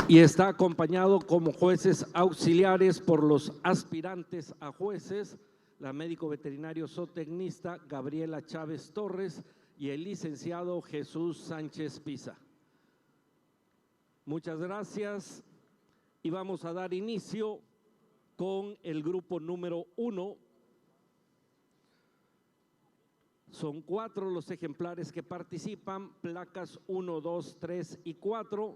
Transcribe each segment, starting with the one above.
Y está acompañado como jueces auxiliares por los aspirantes a jueces, la médico veterinario zootecnista Gabriela Chávez Torres y el licenciado Jesús Sánchez Pisa. Muchas gracias y vamos a dar inicio con el grupo número 1. Son 4 los ejemplares que participan, placas 1, 2, 3 y 4.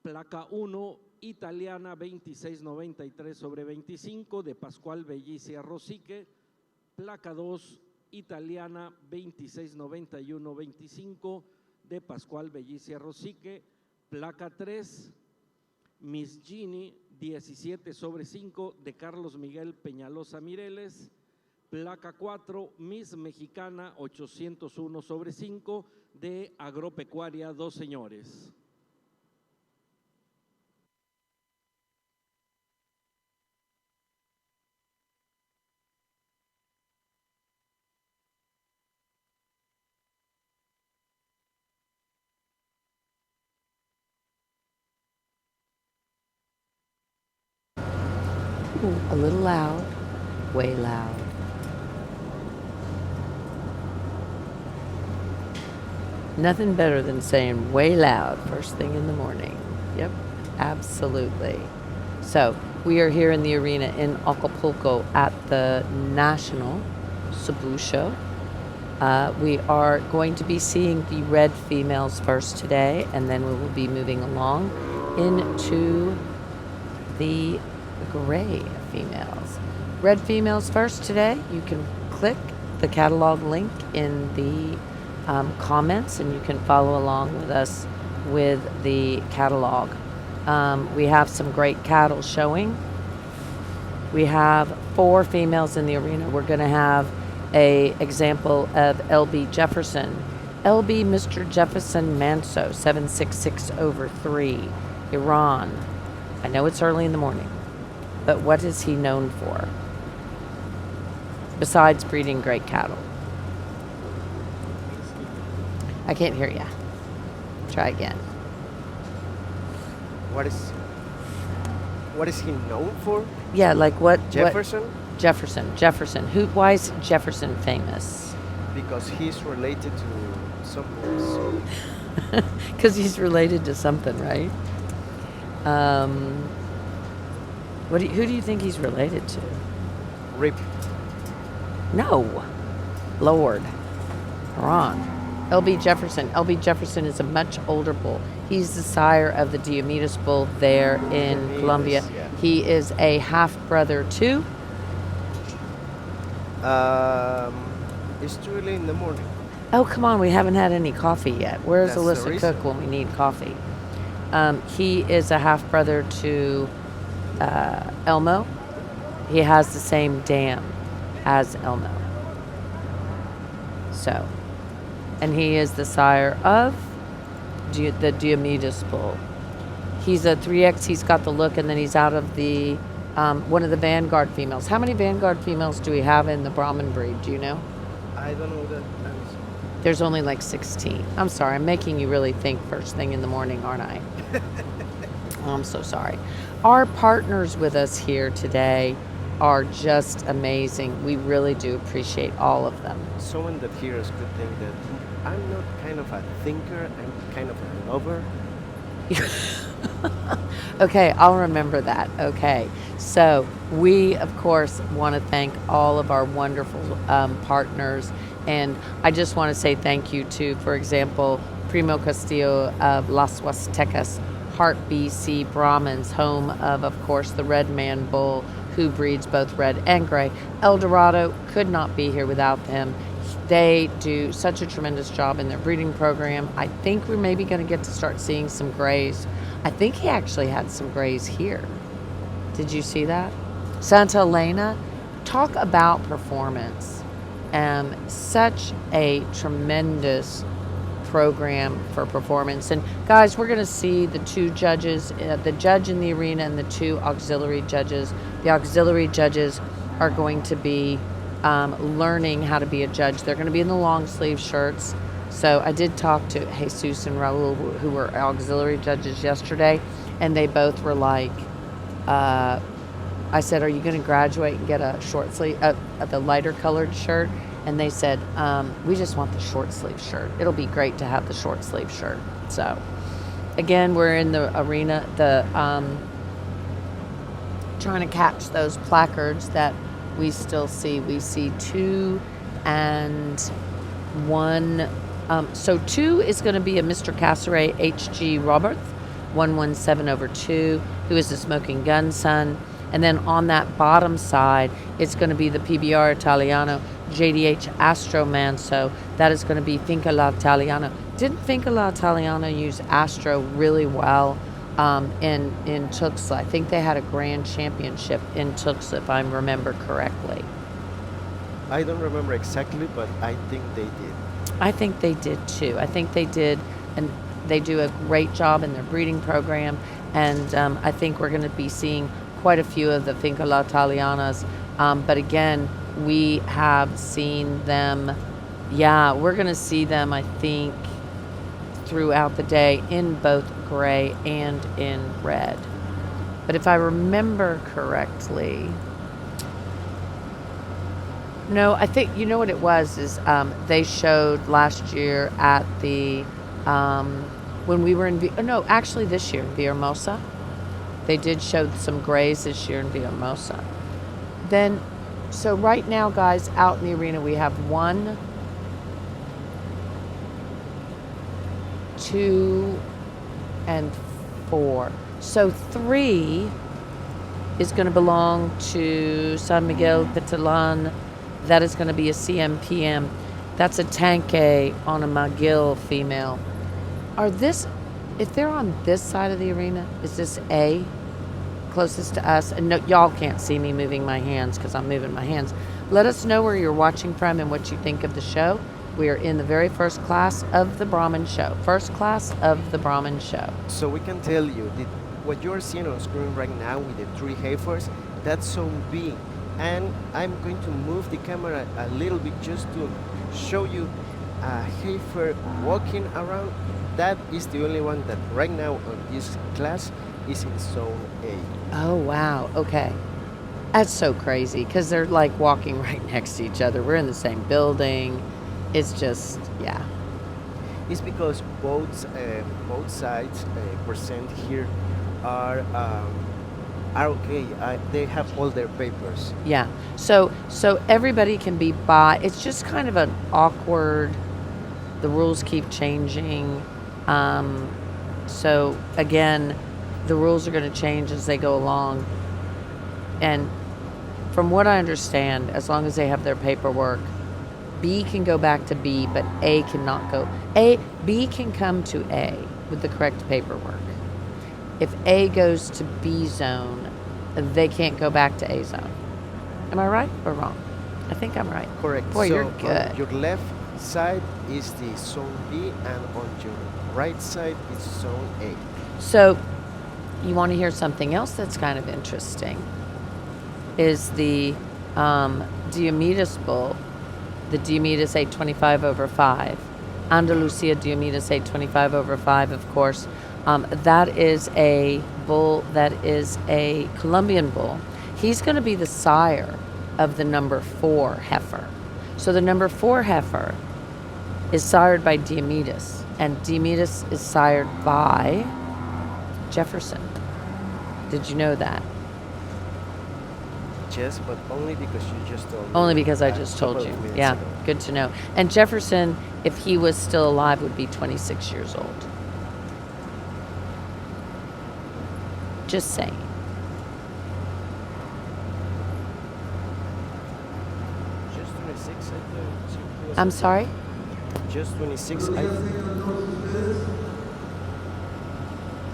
Placa 1, italiana 2693/25 de Pascual Bellicia Rosique. Placa 2, italiana 2691/25 de Pascual Bellicia Rosique. Placa 3, Miss Ginny 17/5 de Carlos Miguel Peñalosa Mireles. Placa 4, Miss Mexicana 801/5 de Agropecuaria Dos Señores. A little loud, way loud. Nothing better than saying way loud first thing in the morning. Yep, absolutely. So we are here in the arena in Acapulco at the National Cebu show. We are going to be seeing the red females first today, and then we will be moving along into the gray females. Red females first today. You can click the catalog link in the comments and you can follow along with us with the catalog. We have some great cattle showing. We have 4 females in the arena. We're going to have a example of LB Jefferson. LB Mr. Jefferson Manso, 766/3, Iran. I know it's early in the morning, but what is he known for besides breeding great cattle? I can't hear you. Try again. What is he known for? Yeah, like what? Jefferson? Jefferson. Why is Jefferson famous? Because he's related to something. Because he's related to something, right? Who do you think he's related to? Rip. No. Lord. Wrong. LB Jefferson. LB Jefferson is a much older bull. He's the sire of the Diomedes bull there in Colombia. Yeah. He is a half-brother to? It's too early in the morning. Oh, come on. We haven't had any coffee yet. Where's That's the Alyssa reason. Cook when we need coffee? He is a half-brother to Elmo. He has the same dam as Elmo. So, and he is the sire of the Diomedes bull. He's a 3X. He's got the look, and then he's out of the one of the Vanguard females. How many Vanguard females do we have in the Brahman breed? Do you know? I don't know that. There's only like 16. I'm sorry. I'm making you really think first thing in the morning, aren't I? I'm so sorry. Our partners with us here today are just amazing. We really do appreciate all of them. Someone that hears could think that I'm not kind of a thinker, I'm kind of a lover. Okay, I'll remember that. Okay, so we, of course, want to thank all of our wonderful partners. And I just want to say thank you to, for example, Primo Castillo of Las Huastecas, Heart BC Brahmans, home of course, the Red Man Bull, who breeds both red and gray. El Dorado could not be here without them. They do such a tremendous job in their breeding program. I think we're maybe going to get to start seeing some grays. I think he actually had some grays here. Did you see that? Santa Elena, talk about performance. Such a tremendous program for performance. And guys, we're going to see the 2 judges, the judge in the arena and the 2 auxiliary judges. The auxiliary judges are going to be learning how to be a judge. They're going to be in the long sleeve shirts. So I did talk to Jesus and Raul, who were auxiliary judges yesterday, and they both were like, I said, are you going to graduate and get a short sleeve, the lighter colored shirt? And they said, we just want the short sleeve shirt. It'll be great to have the short sleeve shirt. So again, we're in the arena, trying to catch those placards that we still see. We see 2 and 1. So 2 is going to be a Mr. Casseret H.G. Roberts, 117/2, who is the Smoking Gun son. And then on that bottom side, it's going to be the PBR Italiano JDH Astro Manso. That is going to be Finca l'Italiano. Didn't Finca l'Italiano use Astro really well in Tuxtla? I think they had a grand championship in Tuxtla, if I remember correctly. I don't remember exactly, but I think they did. I think they did too. I think they did, and they do a great job in their breeding program. And I think we're going to be seeing quite a few of the Finca l'Italianas. But again, we have seen them. Yeah, we're going to see them, I think, throughout the day in both gray and in red. But if I remember correctly, no, I think, you know what it was, is they showed last year at the, when we were in, actually this year in Villahermosa. They did show some grays this year in Villahermosa. Then, so right now, guys, out in the arena, we have 1, 2, and 4. So 3 is going to belong to San Miguel Petalan. That is going to be a CMPM. That's a Tanque on a McGill female. If they're on this side of the arena, is this A, closest to us? And no, y'all can't see me moving my hands because I'm moving my hands. Let us know where you're watching from and what you think of the show. We are in the very first class of the Brahman show. First class of the Brahman show. So we can tell you that what you're seeing on screen right now with the 3 heifers, that's Zone B. And I'm going to move the camera a little bit just to show you a heifer walking around. That is the only one that right now on this class is in Zone A. Oh, wow. Okay. That's so crazy because they're like walking right next to each other. We're in the same building. It's just, yeah. It's because both sides present here are okay. They have all their papers. Yeah. So everybody can be by. It's just kind of an awkward. The rules keep changing. So again, the rules are going to change as they go along. And from what I understand, as long as they have their paperwork, B can go back to B, but A cannot go. B can come to A with the correct paperwork. If A goes to B zone, they can't go back to A zone. Am I right or wrong? I think I'm right. Correct. Boy, so you're good. On your left side is the Zone B, and on your right side is Zone A. So you want to hear something else that's kind of interesting, is the Diomedes bull, the Diomedes 825/5, Andalusia Diomedes 825/5, of course. That is a bull that is a Colombian bull. He's going to be the sire of the number 4 heifer. So the number 4 heifer is sired by Diomedes, and Diomedes is sired by Jefferson. Did you know that? Yes, but only because you just told me. Only because I just told you. Yeah, ago. Good to know. And Jefferson, if he was still alive, would be 26 years old. Just saying. Just 26, I thought. I'm sorry? Just 26, I thought.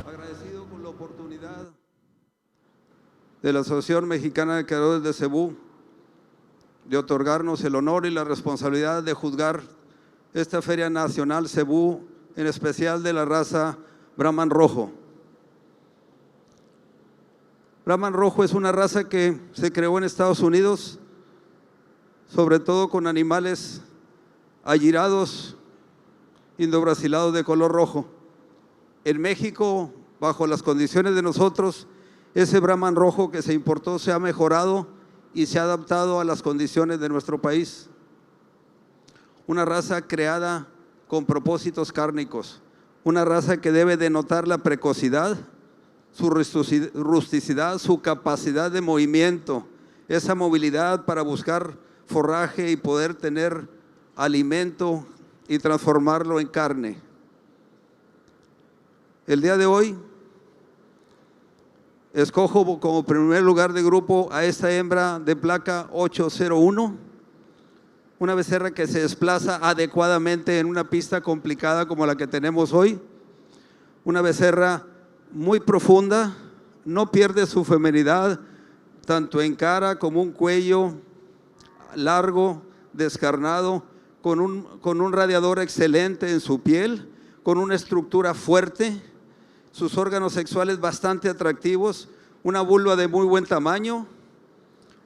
Agradecido con la oportunidad de la Asociación Mexicana de Criadores de Cebú de otorgarnos el honor y la responsabilidad de juzgar esta Feria Nacional Cebú, en especial de la raza Brahman Rojo. Brahman Rojo es una raza que se creó en Estados Unidos, sobre todo con animales ayirados, indobrasilado de color rojo. En México, bajo las condiciones de nosotros, ese Brahman rojo que se importó se ha mejorado y se ha adaptado a las condiciones de nuestro país. Una raza creada con propósitos cárnicos, una raza que debe denotar la precocidad, su rusticidad, su capacidad de movimiento, esa movilidad para buscar forraje y poder tener alimento y transformarlo en carne. El día de hoy escojo como primer lugar de grupo a esta hembra de placa 801, una becerra que se desplaza adecuadamente en una pista complicada como la que tenemos hoy, una becerra muy profunda, no pierde su feminidad, tanto en cara como un cuello largo, descarnado, con un radiador excelente en su piel, con una estructura fuerte, sus órganos sexuales bastante atractivos, una vulva de muy buen tamaño,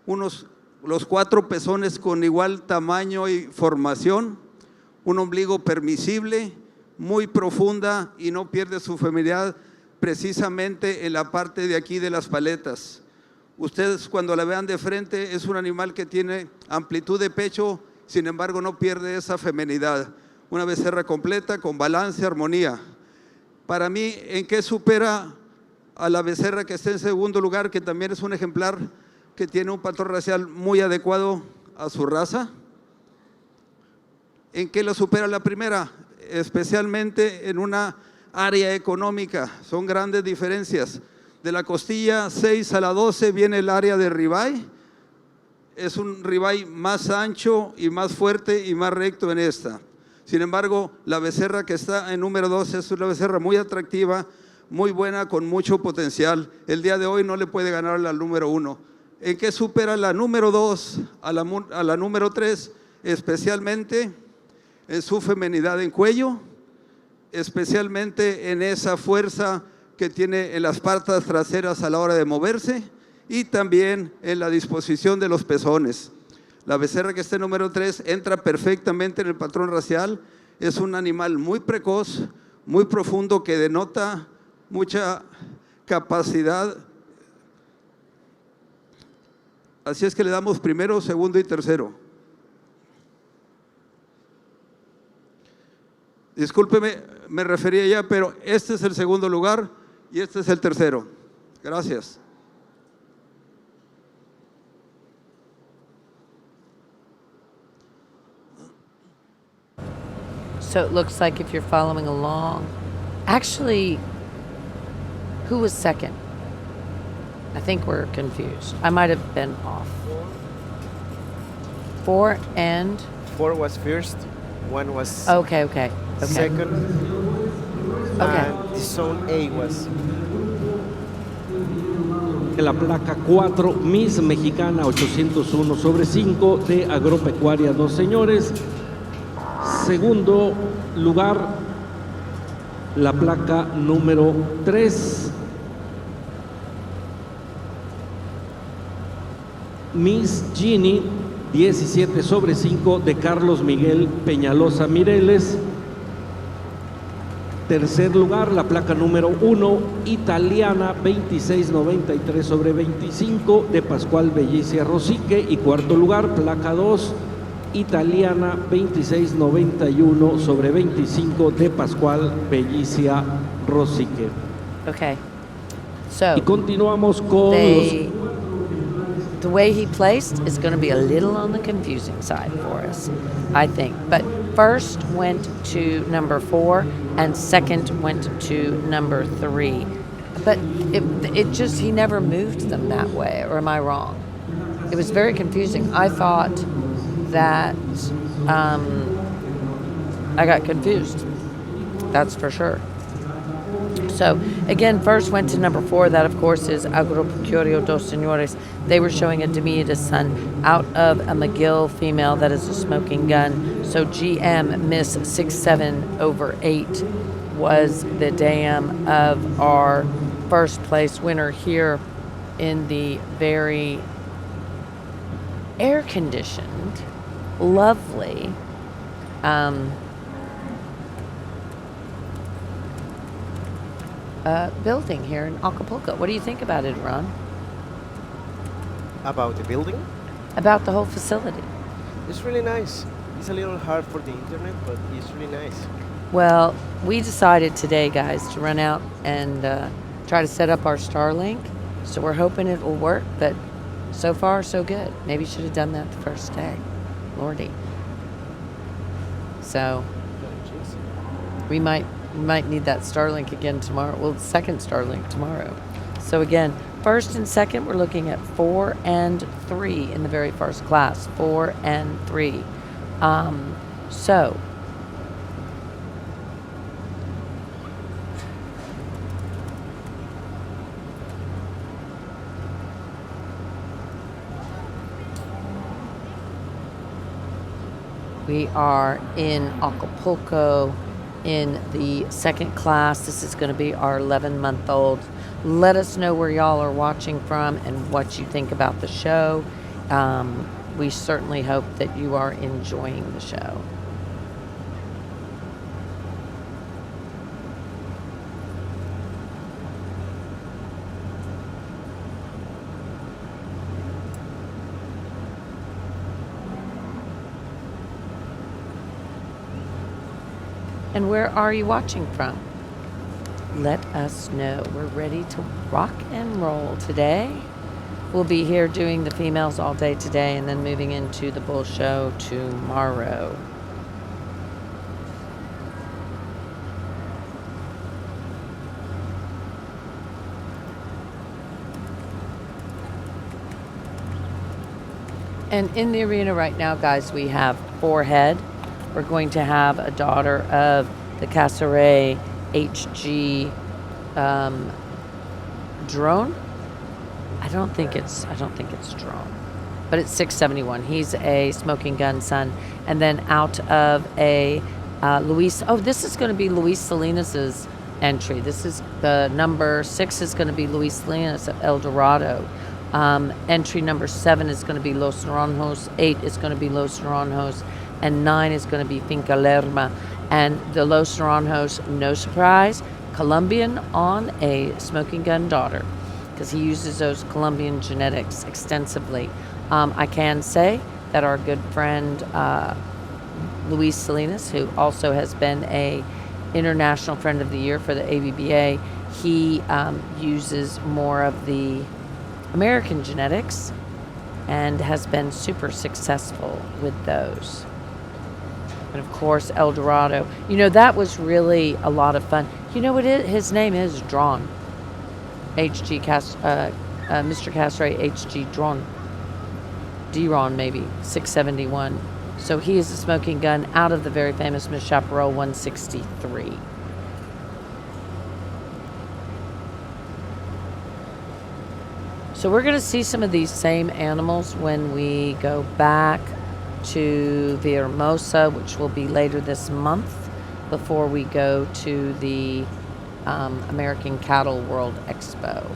los 4 pezones con igual tamaño y formación, un ombligo permisible, muy profunda y no pierde su feminidad precisamente en la parte de aquí de las paletas. Ustedes cuando la vean de frente es un animal que tiene amplitud de pecho, sin embargo no pierde esa feminidad. Una becerra completa con balance, armonía. Para mí, ¿en qué supera a la becerra que está en segundo lugar, que también es un ejemplar que tiene un patrón racial muy adecuado a su raza? ¿En qué la supera la primera? Especialmente en una área económica, son grandes diferencias. De la costilla 6 a la 12 viene el área de ribeye, es un ribeye más ancho y más fuerte y más recto en esta. Sin embargo, la becerra que está en número 12 es una becerra muy atractiva, muy buena, con mucho potencial. El día de hoy no le puede ganar la número 1. ¿En qué supera la número 2 a la número 3? Especialmente en su feminidad en cuello, especialmente en esa fuerza que tiene en las patas traseras a la hora de moverse y también en la disposición de los pezones. La becerra que está en número 3 entra perfectamente en el patrón racial, es un animal muy precoz, muy profundo, que denota mucha capacidad. Así es que le damos primero, segundo y tercero. Discúlpeme, me refería ya, pero este es el segundo lugar y este es el tercero. Gracias. So it looks like, if you're following along, actually, who was second? I think we're confused. I might have been off. 4 and 4 was first, 1 was okay. second, Okay. and the zone A was. La placa 4, Miss Mexicana 801/5 de Agropecuaria Dos Señores. Segundo lugar, la placa número 3, Miss Ginny 17/5 de Carlos Miguel Peñalosa Mireles. Tercer lugar, la placa número 1, Italiana 2693/25 de Pascual Bellicia Rosique. Y cuarto lugar, placa 2, Italiana 2691/25 de Pascual Bellicia Rosique. Okay. So Y continuamos con the way he placed is going to be a little on the confusing side for us, I think. But first went to number 4 and second went to number 3. But it just, he never moved them that way, or am I wrong? It was very confusing. I thought that I got confused. That's for sure. So again, first went to number 4. That, of course, is Agropecuario Dos Señores. They were showing a Demieta son out of a McGill female that is a smoking gun. So GM Miss 67/8 was the dam of our first place winner here in the very air-conditioned, lovely building here in Acapulco. What do you think about it, Ron? About the building, About the whole facility? it's really nice. It's a little hard for the internet, but it's really nice. Well, we decided today, guys, to run out and try to set up our Starlink. So we're hoping it will work, but so far, so good. Maybe should have done that the first day. Lordy. So we might need that Starlink again tomorrow. Well, second Starlink tomorrow. So again, first and second, we're looking at 4 and 3 in the very first class. 4 and 3. So we are in Acapulco in the second class. This is going to be our 11-month-old. Let us know where y'all are watching from and what you think about the show. We certainly hope that you are enjoying the show. And where are you watching from? Let us know. We're ready to rock and roll today. We'll be here doing the females all day today and then moving into the bull show tomorrow. And in the arena right now, guys, we have 4 head. We're going to have a daughter of the Casseret HG drone. I don't think it's drone, but it's 671. He's a smoking gun son, and then out of a Luis. Oh, this is going to be Luis Salinas's entry. This is the number 6 is going to be Luis Salinas of El Dorado. Entry number 7 is going to be Los Naranjos. 8 is going to be Los Naranjos. And 9 is going to be Finca Lerma. And the Los Naranjos, no surprise, Colombian on a smoking gun daughter, because he uses those Colombian genetics extensively. I can say that our good friend Luis Salinas, who also has been a International Friend of the Year for the ABBA, he uses more of the American genetics and has been super successful with those. And of course, El Dorado. You know, that was really a lot of fun. You know what his name is? Drawn. Mr. Casseret HG Drawn. D-Ron, maybe. 671. So he is a smoking gun out of the very famous Miss Chaparral 163. So we're going to see some of these same animals when we go back to Villahermosa, which will be later this month, before we go to the American Cattle World Expo.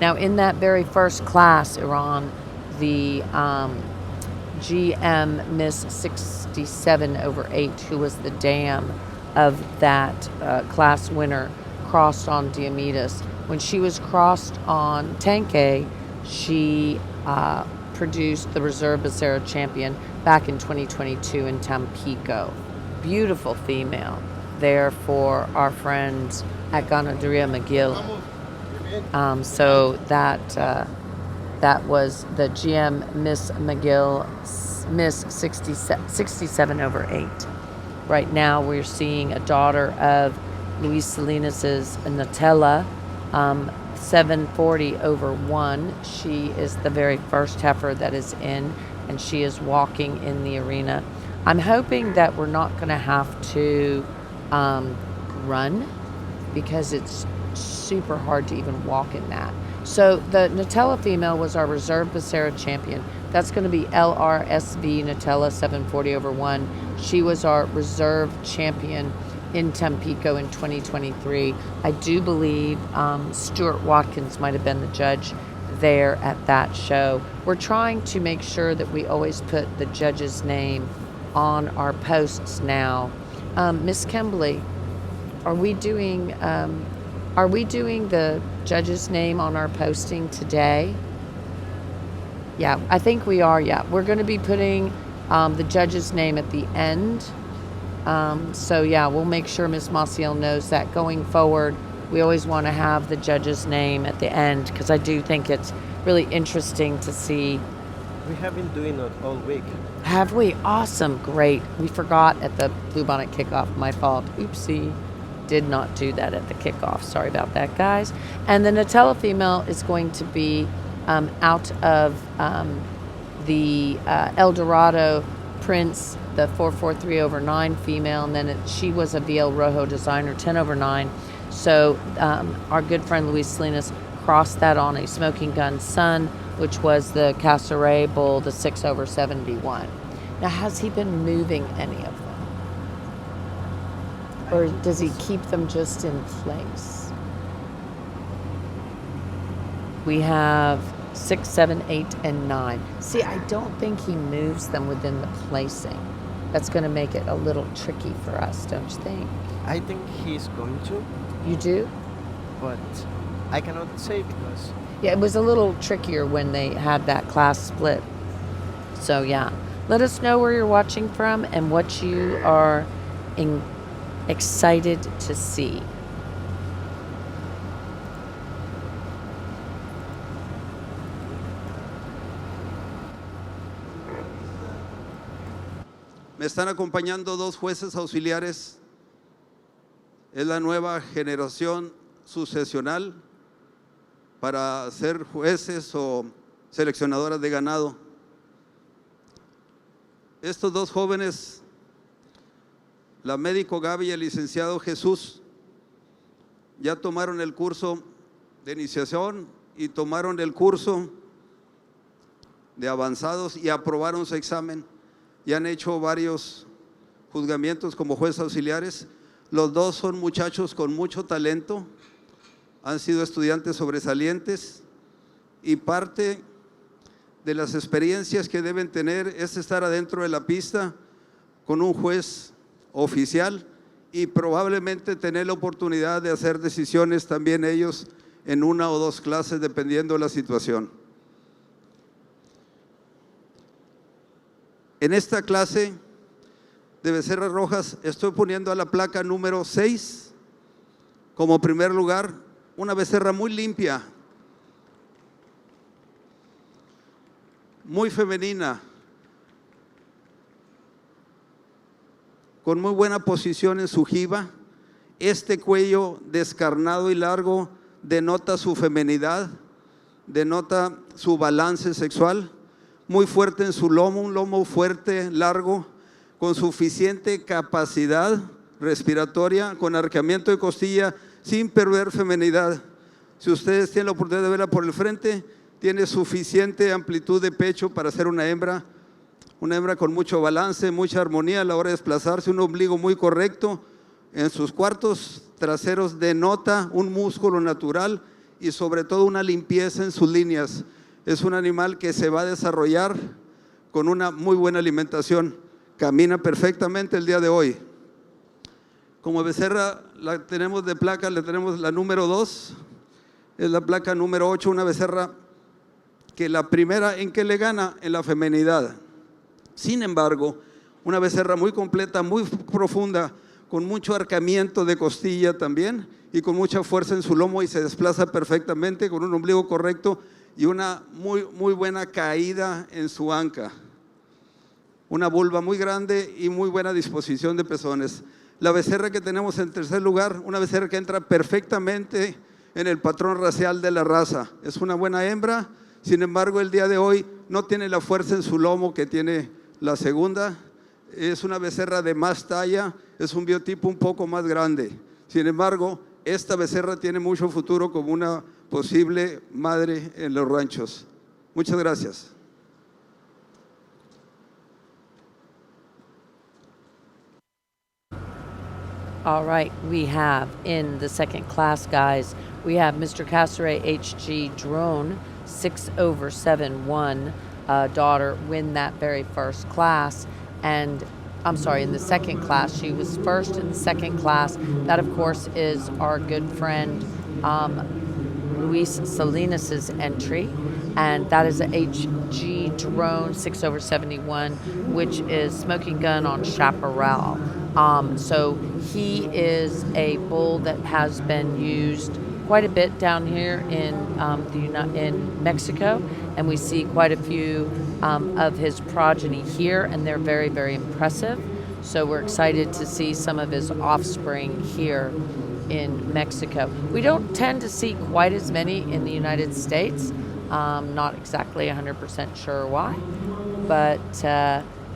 Now, in that very first class, Iran, the GM Miss 67/8, who was the dam of that class winner, crossed on Diomedes. When she was crossed on Tanque, she produced the Reserve Becerra champion back in 2022 in Tampico. Beautiful female there for our friends at Ganaderia McGill. So that was the GM Miss McGill, Miss 67/8. Right now we're seeing a daughter of Luis Salinas's Nutella, 740/1. She is the very first heifer that is in, and she is walking in the arena. I'm hoping that we're not going to have to run, because it's super hard to even walk in that. So the Nutella female was our Reserve Becerra champion. That's going to be LRSV Nutella 740/1. She was our reserve champion in Tampico in 2023. I do believe Stuart Watkins might have been the judge there at that show. We're trying to make sure that we always put the judge's name on our posts now. Miss Kembley, are we doing the judge's name on our posting today? Yeah, I think we are. Yeah, we're going to be putting the judge's name at the end. So yeah, we'll make sure Miss Maciel knows that going forward. We always want to have the judge's name at the end because I do think it's really interesting to see. We have been doing it all week. Have we? Awesome, great. We forgot at the Bluebonnet kickoff. My fault. Oopsie. Did not do that at the kickoff. Sorry about that, guys. And the Nutella female is going to be out of the El Dorado Prince, the 443/9 female, and then she was a VL Rojo designer 10/9. So our good friend Luis Salinas crossed that on a Smoking Gun Sun, which was the Casseret Bull, the 6/71. Now, has he been moving any of them? Or does he keep them just in place? We have 6, 7, 8, and 9. See, I don't think he moves them within the placing. That's going to make it a little tricky for us, don't you think? I think he's going to, You do? but I cannot say because Yeah, it was a little trickier when they had that class split. So yeah, let us know where you're watching from and what you are excited to see. Me están acompañando dos jueces auxiliares. Es la nueva generación sucesional para ser jueces o seleccionadoras de ganado. Estos dos jóvenes, la médico Gaby y el licenciado Jesús, ya tomaron el curso de iniciación y tomaron el curso de avanzados y aprobaron su examen. Y han hecho varios juzgamientos como jueces auxiliares. Los dos son muchachos con mucho talento, han sido estudiantes sobresalientes y parte de las experiencias que deben tener es estar adentro de la pista con un juez oficial y probablemente tener la oportunidad de hacer decisiones también ellos en una o dos clases dependiendo de la situación. En esta clase de becerras rojas estoy poniendo a la placa número 6 como primer lugar, una becerra muy limpia, muy femenina, con muy buena posición en su jiba. Este cuello descarnado y largo denota su femenidad, denota su balance sexual. Muy fuerte en su lomo, un lomo fuerte, largo, con suficiente capacidad respiratoria, con arqueamiento de costilla, sin perder femenidad. Si ustedes tienen la oportunidad de verla por el frente, tiene suficiente amplitud de pecho para ser una hembra con mucho balance, mucha armonía a la hora de desplazarse, un ombligo muy correcto. En sus cuartos traseros denota un músculo natural y sobre todo una limpieza en sus líneas. Es un animal que se va a desarrollar con una muy buena alimentación. Camina perfectamente el día de hoy. Como becerra la tenemos de placa, le tenemos la número 2, es la placa número 8, una becerra que la primera en que le gana en la femenidad. Sin embargo, una becerra muy completa, muy profunda, con mucho arqueamiento de costilla también y con mucha fuerza en su lomo y se desplaza perfectamente con un ombligo correcto y una muy buena caída en su anca. Una vulva muy grande y muy buena disposición de pezones. La becerra que tenemos en tercer lugar, una becerra que entra perfectamente en el patrón racial de la raza. Es una buena hembra, sin embargo el día de hoy no tiene la fuerza en su lomo que tiene la segunda. Es una becerra de más talla, es un biotipo un poco más grande. Sin embargo, esta becerra tiene mucho futuro como una posible madre en los ranchos. Muchas gracias. All right, we have in the second class, guys, we have Mr. Casseret HG Drone, 6/7-1 daughter, win that very first class. And I'm sorry, in the second class. She was first in the second class. That, of course, is our good friend Luis Salinas' entry, and that is a HG drone 6/71, which is smoking gun on chaparral. So he is a bull that has been used quite a bit down here in in Mexico, and we see quite a few of his progeny here, and they're very, very impressive. So we're excited to see some of his offspring here in Mexico. We don't tend to see quite as many in the United States. Not exactly 100% sure why, but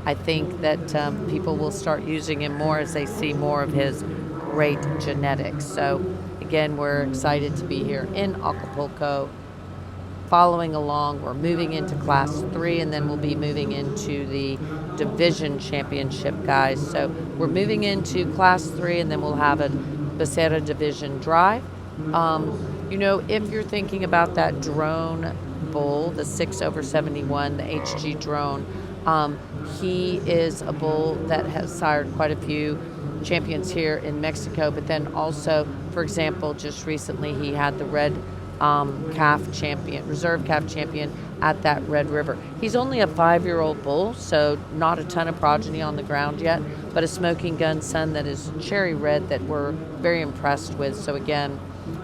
I think that people will start using him more as they see more of his great genetics. So again, we're excited to be here in Acapulco, following along. We're moving into Class 3, and then we'll be moving into the Division Championship, guys. So we're moving into Class 3, and then we'll have a Becerra Division drive. If you're thinking about that drone bull, the 6/71, the HG drone, he is a bull that has sired quite a few champions here in Mexico, but then also, for example, just recently he had the red reserve calf champion at that Red River. He's only a 5-year-old bull, so not a ton of progeny on the ground yet, but a smoking gun son that is cherry red that we're very impressed with. So again,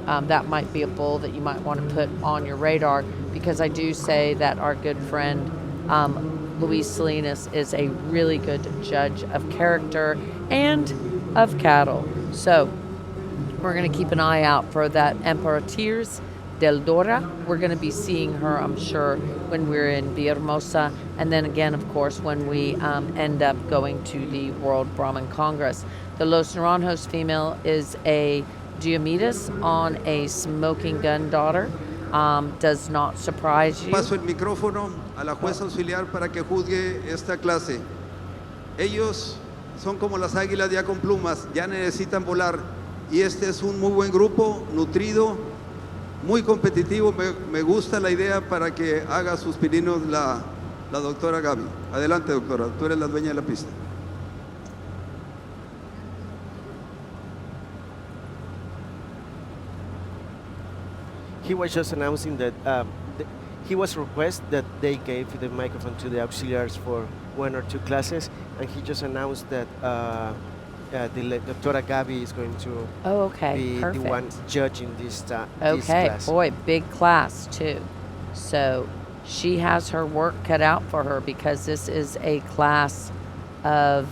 that might be a bull that you might want to put on your radar, because I do say that our good friend Luis Salinas is a really good judge of character and of cattle. So we're going to keep an eye out for that Emperatriz del Dora. We're going to be seeing her, I'm sure, when we're in Villahermosa, and then again, of course, when we end up going to the World Brahman Congress. The Los Naranjos female is a Diomedes on a smoking gun daughter. Does not surprise you. Paso el micrófono a la jueza auxiliar para que juzgue esta clase. Ellos son como las águilas ya con plumas, ya necesitan volar, y este es un muy buen grupo, nutrido, muy competitivo. Me gusta la idea para que haga sus pininos la doctora Gaby. Adelante, doctora, tú eres la dueña de la pista. He was just announcing that he was requested that they gave the microphone to the auxiliaries for 1 or 2 classes, and he just announced that the Doctora Gaby is going to be Perfect. the one judging this this Okay, class. boy, big class too. So she has her work cut out for her, because this is a class of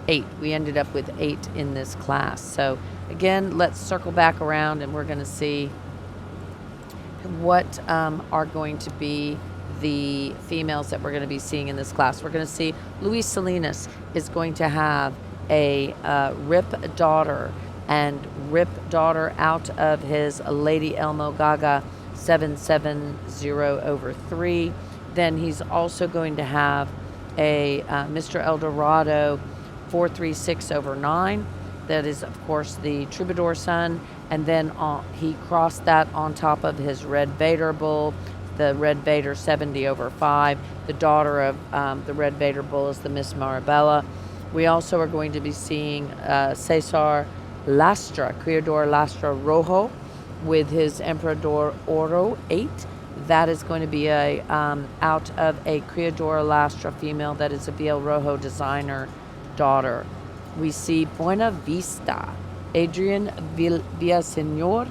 eight. We ended up with 8 in this class. So again, let's circle back around, and we're going to see what are going to be the females that we're going to be seeing in this class. We're going to see Luis Salinas is going to have a rip daughter, and rip daughter out of his Lady Elmo Gaga 770/3. Then he's also going to have a Mr. Eldorado 436/9. That is, of course, the Troubadour son. And then he crossed that on top of his Red Vader bull, the Red Vader 70/5. The daughter of the Red Vader bull is the Miss Marabella. We also are going to be seeing Cesar Lastra, Criador Lastra Rojo, with his Emperador Oro 8. That is going to be a out of a Criador Lastra female that is a Viel Rojo designer daughter. We see Buena Vista, Adrian Villaseñor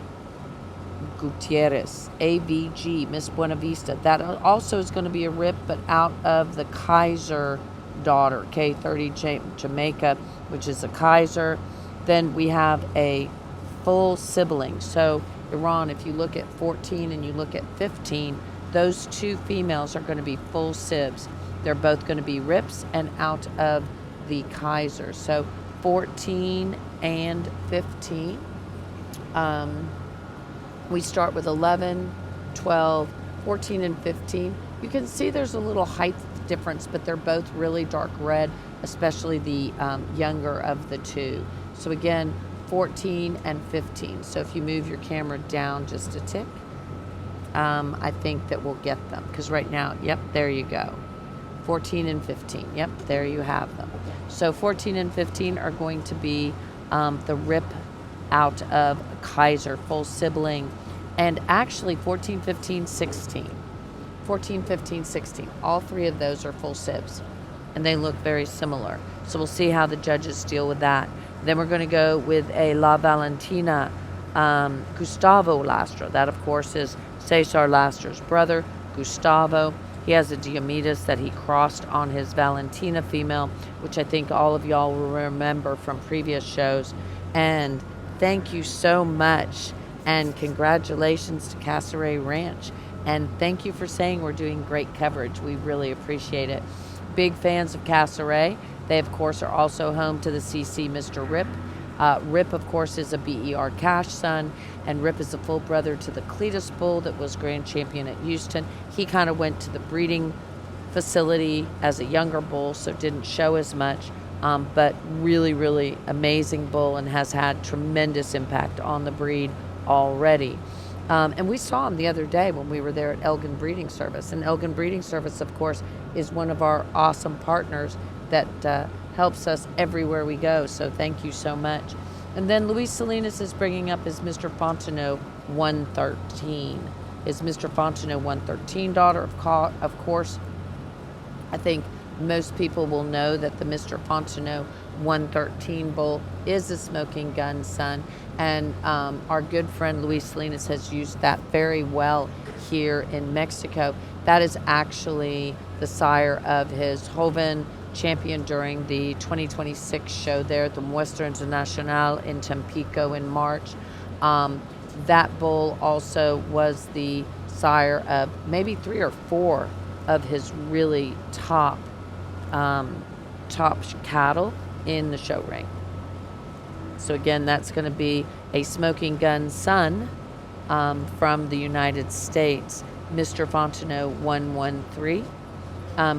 Gutierrez, AVG, Miss Buena Vista. That also is going to be a rip, but out of the Kaiser daughter, K30 Jamaica, which is a Kaiser. Then we have a full sibling. So Iran, if you look at 14 and you look at 15, those 2 females are going to be full sibs. They're both going to be rips and out of the Kaiser. So 14 and 15. We start with 11, 12, 14, and 15. You can see there's a little height difference, but they're both really dark red, especially the younger of the 2. So again, 14 and 15. So if you move your camera down just a tick, I think that we'll get them. Because right now, yep, there you go. 14 and 15. Yep, there you have them. So 14 and 15 are going to be the rip out of Kaiser, full sibling. And actually 14, 15, 16. 14, 15, 16. All three of those are full sibs. And they look very similar. So we'll see how the judges deal with that. Then we're going to go with a La Valentina Gustavo Lastra. That, of course, is Cesar Lastra's brother, Gustavo. He has a Diomedes that he crossed on his Valentina female, which I think all of y'all will remember from previous shows. And thank you so much. And congratulations to Cassaway Ranch. And thank you for saying we're doing great coverage. We really appreciate it. Big fans of Cassaway. They, of course, are also home to the CC Mr. Rip. Rip, of course, is a BER Cash son, and Rip is a full brother to the Cletus Bull that was grand champion at Houston. He kind of went to the breeding facility as a younger bull, so didn't show as much, but really, really amazing bull and has had tremendous impact on the breed already. And we saw him the other day when we were there at Elgin Breeding Service. And Elgin Breeding Service, of course, is one of our awesome partners that helps us everywhere we go. So thank you so much. And then Luis Salinas is bringing up his Mr. Fontenot 113. His Mr. Fontenot 113 daughter, of course. I think most people will know that the Mr. Fontenot 113 bull is a smoking gun son. And our good friend Luis Salinas has used that very well here in Mexico. That is actually the sire of his Joven champion during the 2026 show there at the Muestra Nacional in Tampico in March. That bull also was the sire of maybe 3 or 4 of his really top cattle in the show ring. So again, that's going to be a smoking gun son from the United States, Mr. Fontenot 113,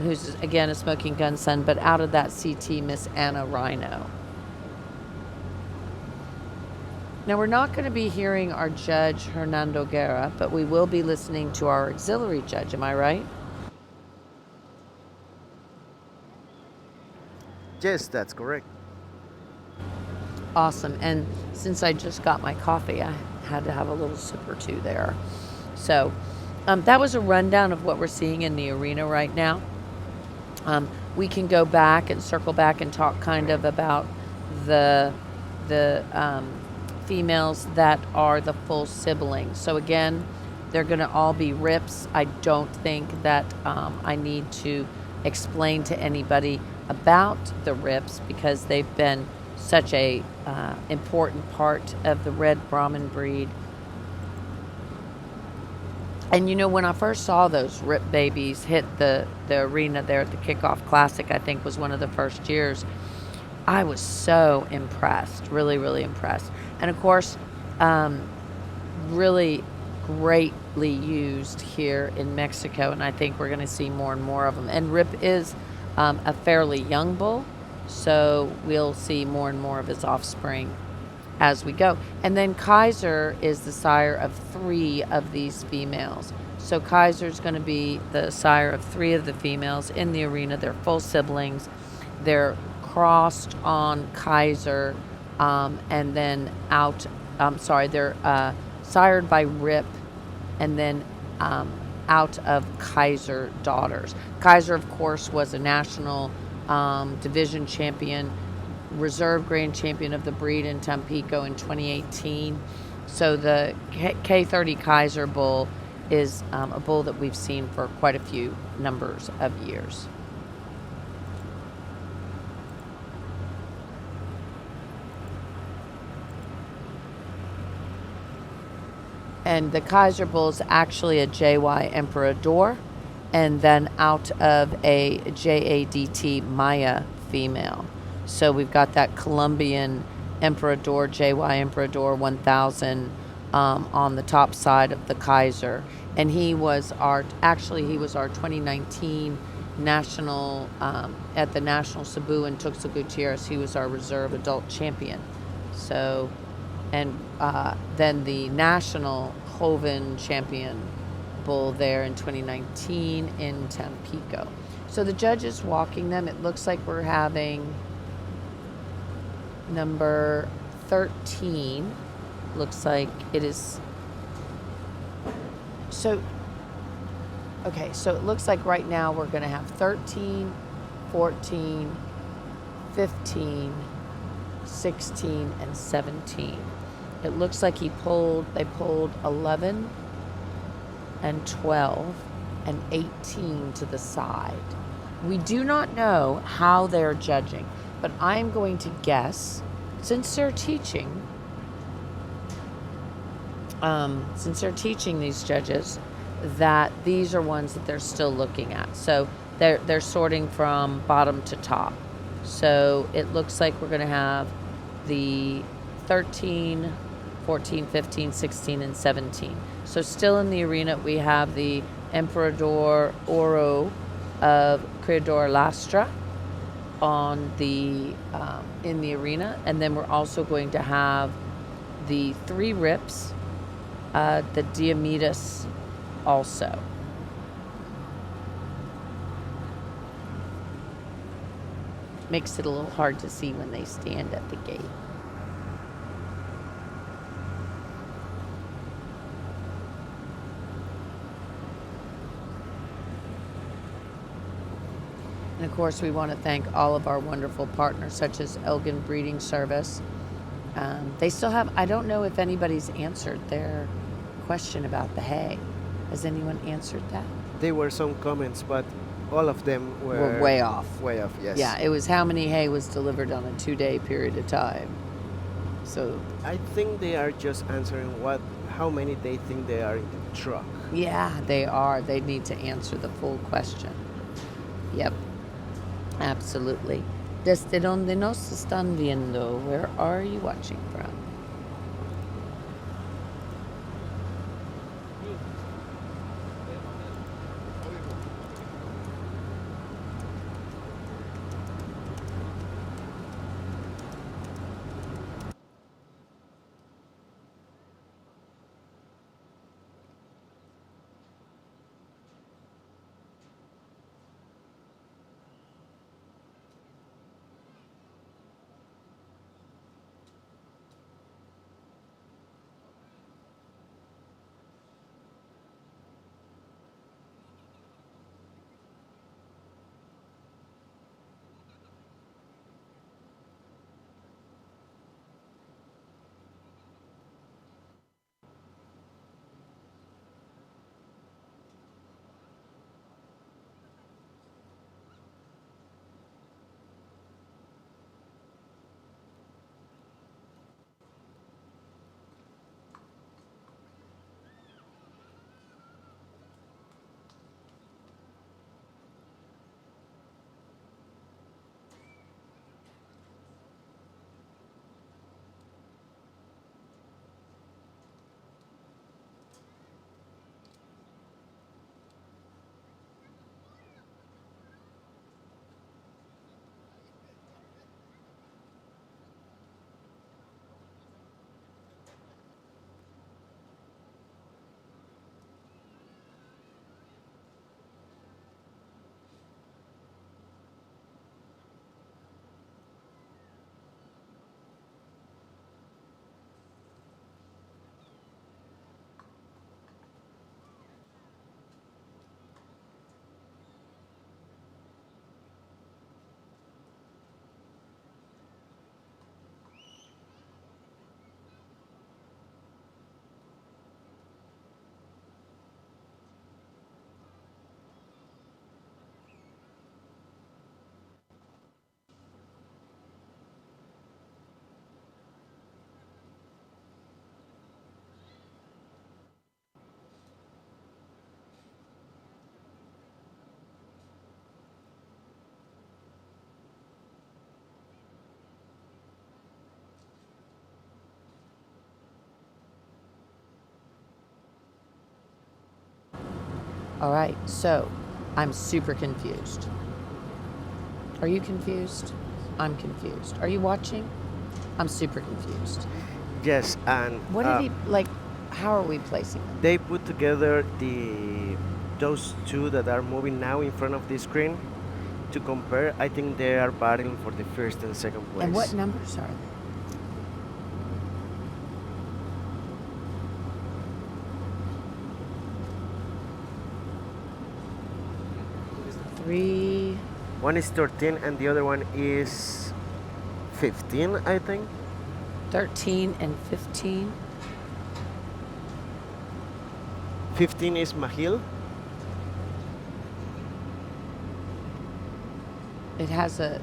who's again a smoking gun son, but out of that CT, Miss Anna Rhino. Now, we're not going to be hearing our judge, Hernando Guerra, but we will be listening to our auxiliary judge. Am I right? Yes, that's correct. Awesome. And since I just got my coffee, I had to have a little sip or two there. So that was a rundown of what we're seeing in the arena right now. We can go back and circle back and talk kind of about the females that are the full siblings. So again, they're going to all be rips. I don't think that I need to explain to anybody about the rips because they've been such a important part of the red Brahman breed. And you know, when I first saw those rip babies hit the arena there at the Kickoff Classic, I think was one of the first years, I was so impressed, really, really impressed. And of course, really greatly used here in Mexico, and I think we're going to see more and more of them. And Rip is a fairly young bull, so we'll see more and more of his offspring as we go. And then Kaiser is the sire of 3 of these females. So Kaiser's going to be the sire of 3 of the females in the arena. They're full siblings. They're crossed on Kaiser, and then they're sired by Rip, and then out of Kaiser daughters. Kaiser, of course, was a national division champion, reserve grand champion of the breed in Tampico in 2018. So the K30 Kaiser bull is a bull that we've seen for quite a few numbers of years. And the Kaiser bull is actually a JY Emperador, and then out of a JADT Maya female. So we've got that Colombian Emperador, JY Emperador 1000 on the top side of the Kaiser. And he was our 2019 national, at the National Cebu in Tuxtla Gutierrez, he was our reserve adult champion. So, and then the national Joven champion people there in 2019 in Tampico. So the judge is walking them. It looks like we're having number 13. Looks like it is. So, okay, so it looks like right now we're going to have 13, 14, 15, 16, and 17. It looks like they pulled 11 and 12 and 18 to the side. We do not know how they're judging, but I'm going to guess, since they're teaching these judges, that these are ones that they're still looking at. So they're sorting from bottom to top. So it looks like we're going to have the 13, 14, 15, 16, and 17. So still in the arena, we have the Emperador Oro of Criador Lastra on the in the arena, and then we're also going to have the 3 rips, the Diomedes also. Makes it a little hard to see when they stand at the gate. And of course, we want to thank all of our wonderful partners, such as Elgin Breeding Service. They still have, I don't know if anybody's answered their question about the hay. Has anyone answered that? There were some comments, but all of them Were way off. Way off, yes. Yeah, it was how many hay was delivered on a 2-day period of time. So, I think they are just answering how many they think they are in the truck. yeah, they are. They need to answer the full question. Yep, absolutely. Desde donde nos están viendo? Where are you watching from? All right, so I'm super confused. Are you confused? I'm confused. Are you watching? I'm super confused. Yes, and What did he, like, How are we placing them? They put together those two that are moving now in front of the screen to compare. I think they are battling for the first and second place. And what numbers are they? Three. One is 13 and the other one is 15, I think. 13 and 15. 15 is Mahil. It has a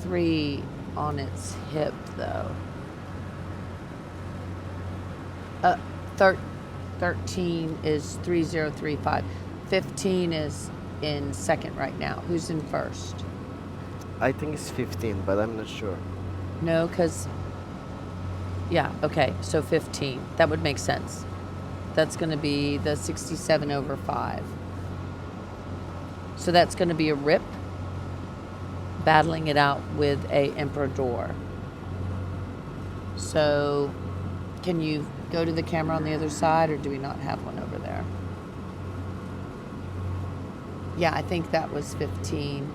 3 on its hip, though. 13 is 3035. 15 is in second right now. Who's in first? I think it's 15, but I'm not sure. No, because, yeah, okay, so 15. That would make sense. That's going to be the 67 over 5. So that's going to be a rip, battling it out with a Emperador. So can you go to the camera on the other side, or do we not have one over there? Yeah, I think that was 15.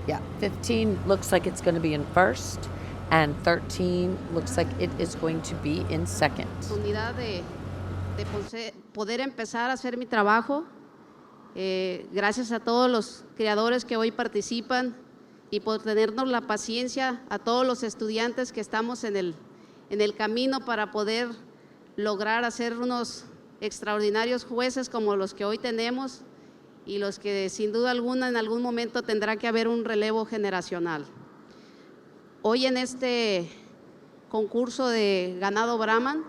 Yeah, 15 looks like it's going to be in first, and 13 looks like it is going to be in second. Oportunidad de poder empezar a hacer mi trabajo. Gracias a todos los creadores que hoy participan y por tenernos la paciencia a todos los estudiantes que estamos en el camino para poder lograr hacer unos extraordinarios jueces como los que hoy tenemos y los que sin duda alguna en algún momento tendrá que haber un relevo generacional. Hoy en este concurso de ganado Brahman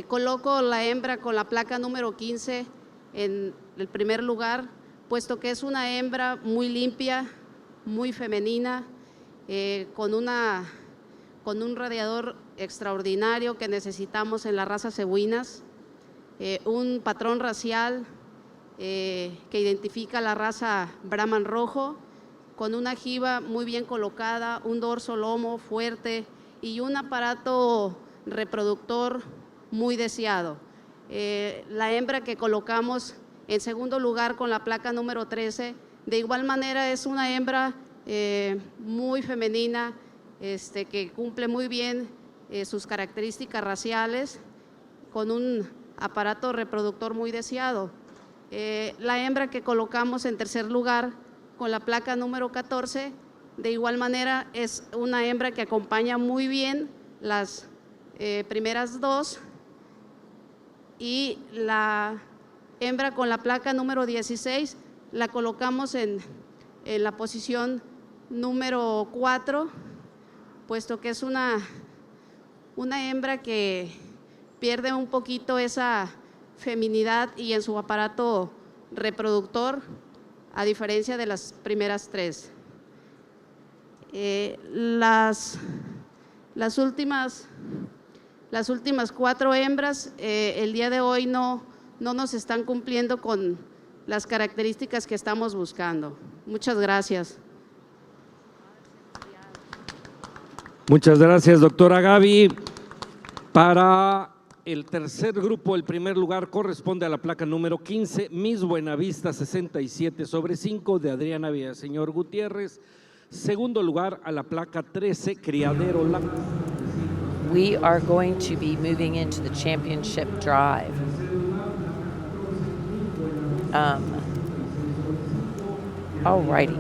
coloco la hembra con la placa número 15 en el primer lugar, puesto que es una hembra muy limpia, muy femenina, con un radiador extraordinario que necesitamos en las razas cebuinas, un patrón racial que identifica la raza Brahman rojo, con una jiba muy bien colocada, un dorso lomo fuerte y un aparato reproductor muy deseado. La hembra que colocamos en segundo lugar con la placa número 13, de igual manera es una hembra muy femenina, que cumple muy bien sus características raciales, con un aparato reproductor muy deseado. La hembra que colocamos en tercer lugar con la placa número 14, de igual manera es una hembra que acompaña muy bien las primeras dos, y la hembra con la placa número 16 la colocamos en la posición número 4, puesto que es una hembra que pierde un poquito esa feminidad y en su aparato reproductor, a diferencia de las primeras tres. Las últimas 4 hembras el día de hoy no nos están cumpliendo con las características que estamos buscando. Muchas gracias. Muchas gracias, doctora Gaby. Para el tercer grupo, el primer lugar corresponde a la placa número 15, Miss Buenavista 67 sobre 5 de Adriana Villaseñor Gutiérrez. Segundo lugar a la placa 13, Criadero La. We are going to be moving into the championship drive. All righty.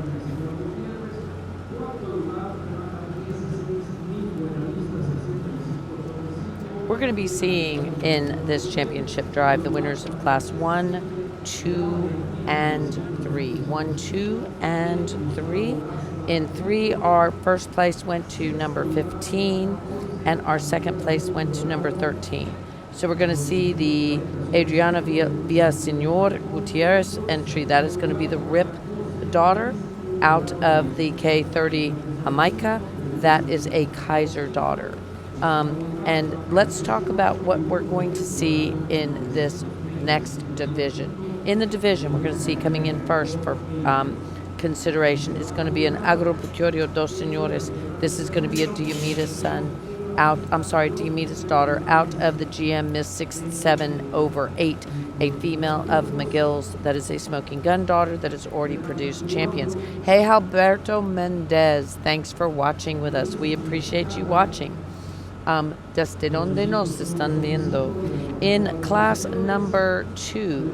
We're going to be seeing in this championship drive the winners of class 1, 2, and 3. 1, 2, and 3. In 3, our first place went to number 15, and our second place went to number 13. So we're going to see the Adriana Villaseñor Gutierrez entry. That is going to be the RIP daughter out of the K30 Jamaica. That is a Kaiser daughter. And let's talk about what we're going to see in this next division. In the division, we're going to see coming in first for consideration is going to be an Agropecuario Dos Señores. This is going to be a Diomedes son. Diomedes' daughter, out of the GM Miss 6-7/8, a female of McGill's that is a smoking gun daughter that has already produced champions. Hey, Alberto Mendez, thanks for watching with us. We appreciate you watching. Desde donde nos están viendo. In class number two,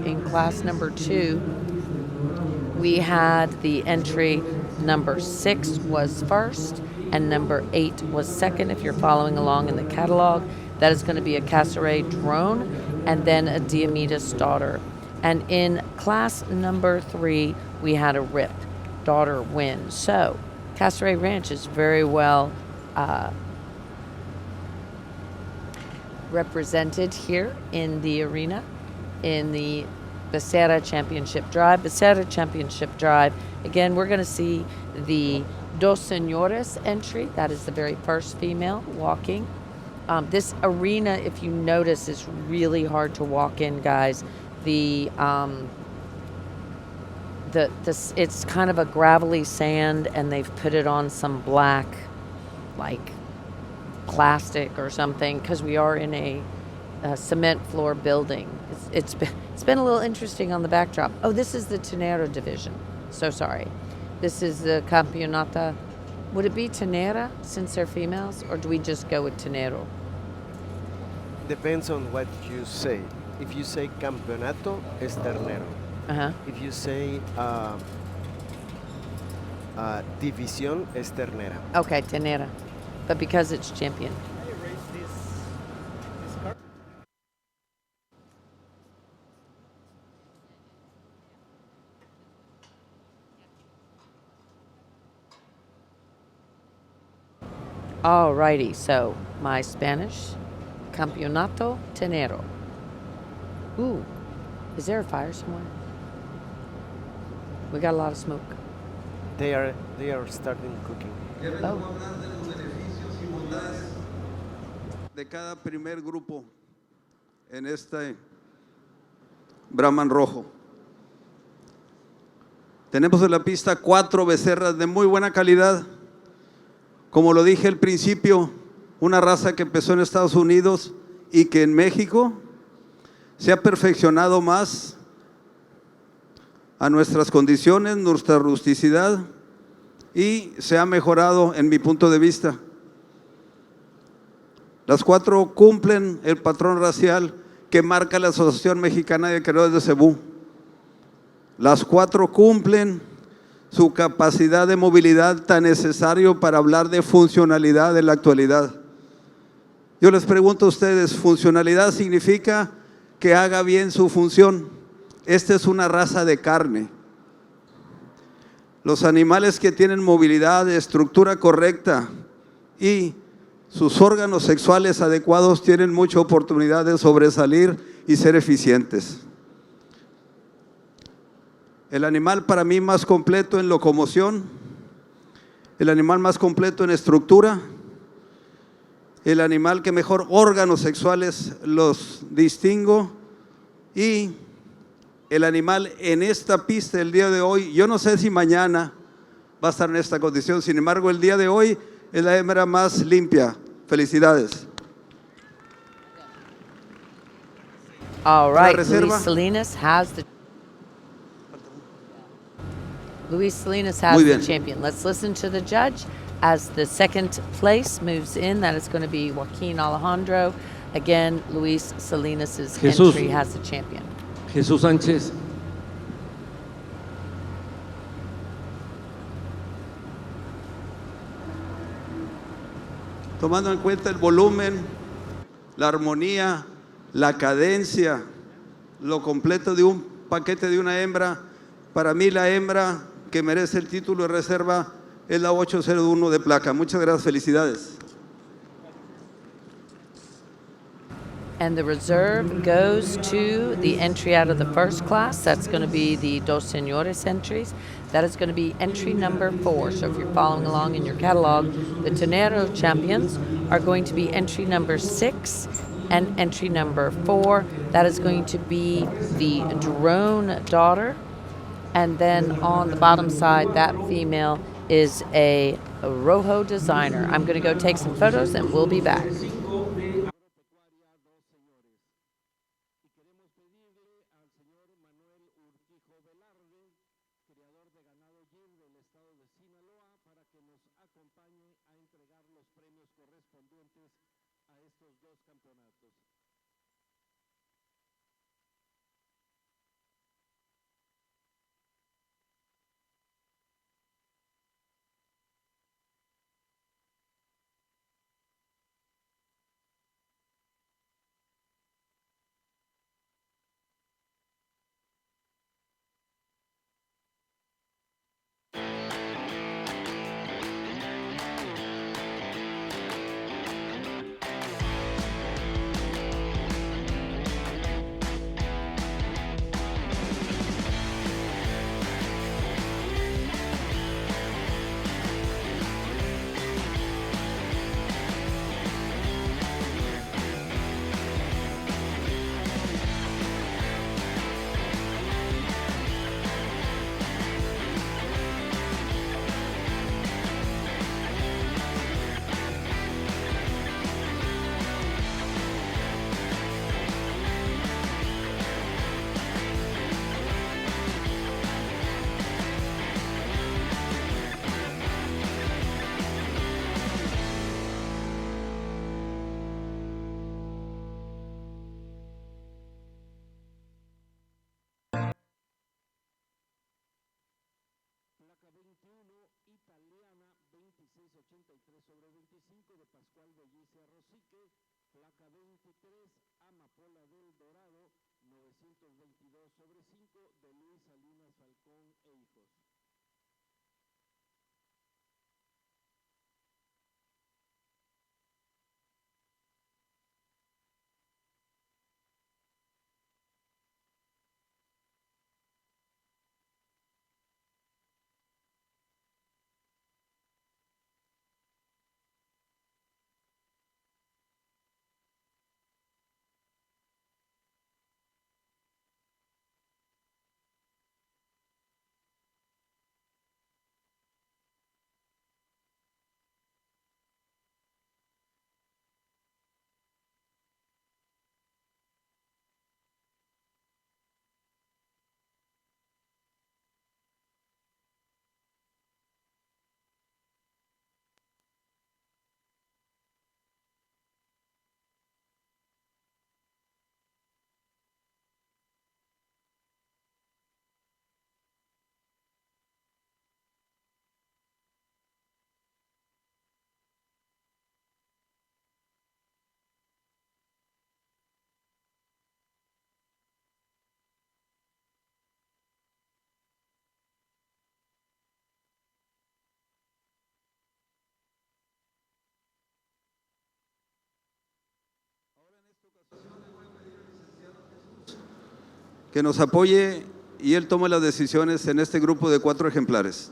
we had the entry number 6 was first and number 8 was second. If you're following along in the catalog, that is going to be a Casseret drone and then a Diomedes daughter. And in class number 3, we had a Rip daughter win. So Casseret Ranch is very well represented here in the arena in the Becerra Championship Drive. Becerra Championship Drive, again, we're going to see the Dos Señores entry. That is the very first female walking. This arena, if you notice, is really hard to walk in, guys. It's kind of a gravelly sand, and they've put it on some black, like plastic or something, because we are in a cement floor building. It's been a little interesting on the backdrop. Oh, this is the Tenera division. So sorry. This is the Campeonata. Would it be Tenera since they're females, or do we just go with Tenero? Depends on what you say. If you say campeonato, es ternero. If you say división, es ternera. Okay, Tenera. But because it's champion. Alrighty, so my Spanish, Campeonato Tenero. Ooh, is there a fire somewhere? We got a lot of smoke. They are starting cooking. Oh. De cada primer grupo en este Brahman rojo. Tenemos en la pista 4 becerras de muy buena calidad. Como lo dije al principio, una raza que empezó en Estados Unidos y que en México se ha perfeccionado más a nuestras condiciones, nuestra rusticidad, y se ha mejorado en mi punto de vista. Las 4 cumplen el patrón racial que marca la Asociación Mexicana de Criadores de Cebú. Las 4 cumplen su capacidad de movilidad tan necesario para hablar de funcionalidad en la actualidad. Yo les pregunto a ustedes, ¿funcionalidad significa que haga bien su función? Esta es una raza de carne. Los animales que tienen movilidad, estructura correcta y sus órganos sexuales adecuados tienen mucha oportunidad de sobresalir y ser eficientes. El animal para mí más completo en locomoción, el animal más completo en estructura, el animal que mejor órganos sexuales los distingo y el animal en esta pista el día de hoy, yo no sé si mañana va a estar en esta condición, sin embargo el día de hoy es la hembra más limpia. Felicidades. All right, Luis Salinas has the champion. Let's listen to the judge as the second place moves in. That is going to be Joaquin Alejandro. Again, Luis Salinas' entry has the champion. Jesús Sánchez. Tomando en cuenta el volumen, la armonía, la cadencia, lo completo de un paquete de una hembra, para mí la hembra que merece el título de reserva es la 801 de placa. Muchas gracias, felicidades. And the reserve goes to the entry out of the first class. That's going to be the Dos Señores entries. That is going to be entry number 4. So if you're following along in your catalog, the Tenero champions are going to be entry number 6 and entry number 4. That is going to be the drone daughter. And then on the bottom side, that female is a Rojo designer. I'm going to go take some photos and we'll be back. Que nos apoye y él toma las decisiones en este grupo de 4 ejemplares.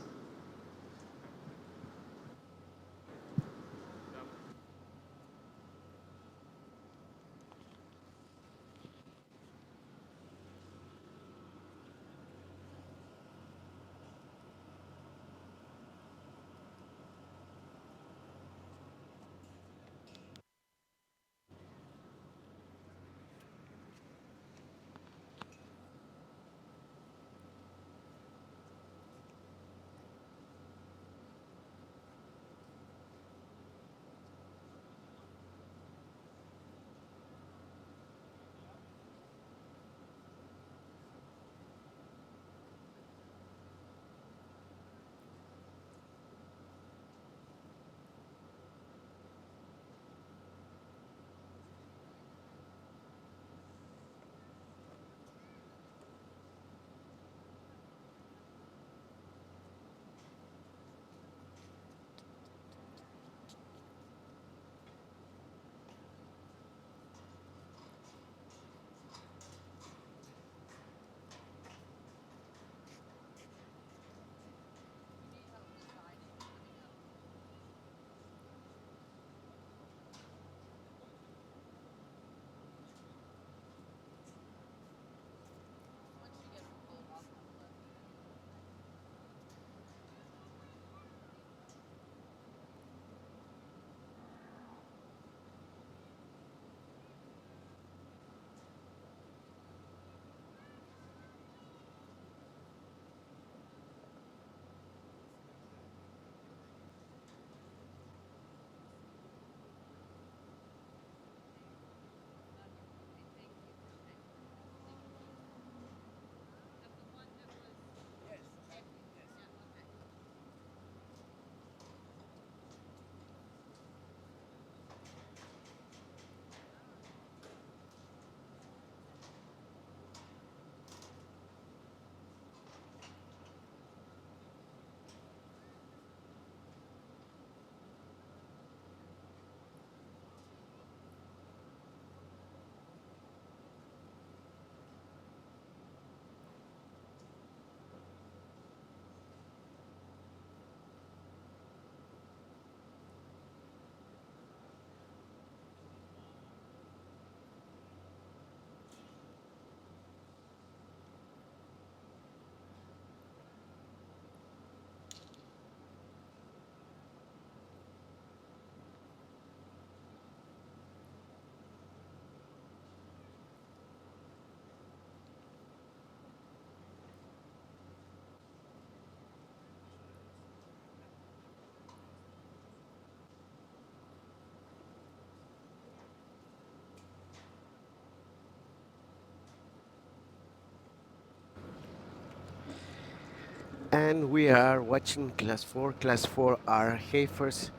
And we are watching class 4. Class 4 are heifers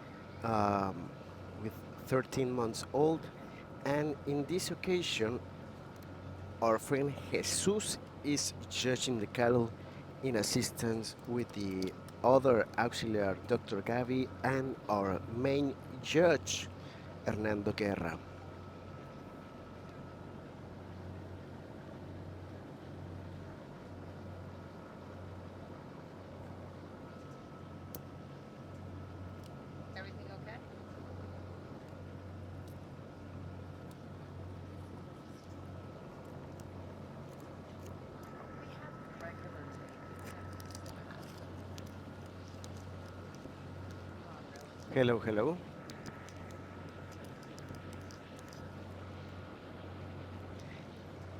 with 13 months old. And in this occasion, our friend Jesus is judging the cattle in assistance with the other auxiliar, Dr. Gavi, and our main judge, Hernando Guerra. Everything okay? Hello, hello.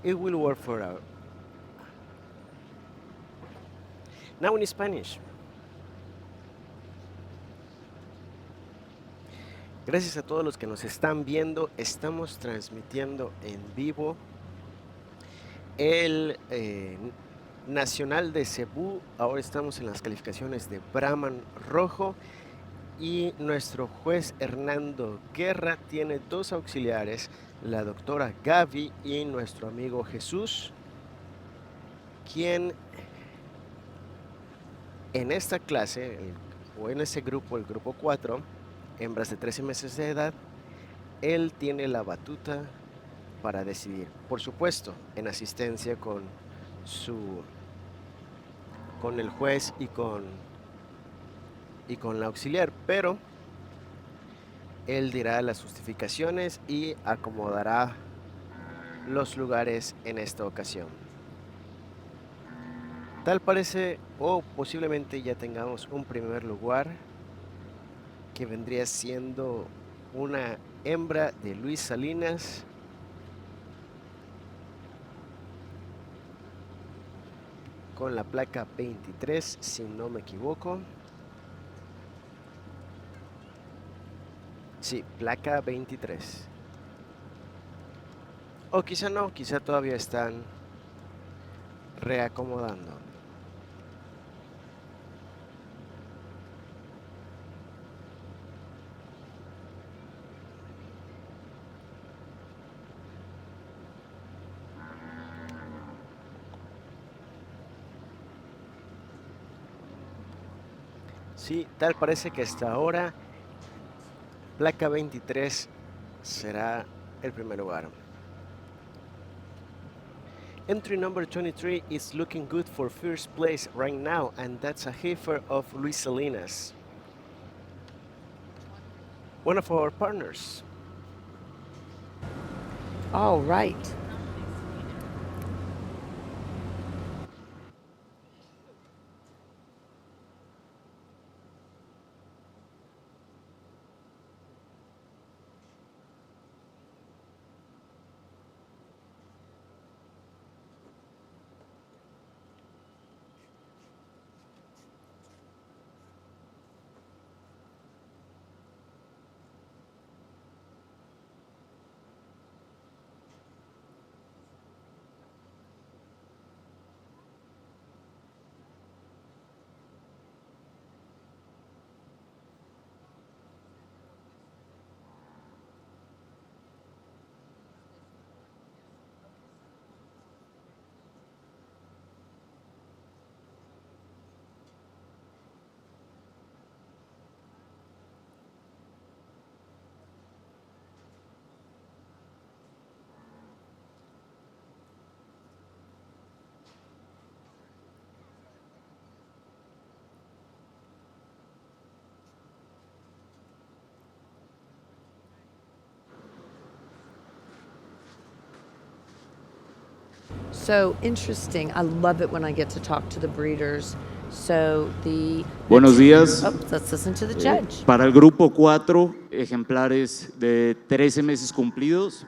It will work for our. Now in Spanish. Gracias a todos los que nos están viendo. Estamos transmitiendo en vivo el Nacional de Cebu. Ahora estamos en las calificaciones de Brahman rojo. Y nuestro juez Hernando Guerra tiene dos auxiliares, la doctora Gaby y nuestro amigo Jesús, quien en esta clase, o en ese grupo, el grupo 4, hembras de 13 meses de edad, él tiene la batuta para decidir. Por supuesto, en asistencia con el juez y con la auxiliar, pero él dirá las justificaciones y acomodará los lugares en esta ocasión. Tal parece, o posiblemente ya tengamos un primer lugar que vendría siendo una hembra de Luis Salinas, con la placa 23, si no me equivoco. Sí, placa 23. O quizá no, quizá todavía están reacomodando. Sí, tal parece que hasta ahora placa 23 será el primer lugar. Entry number 23 is looking good for first place right now, and that's a heifer of Luis Salinas, one of our partners. All right. So interesting. I love it when I get to talk to the breeders. So Buenos días. Oh, let's listen to the judge. Para el grupo 4, ejemplares de 13 meses cumplidos,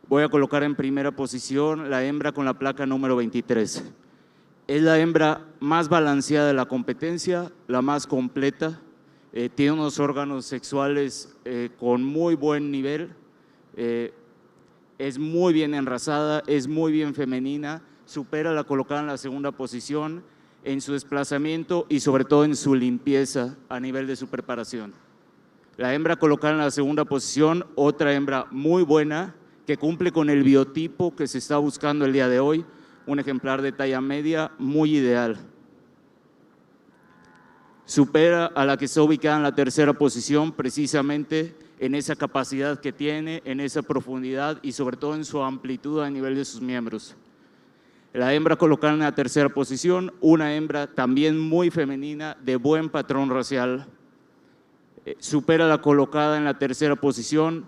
voy a colocar en primera posición la hembra con la placa número 23. Es la hembra más balanceada de la competencia, la más completa, tiene unos órganos sexuales con muy buen nivel, es muy bien enrazada, es muy bien femenina, supera la colocada en la segunda posición en su desplazamiento y sobre todo en su limpieza a nivel de su preparación. La hembra colocada en la segunda posición, otra hembra muy buena que cumple con el biotipo que se está buscando el día de hoy, un ejemplar de talla media muy ideal. Supera a la que está ubicada en la tercera posición precisamente en esa capacidad que tiene, en esa profundidad y sobre todo en su amplitud a nivel de sus miembros. La hembra colocada en la tercera posición, una hembra también muy femenina, de buen patrón racial. Supera a la colocada en la tercera posición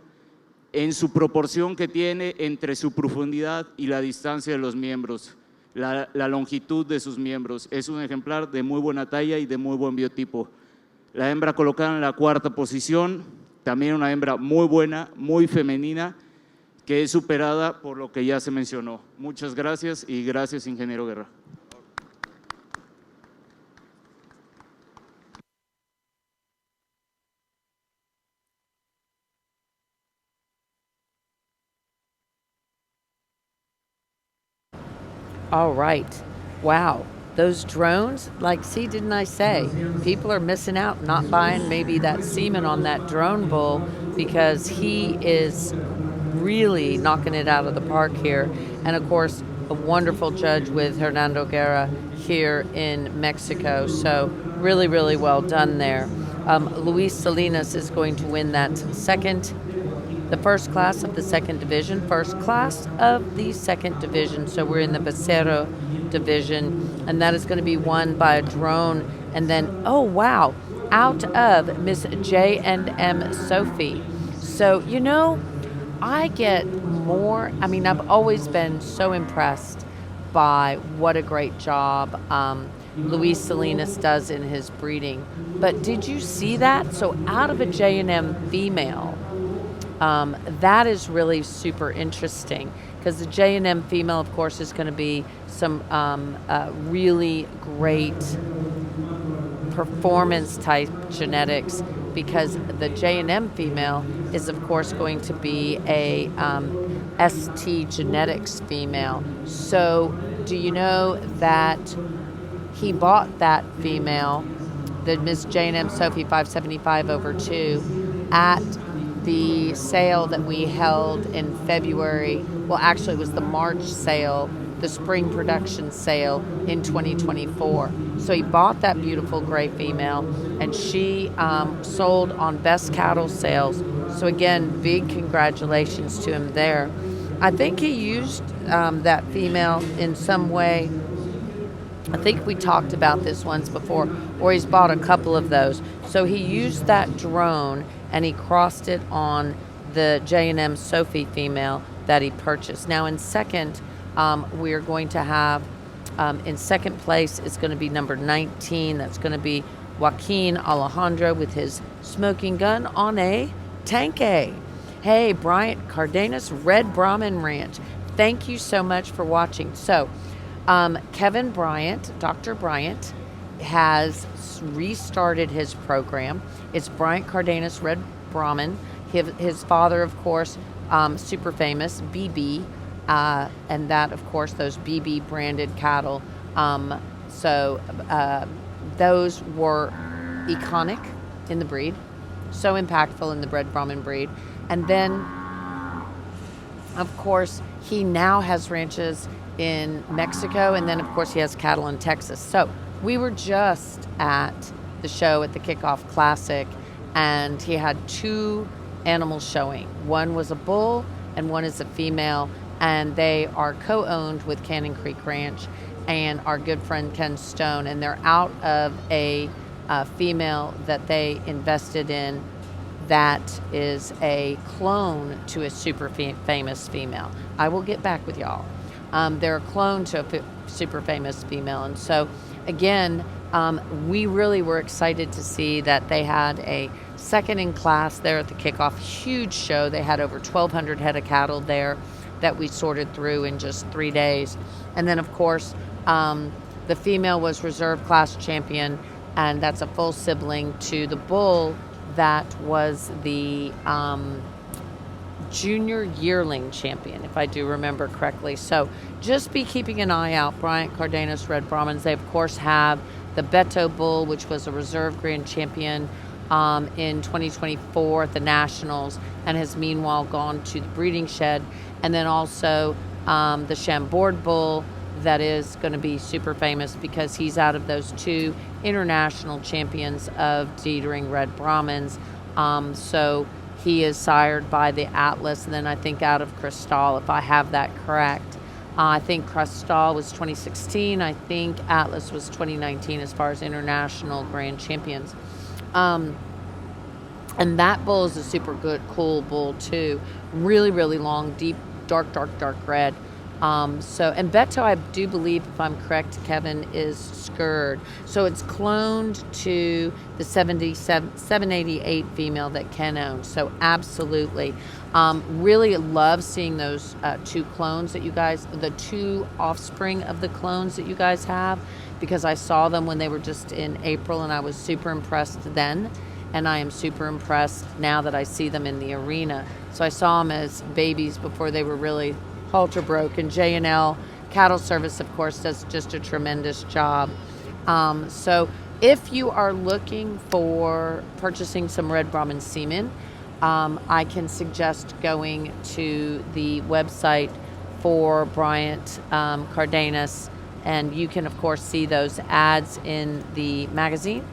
en su proporción que tiene entre su profundidad y la distancia de los miembros, la longitud de sus miembros. Es un ejemplar de muy buena talla y de muy buen biotipo. La hembra colocada en la cuarta posición, también una hembra muy buena, muy femenina, que es superada por lo que ya se mencionó. Muchas gracias y gracias, ingeniero Guerra. All right. Wow. Those drones, like, see, didn't I say? People are missing out, not buying maybe that semen on that drone bull because he is really knocking it out of the park here. And of course, a wonderful judge with Hernando Guerra here in Mexico. So really, really well done there. Luis Salinas is going to win that the first class of the second division. So we're in the Becerro division, and that is going to be won by a drone. And then, oh wow, out of Miss J&M Sophie. So, you know, I get more, I mean, I've always been so impressed by what a great job Luis Salinas does in his breeding. But did you see that? So out of a J&M female, that is really super interesting because the J&M female, of course, is going to be some really great performance type genetics because the J&M female is, of course, going to be a ST genetics female. So do you know that he bought that female, the Miss J&M Sophie 575/2, at the sale that we held in February. Well, actually, it was the March sale, the spring production sale in 2024. So he bought that beautiful gray female, and she sold on Best Cattle Sales. So again, big congratulations to him there. I think he used that female in some way. I think we talked about this once before, or he's bought a couple of those. So he used that drone and he crossed it on the J&M Sophie female that he purchased. Now in second, we're going to have, in second place is going to be number 19. That's going to be Joaquin Alejandro with his smoking gun on a tanke. Hey, Bryant Cardenas, Red Brahman Ranch. Thank you so much for watching. So, Kevin Bryant, Dr. Bryant, has restarted his program. It's Bryant Cardenas, Red Brahman. His father, of course, super famous, BB, and that, of course, those BB branded cattle. So those were iconic in the breed, so impactful in the Red Brahman breed. And then, of course, he now has ranches in Mexico, and then, of course, he has cattle in Texas. So we were just at the show at the Kickoff Classic, and he had two animals showing. One was a bull and one is a female, and they are co-owned with Cannon Creek Ranch and our good friend Ken Stone, and they're out of a female that they invested in that is a clone to a super famous female. I will get back with y'all. They're a clone to a super famous female. And so, again, we really were excited to see that they had a second in class there at the Kickoff. Huge show. They had over 1,200 head of cattle there that we sorted through in just 3 days. And then, of course, the female was reserve class champion, and that's a full sibling to the bull that was the junior yearling champion, if I do remember correctly. So just be keeping an eye out. Bryant Cardenas Red Brahmans. They, of course, have the Beto Bull, which was a reserve grand champion in 2024 at the Nationals, and has meanwhile gone to the breeding shed. And then also the Chambord Bull, that is going to be super famous because he's out of those two international champions of Dietering Red Brahmans. So he is sired by the Atlas, and then I think out of Cristal, if I have that correct. I think Cristal was 2016. I think Atlas was 2019 as far as international grand champions. And that bull is a super good, cool bull too. Really, really long, deep, dark red. And Beto, I do believe, if I'm correct, Kevin, is scurred. So it's cloned to the 788 female that Ken owns. So absolutely. Really love seeing those two clones that you guys, the two offspring of the clones that you guys have, because I saw them when they were just in April and I was super impressed then. And I am super impressed now that I see them in the arena. So I saw them as babies before they were really halter broke, and J&L Cattle Service, of course, does just a tremendous job. So if you are looking for purchasing some Red Brahman semen, I can suggest going to the website for Bryant Cardenas, and you can, of course, see those ads in the magazine.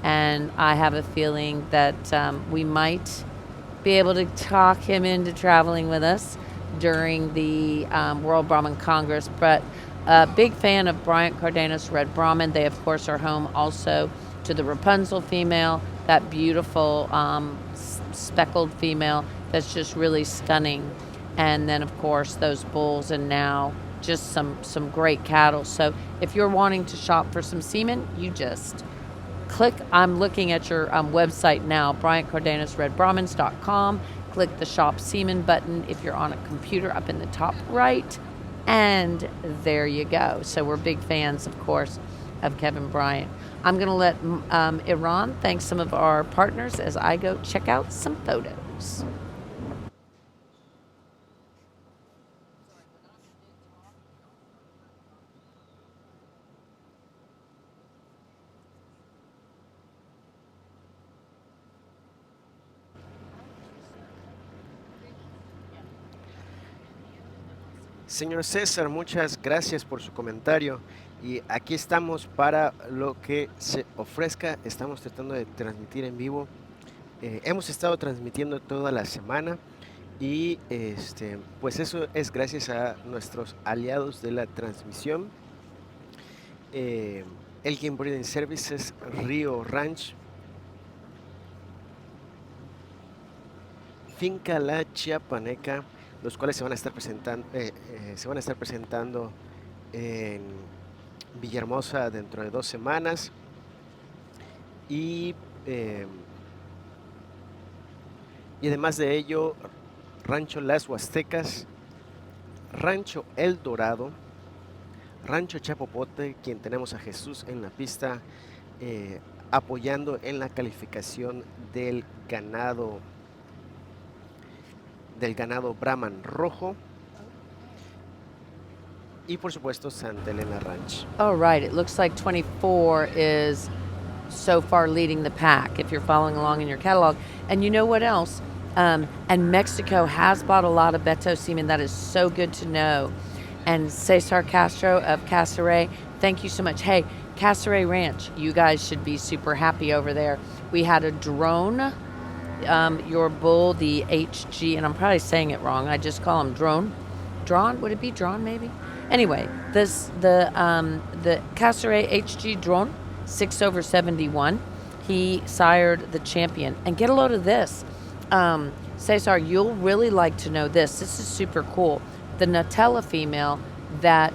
And I have a feeling that we might be able to talk him into traveling with us during the World Brahman Congress. But a big fan of Bryant Cardenas Red Brahman. They, of course, are home also to the Rapunzel female, that beautiful speckled female that's just really stunning. And then, of course, those bulls, and now just some great cattle. So if you're wanting to shop for some semen, you just click. I'm looking at your website now, BryantCardenasRedBrahmans.com. Click the Shop Semen button if you're on a computer up in the top right, and there you go. So we're big fans, of course, of Kevin Bryant. I'm going to let Iran thank some of our partners as I go check out some photos. Señor César, muchas gracias por su comentario, y aquí estamos para lo que se ofrezca. Estamos tratando de transmitir en vivo. Hemos estado transmitiendo toda la semana, y pues eso es gracias a nuestros aliados de la transmisión, Elgin Breeding Services, Río Ranch, Finca La Chiapaneca, los cuales se van a estar presentando en Villahermosa dentro de 2 semanas, y además de ello, Rancho Las Huastecas, Rancho El Dorado, Rancho Chapopote, quien tenemos a Jesús en la pista, apoyando en la calificación del ganado Brahman rojo, y por supuesto Santa Elena Ranch. Oh, right. It looks like 24 is so far leading the pack if you're following along in your catalog. And you know what else? And Mexico has bought a lot of Beto semen. That is so good to know. And Cesar Castro of Casaray, thank you so much. Hey, Casaray Ranch, you guys should be super happy over there. We had a drone. Your bull, the HG, and I'm probably saying it wrong. I just call him drone. Drawn? Would it be drawn maybe? Anyway, the Casaray HG drone, 6/71. He sired the champion. And get a load of this. Cesar, you'll really like to know this. This is super cool. The Nutella female that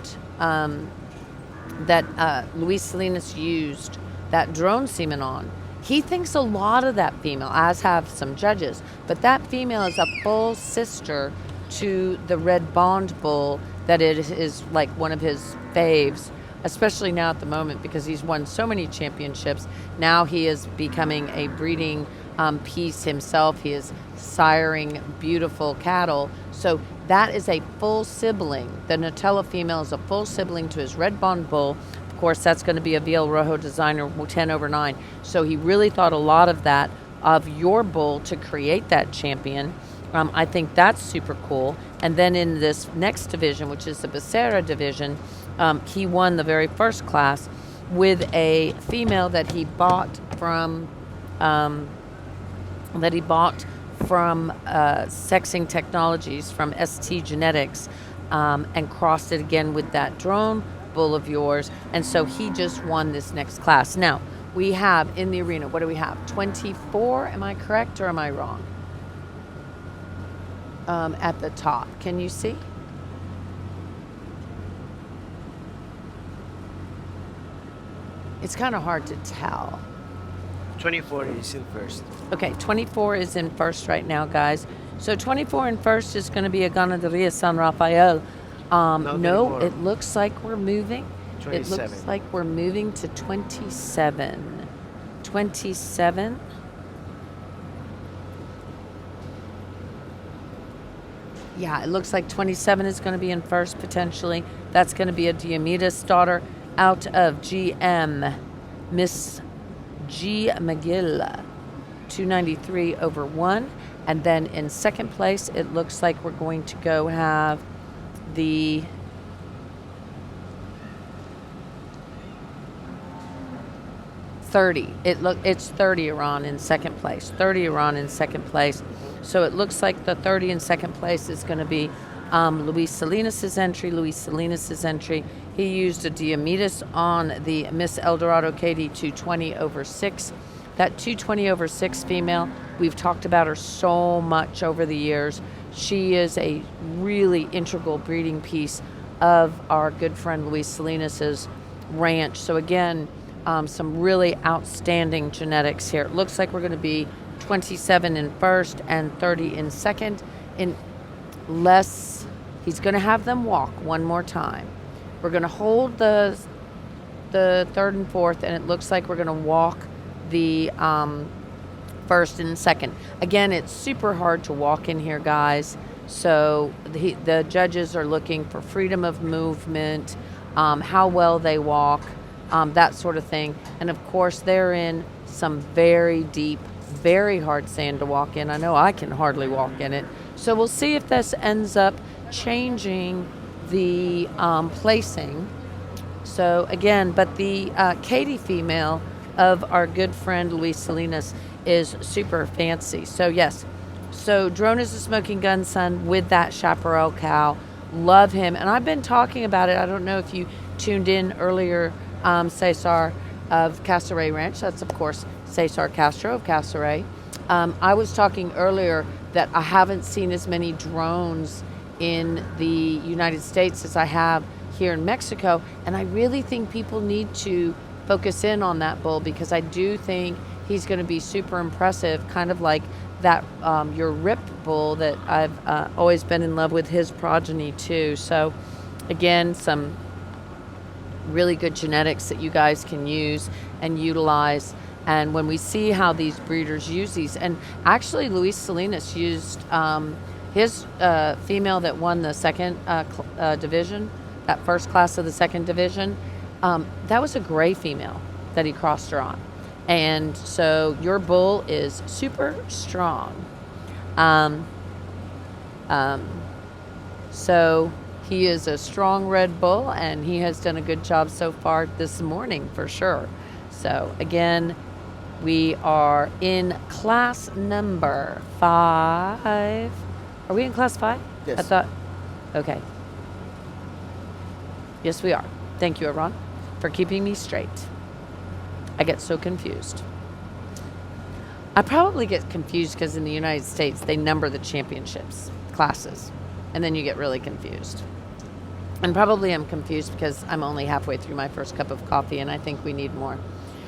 Luis Salinas used that drone semen on. He thinks a lot of that female, as have some judges, but that female is a full sister to the Red Bond bull, that it is like one of his faves, especially now at the moment because he's won so many championships. Now he is becoming a breeding piece himself. He is siring beautiful cattle. So that is a full sibling. The Nutella female is a full sibling to his red bond bull. Of course, that's going to be a VL Rojo designer 10/9. So he really thought a lot of that, of your bull, to create that champion. I think that's super cool. And then in this next division, which is the Becerra division, he won the very first class with a female that he bought from Sexing Technologies, from ST Genetics, and crossed it again with that drone bull of yours. And so he just won this next class. Now, we have in the arena, what do we have? 24, am I correct or am I wrong? At the top, can you see? It's kind of hard to tell. 24 is in first. Okay, 24 is in first right now, guys. So 24 in first is going to be a Ganaderia San Rafael. No, it looks like we're moving. 27. It looks like we're moving to 27. 27. Yeah, it looks like 27 is going to be in first potentially. That's going to be a Diomedes daughter out of GM, Miss G. McGill, 293/1. And then in second place, it looks like we're going to go have the it's 30 Iran in second place. 30 Iran in second place. So it looks like the 30 in second place is going to be Luis Salinas' entry. Luis Salinas' entry. He used a Diomedes on the Miss Eldorado KD 220/6. That 220/6 female, we've talked about her so much over the years. She is a really integral breeding piece of our good friend Luis Salinas' ranch. So again, some really outstanding genetics here. It looks like we're going to be 27 in first and 30 in second. Unless he's going to have them walk one more time. We're going to hold the third and fourth, and it looks like we're going to walk the first and second. Again, it's super hard to walk in here, guys. So the judges are looking for freedom of movement, how well they walk, that sort of thing. And of course, they're in some very deep, very hard sand to walk in. I know I can hardly walk in it. So we'll see if this ends up changing the placing. So again, but the Katie female of our good friend Luis Salinas is super fancy. So yes, so Drone is a smoking gun son with that chaparral cow. Love him. And I've been talking about it. I don't know if you tuned in earlier, Cesar of Casaray Ranch. That's, of course, Cesar Castro of Casaray. I was talking earlier that I haven't seen as many drones in the United States as I have here in Mexico. And I really think people need to focus in on that bull, because I do think he's going to be super impressive, kind of like that your ripped bull that I've always been in love with his progeny too. So again, some really good genetics that you guys can use and utilize. And when we see how these breeders use these, and actually Luis Salinas used his female that won the second division, that first class of the second division, that was a gray female that he crossed her on. And so your bull is super strong. So he is a strong red bull, and he has done a good job so far this morning for sure. So again, we are in class number 5. Are we in class 5? Yes. I thought, okay. Yes, we are. Thank you, Aaron, for keeping me straight. I get so confused. I probably get confused because in the United States, they number the championships classes, and then you get really confused. And probably I'm confused because I'm only halfway through my first cup of coffee, and I think we need more.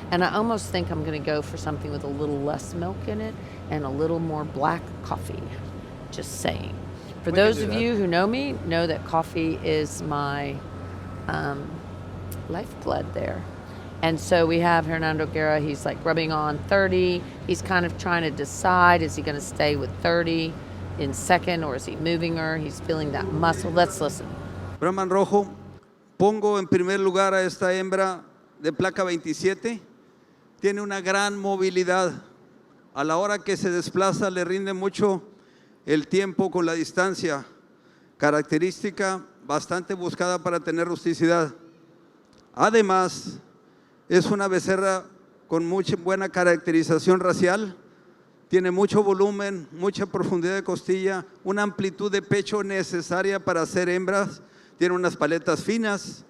And I almost think I'm going to go for something with a little less milk in it and a little more black coffee. Just saying. For those of you who know me, know that coffee is my lifeblood there. And so we have Hernando Guerra, he's like rubbing on 30. He's kind of trying to decide, is he going to stay with 30 in second or is he moving her? He's feeling that muscle. Let's listen. Brahman rojo, pongo en primer lugar a esta hembra de placa 27. Tiene una gran movilidad. A la hora que se desplaza le rinde mucho el tiempo con la distancia. Característica bastante buscada para tener rusticidad. Además, es una becerra con mucha buena caracterización racial. Tiene mucho volumen, mucha profundidad de costilla, una amplitud de pecho necesaria para ser hembras. Tiene unas paletas finas,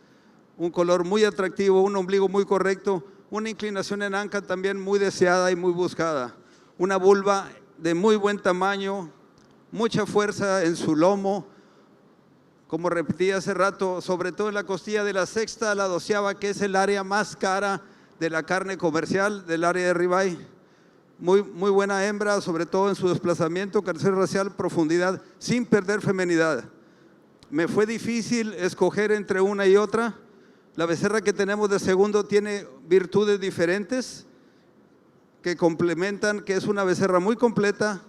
un color muy atractivo, un ombligo muy correcto, una inclinación en anca también muy deseada y muy buscada. Una vulva de muy buen tamaño, mucha fuerza en su lomo, como repetí hace rato, sobre todo en la costilla de la sexta a la 12ª, que es el área más cara de la carne comercial, del área de ribeye. Muy buena hembra, sobre todo en su desplazamiento, característica racial, profundidad, sin perder femenidad. Me fue difícil escoger entre una y otra. La becerra que tenemos de segundo tiene virtudes diferentes que complementan, que es una becerra muy completa,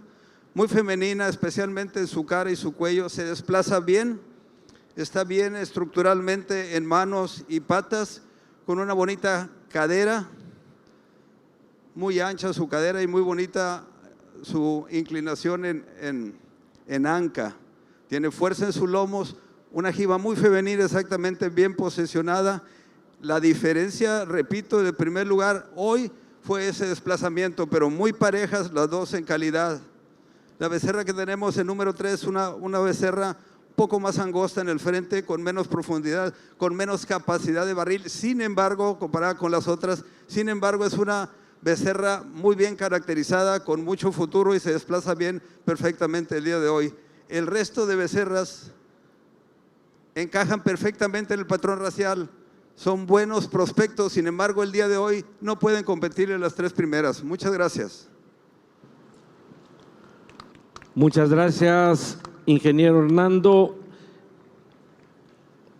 muy femenina, especialmente en su cara y su cuello. Se desplaza bien, está bien estructuralmente en manos y patas, con una bonita cadera, muy ancha su cadera y muy bonita su inclinación en anca. Tiene fuerza en sus lomos, una jiba muy femenina, exactamente bien posicionada. La diferencia, repito, de primer lugar hoy fue ese desplazamiento, pero muy parejas las dos en calidad. La becerra que tenemos en número 3 es una becerra un poco más angosta en el frente, con menos profundidad, con menos capacidad de barril. Sin embargo, comparada con las otras, sin embargo, es una becerra muy bien caracterizada, con mucho futuro y se desplaza bien perfectamente el día de hoy. El resto de becerras encajan perfectamente en el patrón racial, son buenos prospectos, sin embargo el día de hoy no pueden competir en las 3 primeras. Muchas gracias. Muchas gracias, ingeniero Hernando.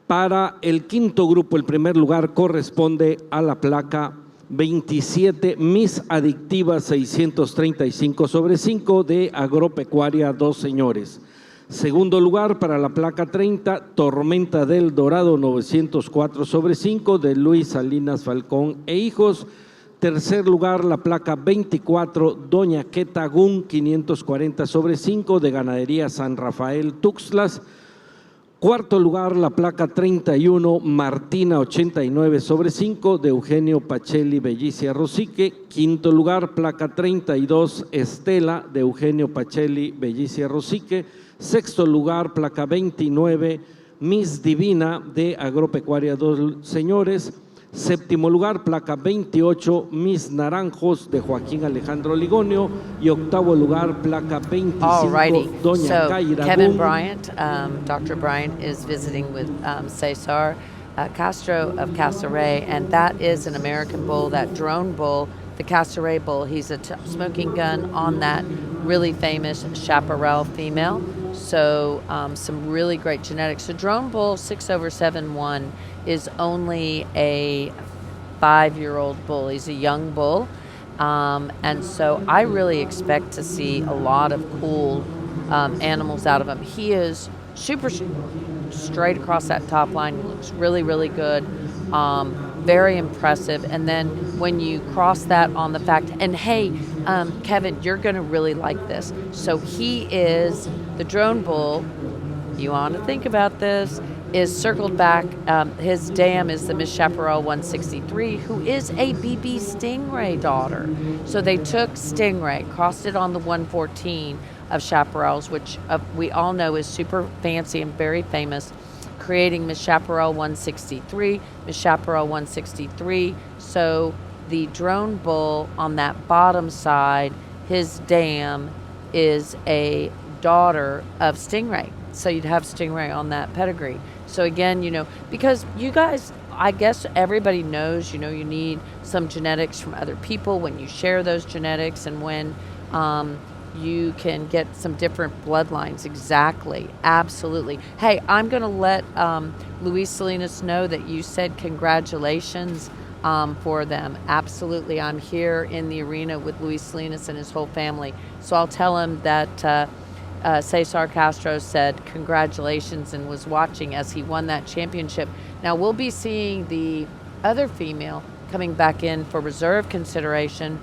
Para el quinto grupo, el primer lugar corresponde a la placa 27, Miss Adictiva 635/5 de Agropecuaria Dos Señores. Segundo lugar para la placa 30, Tormenta del Dorado 904/5 de Luis Salinas Falcón e Hijos. Tercer lugar la placa 24, Doña Quetagún 540/5 de Ganadería San Rafael Tuxtlas. Cuarto lugar la placa 31, Martina 89/5 de Eugenio Pacelli Bellicia Rosique. Quinto lugar placa 32, Estela de Eugenio Pacelli Bellicia Rosique. Sexto lugar, placa 29, Miss Divina de Agropecuaria Dos Señores. Séptimo lugar, placa 28, Miss Naranjos de Joaquín Alejandro Ligonio. Y octavo lugar, placa 25, Alrighty. Doña So Caira Kevin Gum. Bryant, Dr. Bryant is visiting with Cesar Castro of Casaray, and that is an American bull, that drone bull, the Casaray bull. He's a smoking gun on that really famous chaparral female. So some really great genetics. The drone bull 6/7-1 is only a 5-year-old bull. He's a young bull. And so I really expect to see a lot of cool animals out of him. He is super straight across that top line. He looks really, really good. Very impressive. And then when you cross that on the fact, and hey, Kevin, you're going to really like this. So he is the drone bull. You want to think about this. Is circled back. His dam is the Miss Chaparral 163, who is a BB Stingray daughter. So they took Stingray, crossed it on the 114 of Chaparrals, which we all know is super fancy and very famous, creating Miss Chaparral 163, Miss Chaparral 163. So the drone bull on that bottom side, his dam is a daughter of Stingray. So you'd have Stingray on that pedigree. So again, because you guys, I guess everybody knows, you need some genetics from other people when you share those genetics, and when you can get some different bloodlines. Exactly. Absolutely. Hey, I'm going to let Luis Salinas know that you said congratulations for them. Absolutely. I'm here in the arena with Luis Salinas and his whole family. So I'll tell him that Cesar Castro said congratulations and was watching as he won that championship. Now we'll be seeing the other female coming back in for reserve consideration,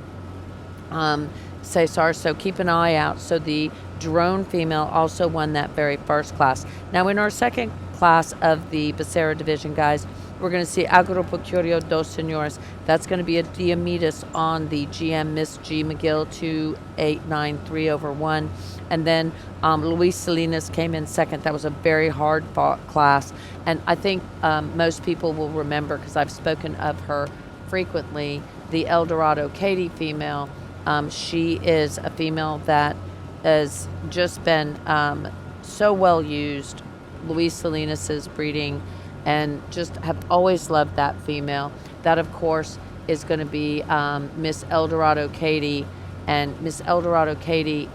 Cesar, so keep an eye out. So the drone female also won that very first class. Now in our second class of the Becerra division, guys, we're going to see Agropecuario Dos Señores. That's going to be a Diomedes on the GM Miss G McGill 2893/1. And then Luis Salinas came in second. That was a very hard fought class. And I think most people will remember, because I've spoken of her frequently, the El Dorado Katie female. She is a female that has just been so well used. Luis Salinas's breeding, and just have always loved that female. That, of course, is going to be Miss El Dorado Katie. And Miss El Dorado Katie,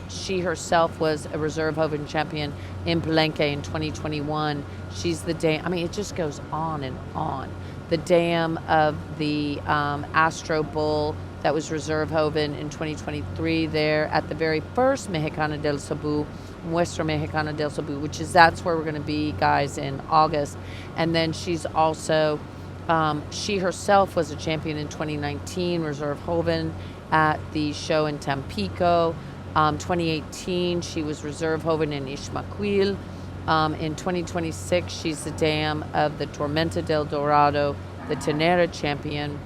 she herself was a reserve Hoven champion in Palenque in 2021. She's the dam. I mean, it just goes on and on. The dam of the Astro Bull that was reserve Hoven in 2023 there at the very first Mexicana del Cebu, Muestra Mexicana del Cebu, that's where we're going to be, guys, in August. And then she's also, she herself was a champion in 2019, reserve Hoven at the show in Tampico. 2018, she was reserve Hoven in Ixmaquil. In 2026, she's the dam of the Tormenta del Dorado, the Tenera champion,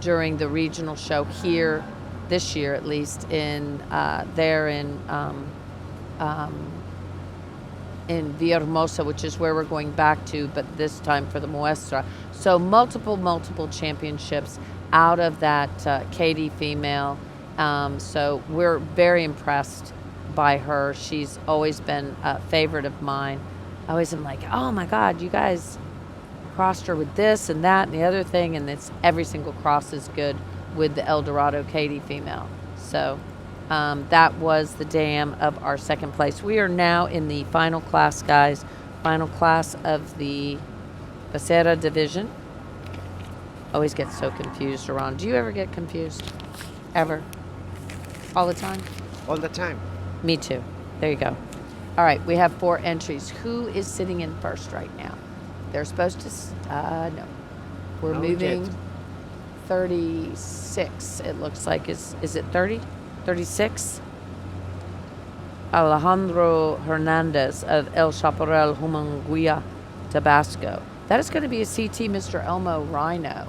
during the regional show here this year, at least in Villahermosa, which is where we're going back to, but this time for the Muestra. So multiple championships out of that Katie female. So we're very impressed by her. She's always been a favorite of mine. I always am like, oh my God, you guys crossed her with this and that and the other thing, and it's every single cross is good with the El Dorado Katie female. So that was the dam of our second place. We are now in the final class, guys. Final class of the Becerra division. Always get so confused around. Do you ever get confused? Ever? All the time? All the time. Me too. There you go. All right, we have 4 entries. Who is sitting in first right now? They're supposed to, no. We're moving yet. 36, it looks like. Is it 30? 36? Alejandro Hernandez of El Chaparral, Humanguia, Tabasco. That is going to be a CT Mr. Elmo Rhino,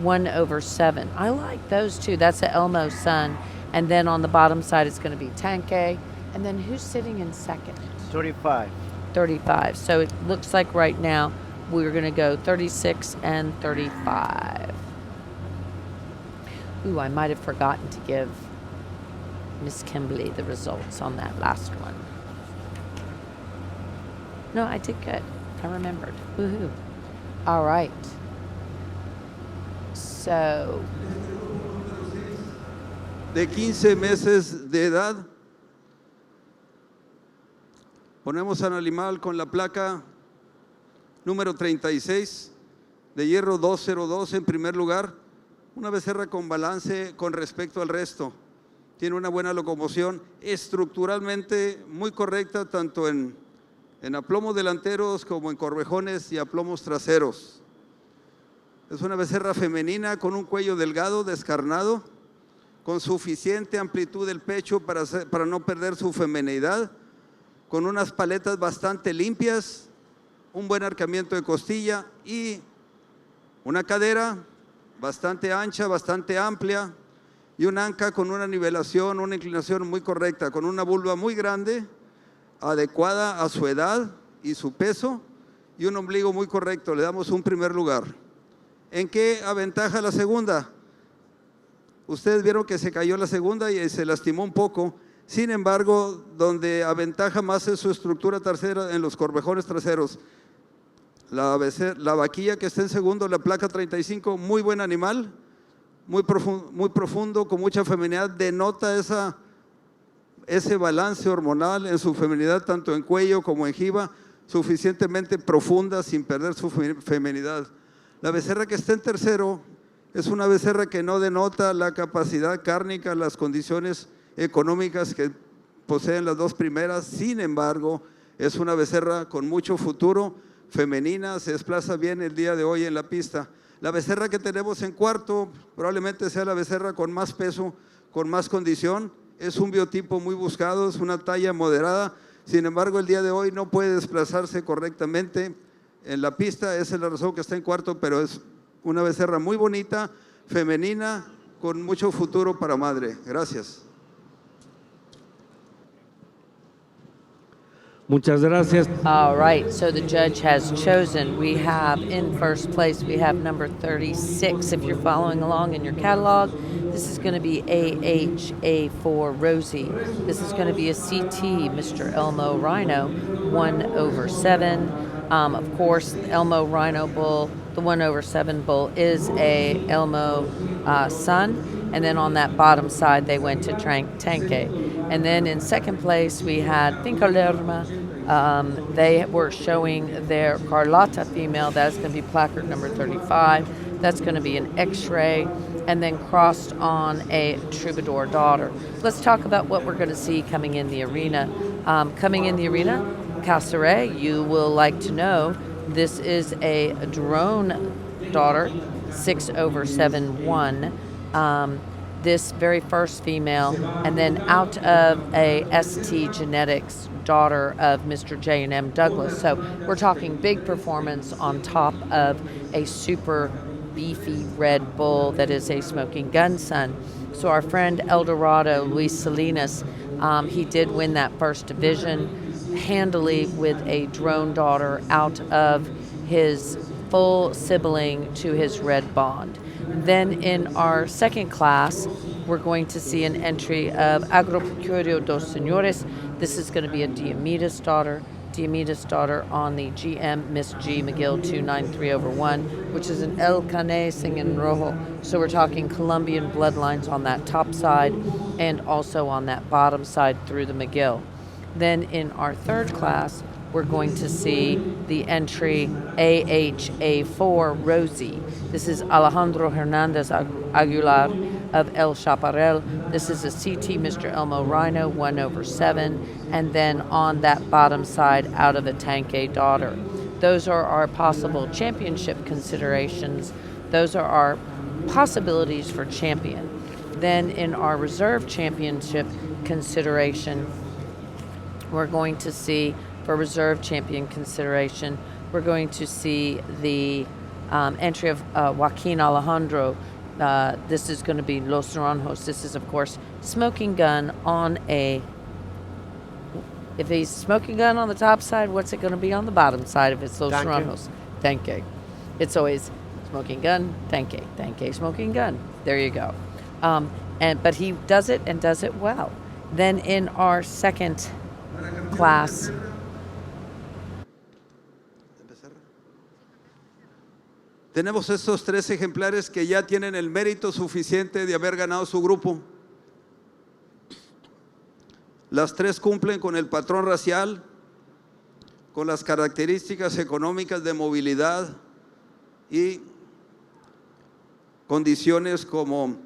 1/7. I like those two. That's the Elmo son. And then on the bottom side, it's going to be Tanque. And then who's sitting in second? 35. 35. So it looks like right now we're going to go 36 and 35. Ooh, I might have forgotten to give Miss Kimberly the results on that last one. No, I did good. I remembered. Woohoo. All right. So, de 15 meses de edad. Ponemos al animal con la placa número 36 de hierro 202 en primer lugar. Una becerra con balance con respecto al resto. Tiene una buena locomoción, estructuralmente muy correcta tanto en aplomos delanteros como en corvejones y aplomos traseros. Es una becerra femenina con un cuello delgado, descarnado, con suficiente amplitud del pecho para no perder su feminidad, con unas paletas bastante limpias, un buen arcamiento de costilla y una cadera bastante ancha, bastante amplia y un anca con una nivelación, una inclinación muy correcta, con una vulva muy grande, adecuada a su edad y su peso y un ombligo muy correcto. Le damos un primer lugar. ¿En qué aventaja la segunda? Ustedes vieron que se cayó la segunda y se lastimó un poco. Sin embargo, donde aventaja más es su estructura trasera en los corvejones traseros. La vaquilla que está en segundo, la placa 35, muy buen animal, muy profundo, con mucha feminidad, denota ese balance hormonal en su feminidad, tanto en cuello como en jiba, suficientemente profunda sin perder su feminidad. La becerra que está en tercero es una becerra que no denota la capacidad cárnica, las condiciones económicas que poseen las dos primeras. Sin embargo, es una becerra con mucho futuro, femenina, se desplaza bien el día de hoy en la pista. La becerra que tenemos en cuarto probablemente sea la becerra con más peso, con más condición. Es un biotipo muy buscado, es una talla moderada. Sin embargo, el día de hoy no puede desplazarse correctamente en la pista. Esa es la razón que está en cuarto, pero es una becerra muy bonita, femenina, con mucho futuro para madre. Gracias. Muchas gracias. All right, so the judge has chosen. We have in first place, we have number 36. If you're following along in your catalog, this is going to be AHA4 Rosie. This is going to be a CT, Mr. Elmo Rhino, 1/7. Of course, the Elmo Rhino bull, the 1/7 bull is a Elmo son. And then on that bottom side, they went to Tanque. And then in second place, we had Fincalerma. They were showing their Carlotta female. That's going to be placard number 35. That's going to be an X-ray. And then crossed on a Troubadour daughter. Let's talk about what we're going to see coming in the arena. Coming in the arena, Casseret, you will like to know, this is a drone daughter, 6/7-1. This very first female, and then out of a ST Genetics daughter of Mr. J&M Douglas. So we're talking big performance on top of a super beefy red bull that is a smoking gun son. So our friend Eldorado, Luis Salinas, he did win that first division handily with a drone daughter out of his full sibling to his red bond. Then in our second class, we're going to see an entry of Agropecuario dos Señores. This is going to be a Diomedes daughter on the GM Miss G McGill 293/1, which is an El Cane Singing Rojo. So we're talking Colombian bloodlines on that top side and also on that bottom side through the McGill. Then in our third class, we're going to see the entry AHA4 Rosie. This is Alejandro Hernandez Aguilar of El Chaparral. This is a CT Mr. Elmo Rhino, 1/7. And then on that bottom side, out of a Tanque daughter. Those are our possible championship considerations. Those are our possibilities for champion. Then in our reserve championship consideration, we're going to see, for reserve champion consideration, we're going to see the entry of Joaquin Alejandro. This is going to be Los Naranjos. This is, of course, smoking gun on a... If he's smoking gun on the top side, what's it going to be on the bottom side if it's Los Naranjos? Tanque. It's always smoking gun, Tanque. Tanque, smoking gun. There you go. But he does it and does it well. Then in our second class... Tenemos estos 3 ejemplares que ya tienen el mérito suficiente de haber ganado su grupo. Las 3 cumplen con el patrón racial, con las características económicas de movilidad y condiciones como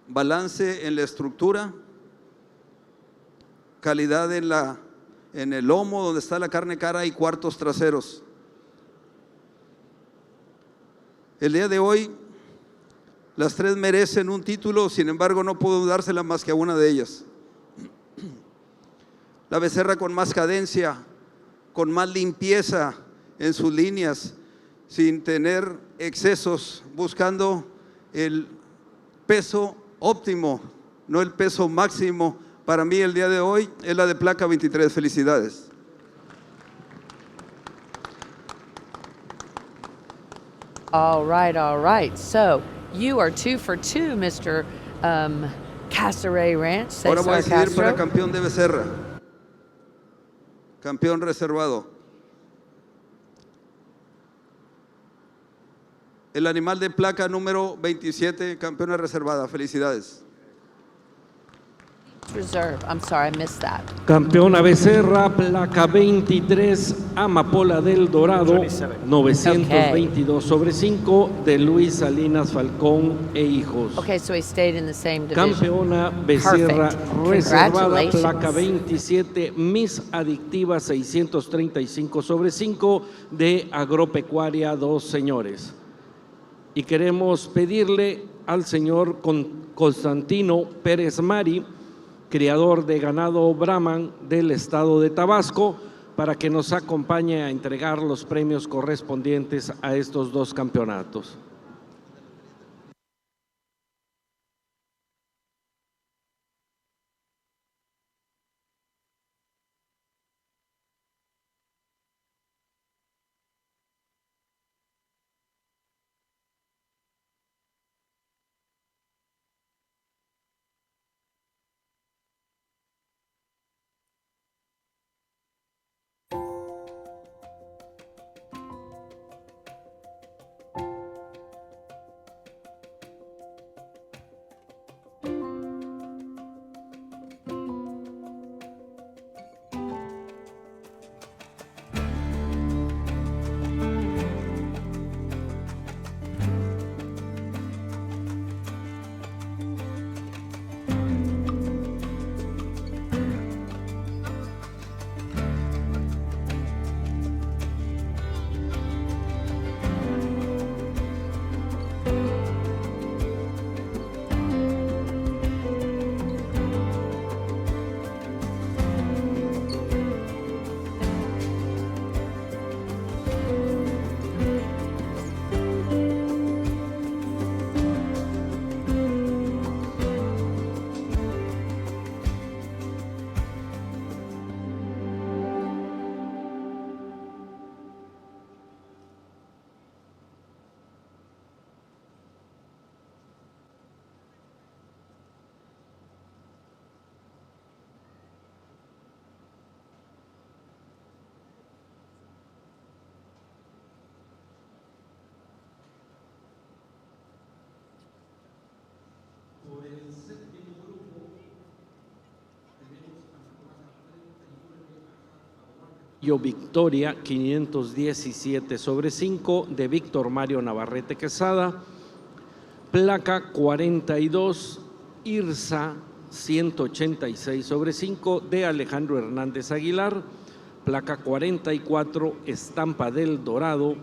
balance en la estructura, calidad en el lomo donde está la carne cara y cuartos traseros. El día de hoy, las 3 merecen un título, sin embargo no puedo dársela más que a una de ellas. La becerra con más cadencia, con más limpieza en sus líneas, sin tener excesos, buscando el peso óptimo, no el peso máximo. Para mí el día de hoy es la de placa 23. Felicidades. All right. So you are 2 for 2, Mr. Casseret Ranch. Ahora voy a Cesar decidir para Castro. campeón de becerra, campeón reservado. El animal de placa número 27, campeona reservada. Felicidades. reserve. I'm sorry, I missed that. Campeona Becerra, placa 23, Amapola del Dorado, 27. 922 sobre 5 de Luis Salinas Falcón e hijos. Okay, so he stayed in the same division. Campeona Becerra Perfect. reservada, Congratulations. placa 27, Miss Adictiva 635 sobre 5 de Agropecuaria Dos Señores. Y queremos pedirle al señor Constantino Pérez Mari, criador de ganado Brahman del estado de Tabasco, para que nos acompañe a entregar los premios correspondientes a estos dos campeonatos. Victoria 517 sobre 5 de Víctor Mario Navarrete Quesada, placa 42 Irsa 186 sobre 5 de Alejandro Hernández Aguilar, placa 44 Estampa del Dorado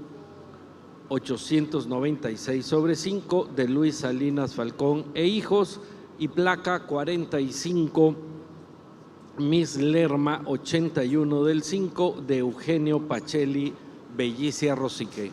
896 sobre 5 de Luis Salinas Falcón e hijos, y placa 45 Miss Lerma 81 del 5 de Eugenio Pacelli Bellicia Rosique.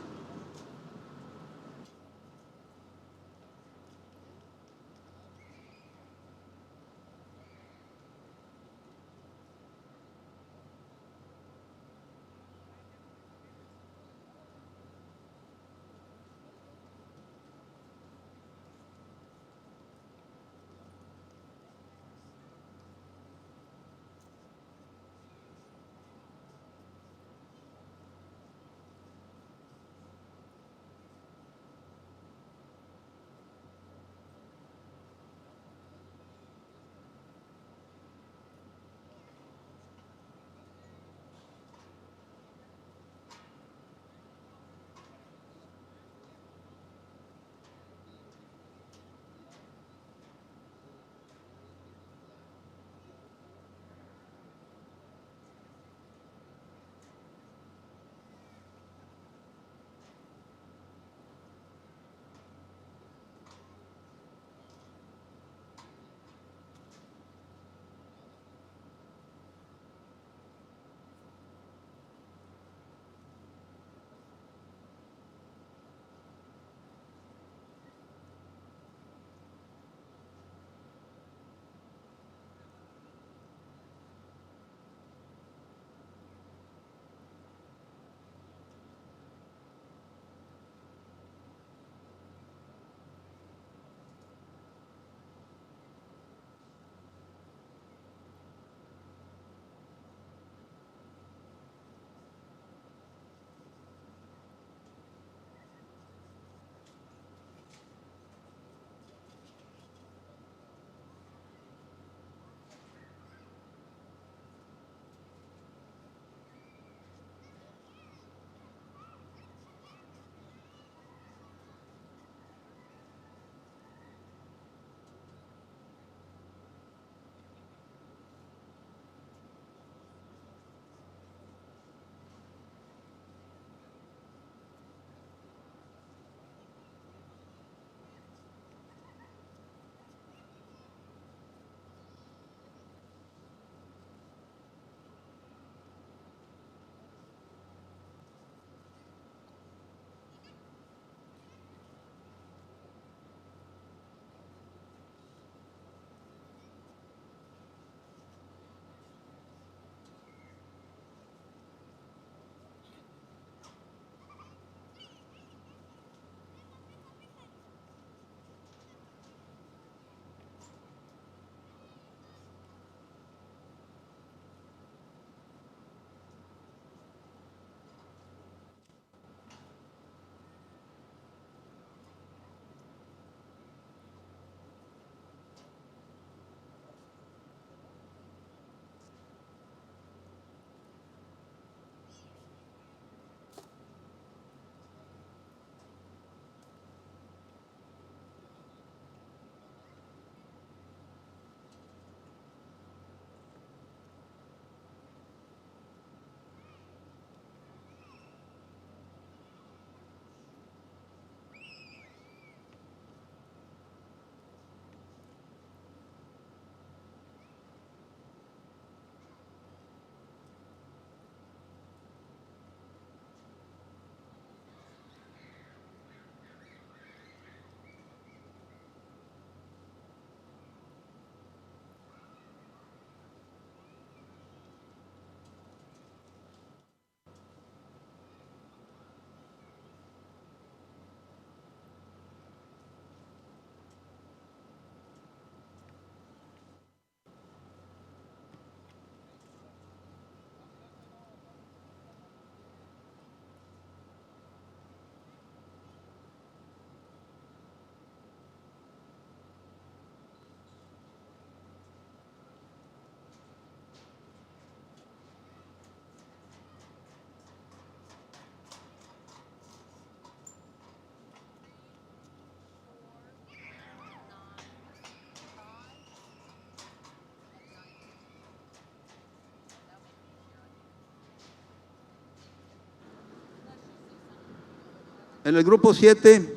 En el grupo 7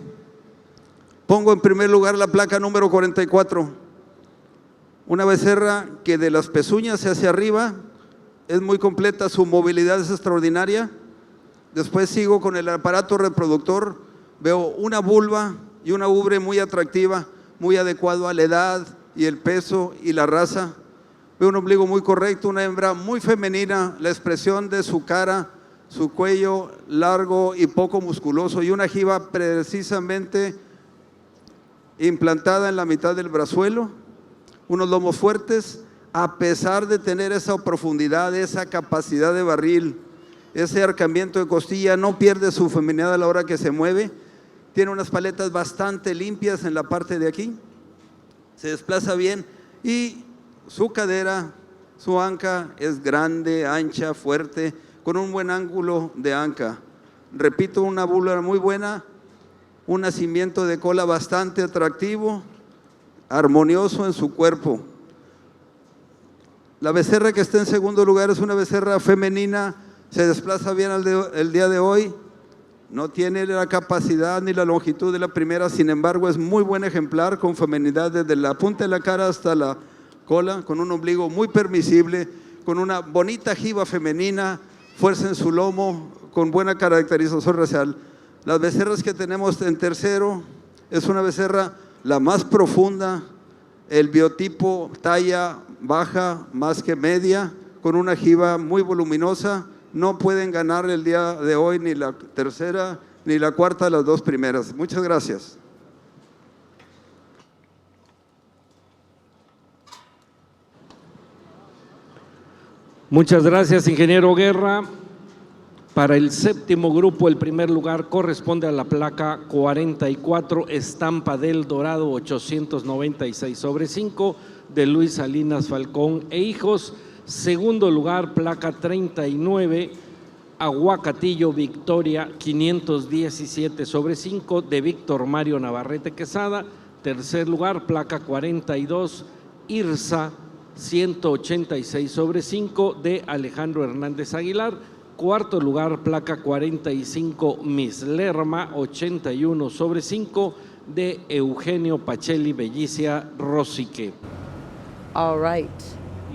pongo en primer lugar la placa número 44, una becerra que de las pezuñas hacia arriba es muy completa, su movilidad es extraordinaria. Después sigo con el aparato reproductor, veo una vulva y una ubre muy atractiva, muy adecuado a la edad y el peso y la raza. Veo un ombligo muy correcto, una hembra muy femenina, la expresión de su cara, su cuello largo y poco musculoso y una jiba precisamente implantada en la mitad del brazuelo, unos lomos fuertes, a pesar de tener esa profundidad, esa capacidad de barril, ese arcamiento de costilla, no pierde su feminidad a la hora que se mueve, tiene unas paletas bastante limpias en la parte de aquí, se desplaza bien y su cadera, su anca es grande, ancha, fuerte, con un buen ángulo de anca. Repito, una vulva muy buena, un nacimiento de cola bastante atractivo, armonioso en su cuerpo. La becerra que está en segundo lugar es una becerra femenina, se desplaza bien el día de hoy, no tiene la capacidad ni la longitud de la primera, sin embargo es muy buen ejemplar con feminidad desde la punta de la cara hasta la cola, con un ombligo muy permisible, con una bonita jiba femenina, fuerza en su lomo, con buena caracterización racial. Las becerras que tenemos en tercero es una becerra la más profunda, el biotipo talla baja más que media, con una jiba muy voluminosa. No pueden ganar el día de hoy ni la tercera ni la cuarta, las dos primeras. Muchas gracias. Muchas gracias, ingeniero Guerra. Para el séptimo grupo, el primer lugar corresponde a la placa 44, Estampa del Dorado 896/5 de Luis Salinas Falcón e hijos. Segundo lugar, placa 39, Aguacatillo Victoria 517/5 de Víctor Mario Navarrete Quesada. Tercer lugar, placa 42, Irsa 186/5 de Alejandro Hernández Aguilar. Cuarto lugar, placa 45, Miss Lerma 81/5 de Eugenio Pacelli Bellicia Rosique. All right.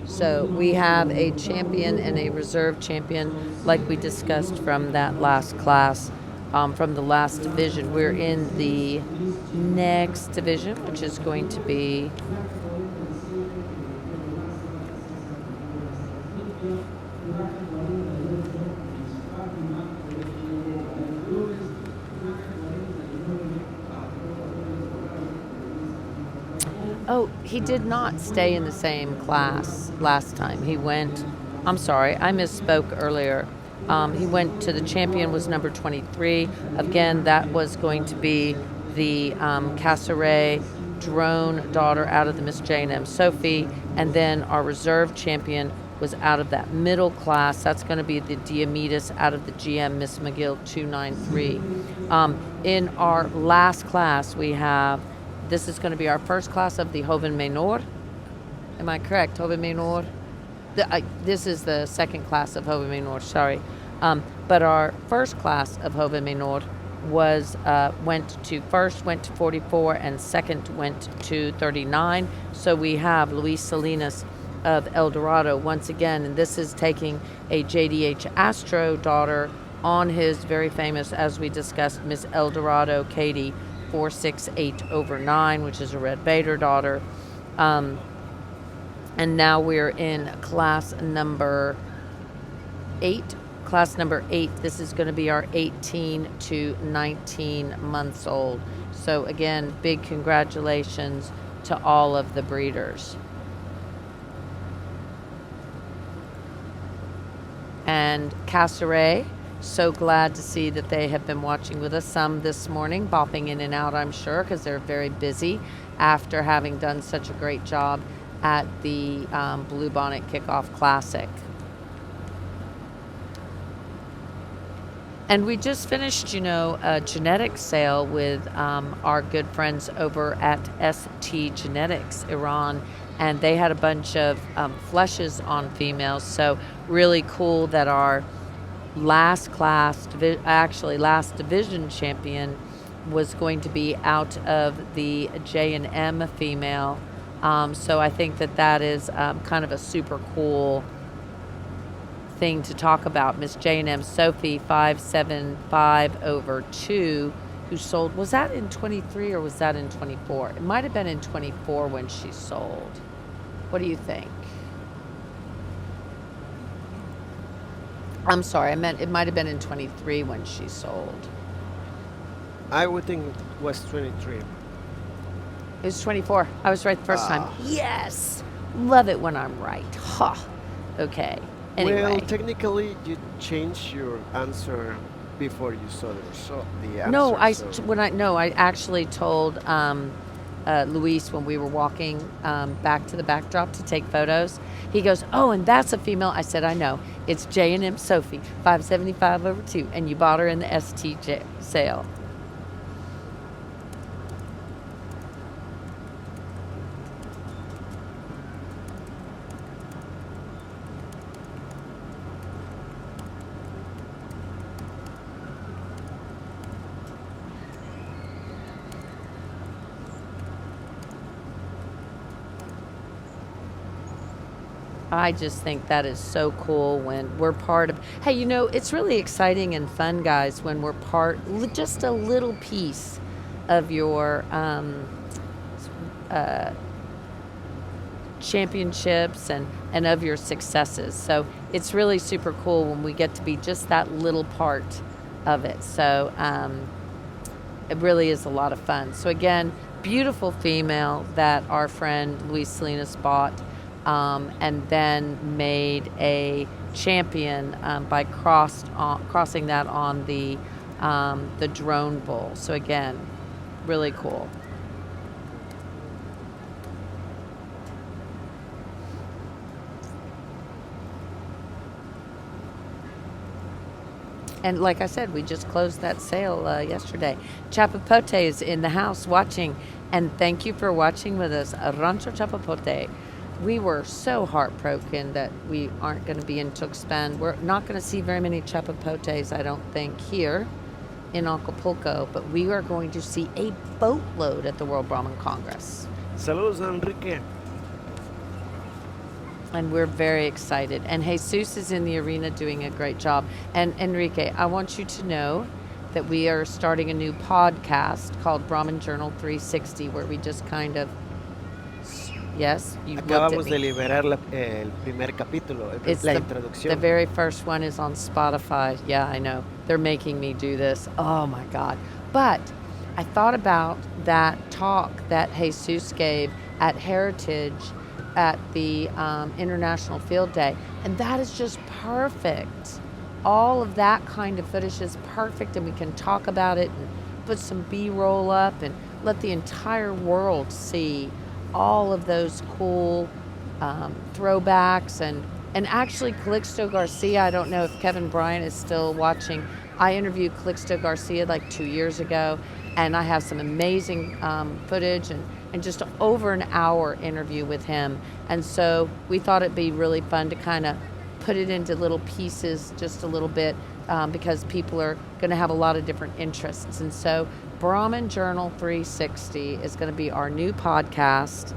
So we have a champion and a reserve champion, like we discussed from that last class, from the last division. We're in the next division, which is going to be Oh, he did not stay in the same class last time. He went, I'm sorry, I misspoke earlier. He went to the champion was number 23. Again, that was going to be the Casseret drone daughter out of the Miss J&M Sophie. And then our reserve champion was out of that middle class. That's going to be the Diomedes out of the GM Miss McGill 293. In our last class, we have, this is going to be our first class of the Joven Menor. Am I correct? Joven Menor? This is the second class of Joven Menor, sorry. But our first class of Joven Menor was went to 44 and second went to 39. So we have Luis Salinas of El Dorado once again, and this is taking a JDH Astro daughter on his very famous, as we discussed, Miss El Dorado Katie 468/9, which is a Red Bader daughter. And now we're in class number 8. Class number 8, this is going to be our 18 to 19 months old. So again, big congratulations to all of the breeders. And Casseret, so glad to see that they have been watching with us, some this morning, bopping in and out, I'm sure, because they're very busy after having done such a great job at the Blue Bonnet Kickoff Classic. And we just finished, a genetics sale with our good friends over at ST Genetics, Iran, and they had a bunch of fleshes on females. So really cool that our last division champion was going to be out of the J&M female. So I think that is kind of a super cool thing to talk about. Miss J&M Sophie 575/2, who sold, was that in 23 or was that in 24? It might have been in 24 when she sold. What do you think? I'm sorry, I meant it might have been in 23 when she sold. I would think it was 23. It was 24. I was right the first time. Yes! Love it when I'm right. Ha! Okay. Anyway. Well, technically, you changed your answer before you saw the answer. No, I actually told Luis when we were walking back to the backdrop to take photos. He goes, "Oh, and that's a female." I said, "I know. It's J&M Sophie 575/2, and you bought her in the STJ sale." I just think that is so cool when we're part of, hey, you know, it's really exciting and fun, guys, when we're just a little piece of your championships and of your successes. So it's really super cool when we get to be just that little part of it. So it really is a lot of fun. So again, beautiful female that our friend Luis Salinas bought. And then made a champion by crossing that on the drone bull. So again, really cool. And like I said, we just closed that sale yesterday. Chapapote is in the house watching, and thank you for watching with us, Rancho Chapapote. We were so heartbroken that we aren't going to be in Tuxpan. We're not going to see very many Chapapotes, I don't think, here in Acapulco, but we are going to see a boatload at the World Brahman Congress. Saludos, Enrique. And we're very excited. And Jesus is in the arena doing a great job. And Enrique, I want you to know that we are starting a new podcast called Brahman Journal 360, where we just kind of, yes, you Acabamos de liberar el primer capítulo, la introducción. The very first one is on Spotify. Yeah, I know. They're making me do this. Oh, my God. But I thought about that talk that Jesus gave at Heritage at the International Field Day, and that is just perfect. All of that kind of footage is perfect, and we can talk about it and put some B-roll up and let the entire world see all of those cool throwbacks. And actually Calixto Garcia, I don't know if Kevin Bryant is still watching. I interviewed Calixto Garcia like 2 years ago, and I have some amazing footage and just over an hour interview with him. And so we thought it'd be really fun to kind of put it into little pieces just a little bit because people are going to have a lot of different interests. And so Brahman Journal 360 is going to be our new podcast.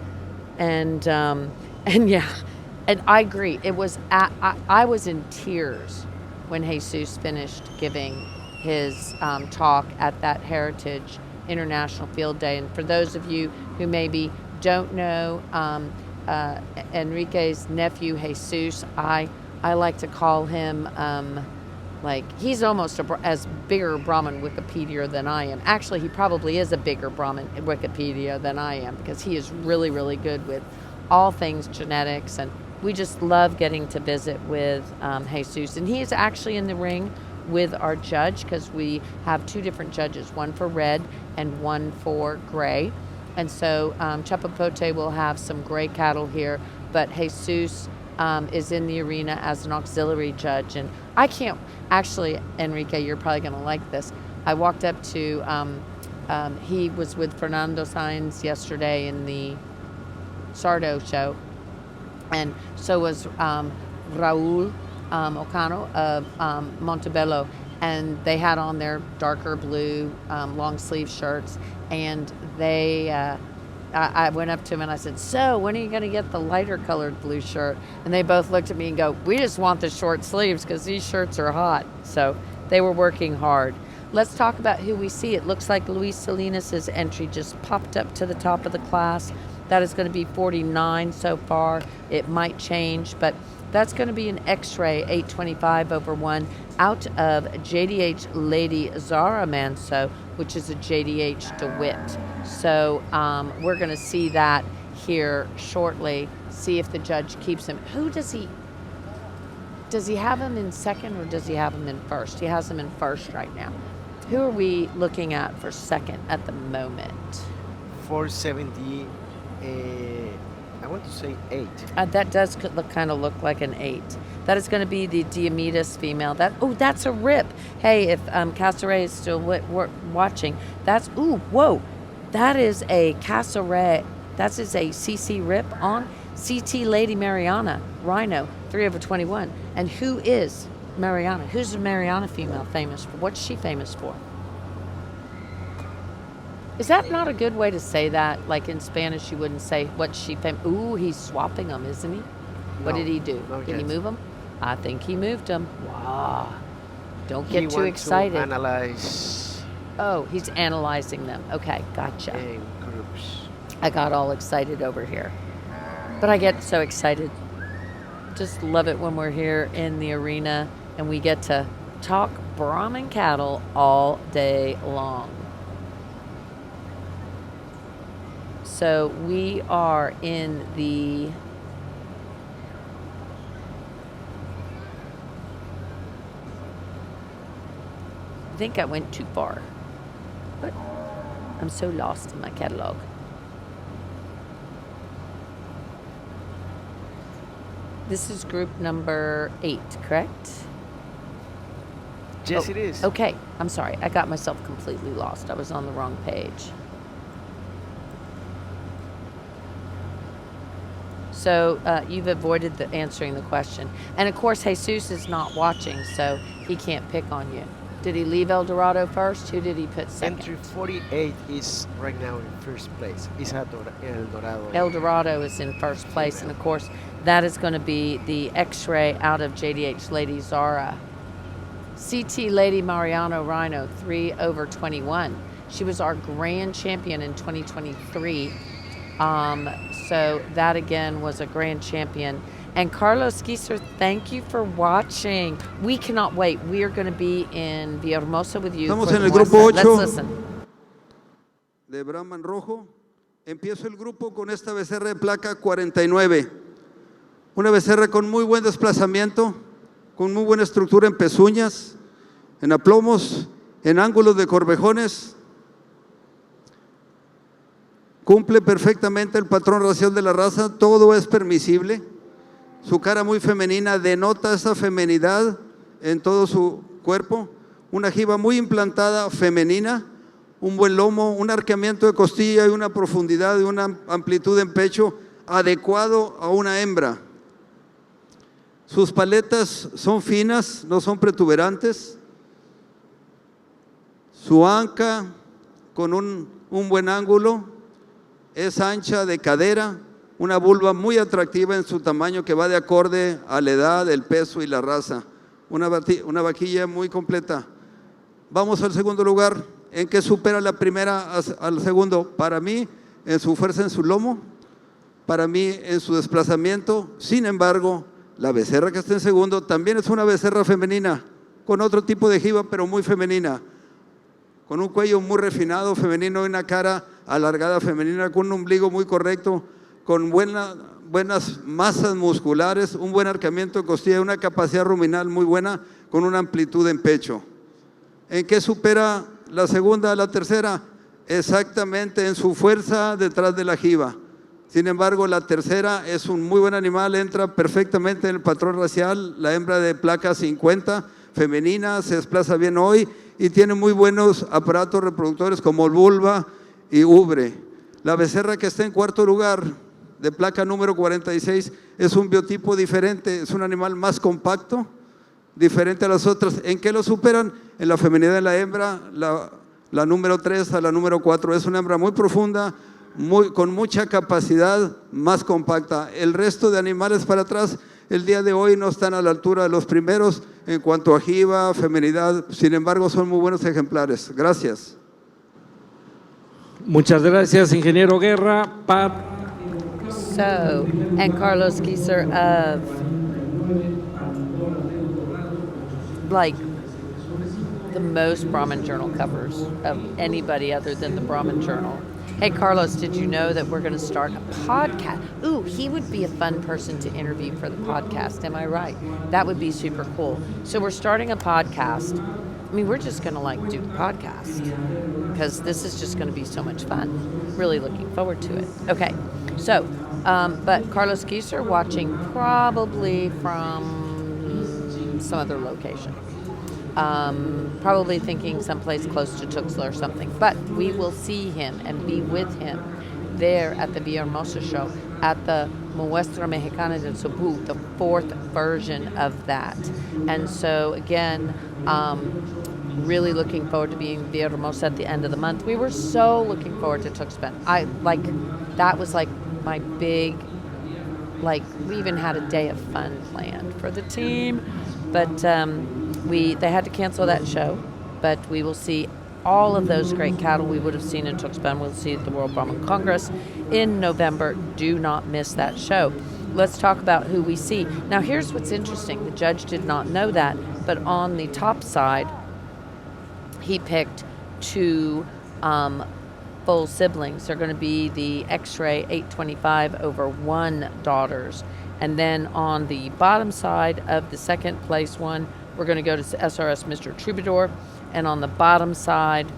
And yeah, and I agree. It was I was in tears when Jesus finished giving his talk at that Heritage International Field Day. And for those of you who maybe don't know Enrique's nephew Jesus, I like to call him like he's almost as bigger Brahman Wikipedia than I am. Actually, he probably is a bigger Brahman Wikipedia than I am, because he is really, really good with all things genetics, and we just love getting to visit with Jesus. And he is actually in the ring with our judge, because we have two different judges, one for red and one for gray. And so Chapapote will have some gray cattle here, but Jesus is in the arena as an auxiliary judge. And I can't, actually, Enrique, you're probably going to like this. I walked up to, he was with Fernando Sainz yesterday in the Sardo show, and so was Raul Ocano of Montebello, and they had on their darker blue long sleeve shirts, and they I went up to them and I said, so when are you going to get the lighter colored blue shirt? And they both looked at me and go, we just want the short sleeves because these shirts are hot. So they were working hard. Let's talk about who we see. It looks like Luis Salinas' entry just popped up to the top of the class. That is going to be 49 so far. It might change, but that's going to be an X-ray 825/1 out of JDH Lady Zara Manso, which is a JDH DeWitt. So we're going to see that here shortly, see if the judge keeps him. Who does he have him in second or does he have him in first? He has him in first right now. Who are we looking at for second at the moment? 470, I want to say 8. That does kind of look like an 8. That is going to be the Diomedes female. That's a rip. Hey, if Casseret is still watching, that's, whoa. That is a Casseret. That is a CC rip on CT Lady Mariana, Rhino, 3/21. And who is Mariana? Who's the Mariana female famous for? What's she famous for? Is that not a good way to say that? Like in Spanish, you wouldn't say what's she famous. Ooh, he's swapping them, isn't he? What did he do? Did he move them? I think he moved them. Wow. Don't get too excited. To analyze. Oh, he's analyzing them. Okay, gotcha. In groups. I got all excited over here. But I get so excited. Just love it when we're here in the arena and we get to talk Brahman cattle all day long. So we are in the I think I went too far. But I'm so lost in my catalog. This is group number 8, correct? Yes, it is. Okay, I'm sorry. I got myself completely lost. I was on the wrong page. So you've avoided answering the question. And of course, Jesus is not watching, so he can't pick on you. Did he leave El Dorado first? Who did he put second? Entry 48 is right now in first place. It's El Dorado. El Dorado is in first place, and of course, that is going to be the X-ray out of JDH Lady Zara. CT Lady Mariano Rhino, 3/21. She was our grand champion in 2023. So that again was a grand champion. And Carlos Gieser, thank you for watching. We cannot wait. We are going to be in Villahermosa with you. Estamos en el grupo 8 Let's listen. de Brahman Rojo. Empiezo el grupo con esta becerra de placa 49. Una becerra con muy buen desplazamiento, con muy buena estructura en pezuñas, en aplomos, en ángulos de corvejones. Cumple perfectamente el patrón racial de la raza, todo es permisible. Su cara muy femenina denota esa femenidad en todo su cuerpo. Una jiba muy implantada femenina, un buen lomo, un arqueamiento de costilla y una profundidad y una amplitud en pecho adecuado a una hembra. Sus paletas son finas, no son protuberantes. Su anca con un buen ángulo, es ancha de cadera, una vulva muy atractiva en su tamaño que va de acorde a la edad, el peso y la raza. Una vaquilla muy completa. Vamos al segundo lugar. ¿En qué supera la primera al segundo? Para mí, en su fuerza en su lomo. Para mí, en su desplazamiento. Sin embargo, la becerra que está en segundo también es una becerra femenina, con otro tipo de jiba, pero muy femenina. Con un cuello muy refinado, femenino, y una cara alargada femenina, con un ombligo muy correcto, con buenas masas musculares, un buen arqueamiento de costilla, una capacidad ruminal muy buena, con una amplitud en pecho. ¿En qué supera la segunda a la tercera? Exactamente en su fuerza detrás de la jiba. Sin embargo, la tercera es un muy buen animal, entra perfectamente en el patrón racial, la hembra de placa 50, femenina, se desplaza bien hoy y tiene muy buenos aparatos reproductores como vulva y ubre. La becerra que está en cuarto lugar, de placa número 46, es un biotipo diferente, es un animal más compacto, diferente a las otras. ¿En qué lo superan? En la feminidad de la hembra, la número 3 a la número 4. Es una hembra muy profunda, con mucha capacidad, más compacta. El resto de animales para atrás, el día de hoy no están a la altura de los primeros en cuanto a jiba, feminidad. Sin embargo, son muy buenos ejemplares. Gracias. Muchas gracias, ingeniero Guerra. So, and Carlos Gieser of, like, the most Brahman Journal covers of anybody other than the Brahman Journal. Hey, Carlos, did you know that we're going to start a podcast? Ooh, he would be a fun person to interview for the podcast. Am I right? That would be super cool. So we're starting a podcast. I mean, we're just going to like do the podcast because this is just going to be so much fun. Really looking forward to it. Okay, so, but Carlos Gieser watching probably from some other location. Probably thinking someplace close to Tuxtla or something. But we will see him and be with him there at the Villahermosa show at the Muestra Mexicana del Cebu, the 4th version of that. And so again, really looking forward to being in Villahermosa at the end of the month. We were so looking forward to Tuxpan. That was like my big, like, we even had a day of fun planned for the team, but they had to cancel that show. But we will see all of those great cattle we would have seen in Tuxpan. We'll see at the World Brahman Congress in November. Do not miss that show. Let's talk about who we see. Now, here's what's interesting. The judge did not know that, but on the top side, he picked 2 full siblings. They're going to be the X-ray 825/1 daughters. And then on the bottom side of the second place one, we're going to go to SRS Mr. Troubadour. And on the bottom side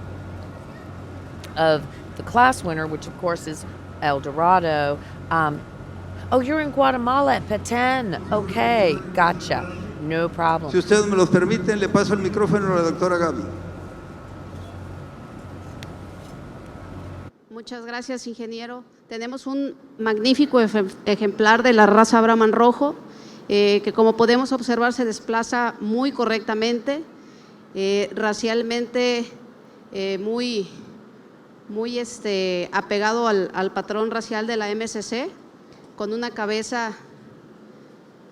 of the class winner, which of course is El Dorado. Oh, you're in Guatemala at Petén. Okay, gotcha. No problem. Si ustedes me los permiten, le paso el micrófono a la doctora Gaby. Muchas gracias, ingeniero. Tenemos un magnífico ejemplar de la raza Brahman rojo, que como podemos observar se desplaza muy correctamente, racialmente muy apegado al patrón racial de la MSC, con una cabeza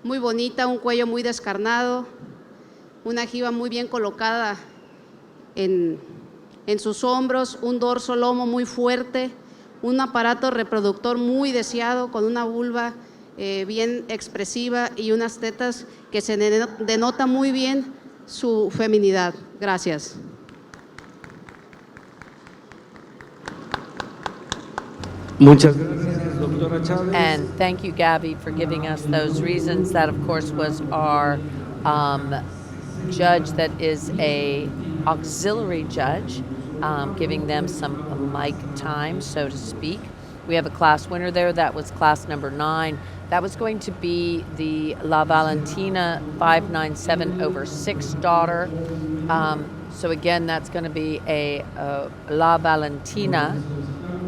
muy bonita, un cuello muy descarnado, una jiba muy bien colocada en sus hombros, un dorso lomo muy fuerte, un aparato reproductor muy deseado con una vulva bien expresiva y unas tetas que se denota muy bien su feminidad. Gracias. Muchas gracias, doctora Chávez. And thank you, Gabby, for giving us those reasons. That, of course, was our judge that is a auxiliary judge, giving them some mic time, so to speak. We have a class winner there. That was class number 9. That was going to be the La Valentina 597/6 daughter. So again, that's going to be a La Valentina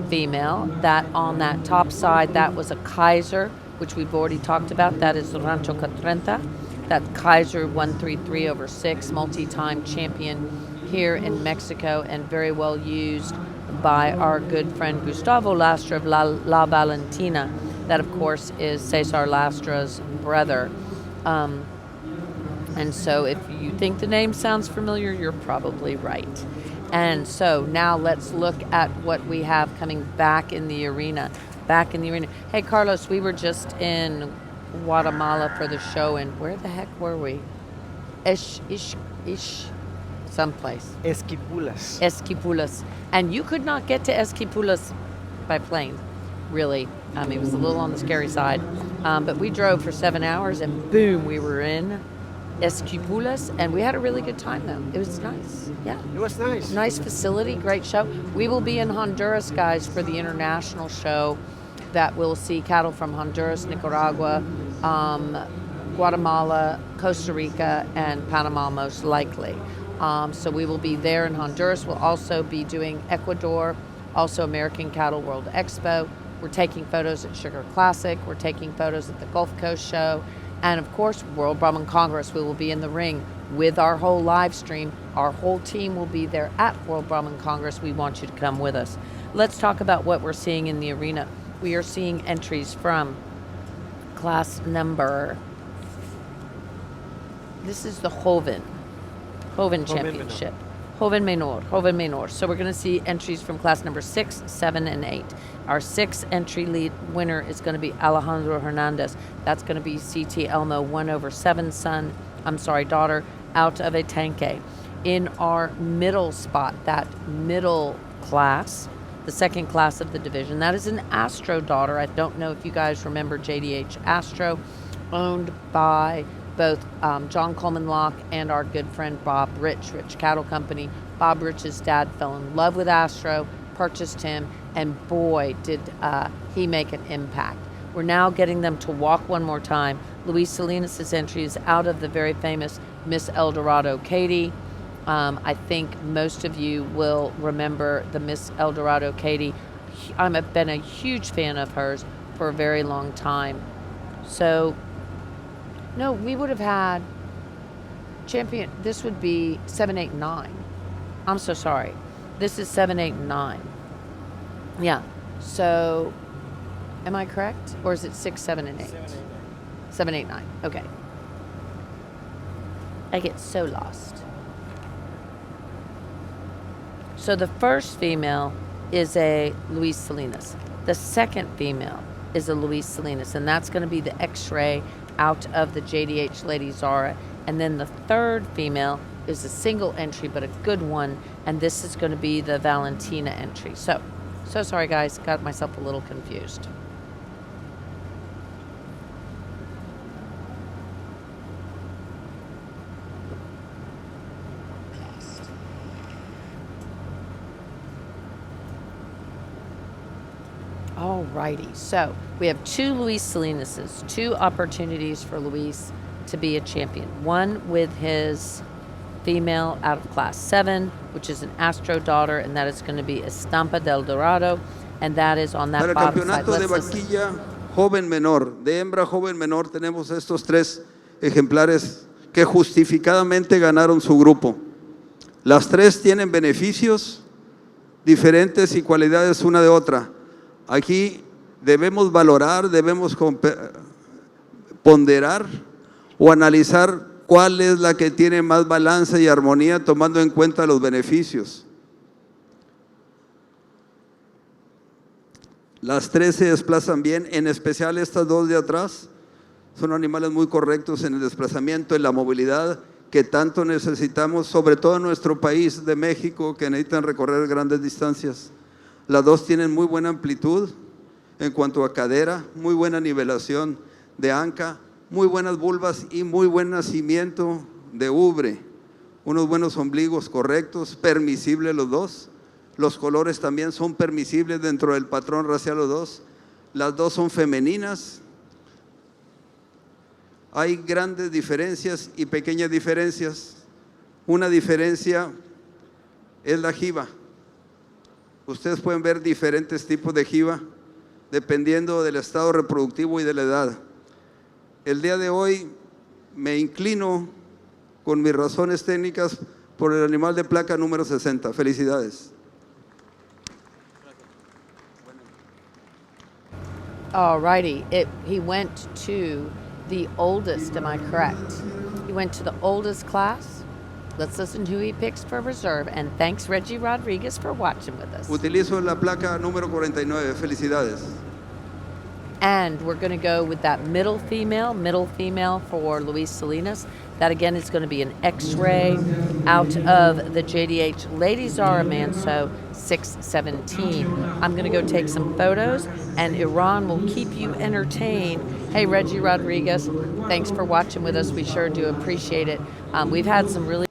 female. That on that top side, that was a Kaiser, which we've already talked about. That is the Rancho Catrenta. That Kaiser 133/6, multi-time champion here in Mexico, and very well used by our good friend Gustavo Lastra of La Valentina. That, of course, is Cesar Lastra's brother. And so if you think the name sounds familiar, you're probably right. And so now let's look at what we have coming back in the arena. Hey, Carlos, we were just in Guatemala for the show, and where the heck were we? Someplace. Esquipulas. And you could not get to Esquipulas by plane, really. It was a little on the scary side. But we drove for 7 hours, and boom, we were in Esquipulas, and we had a really good time, though. It was nice. Yeah. It was nice. Nice facility, great show. We will be in Honduras, guys, for the international show that will see cattle from Honduras, Nicaragua, Guatemala, Costa Rica, and Panama, most likely. So we will be there in Honduras. We'll also be doing Ecuador, also American Cattle World Expo. We're taking photos at Sugar Classic. We're taking photos at the Gulf Coast Show. And of course, World Brahman Congress, we will be in the ring with our whole live stream. Our whole team will be there at World Brahman Congress. We want you to come with us. Let's talk about what we're seeing in the arena. We are seeing entries from class number, this is the Joven Championship. Joven Menor. So we're going to see entries from class number 6, 7, and 8. Our 6th entry lead winner is going to be Alejandro Hernandez. That's going to be CT Elmo 1/7 daughter out of a tanque. In our middle spot, that middle class, the second class of the division, that is an Astro daughter. I don't know if you guys remember JDH Astro, owned by both John Coleman Locke and our good friend Bob Rich Cattle Company. Bob Rich's dad fell in love with Astro, purchased him, and boy, did he make an impact. We're now getting them to walk one more time. Luis Salinas' entry is out of the very famous Miss El Dorado Katie. I think most of you will remember the Miss El Dorado Katie. I've been a huge fan of hers for a very long time. So, no, we would have had champion. This would be 7, 8, 9. I'm so sorry. This is 7, 8, 9. Yeah. So, am I correct? Or is it 6, 7, and 8? 7, 8, 9. Okay. I get so lost. So the first female is a Luis Salinas. The second female is a Luis Salinas, and that's going to be the X-ray out of the JDH Lady Zara. And then the third female is a single entry, but a good one, and this is going to be the Valentina entry. So sorry guys, got myself a little confused. Alrighty, so we have 2 Luis Salinas', 2 opportunities for Luis to be a champion. One with his female out of class 7, which is an Astro daughter, and that is going to be Estampa del Dorado, and that is on that Para el bottom side. campeonato de vaquilla joven menor, de hembra joven menor, tenemos estos 3 ejemplares que justificadamente ganaron su grupo. Las 3 tienen beneficios diferentes y cualidades una de otra. Aquí debemos valorar, debemos ponderar o analizar cuál es la que tiene más balance y armonía tomando en cuenta los beneficios. Las 3 se desplazan bien, en especial estas 2 de atrás. Son animales muy correctos en el desplazamiento, en la movilidad que tanto necesitamos, sobre todo en nuestro país de México, que necesitan recorrer grandes distancias. Las 2 tienen muy buena amplitud en cuanto a cadera, muy buena nivelación de anca, muy buenas vulvas y muy buen nacimiento de ubre. Unos buenos ombligos correctos, permisibles los 2. Los colores también son permisibles dentro del patrón racial los 2. Las 2 son femeninas. Hay grandes diferencias y pequeñas diferencias. Una diferencia es la jiba. Ustedes pueden ver diferentes tipos de jiba dependiendo del estado reproductivo y de la edad. El día de hoy me inclino con mis razones técnicas por el animal de placa número 60. Felicidades. Alrighty, he went to the oldest, am I correct? He went to the oldest class. Let's listen to who he picks for reserve, and thanks Reggie Rodriguez for watching with us. Utilizo la placa número 49. Felicidades. And we're going to go with that middle female for Luis Salinas. That again is going to be an X-ray out of the JDH Lady Zara Manso 617. I'm going to go take some photos, and Iran will keep you entertained. Hey, Reggie Rodriguez, thanks for watching with us. We sure do appreciate it. We've had some really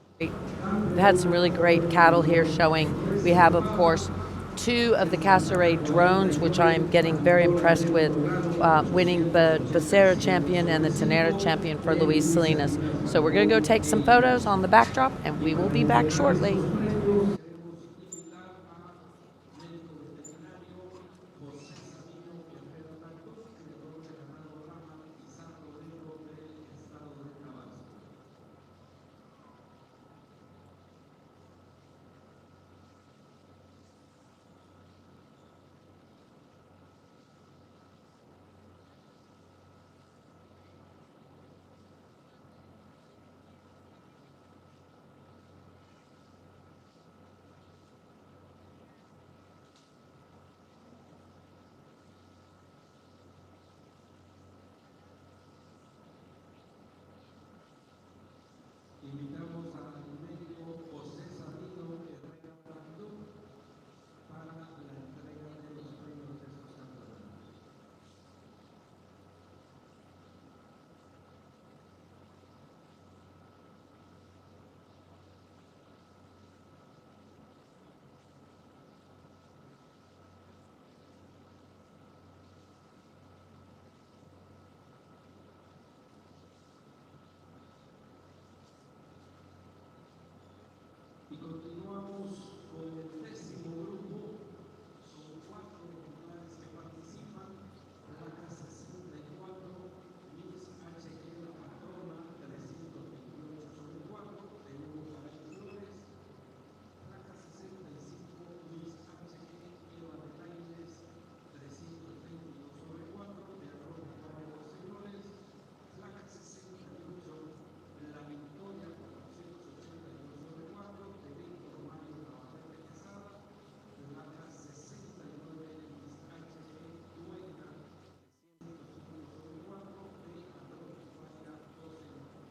great cattle here showing. We have, of course, 2 of the Casseret drones, which I'm getting very impressed with, winning the Becerra champion and the Tenera champion for Luis Salinas. So we're going to go take some photos on the backdrop, and we will be back shortly. invitamos al médico José Sabino Herrera Brandú para la entrega de los premios de estos campeonatos. Y continuamos con el 10º grupo. Son 4 ejemplares que participan. Placa 64, Miss HG La Patrona, 328 sobre 4, de Hugo Caray Flores. Placa 65, Miss HG Eva de Lainez, 322 sobre 4, de Arroyo Caballo Señores. Placa 68, La Victoria, 482 sobre 4, de Víctor Mario Navarrete Quesada. Placa 69, Miss HG Dueña, 305 sobre 4, de Arroyo Falla 2 señores.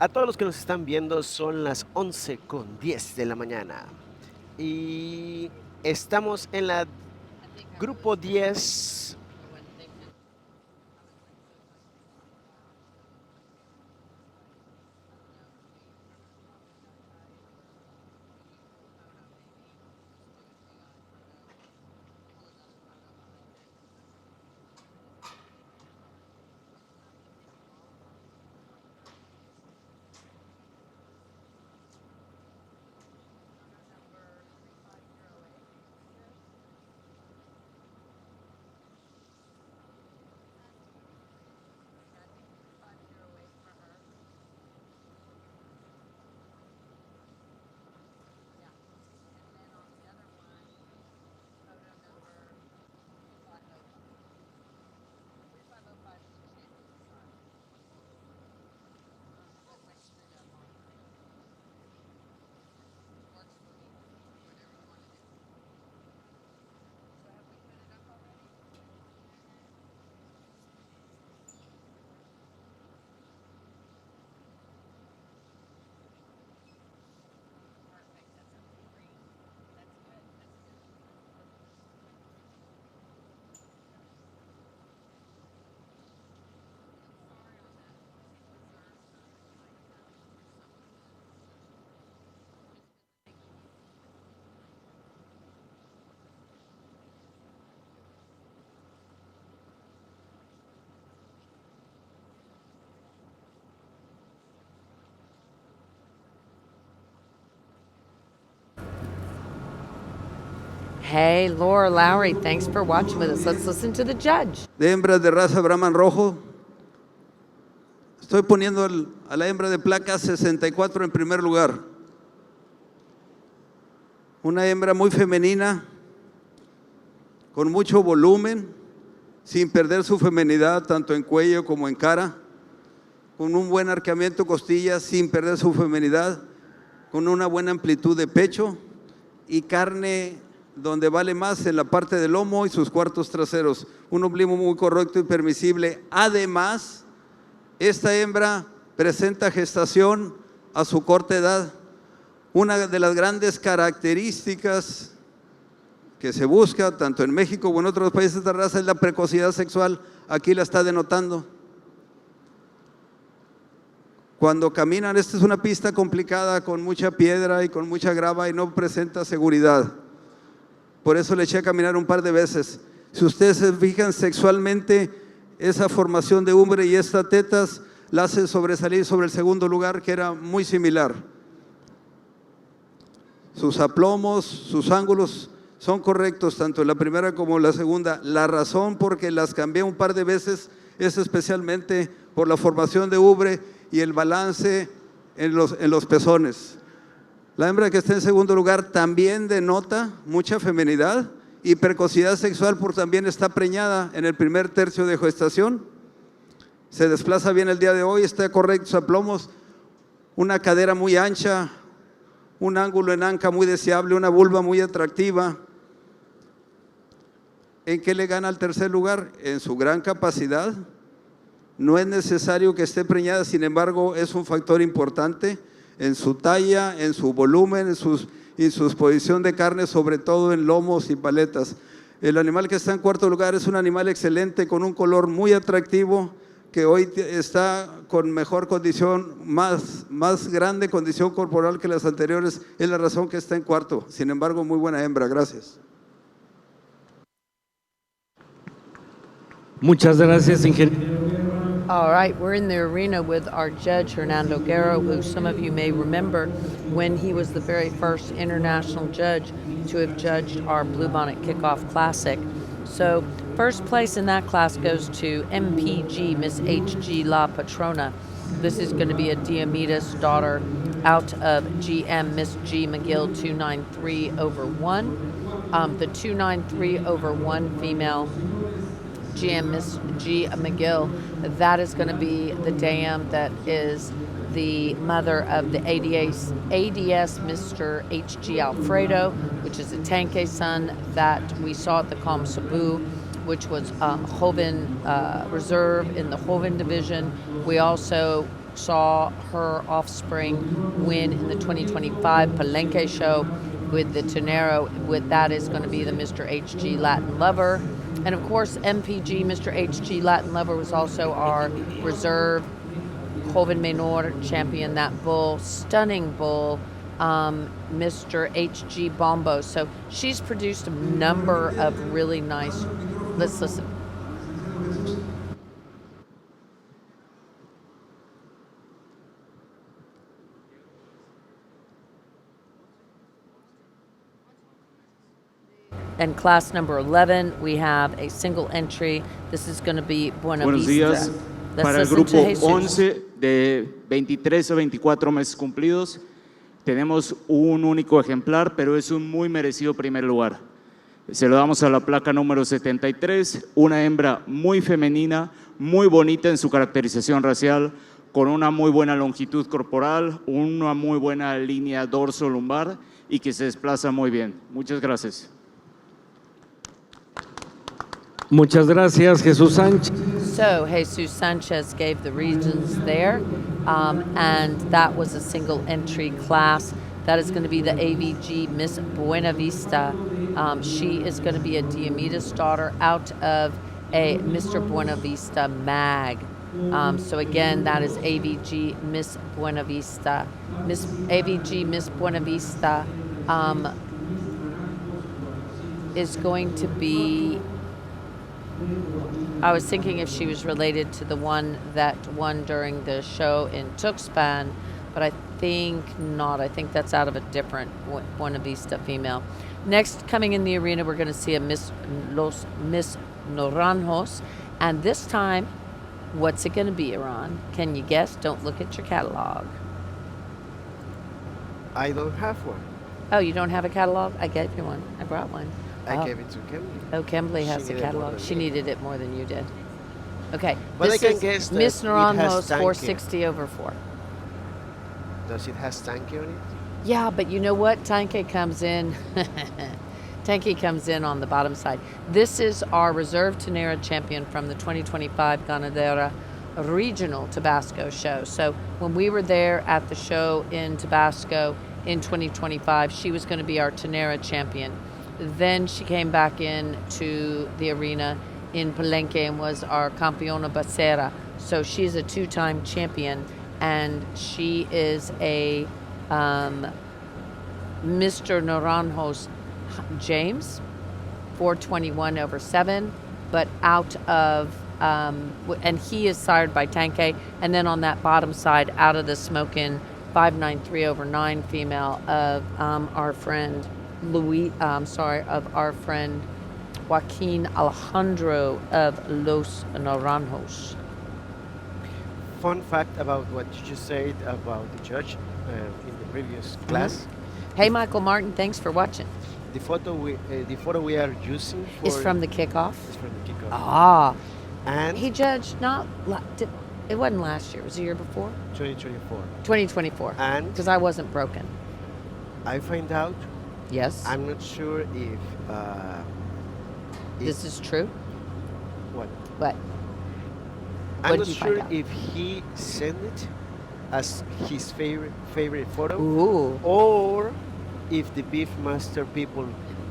A todos los que nos están viendo, son las 11:10 de la mañana y estamos en la grupo 10. Hey, Laura Lowry, thanks for watching with us. Let's listen to the judge. De hembras de raza Brahman rojo, estoy poniendo a la hembra de placa 64 en primer lugar. Una hembra muy femenina, con mucho volumen, sin perder su feminidad tanto en cuello como en cara, con un buen arqueamiento de costillas sin perder su feminidad, con una buena amplitud de pecho y carne donde vale más en la parte del lomo y sus cuartos traseros. Un ombligo muy correcto y permisible. Además, esta hembra presenta gestación a su corta edad. Una de las grandes características que se busca tanto en México como en otros países de esta raza es la precocidad sexual. Aquí la está denotando. Cuando caminan, esta es una pista complicada con mucha piedra y con mucha grava y no presenta seguridad. Por eso le eché a caminar un par de veces. Si ustedes se fijan sexualmente, esa formación de umbre y estas tetas la hace sobresalir sobre el segundo lugar, que era muy similar. Sus aplomos, sus ángulos son correctos, tanto en la primera como en la segunda. La razón por que las cambié un par de veces es especialmente por la formación de ubre y el balance en los pezones. La hembra que está en segundo lugar también denota mucha feminidad y precocidad sexual, porque también está preñada en el primer tercio de gestación. Se desplaza bien el día de hoy, está correcto sus aplomos, una cadera muy ancha, un ángulo en anca muy deseable, una vulva muy atractiva. ¿En qué le gana al tercer lugar? En su gran capacidad. No es necesario que esté preñada, sin embargo, es un factor importante en su talla, en su volumen, en su posición de carne, sobre todo en lomos y paletas. El animal que está en cuarto lugar es un animal excelente, con un color muy atractivo, que hoy está con mejor condición, más grande condición corporal que las anteriores. Es la razón que está en cuarto. Sin embargo, muy buena hembra. Gracias. Muchas gracias, ingeniero. All right, we're in the arena with our judge, Hernando Guerra, who some of you may remember when he was the very first international judge to have judged our Bluebonnet Kickoff Classic. So first place in that class goes to MPG, Miss HG La Patrona. This is going to be a Diomedes daughter out of GM Miss G McGill 293/1. The 293/1 female GM Miss G McGill, that is going to be the dam that is the mother of the ADS Mr. HG Alfredo, which is a Tanque son that we saw at the Ganado Cebu, which was Joven Reserve in the Joven division. We also saw her offspring win in the 2025 Palenque show with the Tenero. With that is going to be the Mr. HG Latin Lover. And of course, MPG, Mr. HG Latin Lover, was also our reserve Joven Menor champion, that bull, stunning bull, Mr. HG Bombo. So she's produced a number of really nice, let's listen. And class number 11, we have a single entry. This is going to be Buena Buenos Vista. días. Let's Para el listen to grupo Jesus. 11 de 23 a 24 meses cumplidos, tenemos un único ejemplar, pero es un muy merecido primer lugar. Se lo damos a la placa número 73, una hembra muy femenina, muy bonita en su caracterización racial, con una muy buena longitud corporal, una muy buena línea dorso-lumbar y que se desplaza muy bien. Muchas gracias. Muchas gracias, Jesús Sánchez. So Jesus Sanchez gave the reasons there, and that was a single entry class. That is going to be the AVG Miss Buena Vista. She is going to be a Diomedes daughter out of a Mr. Buena Vista mag. So again, that is AVG Miss Buena Vista. AVG Miss Buena Vista is going to be, I was thinking if she was related to the one that won during the show in Tuxpan, but I think not. I think that's out of a different Buena Vista female. Next, coming in the arena, we're going to see a Miss Naranjos, and this time, what's it going to be, Iran? Can you guess? Don't look at your catalog. I don't have one. Oh, you don't have a catalog? I gave you one. I brought one. I Oh. gave it to Kimberly. Oh, Kimberly has She the needed more catalog. than She me. needed it more than you did. Okay. But this I can is guess that Miss it has Naranjos tanque. 460 over 4. Does it have tanque on it? Yeah, but you know what? Tanque comes in. Tanque comes in on the bottom side. This is our reserve Ternera champion from the 2025 Ganadera Regional Tabasco show. So when we were there at the show in Tabasco in 2025, she was going to be our Ternera champion. Then she came back in to the arena in Palenque and was our Campeona Basera. So she's a 2-time champion, and she is a Mr. Naranjos James, 421 over 7, but out of, and he is sired by Tanque, and then on that bottom side, out of the smoking 593 over 9 female of our friend of our friend Joaquin Alejandro of Los Naranjos. Fun fact about what you just said about the judge in the previous class. Hey, Michael Martin, thanks for watching. The photo we are using for It's from the kickoff. is from the kickoff. Ah, And he judged it wasn't last year. It was the year before. 2024. 2024. And Because I wasn't broken. I find out. Yes. I'm not sure if This is true. what. What? I'm What not did you find sure out? if he sent it as his favorite photo, Ooh. or if the Beefmaster people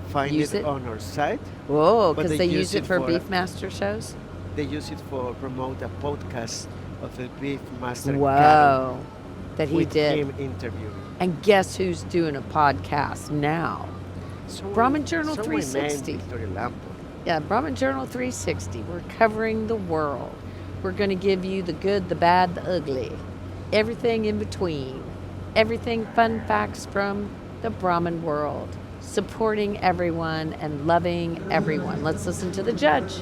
find Use it it? on our site. Whoa, But because they they use use it it for for- Beefmaster shows? They use it for promote a podcast of the Beefmaster Whoa. That he with did. him interviewing. And guess who's doing a podcast now? Brahman Journal someone named 360. Victoria Lampo. Yeah, Brahman Journal 360. We're covering the world. We're going to give you the good, the bad, the ugly, everything in between, everything fun facts from the Brahman world, supporting everyone and loving everyone. Let's listen to the judge.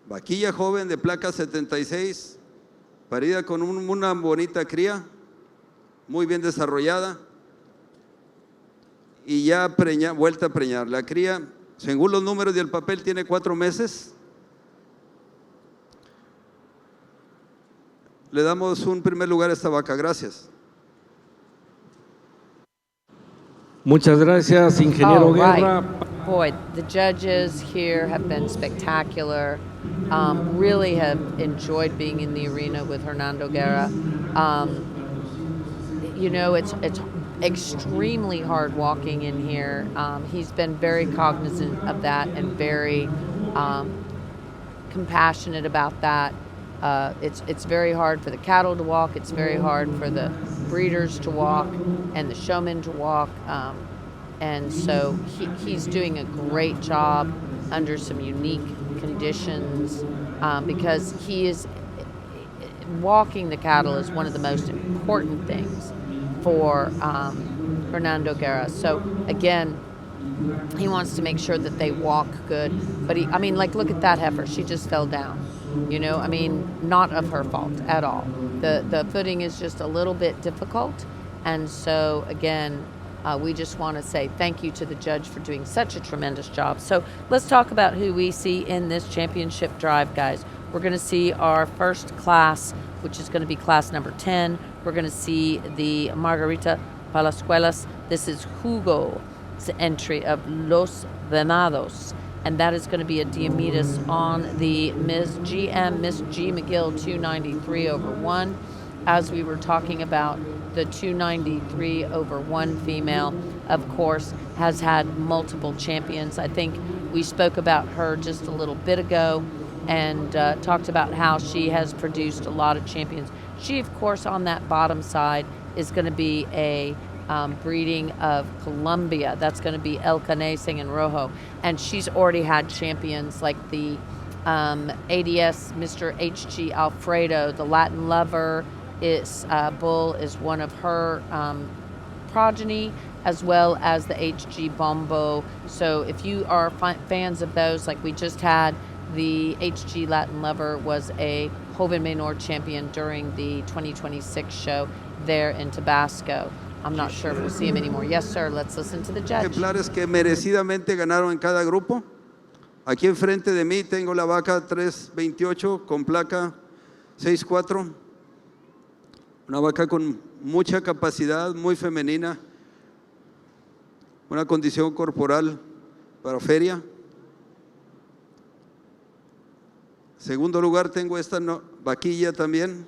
Vaquilla joven de placa 76, parida con una bonita cría, muy bien desarrollada y ya vuelta a preñar. La cría, según los números del papel, tiene 4 meses. Le damos un primer lugar a esta vaca. Gracias. Muchas gracias, ingeniero All right. Guerra. Boy, the judges here have been spectacular. Really have enjoyed being in the arena with Hernando Guerra. You know, it's extremely hard walking in here. He's been very cognizant of that and very compassionate about that. It's very hard for the cattle to walk. It's very hard for the breeders to walk and the showmen to walk. And so he's doing a great job under some unique conditions because he is walking the cattle is one of the most important things for Hernando Guerra. So again, he wants to make sure that they walk good. But look at that heifer. She just fell down. You know, not of her fault at all. The footing is just a little bit difficult. And so, again, we just want to say thank you to the judge for doing such a tremendous job. So let's talk about who we see in this championship drive, guys. We're going to see our first class, which is going to be class number 10. We're going to see the Margarita Palascuelas. This is Hugo's entry of Los Venados. And that is going to be a Diomedes on the Miss G McGill 293 over 1. As we were talking about, the 293 over 1 female, of course, has had multiple champions. I think we spoke about her just a little bit ago and talked about how she has produced a lot of champions. She, of course, on that bottom side is going to be a breeding of Colombia. That's going to be El Canesing and Rojo. And she's already had champions like the ADS Mr. H.G. Alfredo, the Latin Lover, bull is one of her progeny, as well as the HG Bombo. So if you are fans of those, like we just had, the HG Latin Lover was a Joven Menor champion during the 2026 show there in Tabasco. I'm not sure if we'll see him anymore. Yes, sir. Let's listen to the judge. Ejemplares que merecidamente ganaron en cada grupo. Aquí enfrente de mí tengo la vaca 328 con placa 64. Una vaca con mucha capacidad, muy femenina, una condición corporal para feria. Segundo lugar tengo esta vaquilla también,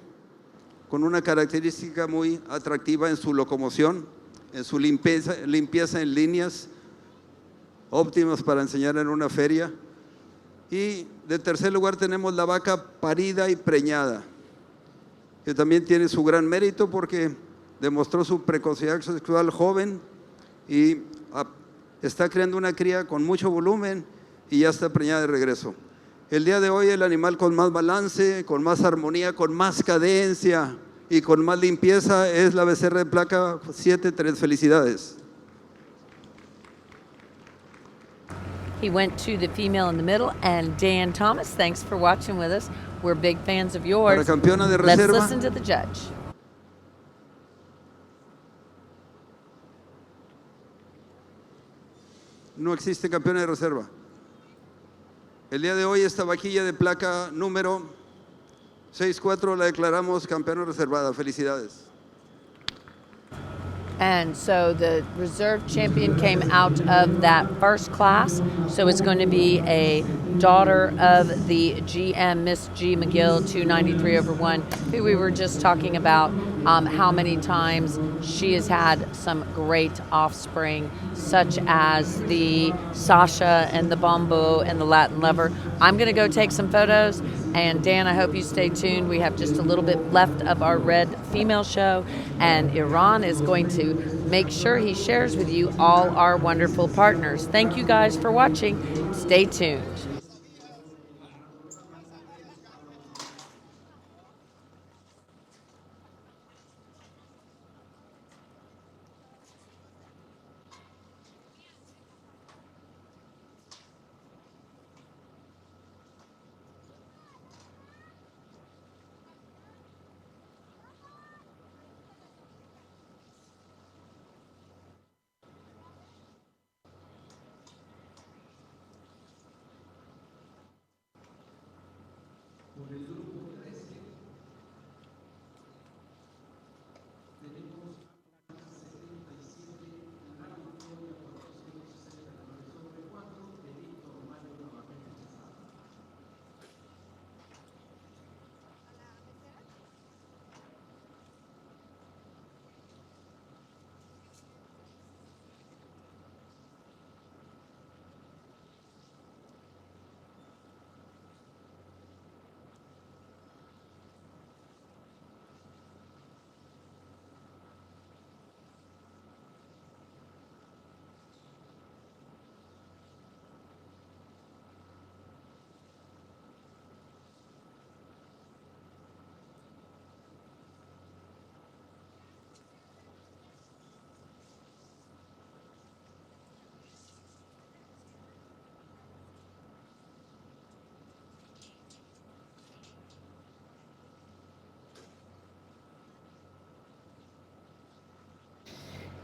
con una característica muy atractiva en su locomoción, en su limpieza en líneas, óptimas para enseñar en una feria. Y de tercer lugar tenemos la vaca parida y preñada, que también tiene su gran mérito porque demostró su precocidad sexual joven y está creando una cría con mucho volumen y ya está preñada de regreso. El día de hoy el animal con más balance, con más armonía, con más cadencia y con más limpieza es la becerra de placa 73. Felicidades. He went to the female in the middle, and Dan Thomas, thanks for watching with us. We're big fans of yours. Para campeona de Let's reserva. listen to the judge. No existe campeona de reserva. El día de hoy esta vaquilla de placa número 64 la declaramos campeona reservada. Felicidades. And so the reserve champion came out of that first class. So it's going to be a daughter of the GM, Miss G. McGill, 293/1, who we were just talking about how many times she has had some great offspring, such as the Sasha and the Bombo and the Latin Lover. I'm going to go take some photos. And Dan, I hope you stay tuned. We have just a little bit left of our red female show, and Iran is going to make sure he shares with you all our wonderful partners. Thank you guys for watching. Stay tuned.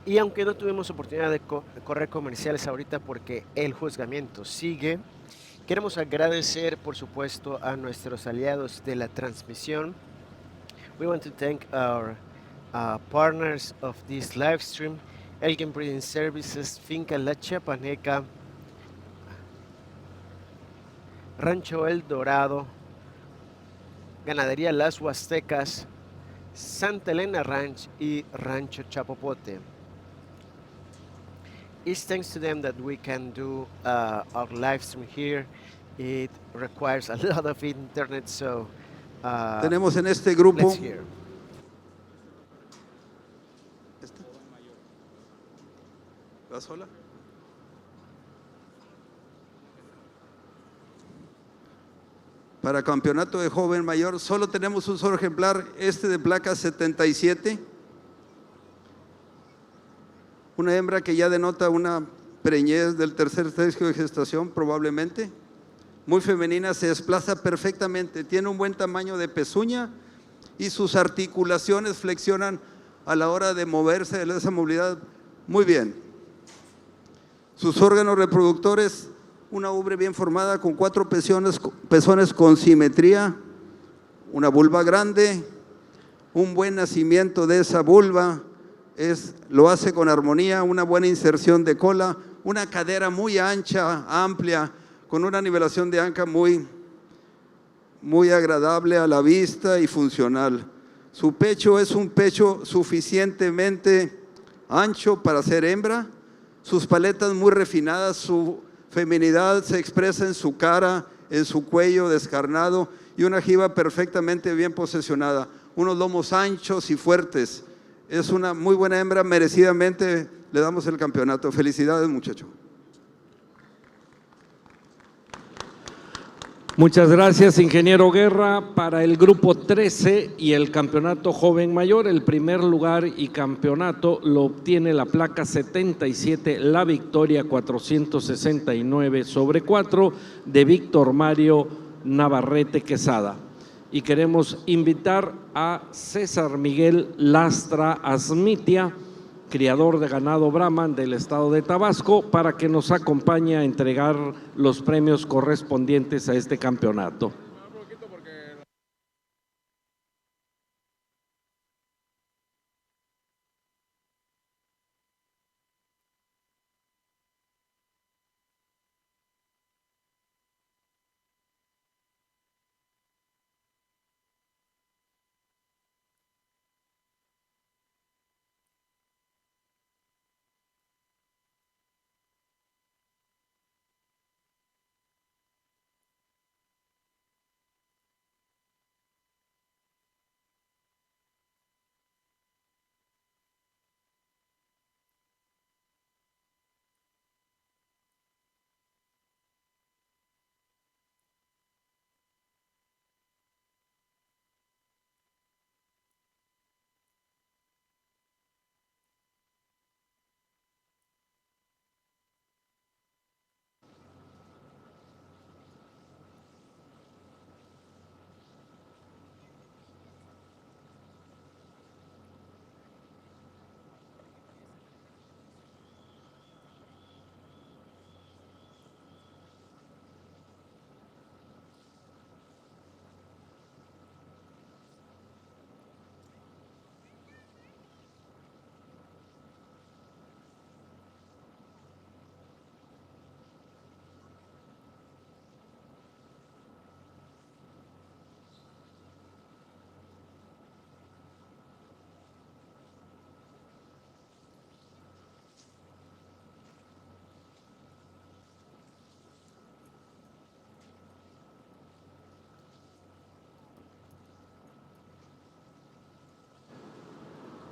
Y aunque no tuvimos oportunidad de correr comerciales ahorita porque el juzgamiento sigue, queremos agradecer, por supuesto, a nuestros aliados de la transmisión. We want to thank our partners of this live stream, Elgin Breeding Services, Finca La Chiapaneca, Rancho El Dorado, Ganadería Las Huastecas, Santa Elena Ranch y Rancho Chapopote. It's thanks to them that we can do our live stream here. It requires a lot of internet, so Tenemos en este grupo let's hear. ¿Va sola? para campeonato de joven mayor. Solo tenemos un solo ejemplar, este de placa 77. Una hembra que ya denota una preñez del tercer tercio de gestación probablemente. Muy femenina, se desplaza perfectamente, tiene un buen tamaño de pezuña y sus articulaciones flexionan a la hora de moverse, de esa movilidad, muy bien. Sus órganos reproductores, una ubre bien formada con 4 pezones con simetría, una vulva grande, un buen nacimiento de esa vulva, lo hace con armonía, una buena inserción de cola, una cadera muy ancha, amplia, con una nivelación de anca muy agradable a la vista y funcional. Su pecho es un pecho suficientemente ancho para ser hembra, sus paletas muy refinadas, su feminidad se expresa en su cara, en su cuello descarnado y una jiba perfectamente bien posesionada, unos lomos anchos y fuertes. Es una muy buena hembra, merecidamente le damos el campeonato. Felicidades, muchacho. Muchas gracias, ingeniero Guerra. Para el grupo 13 y el campeonato joven mayor, el primer lugar y campeonato lo obtiene la placa 77, la victoria 469/4 de Víctor Mario Navarrete Quesada. Y queremos invitar a César Miguel Lastra Asmitia, criador de ganado Brahman del estado de Tabasco, para que nos acompañe a entregar los premios correspondientes a este campeonato.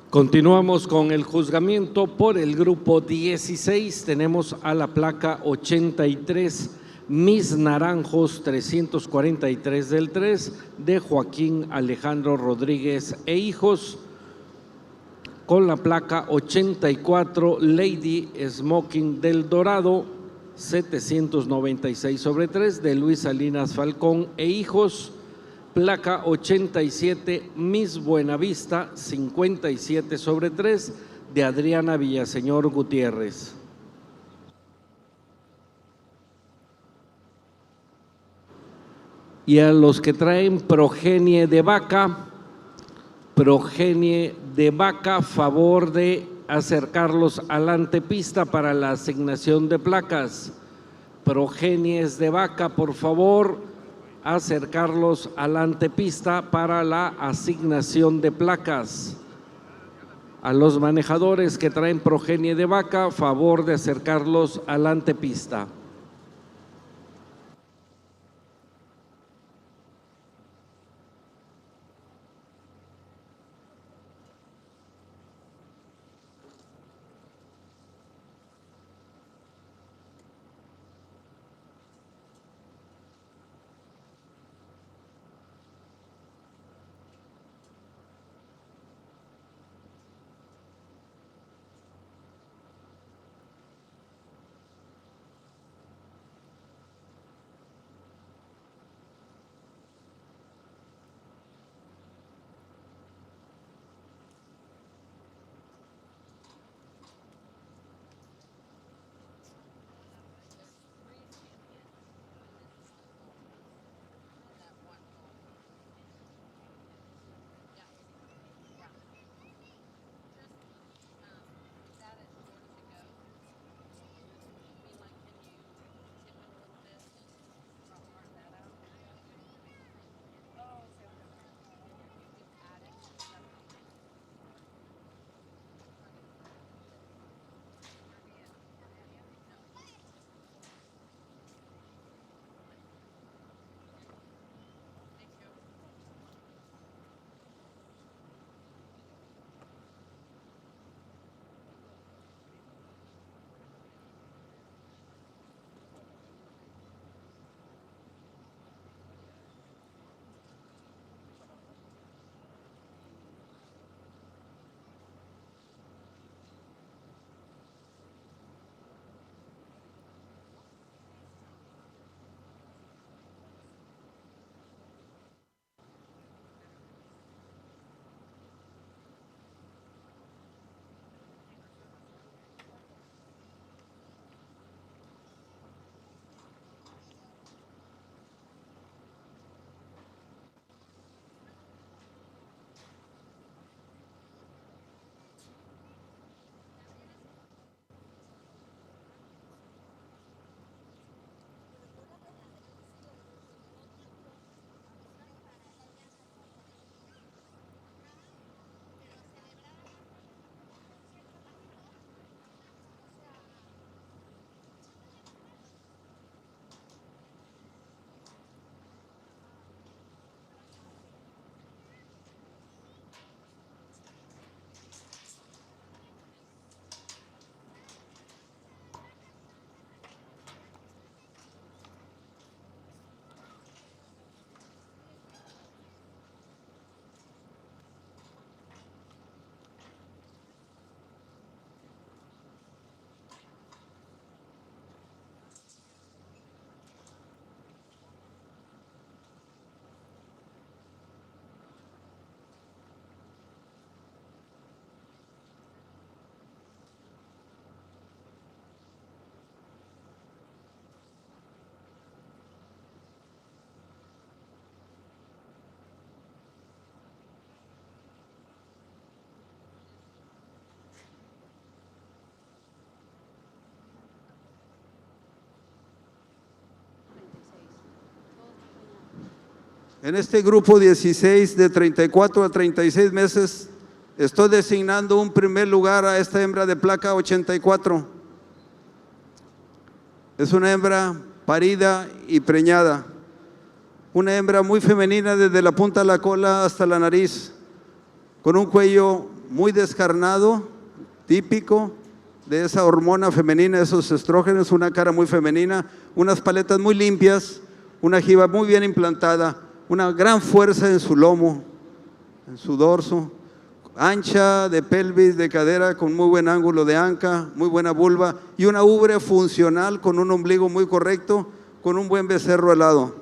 Continuamos con el juzgamiento por el grupo 16. Tenemos a la placa 83, Mis Naranjos 343 del 3, de Joaquín Alejandro Rodríguez e hijos. Con la placa 84, Lady Smoking del Dorado 796/3, de Luis Salinas Falcón e hijos. Placa 87, Miss Buenavista 57/3, de Adriana Villaseñor Gutiérrez. Y a los que traen progenie de vaca, favor de acercarlos a la antepista para la asignación de placas. Progenies de vaca, por favor, acercarlos a la antepista para la asignación de placas. A los manejadores que traen progenie de vaca, favor de acercarlos a la antepista. En este grupo 16 de 34 a 36 meses, estoy designando un primer lugar a esta hembra de placa 84. Es una hembra parida y preñada. Una hembra muy femenina desde la punta de la cola hasta la nariz, con un cuello muy descarnado, típico de esa hormona femenina, esos estrógenos, una cara muy femenina, unas paletas muy limpias, una jiba muy bien implantada, una gran fuerza en su lomo, en su dorso, ancha de pelvis, de cadera, con muy buen ángulo de anca, muy buena vulva y una ubre funcional con un ombligo muy correcto, con un buen becerro alado.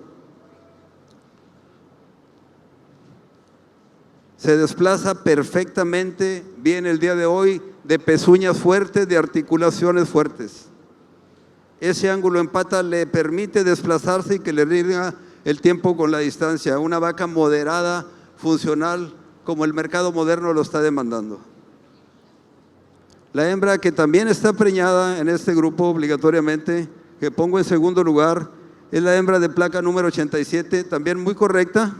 Se desplaza perfectamente bien el día de hoy, de pezuñas fuertes, de articulaciones fuertes. Ese ángulo en pata le permite desplazarse y que le rinda el tiempo con la distancia. Una vaca moderada, funcional, como el mercado moderno lo está demandando. La hembra que también está preñada en este grupo obligatoriamente, que pongo en segundo lugar, es la hembra de placa número 87, también muy correcta.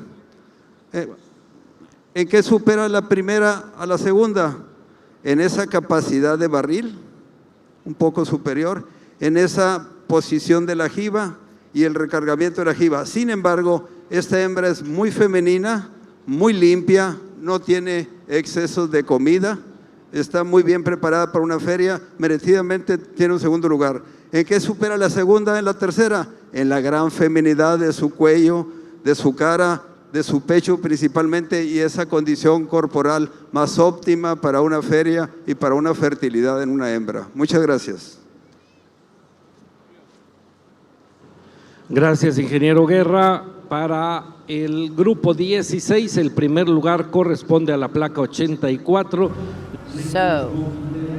¿En qué supera la primera a la segunda? En esa capacidad de barril, un poco superior, en esa posición de la jiba y el recargamiento de la jiba. Sin embargo, esta hembra es muy femenina, muy limpia, no tiene excesos de comida, está muy bien preparada para una feria, merecidamente tiene un segundo lugar. ¿En qué supera la segunda en la tercera? En la gran feminidad de su cuello, de su cara, de su pecho principalmente, y esa condición corporal más óptima para una feria y para una fertilidad en una hembra. Muchas gracias. Gracias, ingeniero Guerra. Para el grupo 16, el primer lugar corresponde a la placa 84. So,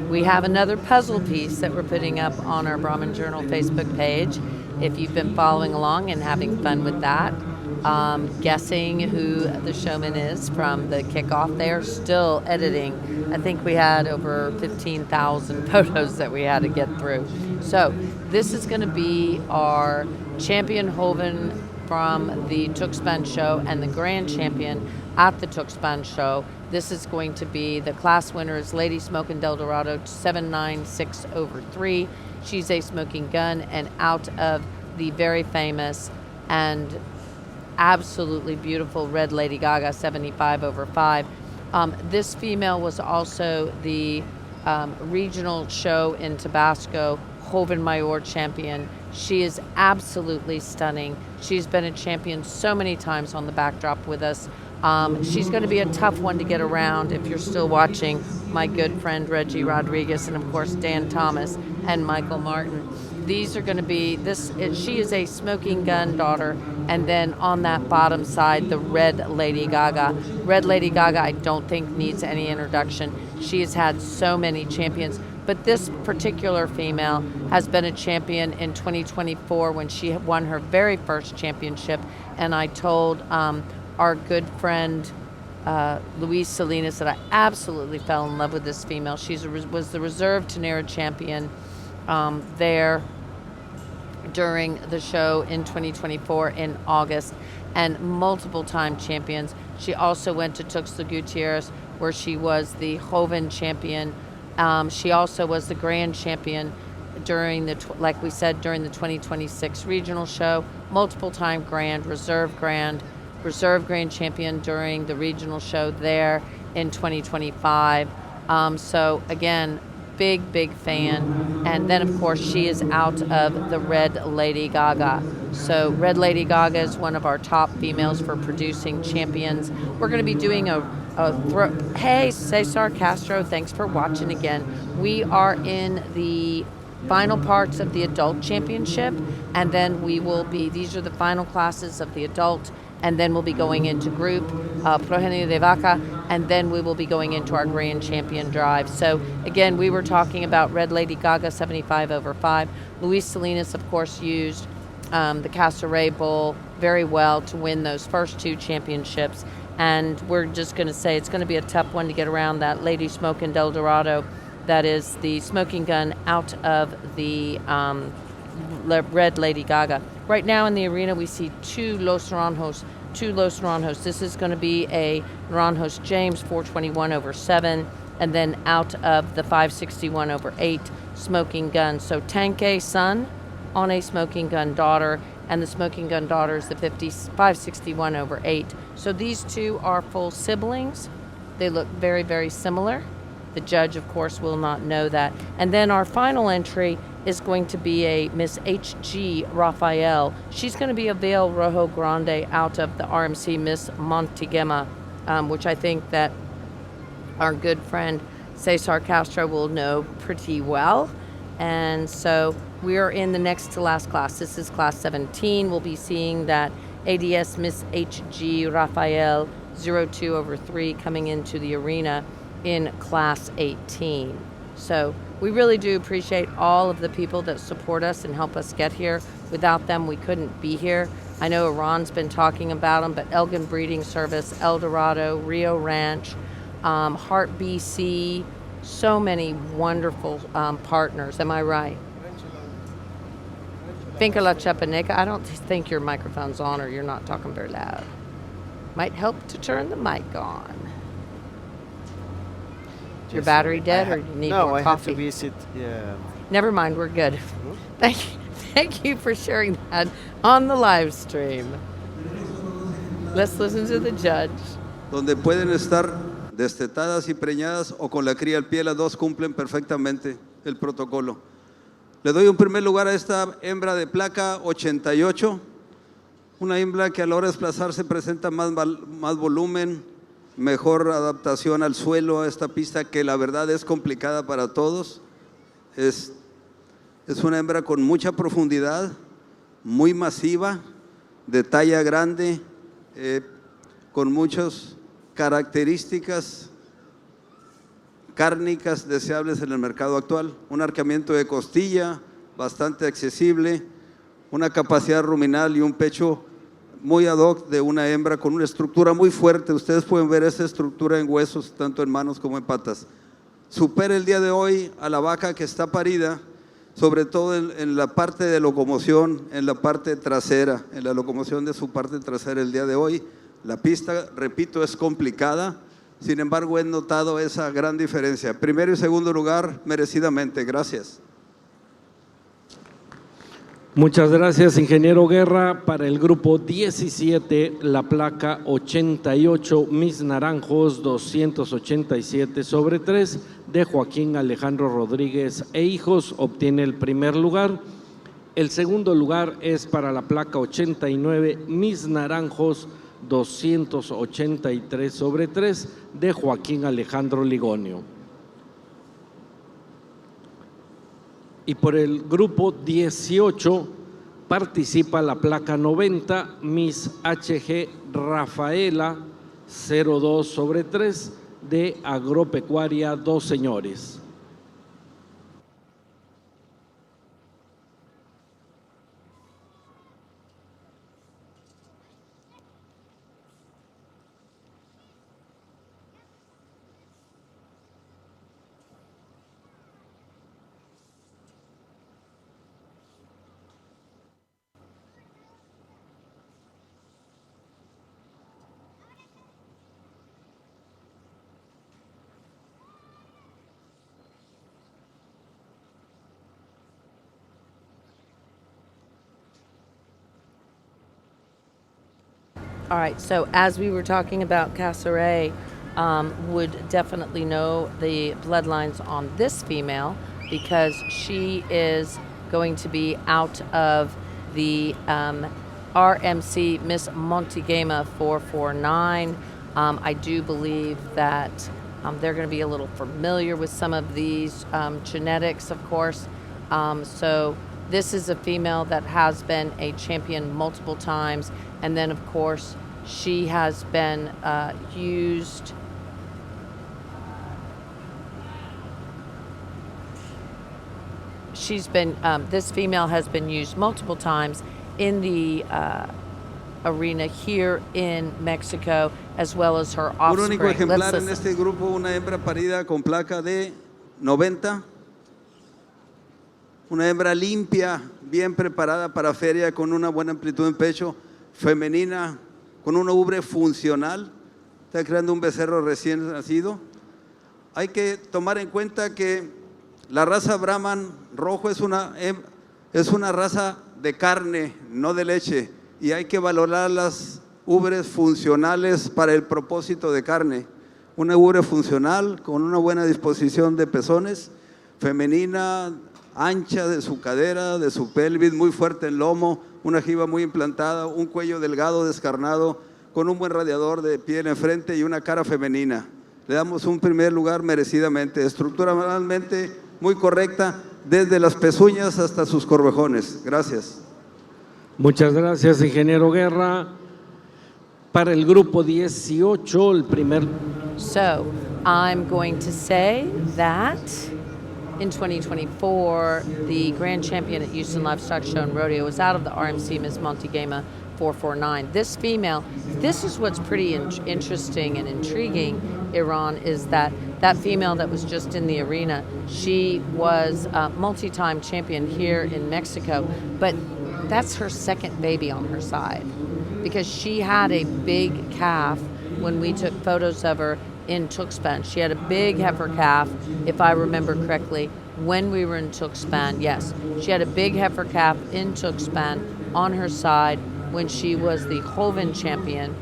we have another puzzle piece that we're putting up on our Brahman Journal Facebook page. If you've been following along and having fun with that, guessing who the showman is from the kickoff, they are still editing. I think we had over 15,000 photos that we had to get through. So, this is going to be our champion Hoven from the Tuxpan show and the grand champion at the Tuxpan show. This is going to be, the class winner is Lady Smokin' Del Dorado 796/3. She's a smoking gun and out of the very famous and absolutely beautiful Red Lady Gaga 75/5. This female was also the regional show in Tabasco Joven Mayor champion. She is absolutely stunning. She's been a champion so many times on the backdrop with us. She's going to be a tough one to get around if you're still watching my good friend Reggie Rodriguez and of course Dan Thomas and Michael Martin. These are going to be, she is a smoking gun daughter, and then on that bottom side, the Red Lady Gaga. Red Lady Gaga I don't think needs any introduction. She has had so many champions, but this particular female has been a champion in 2024 when she won her very first championship, and I told our good friend Luis Salinas that I absolutely fell in love with this female. She was the reserve Tenera champion there during the show in 2024 in August, and multiple time champions. She also went to Tuxtla Gutierrez where she was the Joven champion. She also was the grand champion during the, like we said, during the 2026 regional show, multiple time reserve grand champion during the regional show there in 2025. So again, big fan. And then of course she is out of the Red Lady Gaga. So Red Lady Gaga is one of our top females for producing champions. We're going to be doing hey, Cesar Castro, thanks for watching again. We are in the final parts of the adult championship, and then we will be, these are the final classes of the adult, and then we'll be going into group Progenio de Vaca, and then we will be going into our grand champion drive. So again, we were talking about Red Lady Gaga 75/5. Luis Salinas, of course, used the Castlereagh Bull very well to win those first two championships, and we're just going to say it's going to be a tough one to get around that Lady Smokin' Del Dorado. That is the smoking gun out of the Red Lady Gaga. Right now in the arena we see two Los Naranjos 2 Los Naranjos. This is going to be a Naranjos James 421/7, and then out of the 561/8 Smoking Gun. So Tanque son on a Smoking Gun daughter, and the Smoking Gun daughter is the 561/8. So these two are full siblings. They look very, very similar. The judge, of course, will not know that. And then our final entry is going to be a Miss H.G. Rafael. She's going to be a Veil Rojo Grande out of the RMC Miss Montegema, which I think that our good friend Cesar Castro will know pretty well. And so we are in the next to last class. This is class 17. We'll be seeing that ADS Miss H.G. Rafael 02/3 coming into the arena in class 18. So we really do appreciate all of the people that support us and help us get here. Without them, we couldn't be here. I know Iran's been talking about them, but Elgin Breeding Service, El Dorado, Rio Ranch, Heart BC, so many wonderful partners. Am I right? Finca La Chapaneca. I don't think your microphone's on, or you're not talking very loud. Might help to turn the mic on. Your battery dead, or you need no, more I coffee? have to visit. Never mind, we're good. Thank you for sharing that on the live stream. Let's listen to the judge. Donde pueden estar destetadas y preñadas o con la cría al pie, las dos cumplen perfectamente el protocolo. Le doy un primer lugar a esta hembra de placa 88, una hembra que a la hora de desplazarse presenta más volumen, mejor adaptación al suelo, a esta pista que la verdad es complicada para todos. Es una hembra con mucha profundidad, muy masiva, de talla grande, con muchas características cárnicas deseables en el mercado actual. Un arqueamiento de costilla bastante accesible, una capacidad ruminal y un pecho muy ad hoc de una hembra con una estructura muy fuerte. Ustedes pueden ver esa estructura en huesos, tanto en manos como en patas. Supera el día de hoy a la vaca que está parida, sobre todo en la parte de locomoción, en la parte trasera, en la locomoción de su parte trasera el día de hoy. La pista, repito, es complicada, sin embargo he notado esa gran diferencia. Primero y segundo lugar, merecidamente. Gracias. Muchas gracias, ingeniero Guerra. Para el grupo 17, la placa 88, Mis Naranjos 287/3 de Joaquín Alejandro Rodríguez e hijos, obtiene el primer lugar. El segundo lugar es para la placa 89, Mis Naranjos 283/3 de Joaquín Alejandro Ligonio. Y por el grupo 18 participa la placa 90, Miss HG Rafaela 02/3 de Agropecuaria Dos Señores. All right, so as we were talking about, Casaray would definitely know the bloodlines on this female because she is going to be out of the RMC Miss Montegema 449. I do believe that they're going to be a little familiar with some of these genetics, of course. So this is a female that has been a champion multiple times. And then, of course, she has been used. This female has been used multiple times in the arena here in Mexico, as well as her offspring. Un único ejemplar en este grupo, una hembra parida con placa de 90. Una hembra limpia, bien preparada para feria, con una buena amplitud en pecho, femenina, con una ubre funcional. Está creando un becerro recién nacido. Hay que tomar en cuenta que la raza Brahman rojo es una raza de carne, no de leche, y hay que valorar las ubres funcionales para el propósito de carne. Una ubre funcional con una buena disposición de pezones, femenina, ancha de su cadera, de su pelvis, muy fuerte en lomo, una jiba muy implantada, un cuello delgado, descarnado, con un buen radiador de piel enfrente y una cara femenina. Le damos un primer lugar merecidamente, estructuralmente muy correcta, desde las pezuñas hasta sus corvejones. Gracias. Muchas gracias, ingeniero Guerra. Para el grupo 18, el primer. So I'm going to say that in 2024, the grand champion at Houston Livestock Show and Rodeo was out of the RMC, Ms. Montegama 449. This female, this is what's pretty interesting and intriguing, Iran, is that female that was just in the arena, she was a multi-time champion here in Mexico, but that's her second baby on her side because she had a big calf when we took photos of her in Tuxpan. She had a big heifer calf, if I remember correctly, when we were in Tuxpan. Yes, she had a big heifer calf in Tuxpan on her side when she was the Joven champion.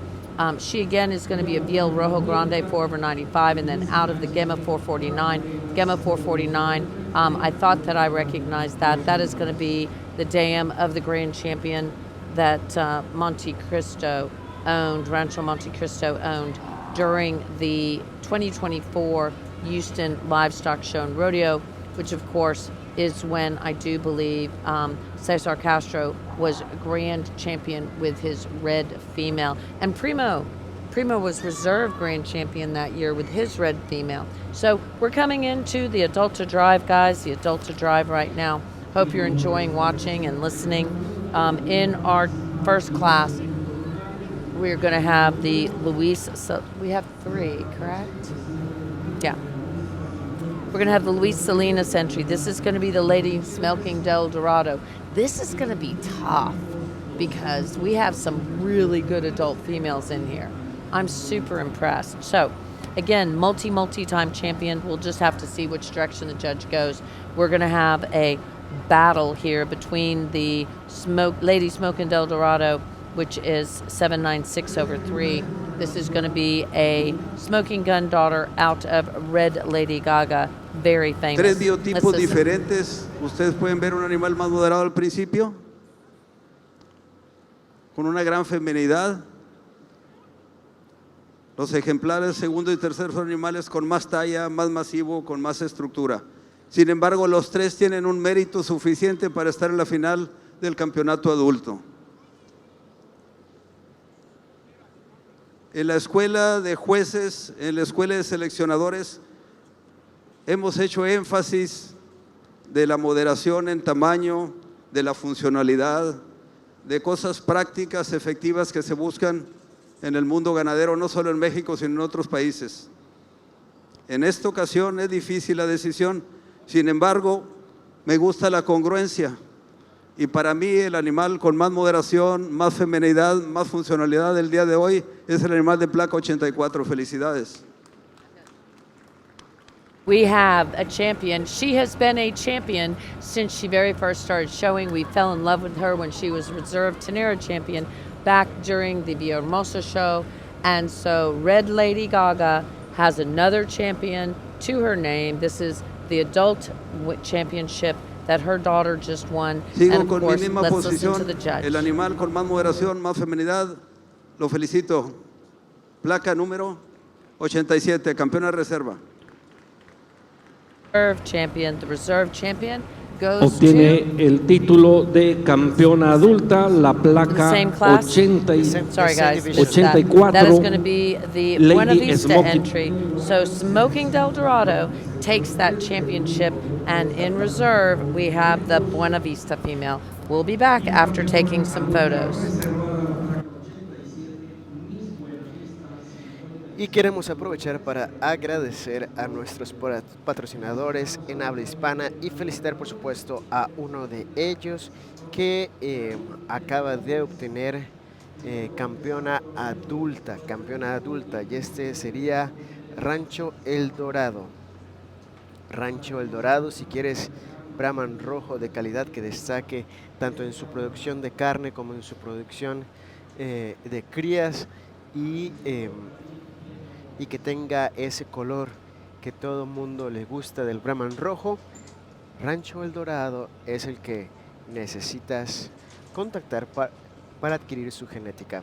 She again is going to be a Viel Rojo Grande 4/95 and then out of the Gema 449. Gema 449, I thought that I recognized that. That is going to be the dam of the grand champion that Monte Cristo owned, Rancho Monte Cristo owned during the 2024 Houston Livestock Show and Rodeo, which of course is when I do believe Cesar Castro was grand champion with his red female. And Primo was reserve grand champion that year with his red female. So we're coming into the adult to drive, guys, the adult to drive right now. Hope you're enjoying watching and listening. In our first class, we're going to have the Luis, so we have three, correct? Yeah. We're going to have the Luis Salinas entry. This is going to be the Lady Smoking Del Dorado. This is going to be tough because we have some really good adult females in here. I'm super impressed. So, again, multi-time champion. We'll just have to see which direction the judge goes. We're going to have a battle here between the Lady Smoking Del Dorado, which is 796/3. This is going to be a smoking gun daughter out of Red Lady Gaga, very famous. Tres biotipos diferentes. Ustedes pueden ver un animal más moderado al principio, con una gran feminidad. Los ejemplares segundo y tercero son animales con más talla, más masivo, con más estructura. Sin embargo, los tres tienen un mérito suficiente para estar en la final del campeonato adulto. En la escuela de jueces, en la escuela de seleccionadores, hemos hecho énfasis de la moderación en tamaño, de la funcionalidad, de cosas prácticas, efectivas que se buscan en el mundo ganadero, no solo en México, sino en otros países. En esta ocasión es difícil la decisión, sin embargo, me gusta la congruencia. Y para mí el animal con más moderación, más feminidad, más funcionalidad del día de hoy es el animal de placa 84. Felicidades. We have a champion. She has been a champion since she very first started showing. We fell in love with her when she was reserve Tenera champion back during the Villahermosa show. And so Red Lady Gaga has another champion to her name. This is the adult championship that her daughter just won. Sigo and of con course, mi misma let's listen to posición. the judge. El animal con más moderación, más feminidad, lo felicito. Placa número 87, campeona de reserva. The reserve champion goes Obtiene el título de campeona adulta, la placa Same class? 80 Sorry, guys. division. 84. That is going to be the Lady Buena Vista Smoking. entry. So Smoking Del Dorado takes that championship, and in reserve, we have the Buena Vista female. We'll be back after taking some photos. Y queremos aprovechar para agradecer a nuestros patrocinadores en habla hispana y felicitar por supuesto a uno de ellos que acaba de obtener campeona adulta, y este sería Rancho El Dorado. Rancho El Dorado, si quieres Brahman rojo de calidad que destaque tanto en su producción de carne como en su producción de crías y que tenga ese color que todo mundo le gusta del Brahman rojo, Rancho El Dorado es el que necesitas contactar para adquirir su genética.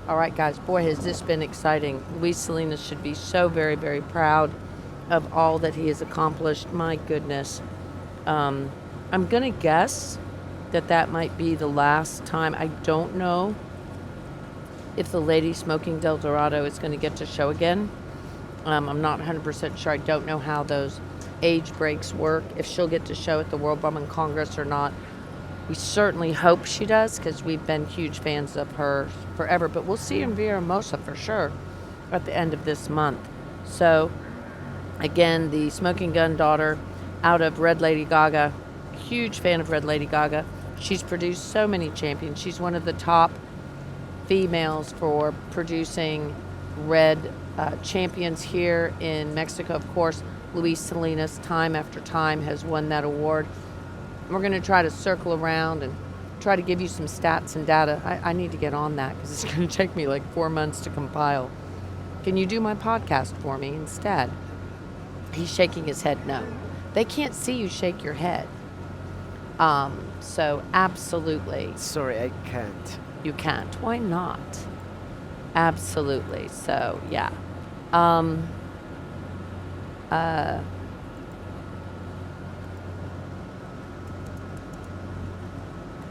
All right, guys. Boy, has this been exciting. Luis Salinas should be so very, very proud of all that he has accomplished. My goodness. I'm going to guess that might be the last time. I don't know if the lady smoking Del Dorado is going to get to show again. I'm not 100% sure. I don't know how those age breaks work, if she'll get to show at the World Brahman Congress or not. We certainly hope she does because we've been huge fans of her forever. But we'll see her in Villahermosa for sure at the end of this month. So, again, the Smoking Gun daughter out of Red Lady Gaga. Huge fan of Red Lady Gaga. She's produced so many champions. She's one of the top females for producing red champions here in Mexico. Of course, Luis Salinas, time after time, has won that award. We're going to try to circle around and try to give you some stats and data. I need to get on that because it's going to take me like 4 months to compile. Can you do my podcast for me instead? He's shaking his head no. They can't see you shake your head. So absolutely. Sorry, I can't. You can't. Why not? Absolutely. So, yeah.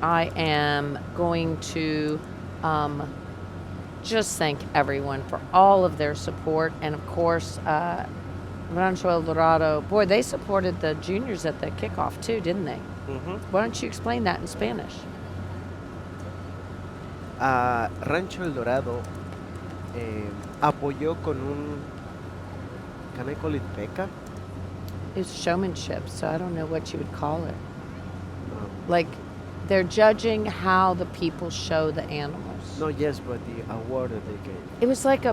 I am going to just thank everyone for all of their support. And, of course, Rancho El Dorado, boy, they supported the juniors at the kickoff, too, didn't they? Mhm. Why don't you explain that in Spanish? Rancho El Dorado apoyó con un, can I call it beca? It's showmanship, so I don't know what you would call it. Um, Like, they're judging how the people show the animals. no, yes, but the award that they gave. It was like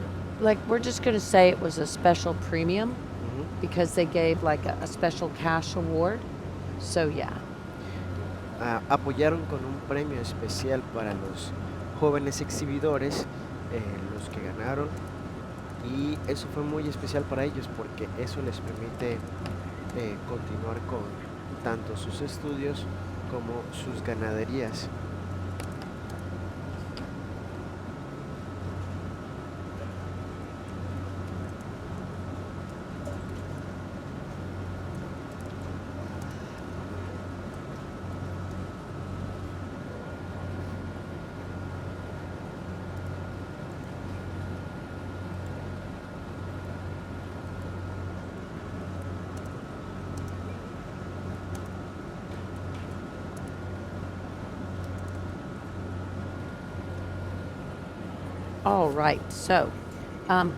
we're just going to say it was a special premium Mhm. because they gave like a special cash award. So, yeah. Apoyaron con un premio especial para los jóvenes exhibidores, los que ganaron, y eso fue muy especial para ellos porque eso les permite continuar con tanto sus estudios como sus ganaderías. All right. So,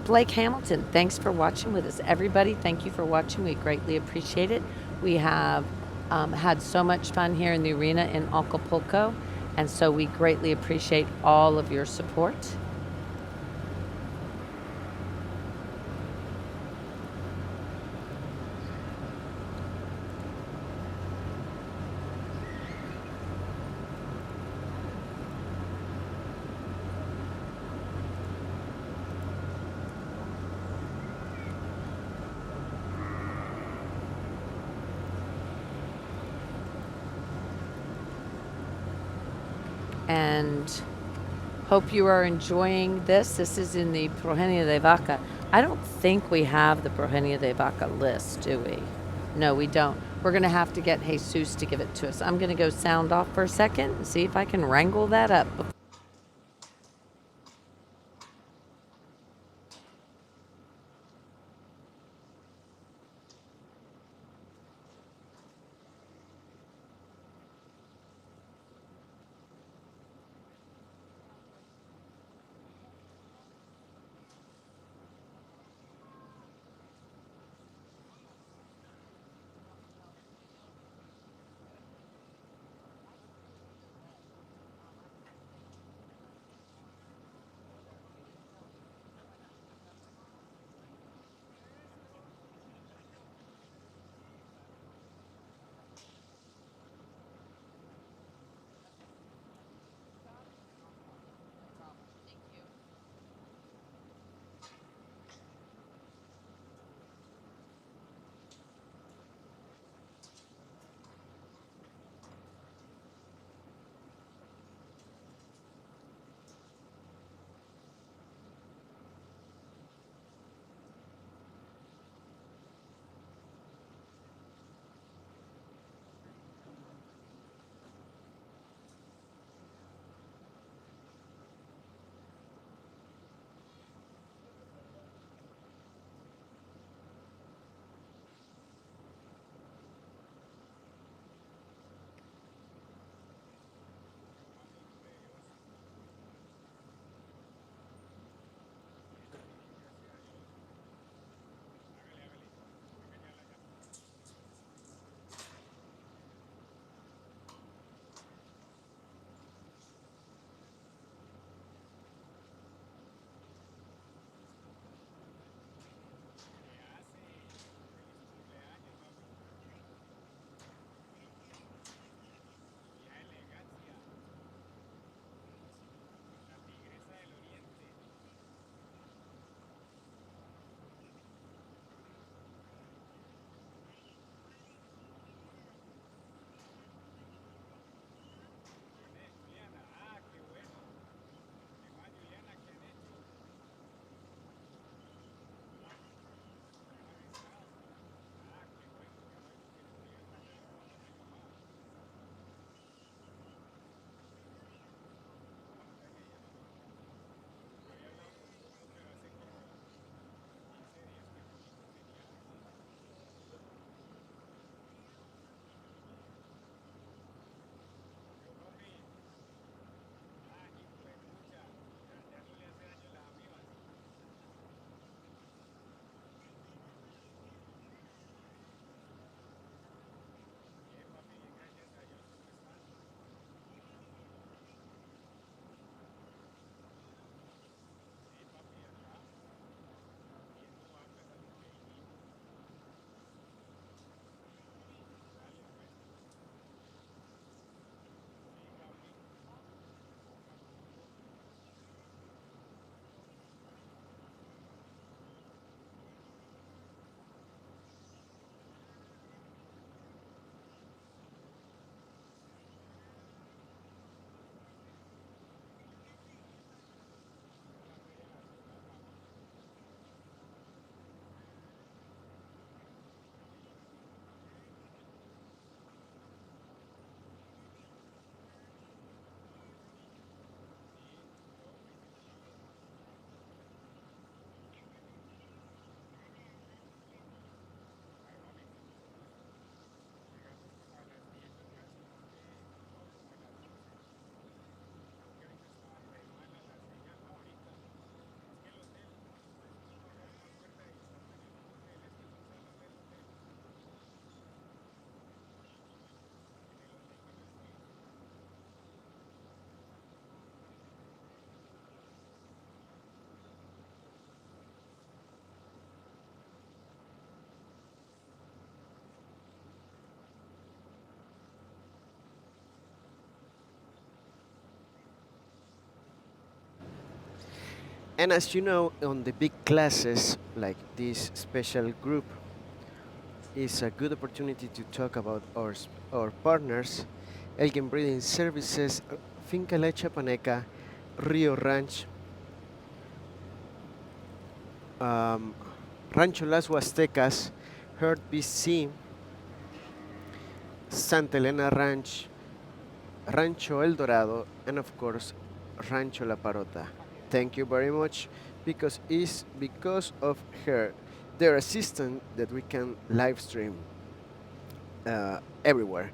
Blake Hamilton, thanks for watching with us. Everybody, thank you for watching. We greatly appreciate it. We have had so much fun here in the arena in Acapulco, and so we greatly appreciate all of your support. And hope you are enjoying this. This is in the Progenia de Vaca. I don't think we have the Progenia de Vaca list, do we? No, we don't. We're going to have to get Jesus to give it to us. I'm going to go sound off for a second and see if I can wrangle that up. And as you know, on the big classes, like this special group, is a good opportunity to talk about our partners, Elgin Breeding Services, Finca La Chapaneca, Rio Ranch, Rancho Las Huastecas, Herd BC, Santa Elena Ranch, Rancho El Dorado, and of course, Rancho La Parota. Thank you very much, because it's because of her, their assistant, that we can live stream everywhere.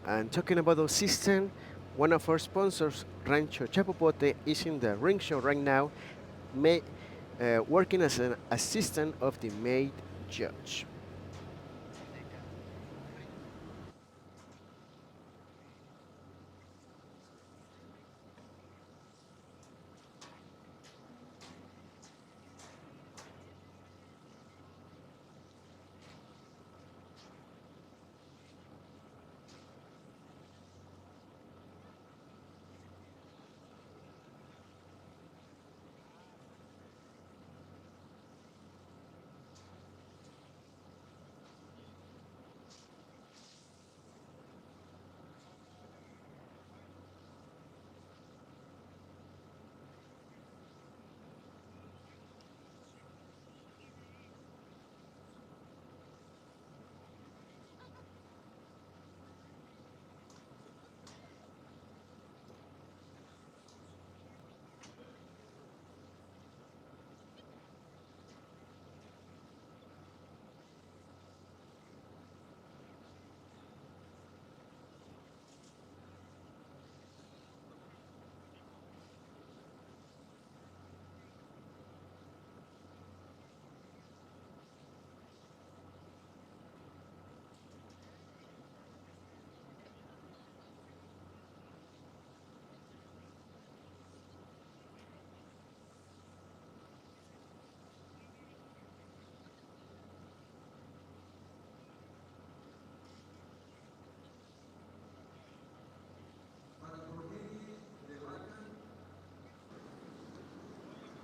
And talking about the assistant, one of our sponsors, Rancho Chapopote, is in the ring show right now, working as an assistant of the maid judge.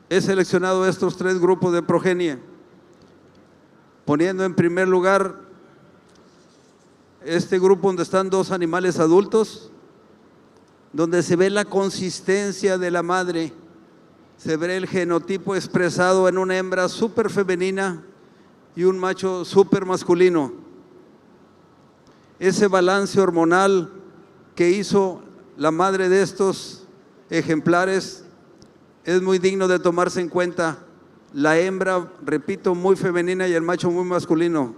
He seleccionado estos 3 grupos de progenie, poniendo en primer lugar este grupo donde están 2 animales adultos, donde se ve la consistencia de la madre, se ve el genotipo expresado en una hembra súper femenina y un macho súper masculino. Ese balance hormonal que hizo la madre de estos ejemplares es muy digno de tomarse en cuenta. La hembra, repito, muy femenina y el macho muy masculino.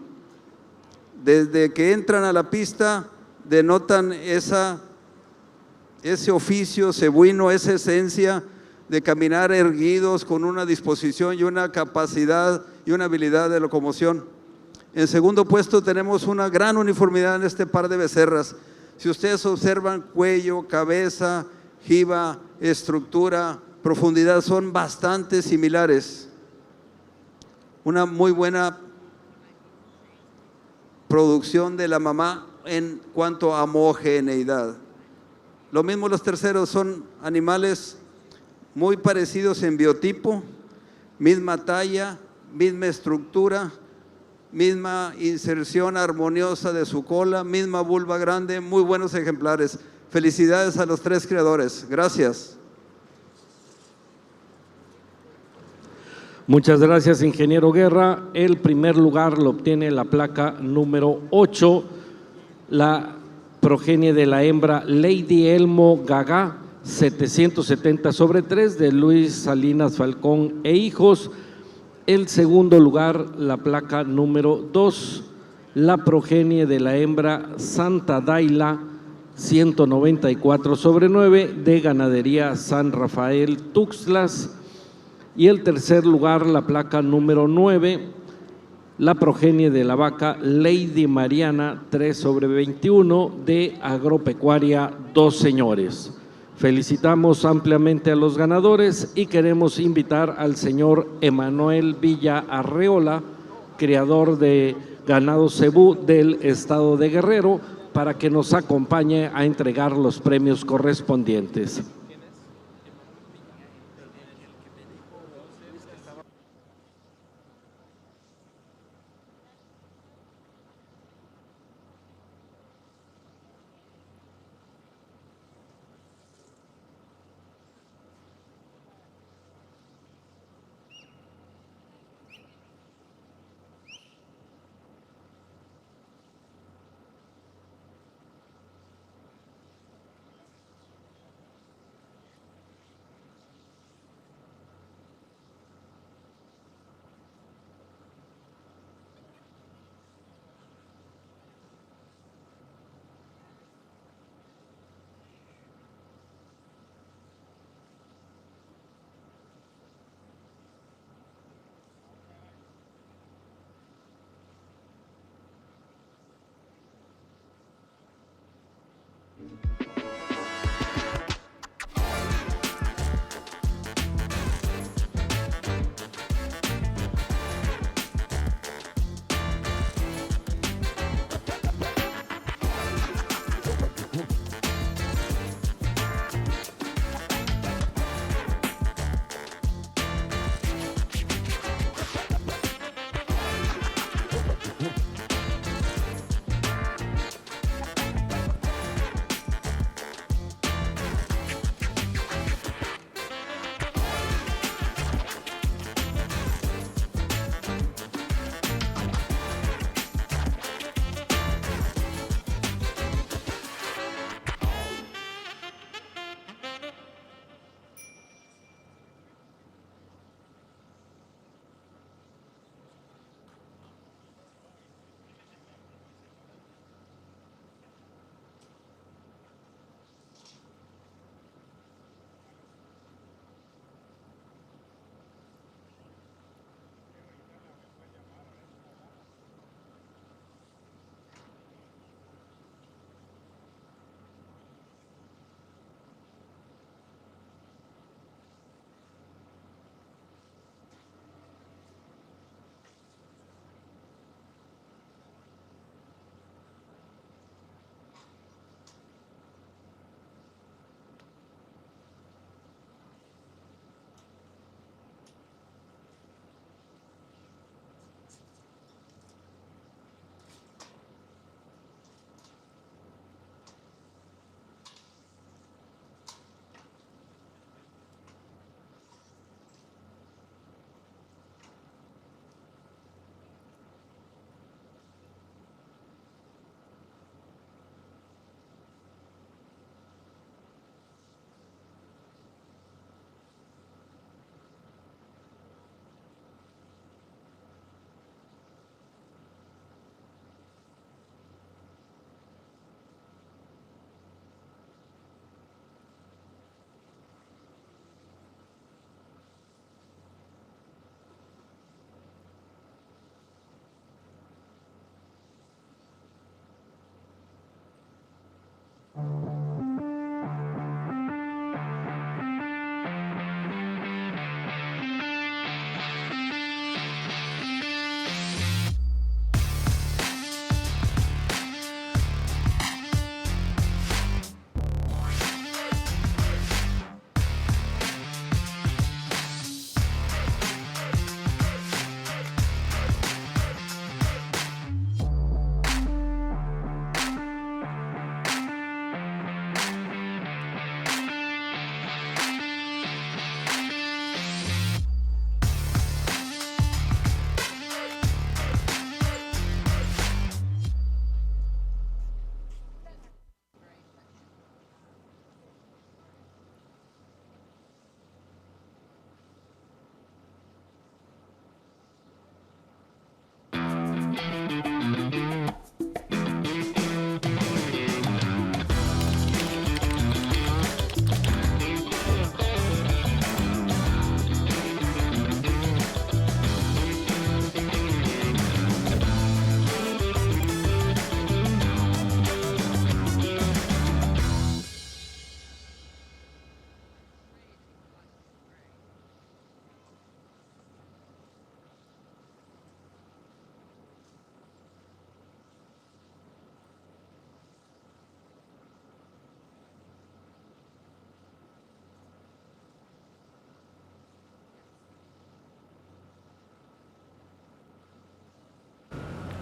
Desde que entran a la pista denotan ese oficio cebuino, esa esencia de caminar erguidos con una disposición y una capacidad y una habilidad de locomoción. En segundo puesto tenemos una gran uniformidad en este par de becerras. Si ustedes observan, cuello, cabeza, jiba, estructura, profundidad son bastante similares. Una muy buena producción de la mamá en cuanto a homogeneidad. Lo mismo los terceros, son animales muy parecidos en biotipo, misma talla, misma estructura, misma inserción armoniosa de su cola, misma vulva grande, muy buenos ejemplares. Felicidades a los 3 creadores. Gracias. Muchas gracias, ingeniero Guerra. El primer lugar lo obtiene la placa número 8, la progenie de la hembra Lady Elmo Gaga, 770/3 de Luis Salinas Falcón e hijos. El segundo lugar, la placa número 2, la progenie de la hembra Santa Daila, 194/9 de Ganadería San Rafael Tuxtlas. Y el tercer lugar, la placa número 9, la progenie de la vaca Lady Mariana, 3/21 de Agropecuaria Dos Señores. Felicitamos ampliamente a los ganadores y queremos invitar al señor Emanuel Villa Arreola, criador de Ganado Cebu del estado de Guerrero, para que nos acompañe a entregar los premios correspondientes.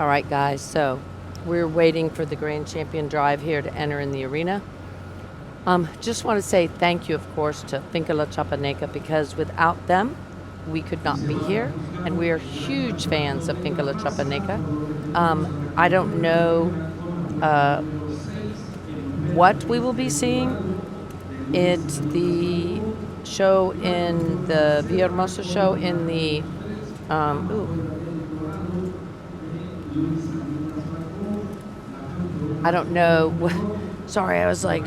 All right, guys, so we're waiting for the Grand Champion Drive here to enter in the arena. Just want to say thank you, of course, to Finca La Chapaneca, because without them, we could not be here, and we are huge fans of Finca La Chapaneca. I don't know what we will be seeing. It's the show in the Villahermosa show in the I don't know. Sorry, I was like,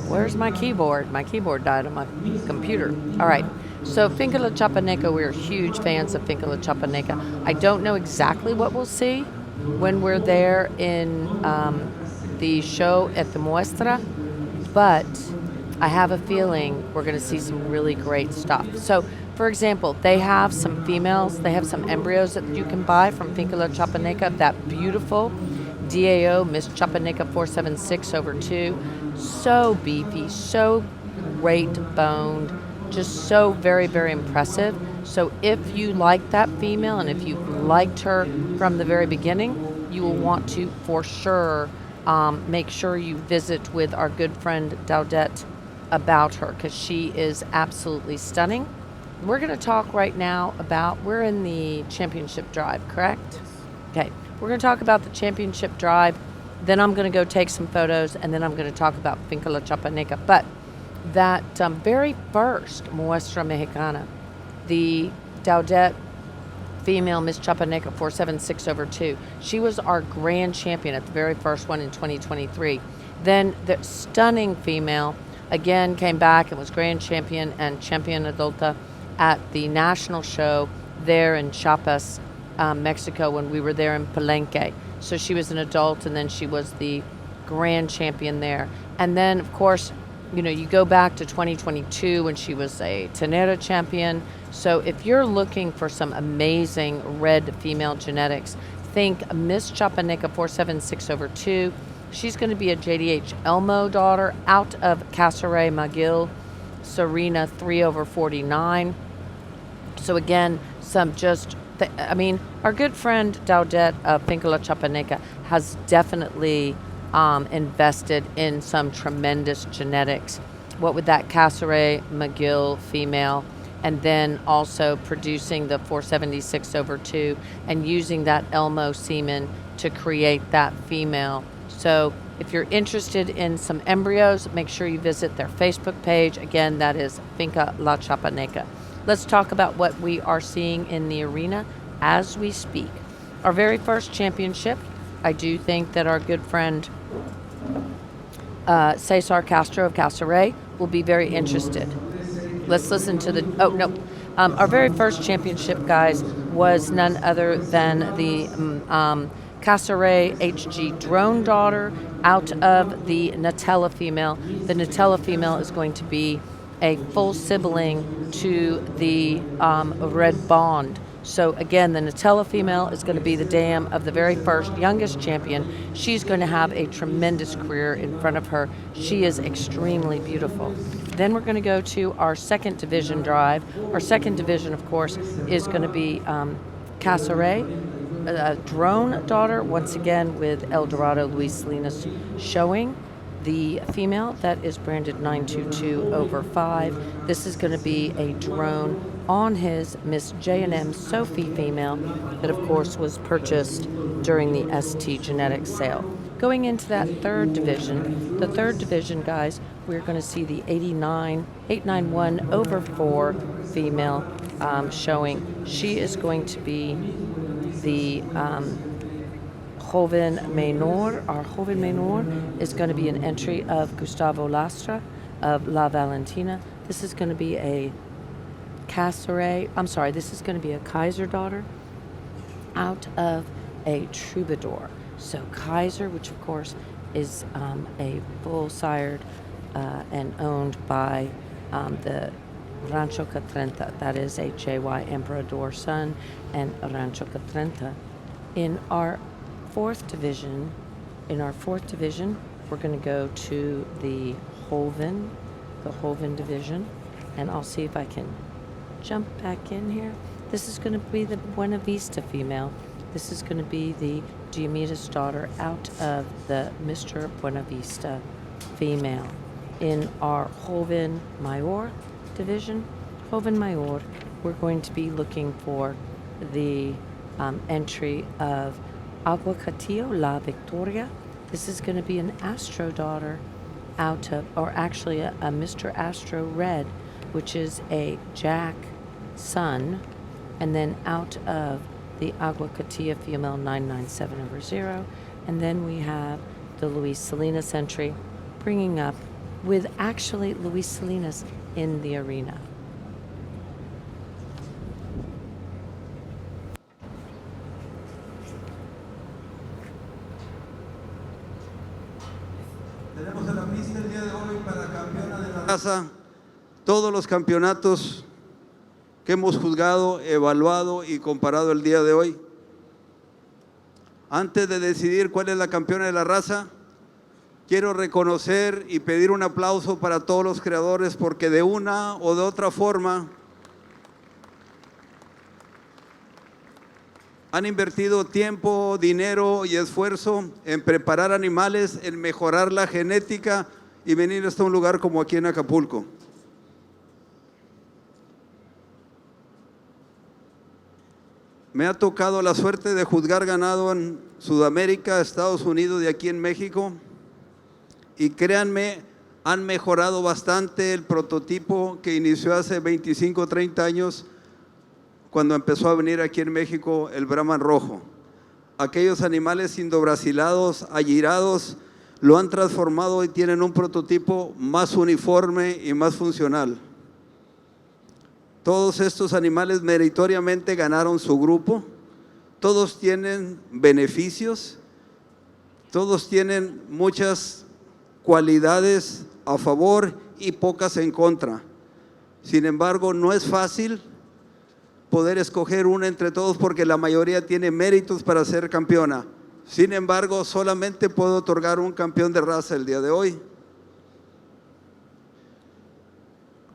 where's my keyboard? My keyboard died on my computer. All right. So Finca La Chapaneca, we're huge fans of Finca La Chapaneca. I don't know exactly what we'll see when we're there in the show at the Muestra, but I have a feeling we're going to see some really great stuff. So, for example, they have some females, they have some embryos that you can buy from Finca La Chapaneca, that beautiful DAO Miss Chapaneca 476/2. So beefy, so great boned, just so very, very impressive. So if you like that female and if you liked her from the very beginning, you will want to, for sure, make sure you visit with our good friend Daudette about her, because she is absolutely stunning. We're going to talk right now about, we're in the championship drive, correct? Okay, we're going to talk about the championship drive, then I'm going to go take some photos, and then I'm going to talk about Finca La Chapaneca. But that very first Muestra Mexicana, the Daudette female Miss Chapaneca 476/2, she was our grand champion at the very first one in 2023. Then the stunning female again came back and was grand champion and champion adulta at the national show there in Chiapas, Mexico, when we were there in Palenque. So she was an adult, and then she was the grand champion there. And then, of course, you know, you go back to 2022 when she was a Tenera champion. So if you're looking for some amazing red female genetics, think Miss Chapaneca 476/2. She's going to be a JDH Elmo daughter out of Casaray McGill, Serena 3/49. So again, our good friend Daudette of Finca La Chapaneca has definitely invested in some tremendous genetics. What with that Casaray McGill female, and then also producing the 476/2 and using that Elmo semen to create that female. So if you're interested in some embryos, make sure you visit their Facebook page. Again, that is Finca La Chapaneca. Let's talk about what we are seeing in the arena as we speak. Our very first championship, I do think that our good friend Cesar Castro of Casaray will be very interested. Let's listen to our very first championship, guys, was none other than the Casaray HG drone daughter out of the Nutella female. The Nutella female is going to be a full sibling to the Red Bond. So again, the Nutella female is going to be the dam of the very first youngest champion. She's going to have a tremendous career in front of her. She is extremely beautiful. Then we're going to go to our second division drive. Our second division, of course, is going to be Casaray, a drone daughter, once again with El Dorado Luis Salinas showing. The female that is branded 922/5. This is going to be a drone on his Miss J&M Sophie female that, of course, was purchased during the ST Genetics sale. Going into that third division, the third division, guys, we're going to see the 891/4 female showing. She is going to be the Joven Menor. Our Joven Menor is going to be an entry of Gustavo Lastra of La Valentina. This is going to be a this is going to be a Kaiser daughter out of a Troubadour. So Kaiser, which of course is a bull-sired and owned by the Rancho Catrenta. That is a JY Emperador son and Rancho Catrenta. In our fourth division, we're going to go to the Joven division, and I'll see if I can jump back in here. This is going to be the Buena Vista female. This is going to be the Diomedes daughter out of the Mr. Buena Vista female. In our Joven Mayor division, Joven Mayor, we're going to be looking for the entry of Aguacatillo La Victoria. This is going to be an Astro daughter out of, or actually a Mr. Astro Red, which is a Jack son, and then out of the Aguacatillo female 997/0. And then we have the Luis Salinas entry, bringing up with actually Luis Salinas in the arena. Tenemos en la pista el día de hoy para campeona de la raza todos los campeonatos que hemos juzgado, evaluado y comparado el día de hoy. Antes de decidir cuál es la campeona de la raza, quiero reconocer y pedir un aplauso para todos los creadores, porque de una o de otra forma han invertido tiempo, dinero y esfuerzo en preparar animales, en mejorar la genética y venir hasta un lugar como aquí en Acapulco. Me ha tocado la suerte de juzgar ganado en Sudamérica, Estados Unidos y aquí en México. Y créanme, han mejorado bastante el prototipo que inició hace 25 o 30 años cuando empezó a venir aquí en México el Brahman rojo. Aquellos animales indobrasilados, ayirados, lo han transformado y tienen un prototipo más uniforme y más funcional. Todos estos animales meritoriamente ganaron su grupo, todos tienen beneficios, todos tienen muchas cualidades a favor y pocas en contra. Sin embargo, no es fácil poder escoger una entre todos porque la mayoría tiene méritos para ser campeona. Sin embargo, solamente puedo otorgar un campeón de raza el día de hoy.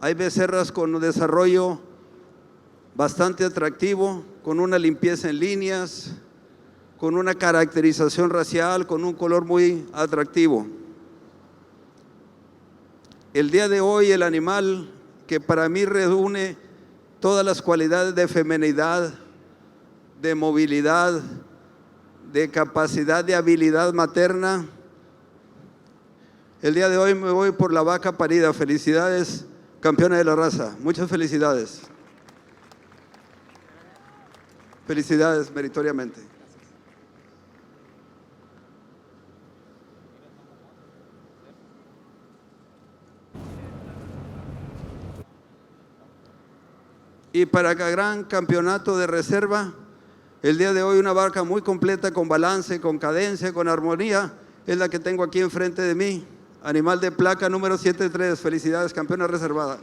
Hay becerras con un desarrollo bastante atractivo, con una limpieza en líneas, con una caracterización racial, con un color muy atractivo. El día de hoy el animal que para mí reúne todas las cualidades de feminidad, de movilidad, de capacidad de habilidad materna. El día de hoy me voy por la vaca parida. Felicidades, campeona de la raza. Muchas felicidades. Felicidades meritoriamente. Y para el gran campeonato de reserva, el día de hoy una vaca muy completa, con balance, con cadencia, con armonía, es la que tengo aquí enfrente de mí. Animal de placa número 73. Felicidades, campeona reservada.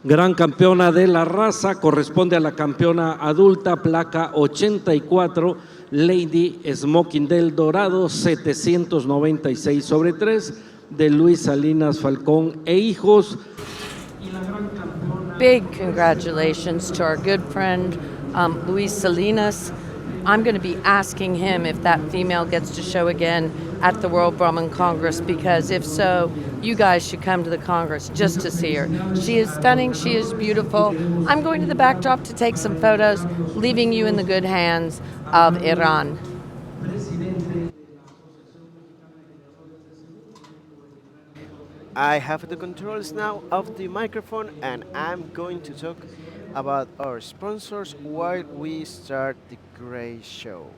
Gran campeona de la raza corresponde a la campeona adulta, placa 84, Lady Smoking del Dorado, 796/3, de Luis Salinas Falcón e hijos. Y la gran campeona... Big congratulations to our good friend Luis Salinas. I'm going to be asking him if that female gets to show again at the World Brahman Congress, because if so, you guys should come to the Congress just to see her. She is stunning. She is beautiful. I'm going to the backdrop to take some photos, leaving you in the good hands of Iran. I have the controls now of the microphone, and I'm going to talk about our sponsors while we start the great show.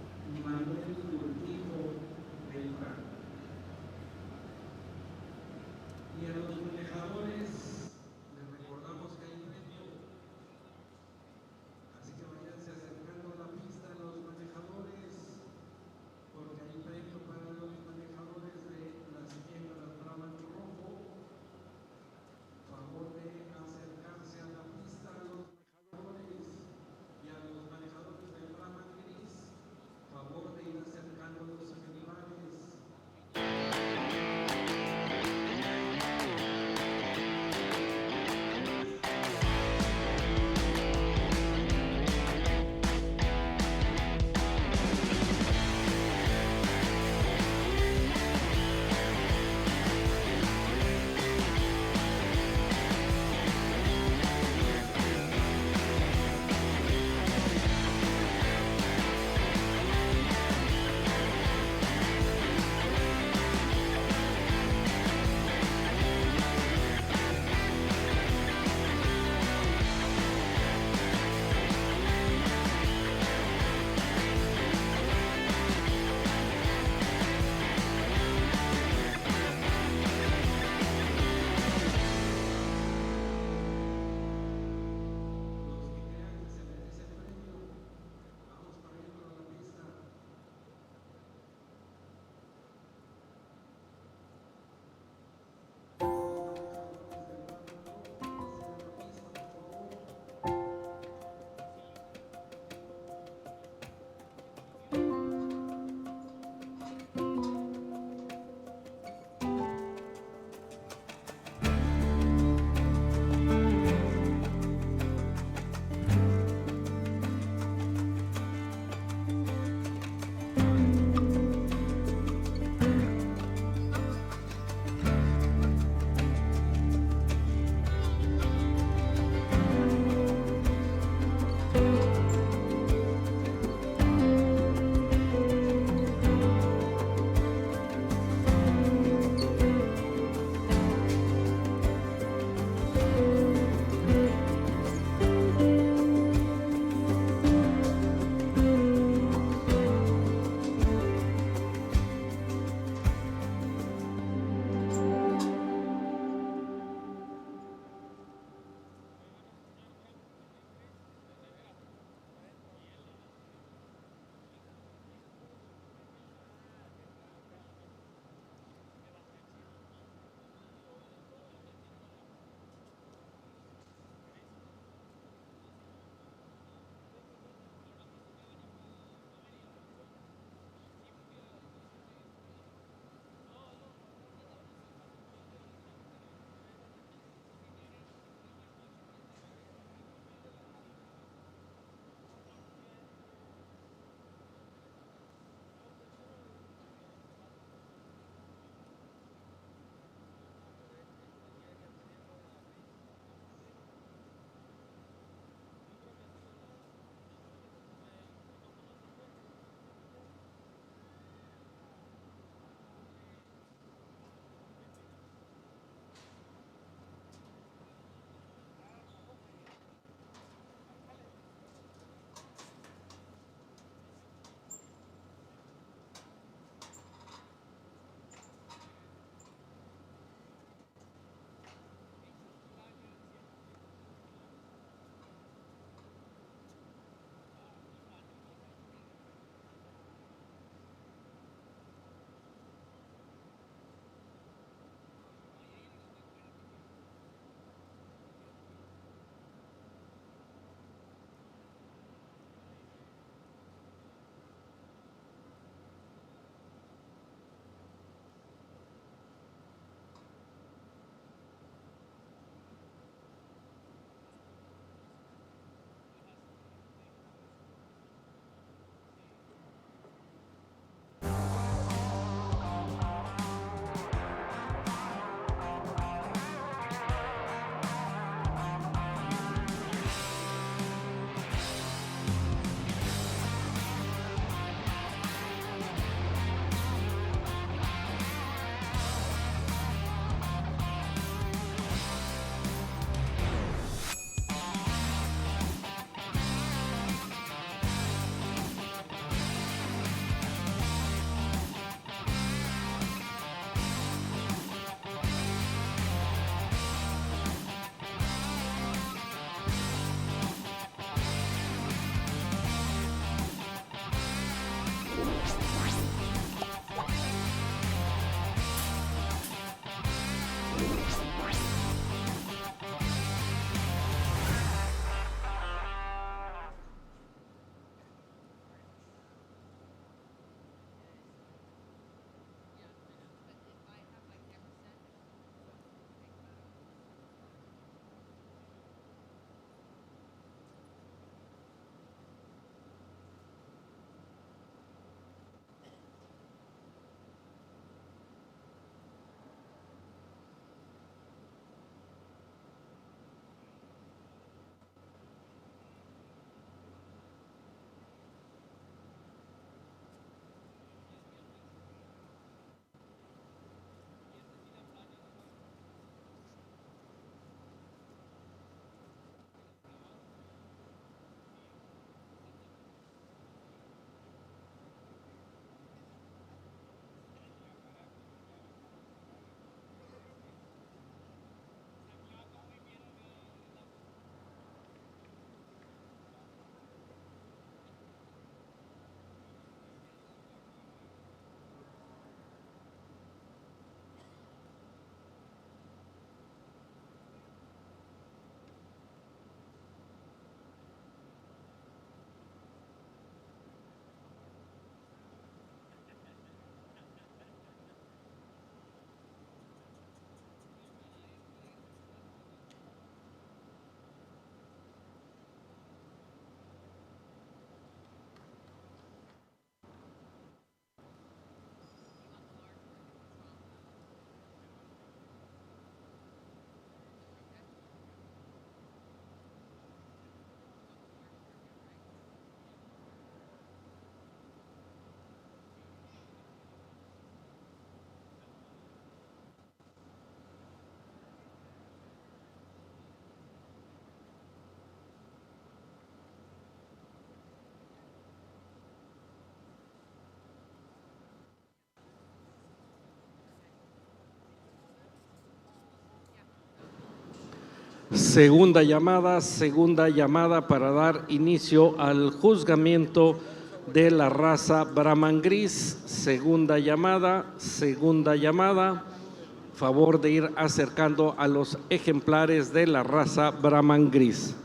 Segunda llamada para dar inicio al juzgamiento de la raza Brahman gris. Segunda llamada. Favor de ir acercando a los ejemplares de la raza Brahman gris.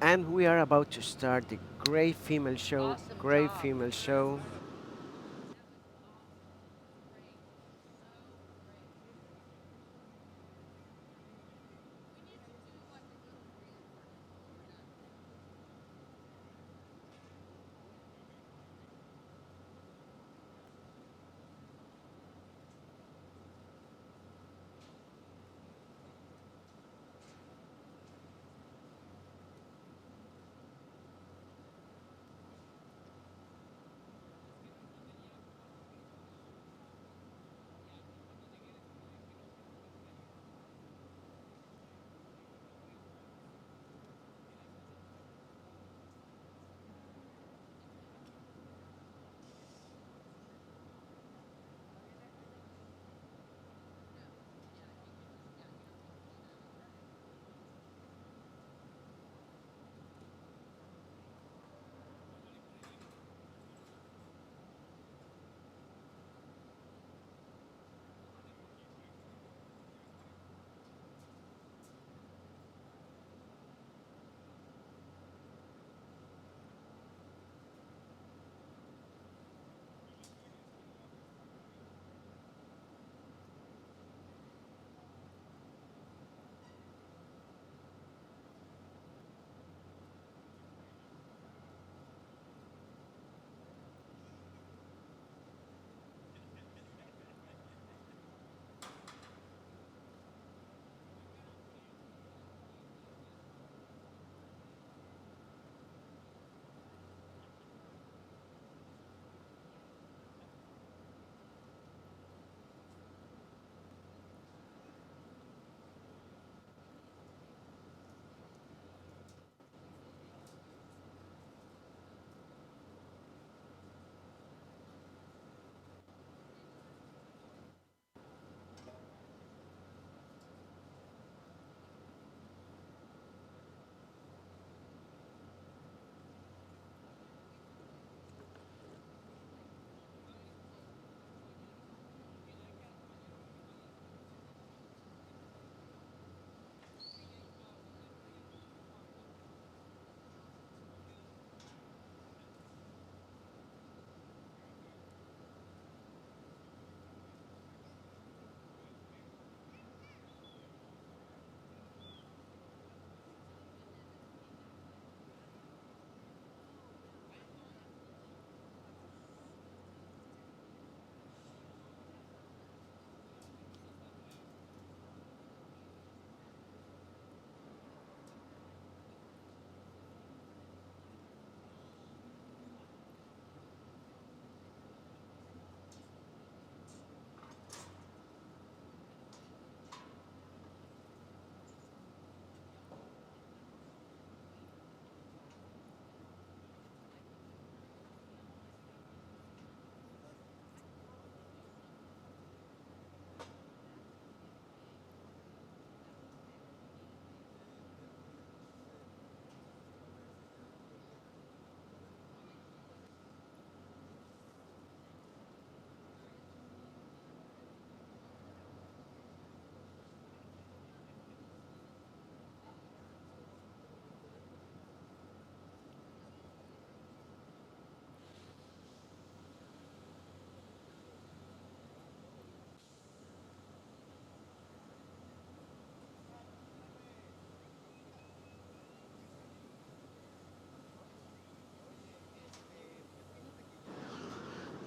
And we are about to start the great female show. Great female show.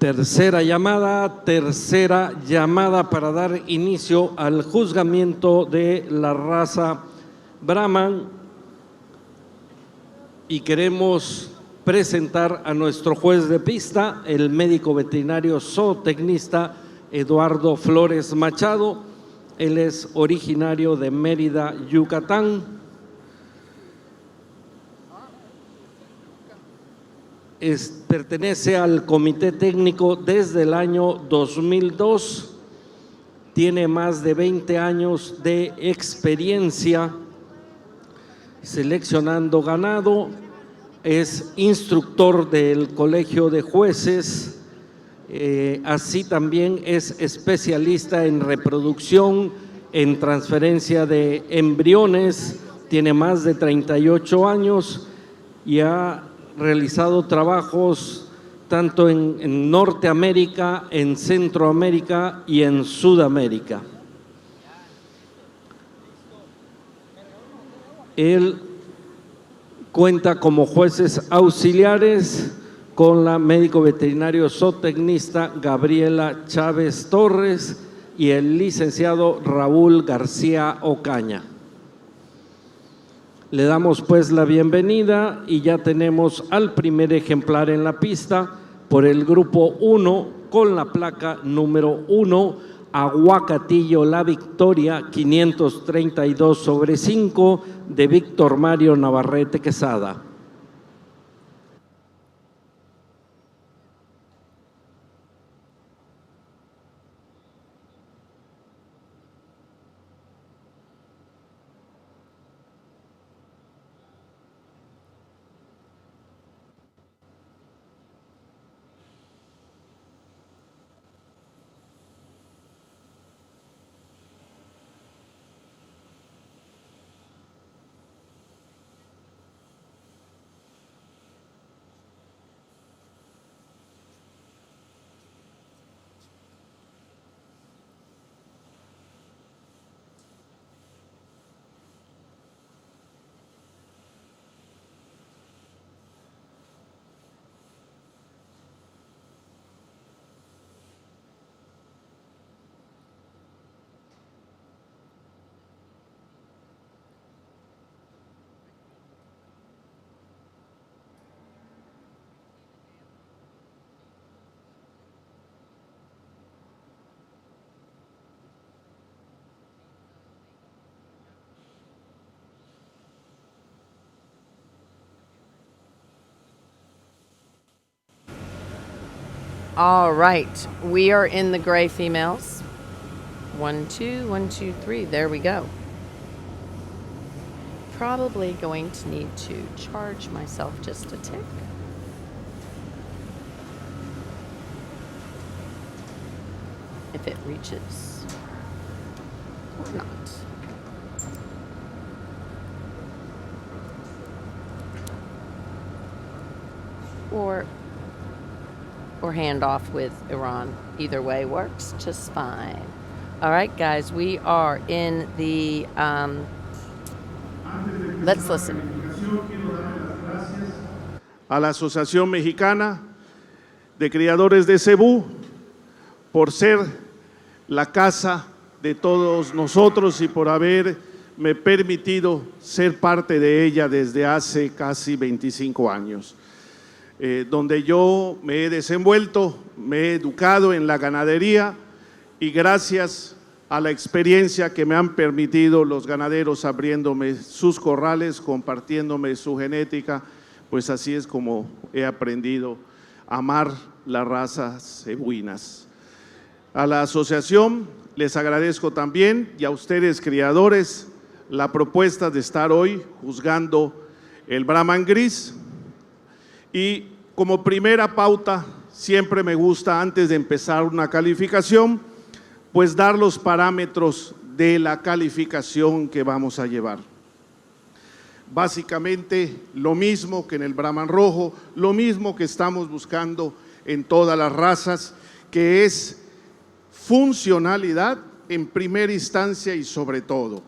Tercera llamada para dar inicio al juzgamiento de la raza Brahman. y queremos presentar a nuestro juez de pista, el médico veterinario zootecnista Eduardo Flores Machado. Él es originario de Mérida, Yucatán. Pertenece al comité técnico desde el año 2002. Tiene más de 20 años de experiencia seleccionando ganado. Es instructor del Colegio de Jueces. Así también es especialista en reproducción, en transferencia de embriones, tiene más de 38 años y ha realizado trabajos tanto en Norteamérica, en Centroamérica y en Sudamérica. Él cuenta como jueces auxiliares con la médico veterinario zootecnista Gabriela Chávez Torres y el licenciado Raúl García Ocaña. Le damos pues la bienvenida y ya tenemos al primer ejemplar en la pista por el grupo 1 con la placa número 1, Aguacatillo La Victoria 532/5 de Víctor Mario Navarrete Quesada. All right, we are in the gray females. 1, 2, 1, 2, 3. There we go. Probably going to need to charge myself just a tick. If it reaches or not. Or hand off with Iran. Either way works just fine. All right, guys, we are in the, let's listen. A la Asociación Mexicana de Criadores de Cebú por ser la casa de todos nosotros y por haberme permitido ser parte de ella desde hace casi 25 años. Donde yo me he desenvuelto, me he educado en la ganadería y gracias a la experiencia que me han permitido los ganaderos abriéndome sus corrales, compartiéndome su genética, pues así es como he aprendido a amar las razas cebuinas. A la asociación les agradezco también y a ustedes criadores la propuesta de estar hoy juzgando el Brahman gris. Y como primera pauta, siempre me gusta antes de empezar una calificación, pues dar los parámetros de la calificación que vamos a llevar. Básicamente lo mismo que en el Brahman rojo, lo mismo que estamos buscando en todas las razas, que es funcionalidad en primera instancia y sobre todo,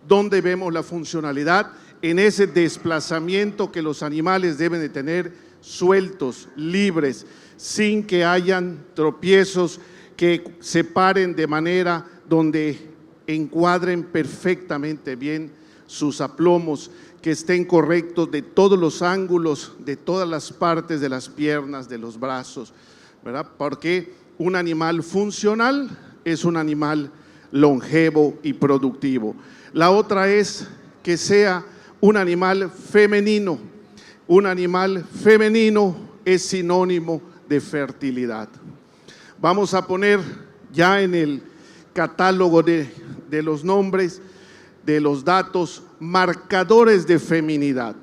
donde vemos la funcionalidad en ese desplazamiento que los animales deben de tener sueltos, libres, sin que hayan tropiezos que se paren de manera donde encuadren perfectamente bien sus aplomos, que estén correctos de todos los ángulos, de todas las partes de las piernas, de los brazos, ¿verdad? Porque un animal funcional es un animal longevo y productivo. La otra es que sea un animal femenino. Un animal femenino es sinónimo de fertilidad. Vamos a poner ya en el catálogo de los nombres, de los datos, marcadores de feminidad.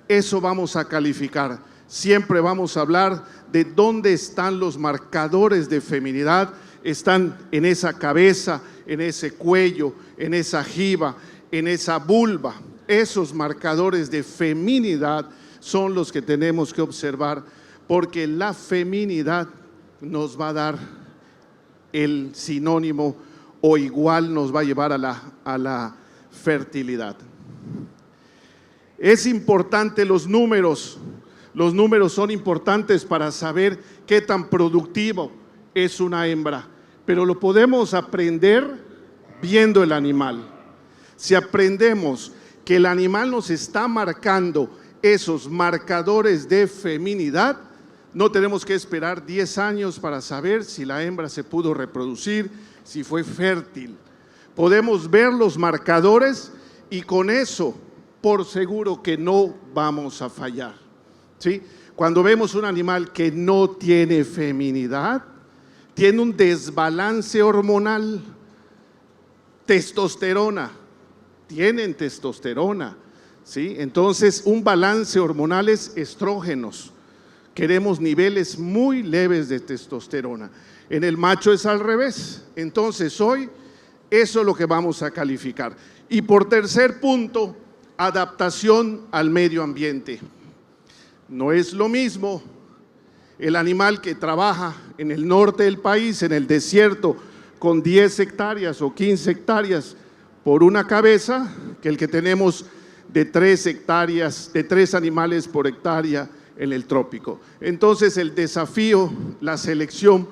Eso vamos a calificar. Siempre vamos a hablar de dónde están los marcadores de feminidad. Están en esa cabeza, en ese cuello, en esa jiba, en esa vulva. Esos marcadores de feminidad son los que tenemos que observar, porque la feminidad nos va a dar el sinónimo o igual nos va a llevar a la fertilidad. Es importante los números son importantes para saber qué tan productivo es una hembra, pero lo podemos aprender viendo el animal. Si aprendemos que el animal nos está marcando esos marcadores de feminidad, no tenemos que esperar 10 años para saber si la hembra se pudo reproducir, si fue fértil. Podemos ver los marcadores y con eso, por seguro que no vamos a fallar, ¿sí? Cuando vemos un animal que no tiene feminidad, tiene un desbalance hormonal, testosterona, tienen testosterona, ¿sí? Entonces, un balance hormonal es estrógenos. Queremos niveles muy leves de testosterona. En el macho es al revés. Entonces, hoy, eso es lo que vamos a calificar. Y por tercer punto, adaptación al medio ambiente. No es lo mismo el animal que trabaja en el norte del país, en el desierto, con 10 hectáreas o 15 hectáreas por una cabeza, que el que tenemos de 3 hectáreas, de 3 animales por hectárea en el trópico. Entonces el desafío, la selección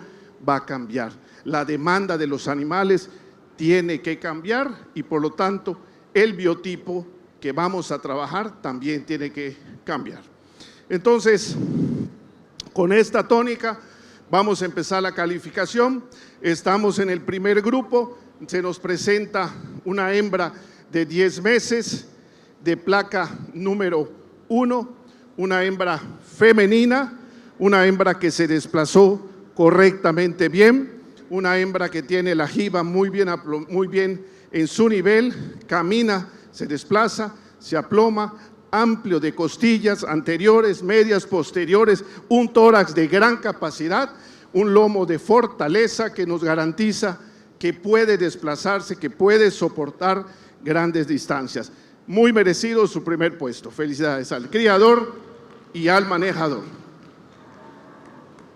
va a cambiar. La demanda de los animales tiene que cambiar y por lo tanto el biotipo que vamos a trabajar también tiene que cambiar. Entonces, con esta tónica vamos a empezar la calificación. Estamos en el primer grupo. Se nos presenta una hembra de 10 meses de placa número 1, una hembra femenina, una hembra que se desplazó correctamente bien, una hembra que tiene la jiba muy bien en su nivel, camina, se desplaza, se aploma, amplio de costillas anteriores, medias, posteriores, un tórax de gran capacidad, un lomo de fortaleza que nos garantiza que puede desplazarse, que puede soportar grandes distancias. Muy merecido su primer puesto. Felicidades al criador y al manejador.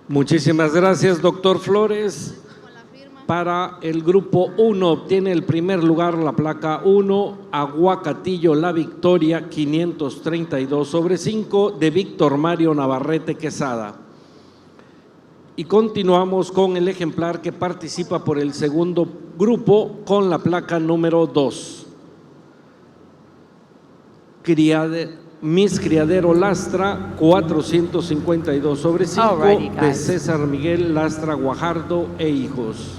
Muchísimas gracias, doctor Flores. Para el grupo 1 obtiene el primer lugar la placa 1, Aguacatillo La Victoria, 532/5 de Víctor Mario Navarrete Quesada. Y continuamos con el ejemplar que participa por el segundo grupo con la placa número 2. Miss Criadero Lastra, 452/5 Alrighty, de guys. César Miguel Lastra Guajardo e hijos.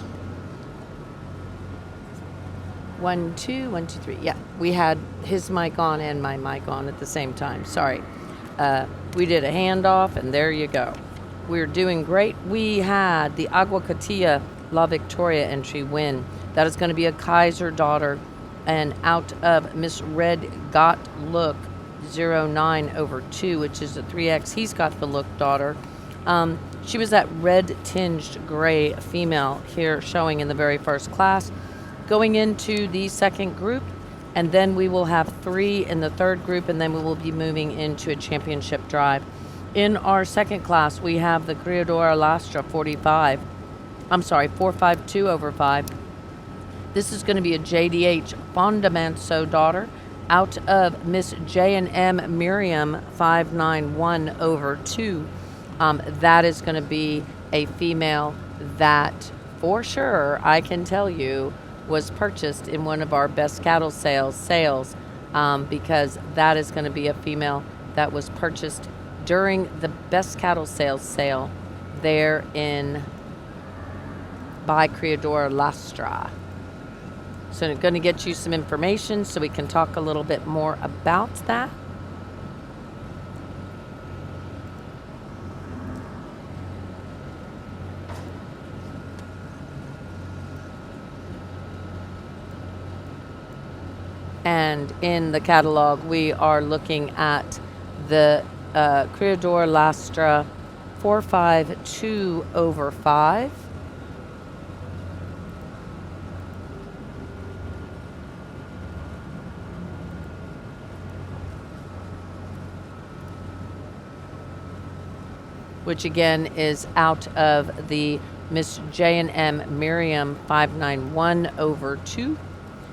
1, 2, 1, 2, 3. Yeah, we had his mic on and my mic on at the same time. Sorry. We did a handoff, and there you go. We're doing great. We had the Aguacatilla La Victoria entry win. That is going to be a Kaiser daughter, and out of Miss Red Got Look 09/2, which is a 3X. He's got the look daughter. She was that red tinged gray female here showing in the very first class. Going into the second group, and then we will have 3 in the third group, and then we will be moving into a championship drive. In our second class, we have the Criadora Lastra 452/5. This is going to be a JDH Fondamanso daughter out of Miss J&M Miriam 591/2. That is going to be a female that, for sure, I can tell you, was purchased in one of our best cattle sales because that is going to be a female that was purchased during the best cattle sales sale there by Criadora Lastra. So I'm going to get you some information so we can talk a little bit more about that. And in the catalog, we are looking at the Criadora Lastra 452/5. Which again is out of the Miss J&M Miriam 591/2.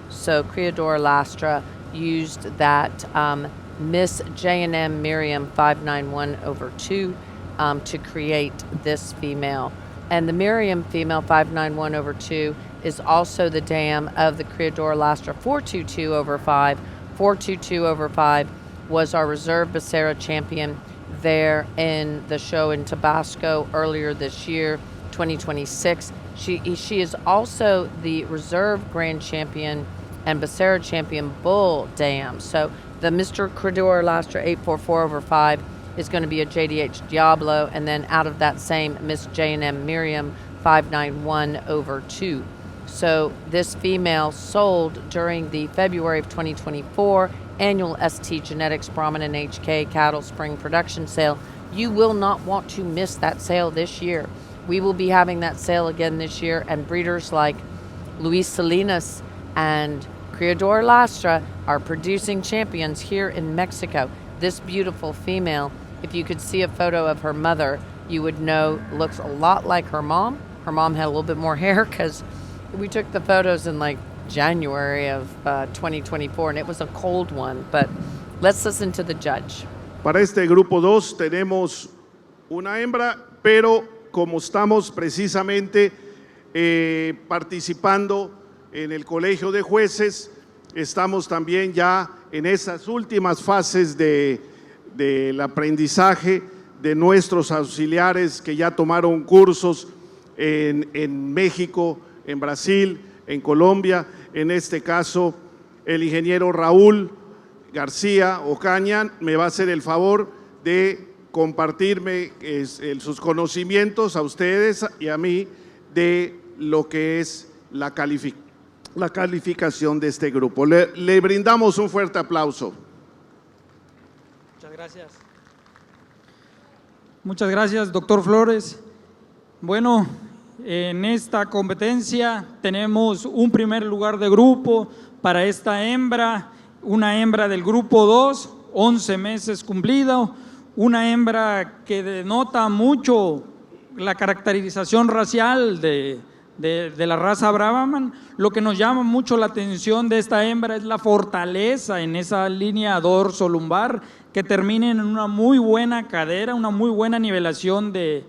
So Criadora Lastra used that Miss J&M Miriam 591/2 to create this female. And the Miriam female 591/2 is also the dam of the Criadora Lastra 422/5. 422/5 was our reserve Becerra champion there in the show in Tabasco earlier this year, 2026. She is also the reserve grand champion and Becerra champion bull dam. So the Mr. Criadora Lastra 844/5 is going to be a JDH Diablo, and then out of that same Miss J&M Miriam 591/2. So this female sold during the February of 2024 annual ST Genetics Brahman and HK Cattle Spring Production Sale. You will not want to miss that sale this year. We will be having that sale again this year, and breeders like Luis Salinas and Criadora Lastra are producing champions here in Mexico. This beautiful female, if you could see a photo of her mother, you would know looks a lot like her mom. Her mom had a little bit more hair because we took the photos in like January of 2024, and it was a cold one. But let's listen to the judge. Para este grupo 2 tenemos una hembra, pero como estamos precisamente participando en el colegio de jueces, estamos también ya en esas últimas fases del aprendizaje de nuestros auxiliares que ya tomaron cursos en México, en Brasil, en Colombia. En este caso, el ingeniero Raúl García Ocaña me va a hacer el favor de compartirme sus conocimientos a ustedes y a mí de lo que es la calificación de este grupo. Le brindamos un fuerte aplauso. Muchas gracias. Muchas gracias, doctor Flores. Bueno, en esta competencia tenemos un primer lugar de grupo para esta hembra, una hembra del grupo 2, 11 meses cumplido, una hembra que denota mucho la caracterización racial de la raza Brahman. Lo que nos llama mucho la atención de esta hembra es la fortaleza en esa línea dorso-lumbar, que termina en una muy buena cadera, una muy buena nivelación de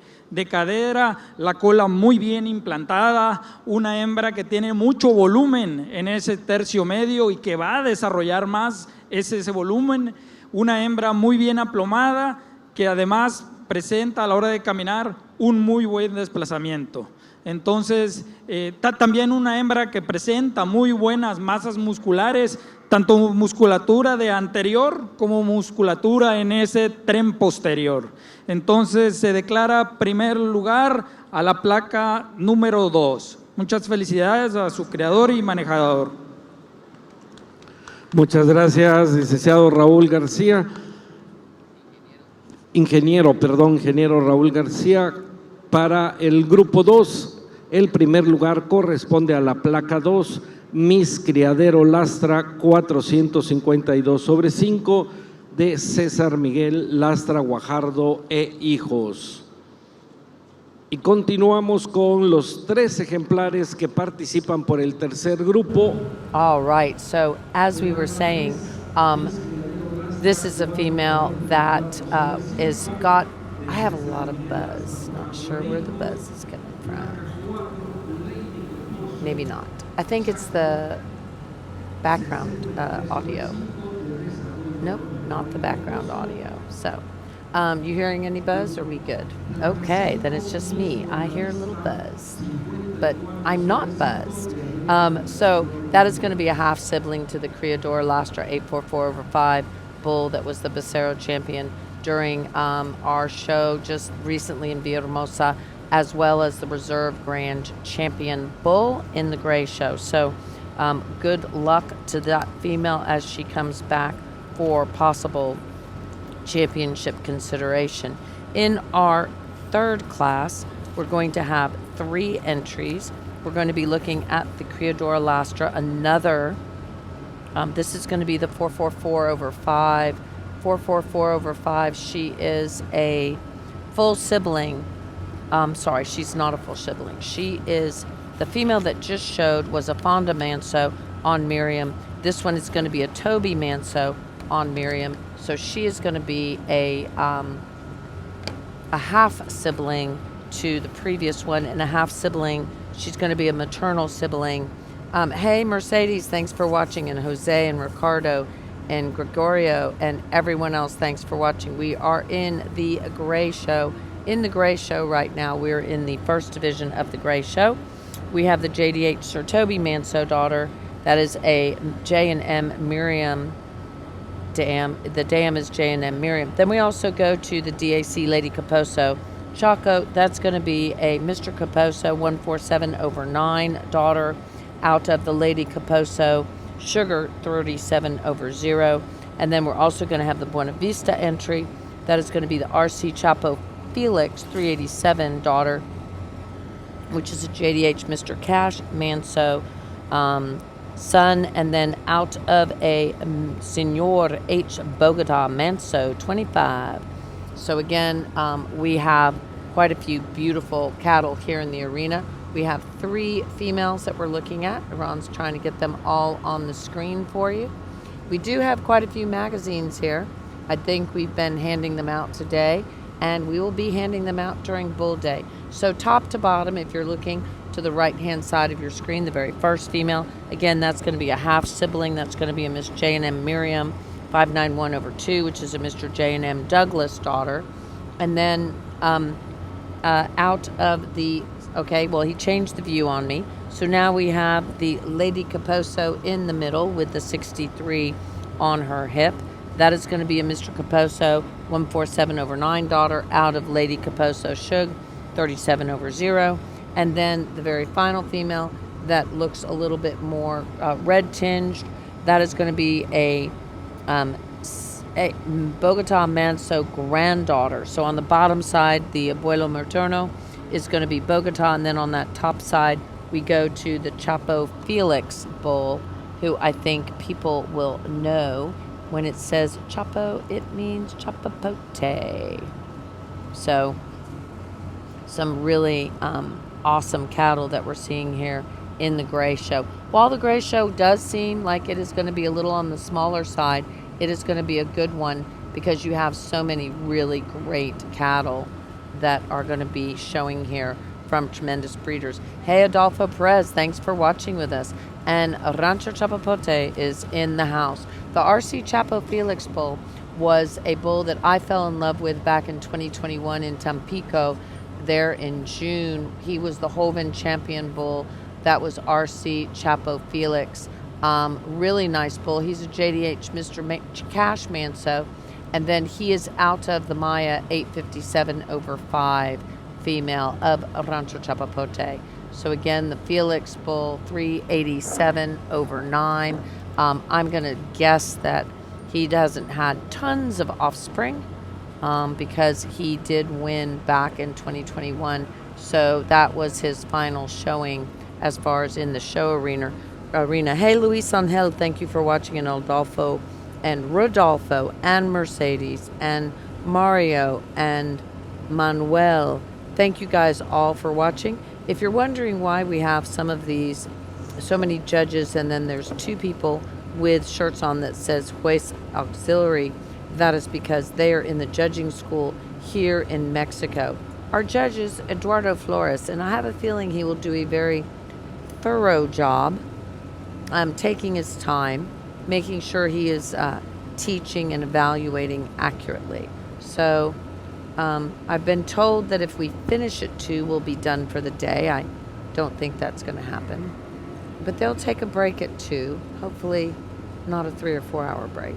cadera, la cola muy bien implantada, una hembra que tiene mucho volumen en ese tercio medio y que va a desarrollar más ese volumen, una hembra muy bien aplomada que además presenta a la hora de caminar un muy buen desplazamiento. Entonces, también una hembra que presenta muy buenas masas musculares, tanto musculatura de anterior como musculatura en ese tren posterior. Entonces, se declara primer lugar a la placa número 2. Muchas felicidades a su creador y manejador. Muchas gracias, licenciado Raúl García. Ingeniero Raúl García. Para el grupo 2, el primer lugar corresponde a la placa 2, Miss Criadero Lastra 452/5 de César Miguel Lastra Guajardo e hijos. Y continuamos con los 3 ejemplares que participan por el tercer grupo. All right, so as we were saying, this is a female that is got, I have a lot of buzz, not sure where the buzz is coming from. Maybe not. I think it's the background audio. Nope, not the background audio. So, you hearing any buzz? Are we good? Okay, then it's just me. I hear a little buzz, but I'm not buzzed. So that is going to be a half sibling to the Criador Lastra 844/5 bull that was the Becerro champion during our show just recently in Villahermosa, as well as the Reserve Grand Champion bull in the Gray Show. So good luck to that female as she comes back for possible championship consideration. In our third class, we're going to have 3 entries. We're going to be looking at the Criadora Lastra, another, this is going to be the 444/5. 444/5, she is a full sibling. Sorry, she's not a full sibling. She is, the female that just showed was a Fonda Manso on Miriam. This one is going to be a Toby Manso on Miriam. So she is going to be a half sibling to the previous one, and a half sibling. She's going to be a maternal sibling. Hey, Mercedes, thanks for watching, and Jose and Ricardo and Gregorio and everyone else, thanks for watching. We are in the Gray Show. In the Gray Show right now, we're in the first division of the Gray Show. We have the JDH Sir Toby Manso daughter. That is a J&M Miriam dam. The dam is J&M Miriam. Then we also go to the DAC Lady Caposo Chaco. That's going to be a Mr. Caposo 147/9 daughter out of the Lady Caposo Sugar 37/0. And then we're also going to have the Buena Vista entry. That is going to be the RC Chapo Felix 387 daughter, which is a JDH Mr. Cash Manso son. And then out of a Senor H Bogota Manso 25. So again, we have quite a few beautiful cattle here in the arena. We have 3 females that we're looking at. Ron's trying to get them all on the screen for you. We do have quite a few magazines here. I think we've been handing them out today, and we will be handing them out during Bull Day. So top to bottom, if you're looking to the right-hand side of your screen, the very first female, again, that's going to be a half sibling. That's going to be a Miss J&M Miriam 591/2, which is a Mr. J&M Douglas daughter. And then out of the, okay, well, he changed the view on me. So now we have the Lady Caposo in the middle with the 63 on her hip. That is going to be a Mr. Caposo 147/9 daughter out of Lady Caposo Shug 37/0. And then the very final female that looks a little bit more red tinged, that is going to be a Bogota Manso granddaughter. So on the bottom side, the Abuelo Materno is going to be Bogota, and then on that top side, we go to the Chapo Felix bull, who I think people will know. When it says Chapo, it means Chapapote. So some really awesome cattle that we're seeing here in the Gray Show. While the Gray Show does seem like it is going to be a little on the smaller side, it is going to be a good one because you have so many really great cattle that are going to be showing here from tremendous breeders. Hey, Adolfo Perez, thanks for watching with us. And Rancho Chapapote is in the house. The RC Chapo Felix bull was a bull that I fell in love with back in 2021 in Tampico there in June. He was the Hoven champion bull. That was RC Chapo Felix. Really nice bull. He's a JDH Mr. Cash Manso. And then he is out of the Maya 857/5 female of Rancho Chapapote. So again, the Felix bull 387/9. I'm going to guess that he hasn't had tons of offspring because he did win back in 2021. So that was his final showing as far as in the show arena. Hey, Luis Angel, thank you for watching. And Adolfo and Rodolfo and Mercedes and Mario and Manuel. Thank you guys all for watching. If you're wondering why we have some of these, so many judges, and then there's 2 people with shirts on that says Juez Auxiliary, that is because they are in the judging school here in Mexico. Our judge is Eduardo Flores, and I have a feeling he will do a very thorough job taking his time, making sure he is teaching and evaluating accurately. So I've been told that if we finish at 2, we'll be done for the day. I don't think that's going to happen. But they'll take a break at 2, hopefully not a 3 or 4 hour break.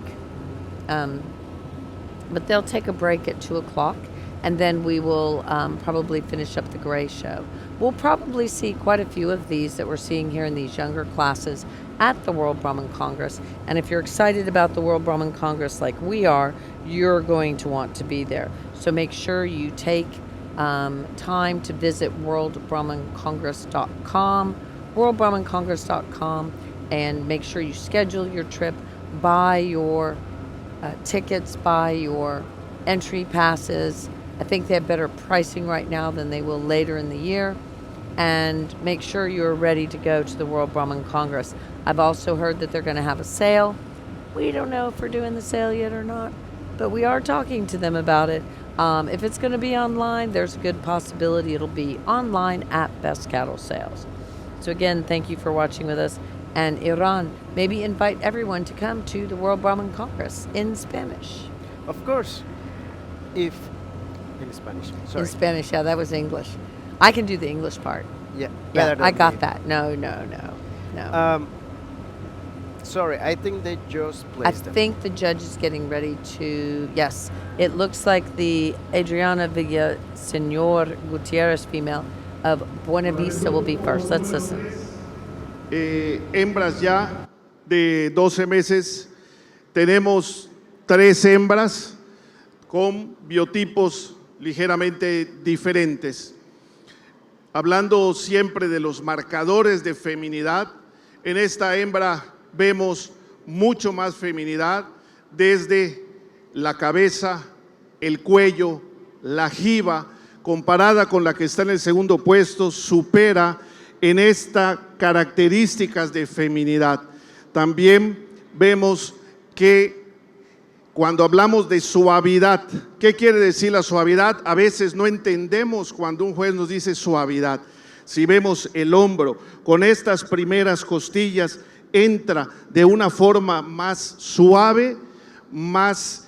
But they'll take a break at 2 o'clock, and then we will probably finish up the gray show. We'll probably see quite a few of these that we're seeing here in these younger classes at the World Brahman Congress. And if you're excited about the World Brahman Congress like we are, you're going to want to be there. So make sure you take time to visit worldbrahmancongress.com, worldbrahmancongress.com, and make sure you schedule your trip, buy your tickets, buy your entry passes. I think they have better pricing right now than they will later in the year. And make sure you're ready to go to the World Brahman Congress. I've also heard that they're going to have a sale. We don't know if we're doing the sale yet or not, but we are talking to them about it. If it's going to be online, there's a good possibility it'll be online at Best Cattle Sales. So again, thank you for watching with us. And Iran, maybe invite everyone to come to the World Brahman Congress in Spanish. Of course, in Spanish. Sorry. In Spanish, yeah, that was English. I can do the English part. Yeah, Yeah, better I than got me. that. No. Sorry, I think they just I placed them. think the judge is getting ready to, yes, it looks like the Adriana Villaseñor Gutierrez female of Buena Vista will be first. Let's listen. Hembras ya de 12 meses, tenemos 3 hembras con biotipos ligeramente diferentes. Hablando siempre de los marcadores de feminidad, en esta hembra vemos mucho más feminidad desde la cabeza, el cuello, la jiba, comparada con la que está en el segundo puesto, supera en estas características de feminidad. También vemos que cuando hablamos de suavidad, ¿qué quiere decir la suavidad? A veces no entendemos cuando un juez nos dice suavidad. Si vemos el hombro con estas primeras costillas, entra de una forma más suave, más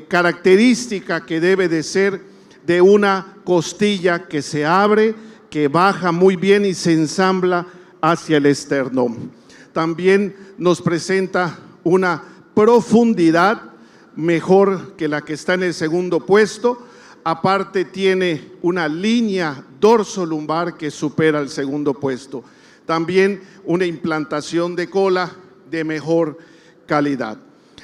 característica que debe de ser de una costilla que se abre, que baja muy bien y se ensambla hacia el esternón. También nos presenta una profundidad mejor que la que está en el segundo puesto. Aparte tiene una línea dorso-lumbar que supera el segundo puesto. También una implantación de cola de mejor calidad.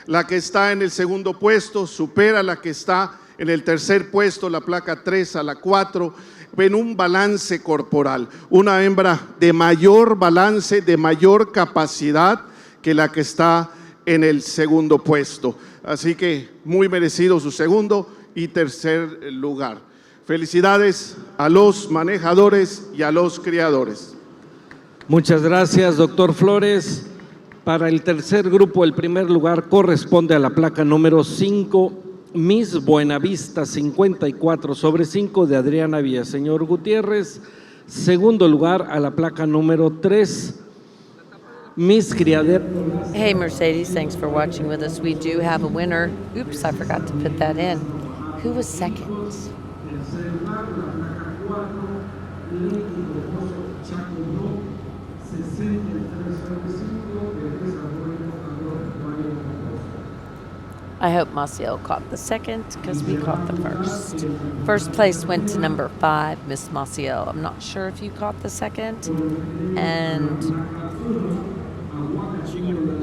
La que está en el segundo puesto supera la que está en el tercer puesto, la placa 3 a la 4, en un balance corporal. Una hembra de mayor balance, de mayor capacidad que la que está en el segundo puesto. Así que muy merecido su segundo y tercer lugar. Felicidades a los manejadores y a los criadores. Muchas gracias, doctor Flores. Para el tercer grupo, el primer lugar corresponde a la placa número 5, Miss Buenavista 54/5 de Adriana Villaseñor Gutiérrez. Segundo lugar, a la placa número 3, Miss Criadero. Hey, Mercedes, thanks for watching with us. We do have a winner. Oops, I forgot to put that in. Who was second? I hope Maciel caught the second because we caught the first. First place went to number 5, Miss Maciel. I'm not sure if you caught the second. And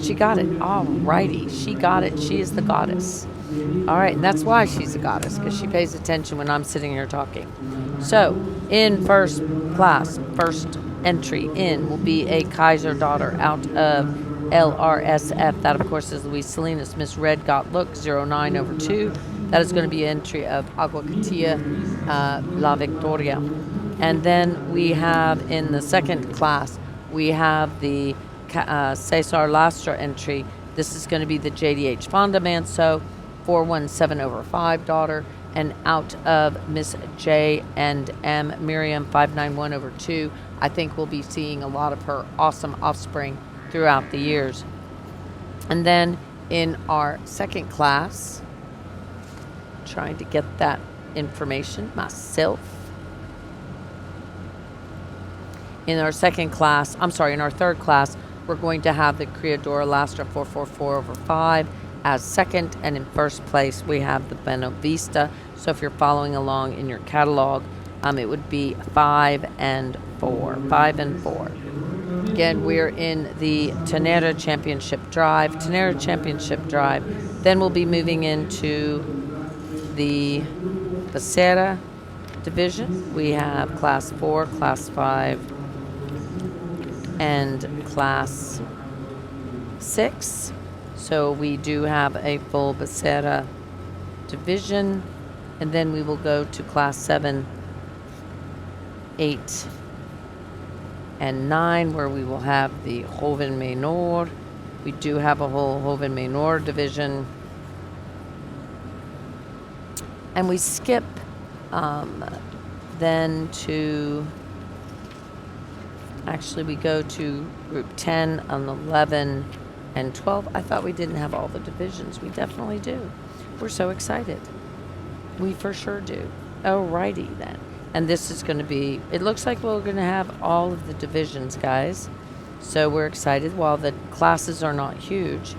she got it. All righty. She got it. She is the goddess. All right. And that's why she's a goddess, because she pays attention when I'm sitting here talking. So in first class, first entry in will be a Kaiser daughter out of LRSF. That, of course, is Luis Salinas. Miss Red Got Look 09/2. That is going to be an entry of Aguacatilla La Victoria. And then we have in the second class, we have the Cesar Lastra entry. This is going to be the JDH Fonda Manso 417/5 daughter. And out of Miss J and M Miriam 591/2. I think we'll be seeing a lot of her awesome offspring throughout the years. And then In our second class, trying to get that information myself. In our third class, we're going to have the Criadora Lastra 444/5 as second, and in first place we have the Buena Vista. So if you're following along in your catalog, it would be 5 and 4. Again, we're in the Ternera Championship Drive. Then we'll be moving into the Becerra division. We have Class 4, Class 5, and Class 6. So we do have a full Becerra division. And then we will go to Class 7, 8, and 9, where we will have the Joven Menor. We do have a whole Joven Menor division. And we skip then to, actually we go to Group 10 and 11 and 12. I thought we didn't have all the divisions. We definitely do. We're so excited. We for sure do. Alrighty then. And this is going to be, it looks like we're going to have all of the divisions, guys. So we're excited. While the classes are not huge,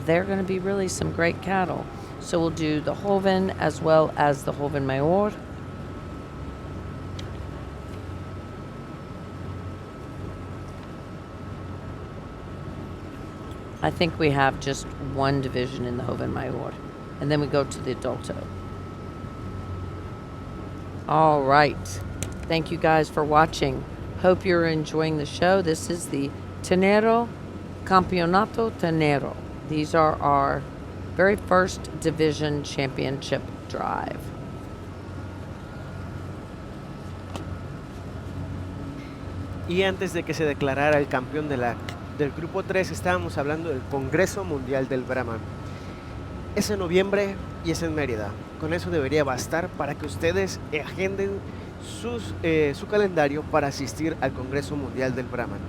they're going to be really some great cattle. So we'll do the Joven as well as the Joven Mayor. I think we have just one division in the Joven Mayor. And then we go to the Adulto. All right. Thank you guys for watching. Hope you're enjoying the show. This is the Ternero Campeonato Ternero. These are our very first division championship drive. Y antes de que se declarara el campeón del grupo 3, estábamos hablando del Congreso Mundial del Brahman. Es en noviembre y es en Mérida. Con eso debería bastar para que ustedes agenden su calendario para asistir al Congreso Mundial del Brahman.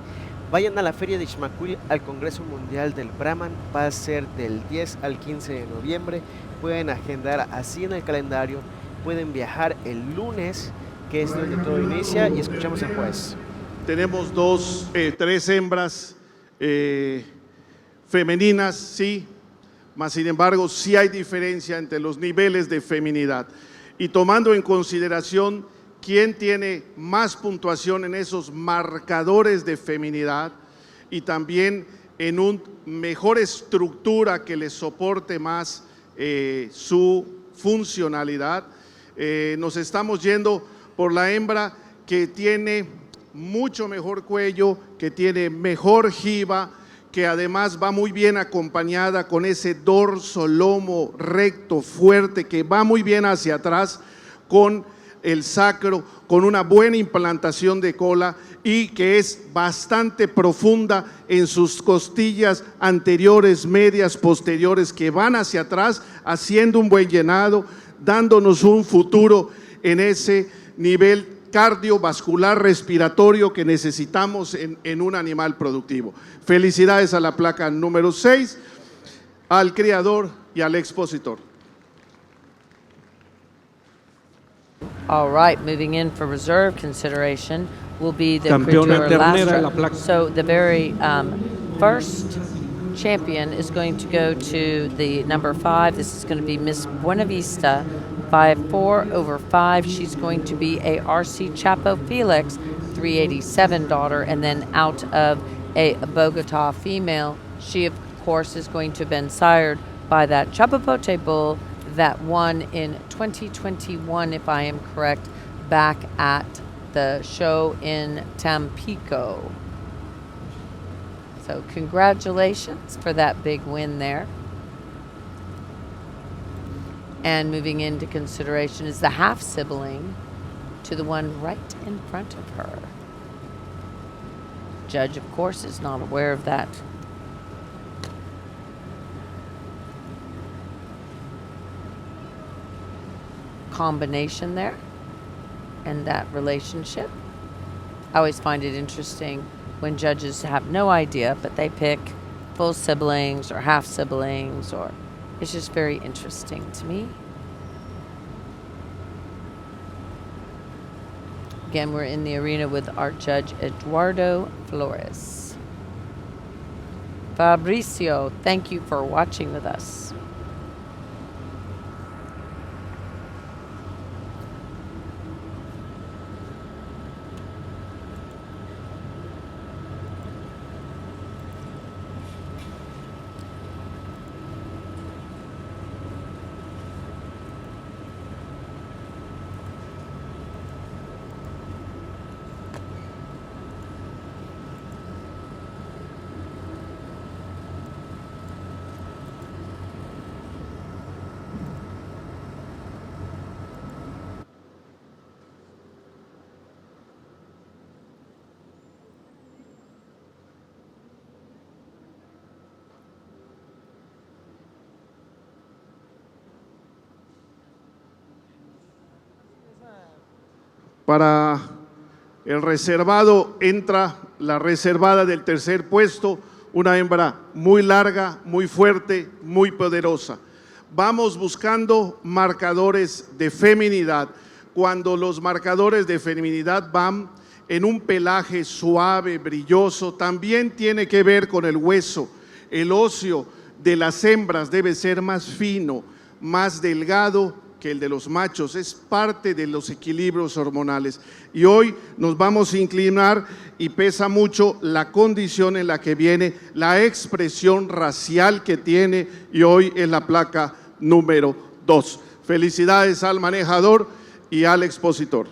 Vayan a la Feria de Ixmaquil al Congreso Mundial del Brahman. Va a ser del 10 al 15 de noviembre. Pueden agendar así en el calendario. Pueden viajar el lunes, que es donde todo inicia, y escuchamos al juez. Tenemos tres hembras femeninas, sí, mas sin embargo sí hay diferencia entre los niveles de feminidad. Y tomando en consideración quién tiene más puntuación en esos marcadores de feminidad y también en una mejor estructura que les soporte más su funcionalidad, nos estamos yendo por la hembra que tiene mucho mejor cuello, que tiene mejor jiba, que además va muy bien acompañada con ese dorso lomo recto, fuerte, que va muy bien hacia atrás con el sacro, con una buena implantación de cola y que es bastante profunda en sus costillas anteriores, medias, posteriores, que van hacia atrás, haciendo un buen llenado, dándonos un futuro en ese nivel cardiovascular respiratorio que necesitamos en un animal productivo. Felicidades a la placa número 6, al criador y al expositor. All right, moving in for reserve consideration will be the Campeona Criadora ternera, la Lastra. placa. So the very first champion is going to go to the number 5. This is going to be Miss Buena Vista, 5'4/5". She's going to be a RC Chapo Felix 387 daughter, and then out of a Bogota female. She, of course, is going to have been sired by that Chapapote bull that won in 2021, if I am correct, back at the show in Tampico. So congratulations for that big win there. And moving into consideration is the half sibling to the one right in front of her. Judge, of course, is not aware of that. Combination there and that relationship. I always find it interesting when judges have no idea, but they pick full siblings or half siblings, or it's just very interesting to me. Again, we're in the arena with our judge, Eduardo Flores. Fabricio, thank you for watching with us. Para el reservado entra la reservada del tercer puesto, una hembra muy larga, muy fuerte, muy poderosa. Vamos buscando marcadores de feminidad. Cuando los marcadores de feminidad van en un pelaje suave, brilloso, también tiene que ver con el hueso. El óseo de las hembras debe ser más fino, más delgado que el de los machos, es parte de los equilibrios hormonales. Y hoy nos vamos a inclinar y pesa mucho la condición en la que viene, la expresión racial que tiene, y hoy es la placa número 2. Felicidades al manejador y al expositor.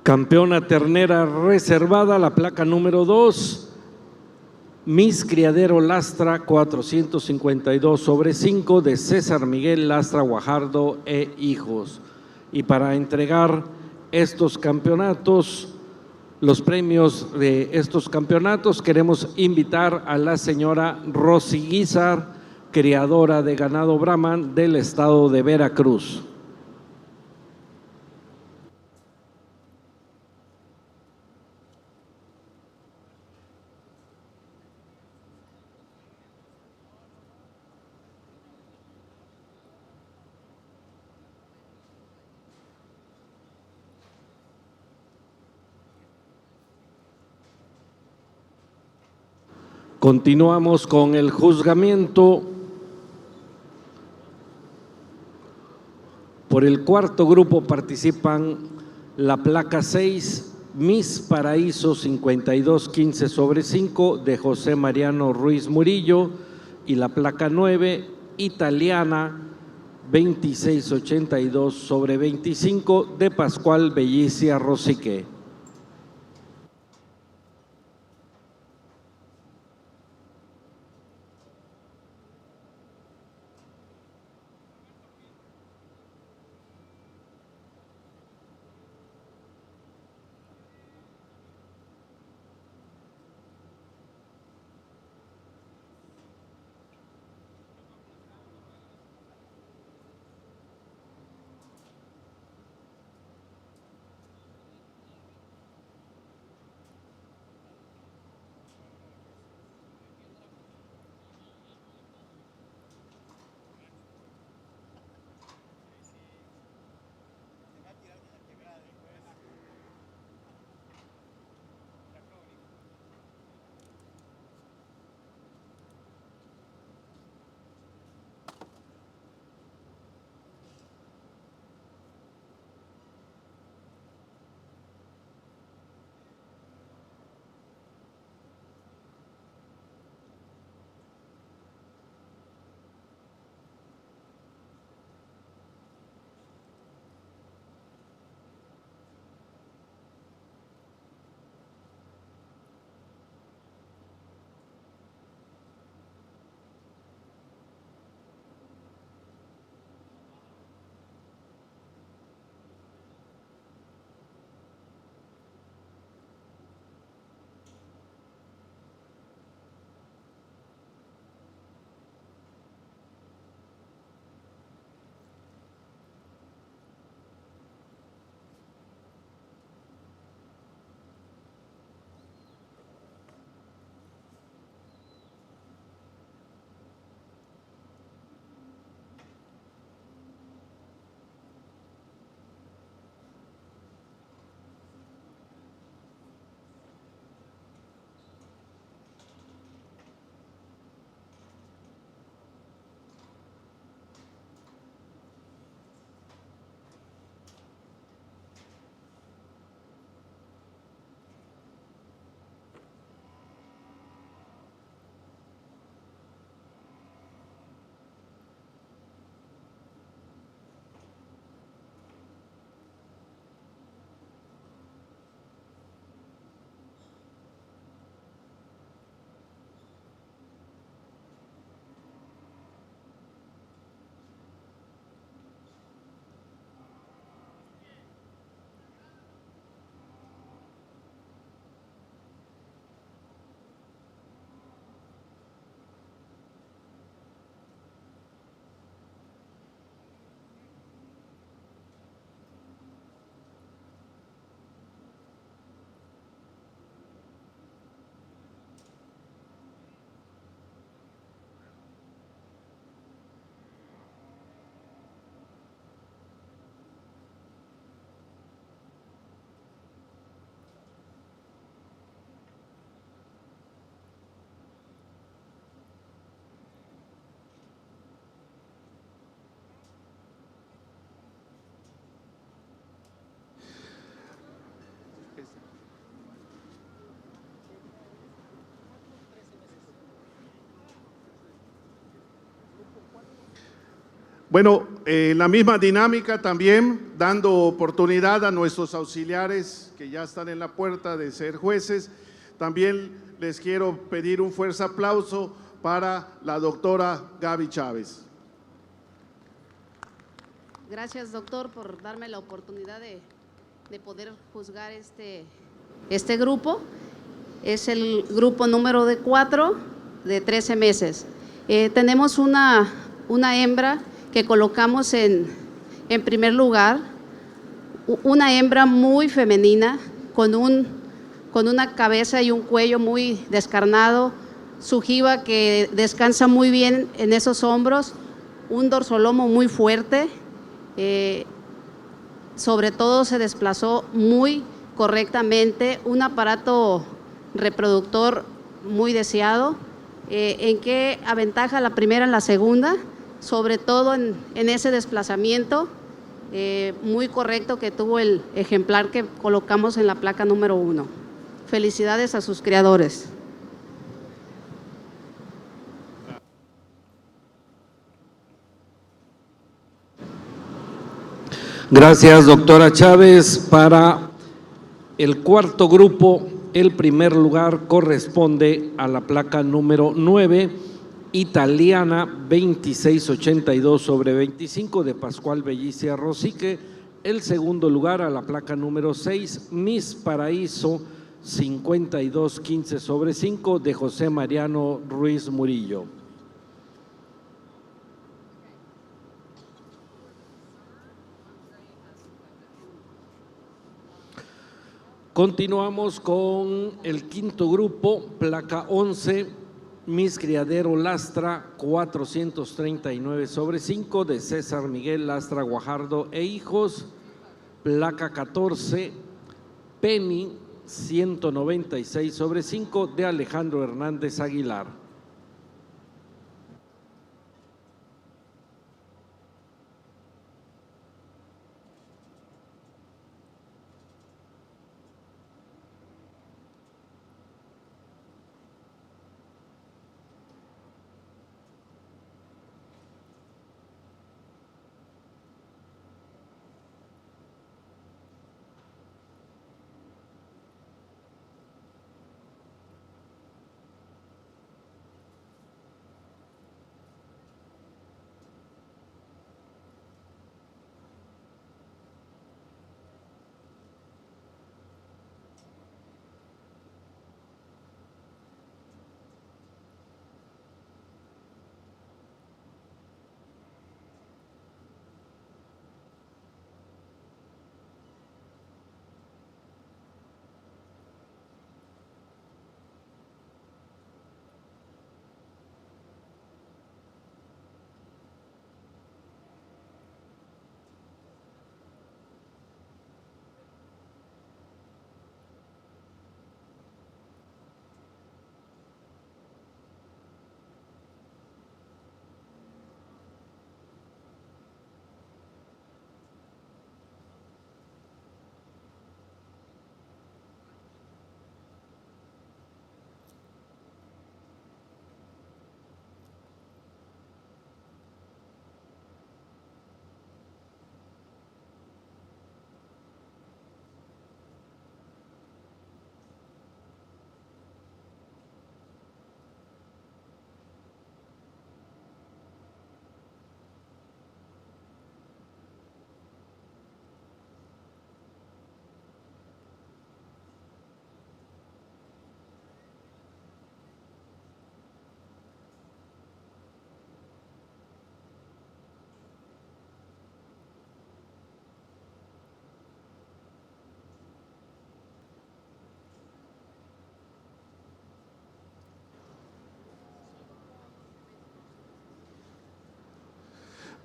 Campeona ternera reservada, la placa número 2. Miss Criadero Lastra 452/5 de César Miguel Lastra Guajardo e hijos. Y para entregar estos campeonatos, los premios de estos campeonatos, queremos invitar a la señora Rosy Guizar, criadora de ganado Brahman del estado de Veracruz. Continuamos con el juzgamiento. Por el cuarto grupo participan la placa 6, Miss Paraíso 5215/5 de José Mariano Ruiz Murillo, y la placa 9, Italiana 2682/25 de Pascual Bellicia Rosique. Bueno, en la misma dinámica también, dando oportunidad a nuestros auxiliares que ya están en la puerta de ser jueces, también les quiero pedir un fuerte aplauso para la doctora Gaby Chávez. Gracias, doctor, por darme la oportunidad de poder juzgar este grupo. Es el grupo número 4 de 13 meses. Tenemos una hembra que colocamos en primer lugar, una hembra muy femenina, con una cabeza y un cuello muy descarnado, su jiba que descansa muy bien en esos hombros, un dorsolomo muy fuerte, sobre todo se desplazó muy correctamente, un aparato reproductor muy deseado. ¿En qué aventaja la primera en la segunda? Sobre todo en ese desplazamiento muy correcto que tuvo el ejemplar que colocamos en la placa número 1. Felicidades a sus criadores. Gracias, doctora Chávez. Para el cuarto grupo, el primer lugar corresponde a la placa número 9, italiana 2682/25 de Pascual Bellicia Rosique. El segundo lugar a la placa número 6, Miss Paraíso 5215/5 de José Mariano Ruiz Murillo. Continuamos con el quinto grupo, placa 11, Miss Criadero Lastra 439/5 de César Miguel Lastra Guajardo e hijos, placa 14, Penny 196/5 de Alejandro Hernández Aguilar.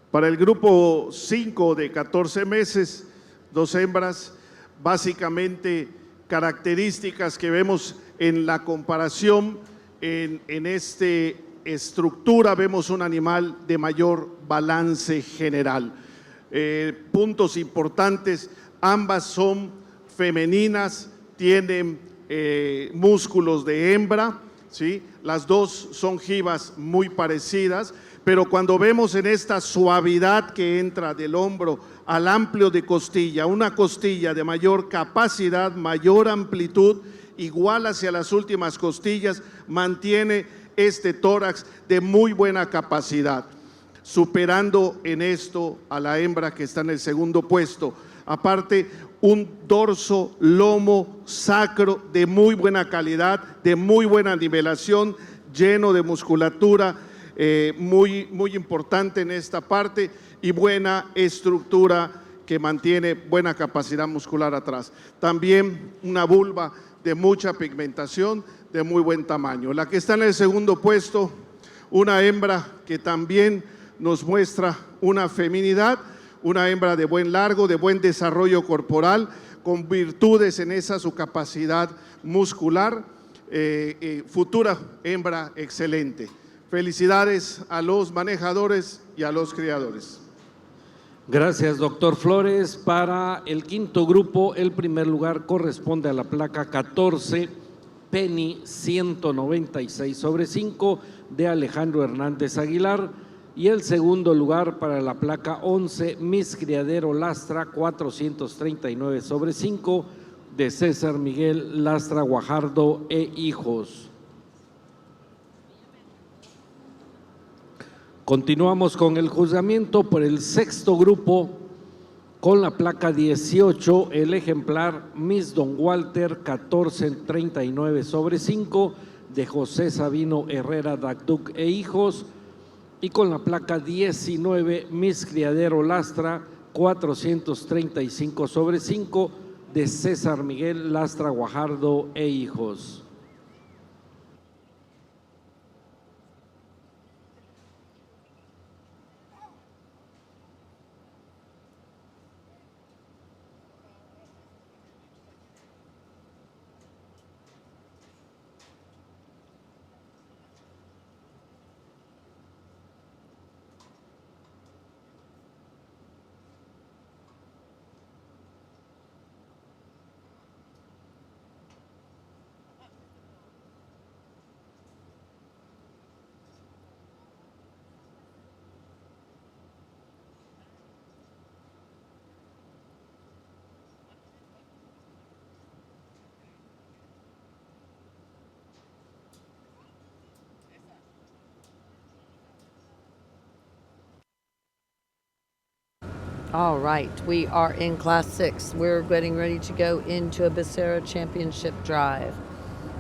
Para el grupo 5 de 14 meses, 2 hembras, básicamente características que vemos en la comparación en esta estructura, vemos un animal de mayor balance general. Puntos importantes, ambas son femeninas, tienen músculos de hembra, ¿sí? Las dos son jibas muy parecidas, pero cuando vemos en esta suavidad que entra del hombro al amplio de costilla, una costilla de mayor capacidad, mayor amplitud, igual hacia las últimas costillas, mantiene este tórax de muy buena capacidad, superando en esto a la hembra que está en el segundo puesto. Aparte, un dorso, lomo, sacro de muy buena calidad, de muy buena nivelación, lleno de musculatura, muy importante en esta parte, y buena estructura que mantiene buena capacidad muscular atrás. También una vulva de mucha pigmentación, de muy buen tamaño. La que está en el segundo puesto, una hembra que también nos muestra una feminidad, una hembra de buen largo, de buen desarrollo corporal, con virtudes en esa su capacidad muscular, futura hembra excelente. Felicidades a los manejadores y a los criadores. Gracias, doctor Flores. Para el quinto grupo, el primer lugar corresponde a la placa 14, Penny 196/5 de Alejandro Hernández Aguilar, y el segundo lugar para la placa 11, Miss Criadero Lastra 439/5 de César Miguel Lastra Guajardo e hijos. Continuamos con el juzgamiento por el sexto grupo, con la placa 18, el ejemplar Miss Don Walter 1439/5 de José Sabino Herrera Dagduc e hijos, y con la placa 19, Miss Criadero Lastra 435/5 de César Miguel Lastra Guajardo e hijos. All right, we are in Class 6. We're getting ready to go into a Becerra Championship drive.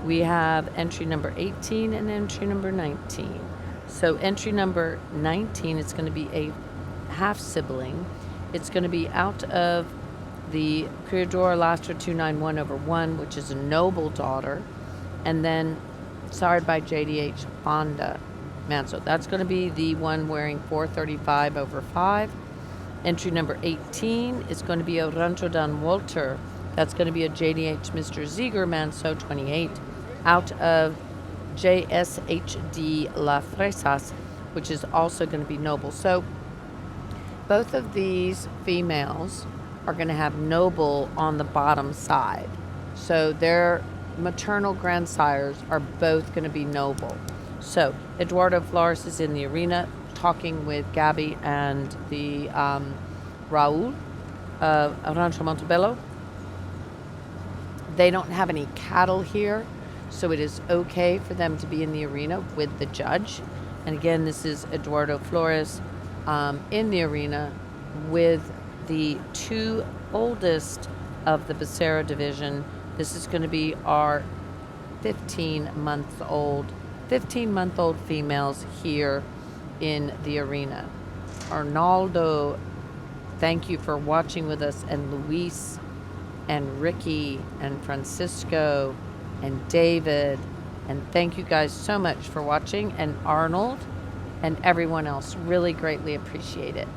We have entry number 18 and entry number 19. So entry number 19 is going to be a half sibling. It's going to be out of the Criadora Lastra 291/1, which is a noble daughter, and then sired by JDH Fonda Manso. That's going to be the one wearing 435/5. Entry number 18 is going to be a Rancho Dan Walter. That's going to be a JDH Mr. Ziegler Manso 28 out of JSHD La Fresas, which is also going to be noble. So both of these females are going to have noble on the bottom side. So their maternal grandsires are both going to be noble. So Eduardo Flores is in the arena talking with Gabby and the Raul of Rancho Montebello. They don't have any cattle here, so it is okay for them to be in the arena with the judge. And again, this is Eduardo Flores in the arena with the two oldest of the Becerra division. This is going to be our 15-month-old females here in the arena. Arnaldo, thank you for watching with us, and Luis and Ricky and Francisco and David, and thank you guys so much for watching, and Arnold and everyone else, really greatly appreciate it.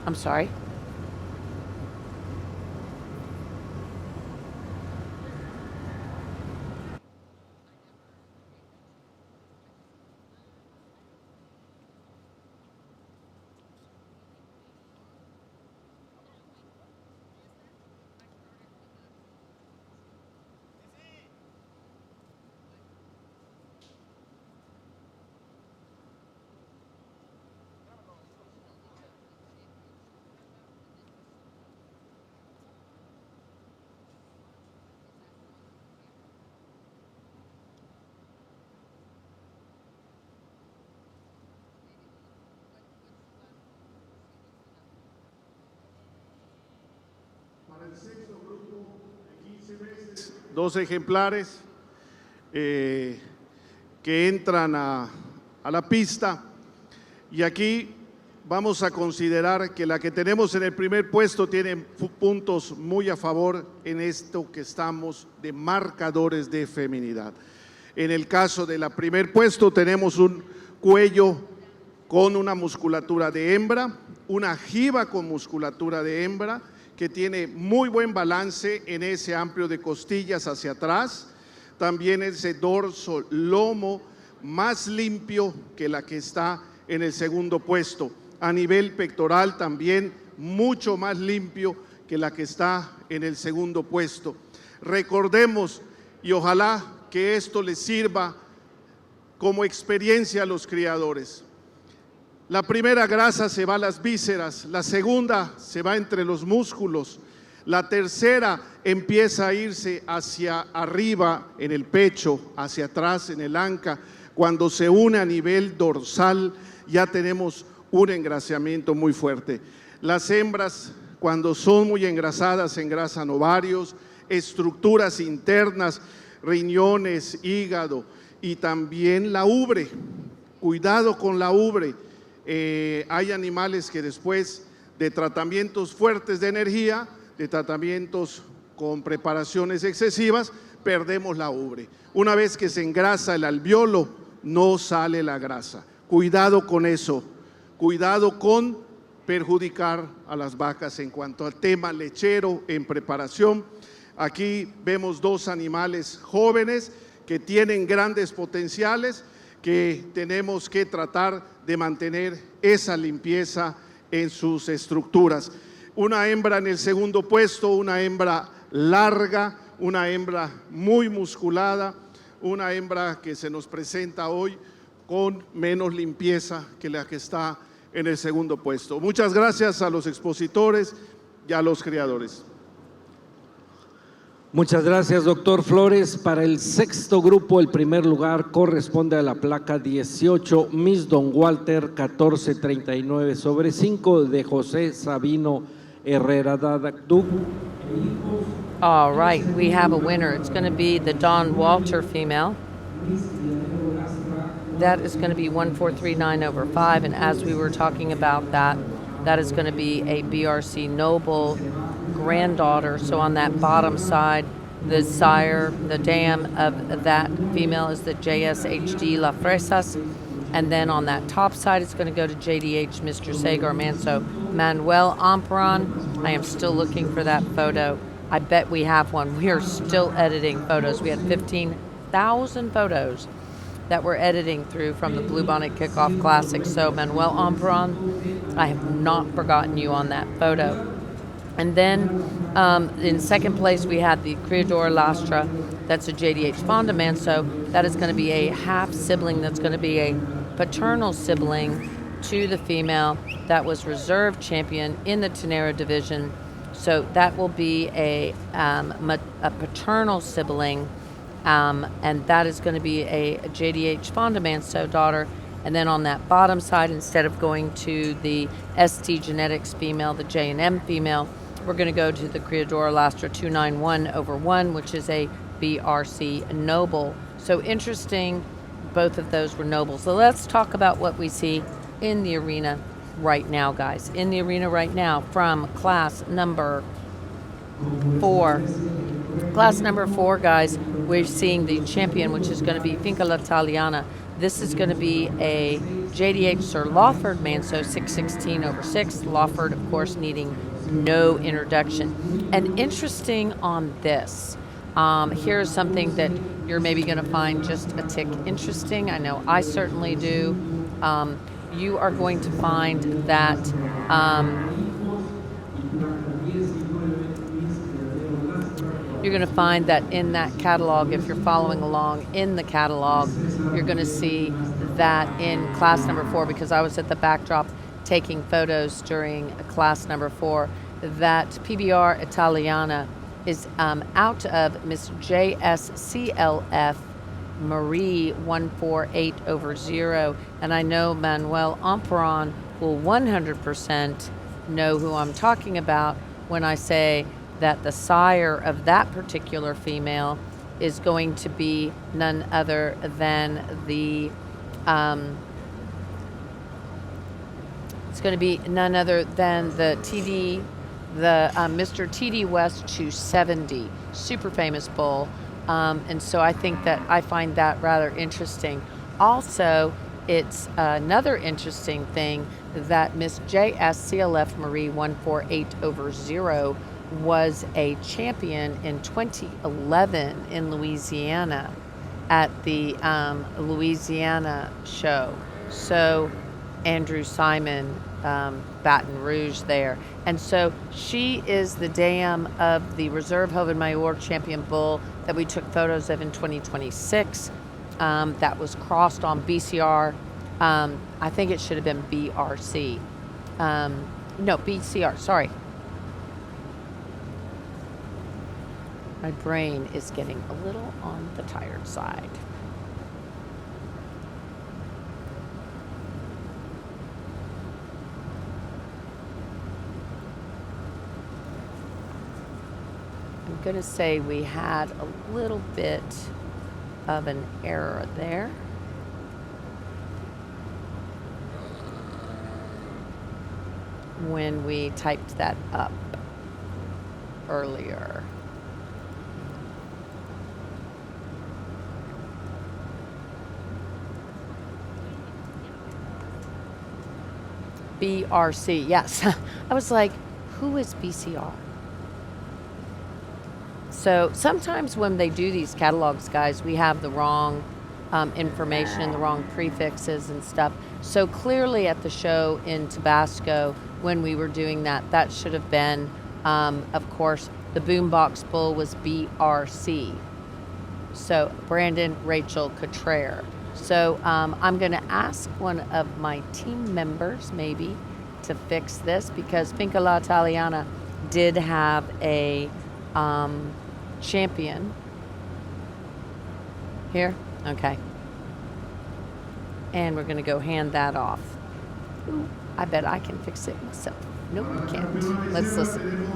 I'm sorry? Dos ejemplares que entran a la pista, y aquí vamos a considerar que la que tenemos en el primer puesto tiene puntos muy a favor en esto que estamos de marcadores de feminidad. En el caso de la primer puesto tenemos un cuello con una musculatura de hembra, una jiba con musculatura de hembra, que tiene muy buen balance en ese amplio de costillas hacia atrás, también ese dorso lomo más limpio que la que está en el segundo puesto. A nivel pectoral también mucho más limpio que la que está en el segundo puesto. Recordemos, y ojalá que esto les sirva como experiencia a los criadores. La primera grasa se va a las vísceras, la segunda se va entre los músculos, la tercera empieza a irse hacia arriba en el pecho, hacia atrás en el anca. Cuando se une a nivel dorsal ya tenemos un engrasamiento muy fuerte. Las hembras, cuando son muy engrasadas, engrasan ovarios, estructuras internas, riñones, hígado y también la ubre. Cuidado con la ubre. Hay animales que después de tratamientos fuertes de energía, de tratamientos con preparaciones excesivas, perdemos la ubre. Una vez que se engrasa el alvéolo, no sale la grasa. Cuidado con eso, cuidado con perjudicar a las vacas en cuanto al tema lechero en preparación. Aquí vemos dos animales jóvenes que tienen grandes potenciales, que tenemos que tratar de mantener esa limpieza en sus estructuras. Una hembra en el segundo puesto, una hembra larga, una hembra muy musculada, una hembra que se nos presenta hoy con menos limpieza que la que está en el segundo puesto. Muchas gracias a los expositores y a los criadores. Muchas gracias, doctor Flores. Para el sexto grupo, el primer lugar corresponde a la placa 18, Miss Don Walter 1439/5 de José Sabino Herrera Dadacduc. All right, we have a winner. It's going to be the Don Walter female. That is going to be 1439/5, and as we were talking about that is going to be a BRC Noble granddaughter. So on that bottom side, the sire, the dam of that female is the JSHD La Fresas, and then on that top side, it's going to go to JDH Mr. Sagar Manso Manuel Ampron. I am still looking for that photo. I bet we have one. We are still editing photos. We had 15,000 photos that we're editing through from the Bluebonnet Kickoff Classic. So Manuel Ampron, I have not forgotten you on that photo. And then in second place, we had the Criador Lastra. That's a JDH Fonda Manso. That is going to be a half sibling. That's going to be a paternal sibling to the female that was reserve champion in the Tenera division. So that will be a paternal sibling, and that is going to be a JDH Fonda Manso daughter. And then on that bottom side, instead of going to the ST Genetics female, the J&M female, we're going to go to the Criador Lastra 291/1, which is a BRC Noble. So interesting, both of those were noble. So let's talk about what we see in the arena right now, guys. In the arena right now from class number 4, Class number 4, guys, we're seeing the champion, which is going to be Finca l'Italiana. This is going to be a JDH Sir Lawford Manso 616/6. Lawford, of course, needing no introduction. And interesting on this, here's something that you're maybe going to find just a tick interesting. I know I certainly do. You are going to find that you're going to find that in that catalog, if you're following along in the catalog, you're going to see that in class number 4, because I was at the backdrop taking photos during class number 4, that PBR Italiana is out of Miss JSCLF Marie 148/0. And I know Manuel Amperon will 100% know who I'm talking about when I say that the sire of that particular female is going to be none other than the Mr. TD West 270, super famous bull. And so I find that rather interesting. Also, it's another interesting thing that Miss JSCLF Marie 148/0 was a champion in 2011 in Louisiana at the Louisiana show. So Andrew Simon, Baton Rouge there. And so she is the dam of the Reserve Joven Mayor champion bull that we took photos of in 2026. That was crossed on BCR. I think it should have been BRC. No, BCR, sorry. My brain is getting a little on the tired side. I'm going to say we had a little bit of an error there. When we typed that up earlier. BRC, yes. I was like, who is BCR? So sometimes when they do these catalogs, guys, we have the wrong information, the wrong prefixes and stuff. So clearly at the show in Tabasco, when we were doing that, that should have been, of course, the boombox bull was BRC. So Brandon Rachel Cottrere. So I'm going to ask one of my team members maybe to fix this, because Finca l'Italiana did have a champion. Here? Okay. And we're going to go hand that off. Ooh, I bet I can fix it myself. Nope, can't. Let's listen.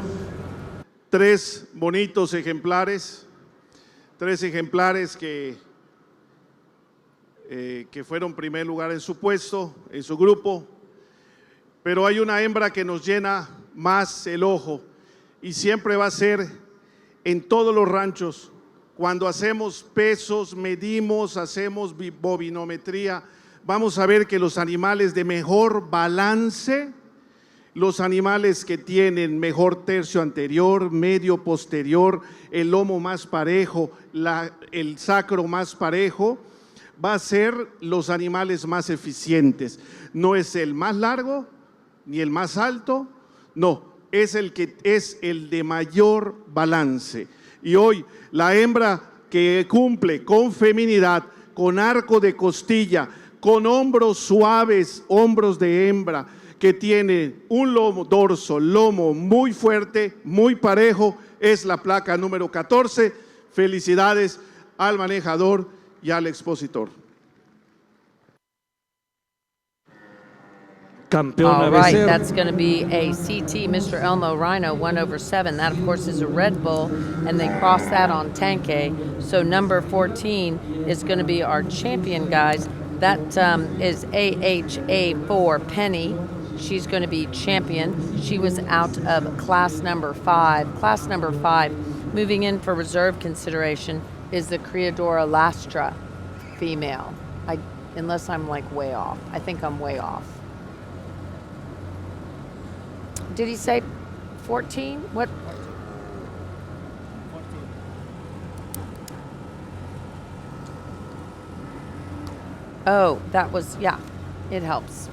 Tres bonitos ejemplares. Tres ejemplares que fueron primer lugar en su puesto, en su grupo. Pero hay una hembra que nos llena más el ojo, y siempre va a ser en todos los ranchos. Cuando hacemos pesos, medimos, hacemos bovinometría, vamos a ver que los animales de mejor balance, los animales que tienen mejor tercio anterior, medio posterior, el lomo más parejo, el sacro más parejo, va a ser los animales más eficientes. No es el más largo ni el más alto, no, es el que es el de mayor balance. Y hoy la hembra que cumple con feminidad, con arco de costilla, con hombros suaves, hombros de hembra, que tiene un lomo muy fuerte, muy parejo, es la placa número 14. Felicidades al manejador y al expositor. All right, that's going to be a CT, Mr. Elmo Rhino, 1/7. That, of course, is a Red Bull, and they cross that on Tanque. So number 14 is going to be our champion, guys. That is AHA4 Penny. She's going to be champion. She was out of class number 5. Class number 5. Moving in for reserve consideration is the Criadora Lastra female. Unless I'm like way off. I think I'm way off. Did he say 14? What? 14. Oh, that was, yeah, it helps.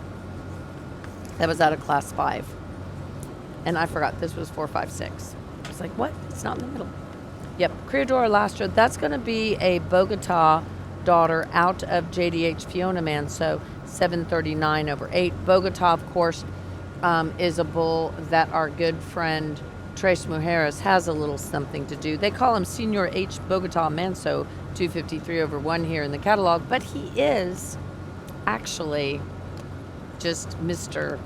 That was out of class 5. And I forgot this was 4, 5, 6. I was like, what? It's not in the middle. Yep, Criadora Lastra. That's going to be a Bogota daughter out of JDH Fiona Manso, 739/8. Bogota, of course, is a bull that our good friend Tres Mujeres has a little something to do. They call him Senor H. Bogota Manso, 253/1 here in the catalog, but he is actually just Mr.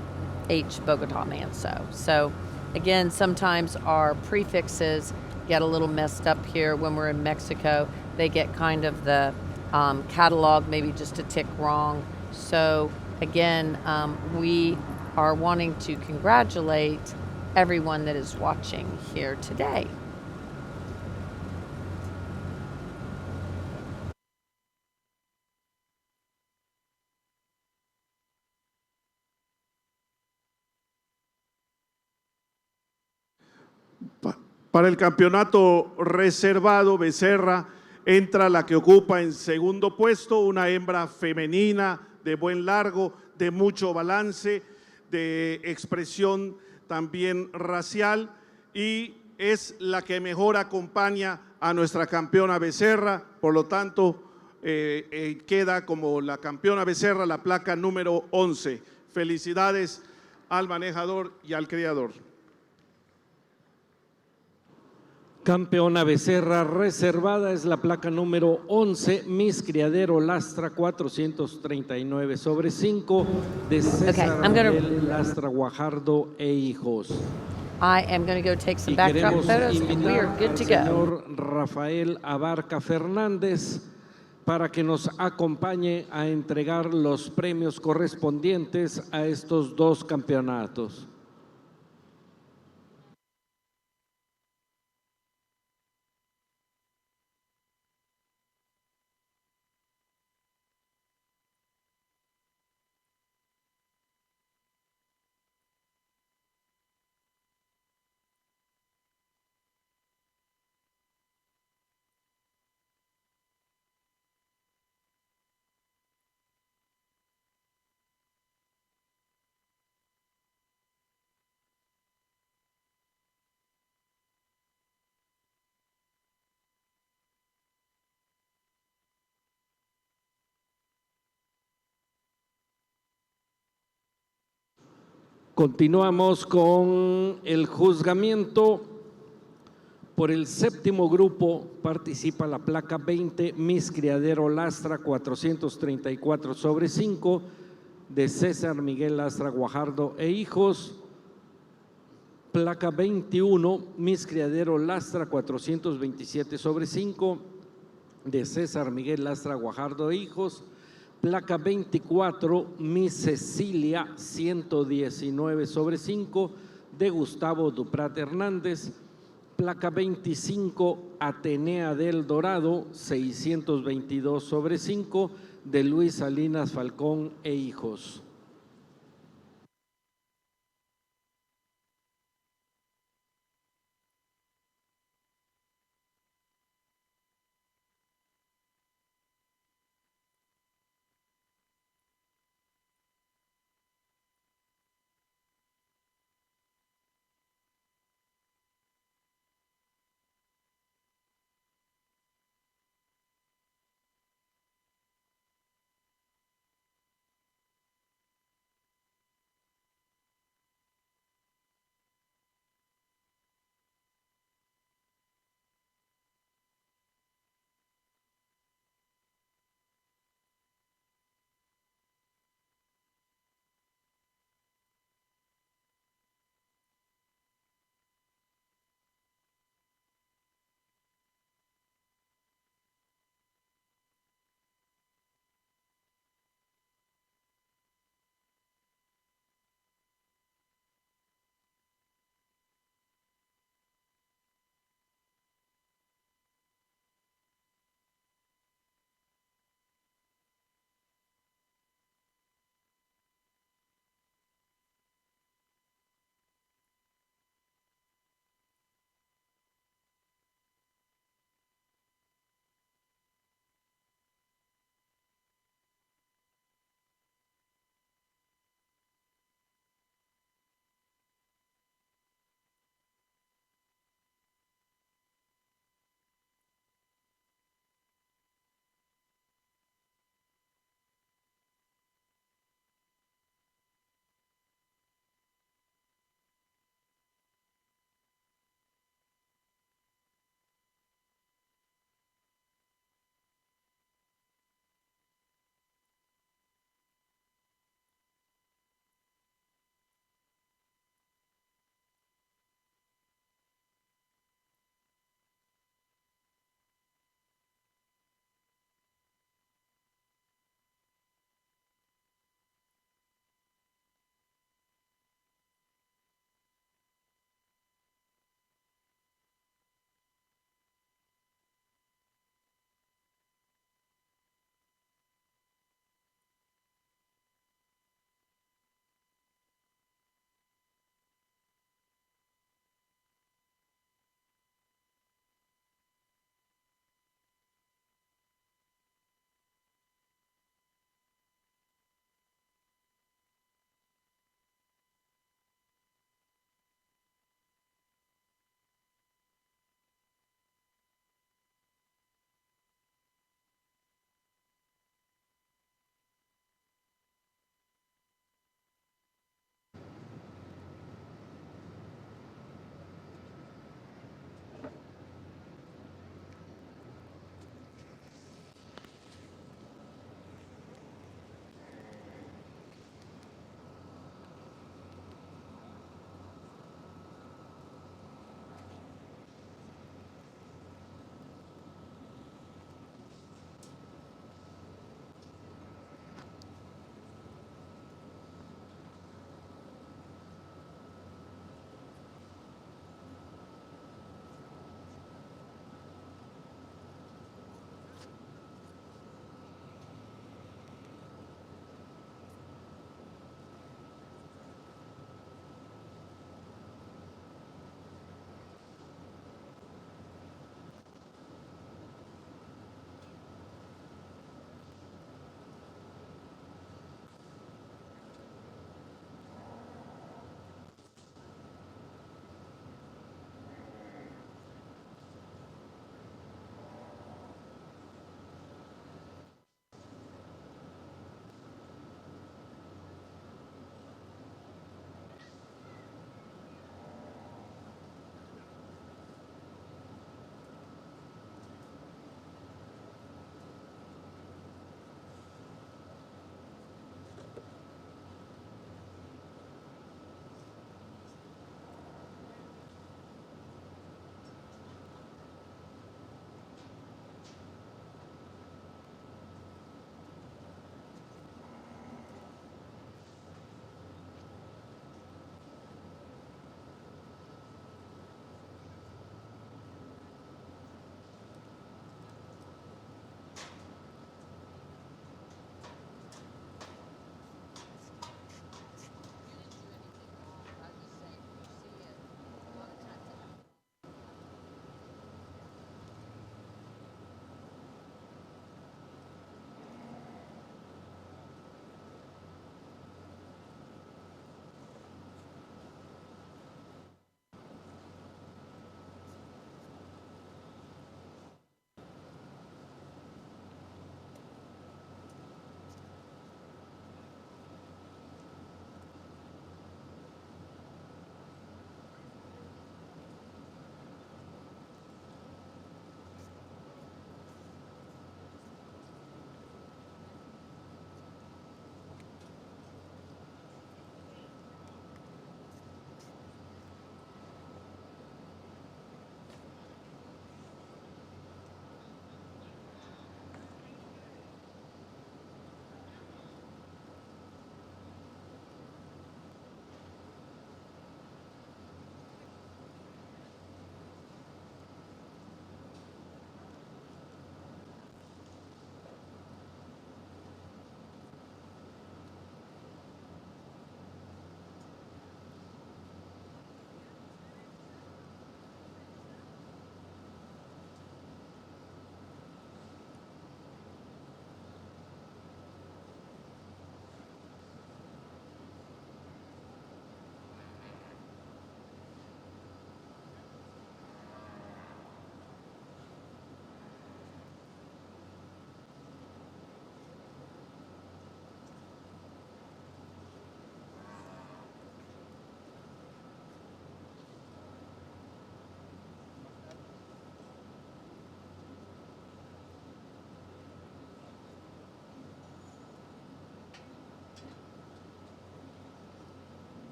H. Bogota Manso. So again, sometimes our prefixes get a little messed up here when we're in Mexico. They get kind of the catalog maybe just a tick wrong. So again, we are wanting to congratulate everyone that is watching here today. Para el campeonato reservado, Becerra entra la que ocupa en segundo puesto, una hembra femenina de buen largo, de mucho balance, de expresión también racial, y es la que mejor acompaña a nuestra campeona Becerra. Por lo tanto, queda como la campeona Becerra la placa número 11. Felicidades al manejador y al criador. Campeona Becerra reservada es la placa número 11, Miss Criadero Lastra 439/5 de César Miguel Lastra Guajardo e hijos. I am going to go take some Y backdrop queremos photos and we are invitar good al to go. señor Rafael Abarca Fernández para que nos acompañe a entregar los premios correspondientes a estos dos campeonatos. Continuamos con el juzgamiento. Por el séptimo grupo participa la placa 20, Miss Criadero Lastra 434/5 de César Miguel Lastra Guajardo e hijos. Placa 21, Miss Criadero Lastra 427/5 de César Miguel Lastra Guajardo e hijos. Placa 24, Miss Cecilia 119/5 de Gustavo Duprat Hernández. Placa 25, Atenea del Dorado 622/5 de Luis Salinas Falcón e hijos.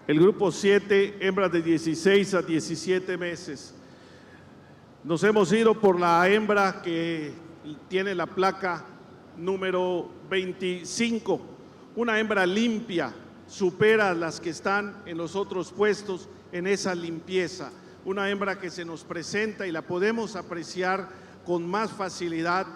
El grupo 7, hembras de 16 a 17 meses. Nos hemos ido por la hembra que tiene la placa número 25, una hembra limpia, supera a las que están en los otros puestos en esa limpieza, una hembra que se nos presenta y la podemos apreciar con más facilidad,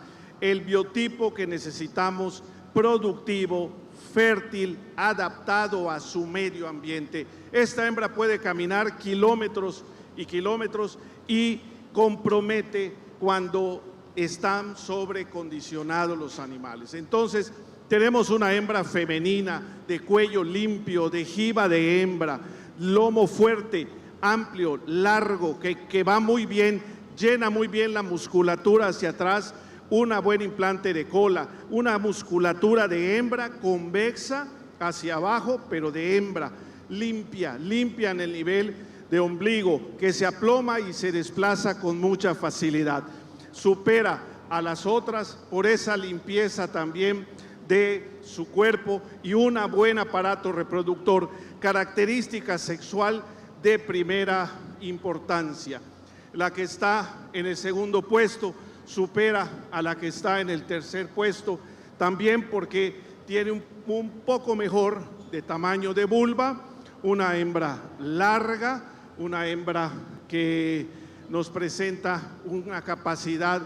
el biotipo que necesitamos, productivo, fértil, adaptado a su medio ambiente. Esta hembra puede caminar kilómetros y kilómetros y compromete cuando están sobrecondicionados los animales. Entonces, tenemos una hembra femenina de cuello limpio, de jiba de hembra, lomo fuerte, amplio, largo, que va muy bien, llena muy bien la musculatura hacia atrás, una buena implante de cola, una musculatura de hembra convexa hacia abajo, pero de hembra, limpia en el nivel de ombligo, que se aploma y se desplaza con mucha facilidad. Supera a las otras por esa limpieza también de su cuerpo y un buen aparato reproductor, característica sexual de primera importancia. La que está en el segundo puesto supera a la que está en el tercer puesto, también porque tiene un poco mejor de tamaño de vulva, una hembra larga, una hembra que nos presenta una capacidad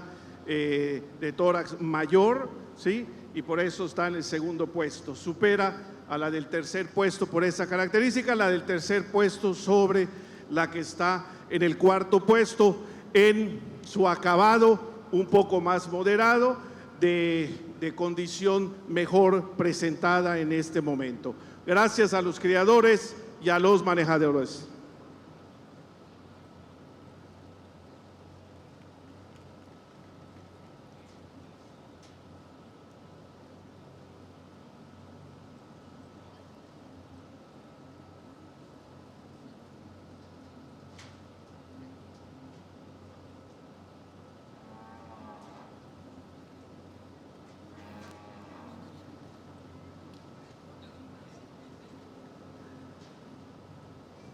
de tórax mayor, ¿sí? Y por eso está en el segundo puesto. Supera a la del tercer puesto por esa característica, la del tercer puesto sobre la que está en el cuarto puesto, en su acabado un poco más moderado, de condición mejor presentada en este momento. Gracias a los criadores y a los manejadores.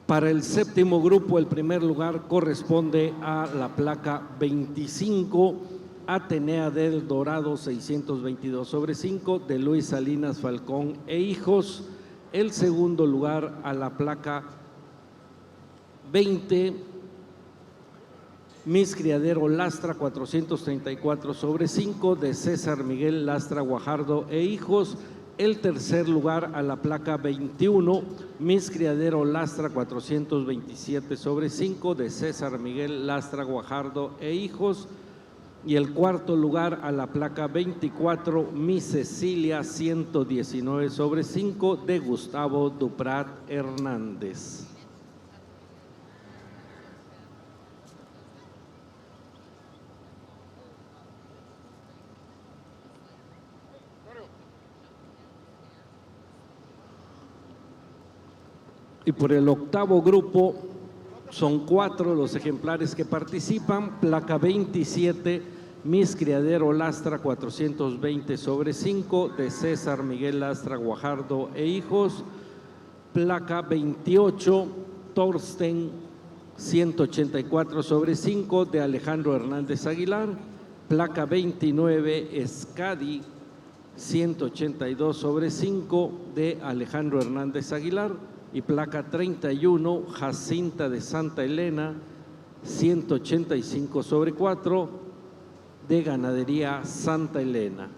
Para el séptimo grupo, el primer lugar corresponde a la placa 25, Atenea del Dorado 622/5 de Luis Salinas Falcón e hijos. El segundo lugar a la placa 20, Miss Criadero Lastra 434/5 de César Miguel Lastra Guajardo e hijos. El tercer lugar a la placa 21, Miss Criadero Lastra 427/5 de César Miguel Lastra Guajardo e hijos. Y el cuarto lugar a la placa 24, Miss Cecilia 119/5 de Gustavo Duprat Hernández. Y por el octavo grupo son 4 los ejemplares que participan. Placa 27, Miss Criadero Lastra 420/5 de César Miguel Lastra Guajardo e hijos. Placa 28, Torsten 184/5 de Alejandro Hernández Aguilar. Placa 29, Escadi 182/5 de Alejandro Hernández Aguilar. Y placa 31, Jacinta de Santa Elena 185/4 de Ganadería Santa Elena.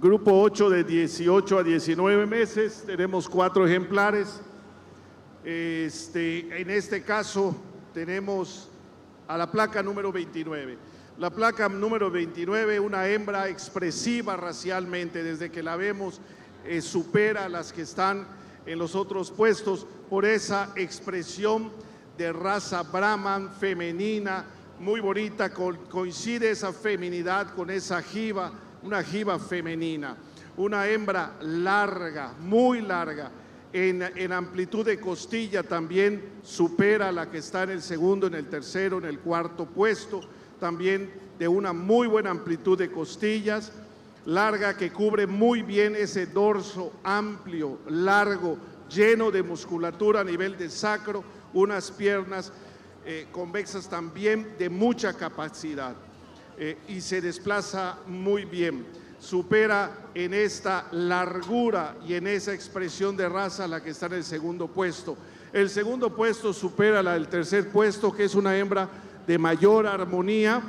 Grupo 8 de 18 a 19 meses, tenemos 4 ejemplares. En este caso tenemos a la placa número 29. La placa número 29, una hembra expresiva racialmente, desde que la vemos supera a las que están en los otros puestos por esa expresión de raza Brahman femenina, muy bonita, coincide esa feminidad con esa jiba, una jiba femenina, una hembra larga, muy larga, en amplitud de costilla también supera a la que está en el segundo, en el tercero, en el cuarto puesto, también de una muy buena amplitud de costillas, larga, que cubre muy bien ese dorso amplio, largo, lleno de musculatura a nivel de sacro, unas piernas convexas también de mucha capacidad y se desplaza muy bien. Supera en esta largura y en esa expresión de raza la que está en el segundo puesto. El segundo puesto supera la del tercer puesto, que es una hembra de mayor armonía,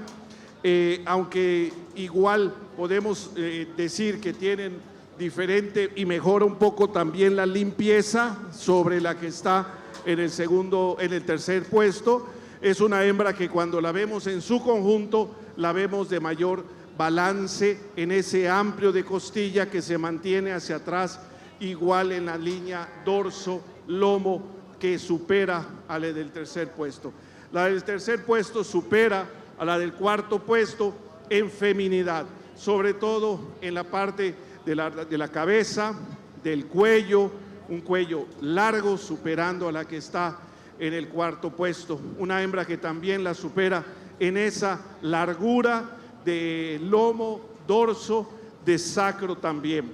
aunque igual podemos decir que tienen diferente y mejora un poco también la limpieza sobre la que está en el tercer puesto. Es una hembra que cuando la vemos en su conjunto, la vemos de mayor balance en ese amplio de costilla que se mantiene hacia atrás, igual en la línea dorso-lomo, que supera a la del tercer puesto. La del tercer puesto supera a la del cuarto puesto en feminidad, sobre todo en la parte de la cabeza, del cuello, un cuello largo superando a la que está en el cuarto puesto. Una hembra que también la supera en esa largura de lomo, dorso, de sacro también.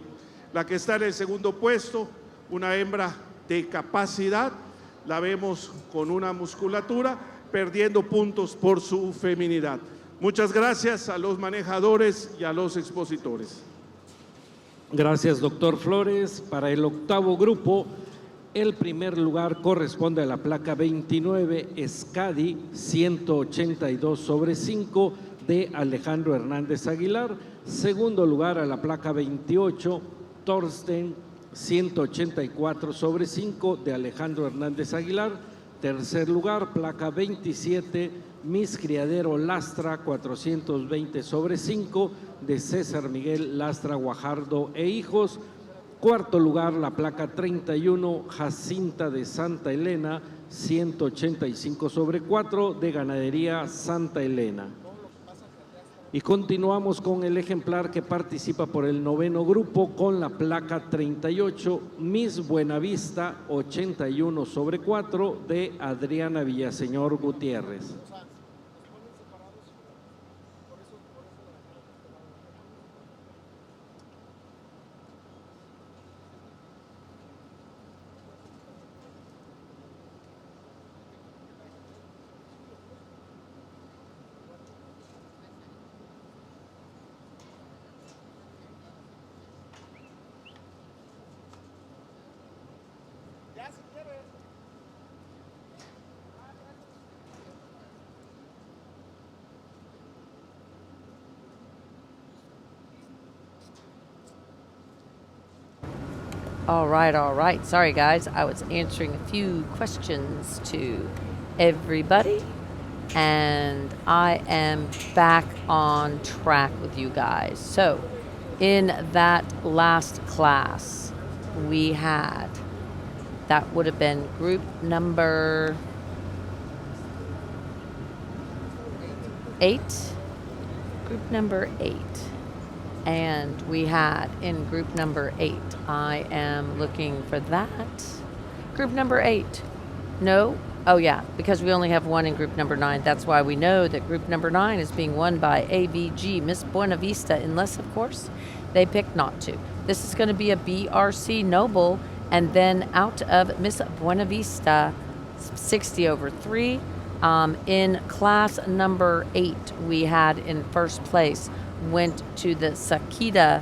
La que está en el segundo puesto, una hembra de capacidad, la vemos con una musculatura, perdiendo puntos por su feminidad. Muchas gracias a los manejadores y a los expositores. Gracias, doctor Flores. Para el octavo grupo, el primer lugar corresponde a la placa 29, Escadi 182/5 de Alejandro Hernández Aguilar. Segundo lugar a la placa 28, Torsten 184/5 de Alejandro Hernández Aguilar. Tercer lugar, placa 27, Mis Criadero Lastra 420/5 de César Miguel Lastra Guajardo e Hijos. Cuarto lugar, la placa 31, Jacinta de Santa Elena 185/4 de Ganadería Santa Elena. Y continuamos con el ejemplar que participa por el noveno grupo con la placa 38, Miss Buenavista 81/4 de Adriana Villaseñor Gutiérrez. All right. Sorry, guys. I was answering a few questions to everybody, and I am back on track with you guys. So, in that last class, we had, that would have been group number 8. Group number 8. And we had in group number 8, I am looking for that. Group number 8. No? Oh, yeah, because we only have one in group number 9. That's why we know that group number 9 is being won by AVG, Miss Buena Vista, unless, of course, they pick not to. This is going to be a BRC Noble, and then out of Miss Buena Vista, 60/3. In class number 8, we had in first place, went to the Sakita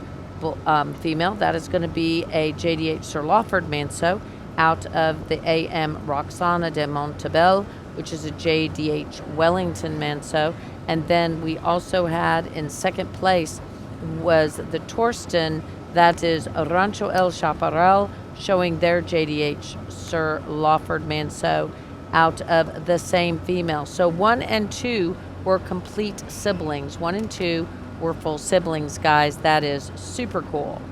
female. That is going to be a JDH Sir Lawford Manso out of the AM Roxana de Montebel, which is a JDH Wellington Manso. And then we also had in second place was the Torsten, that is Rancho El Chaparral, showing their JDH Sir Lawford Manso out of the same female. So 1 and 2 were complete siblings. 1 and 2 were full siblings, guys. That is super cool.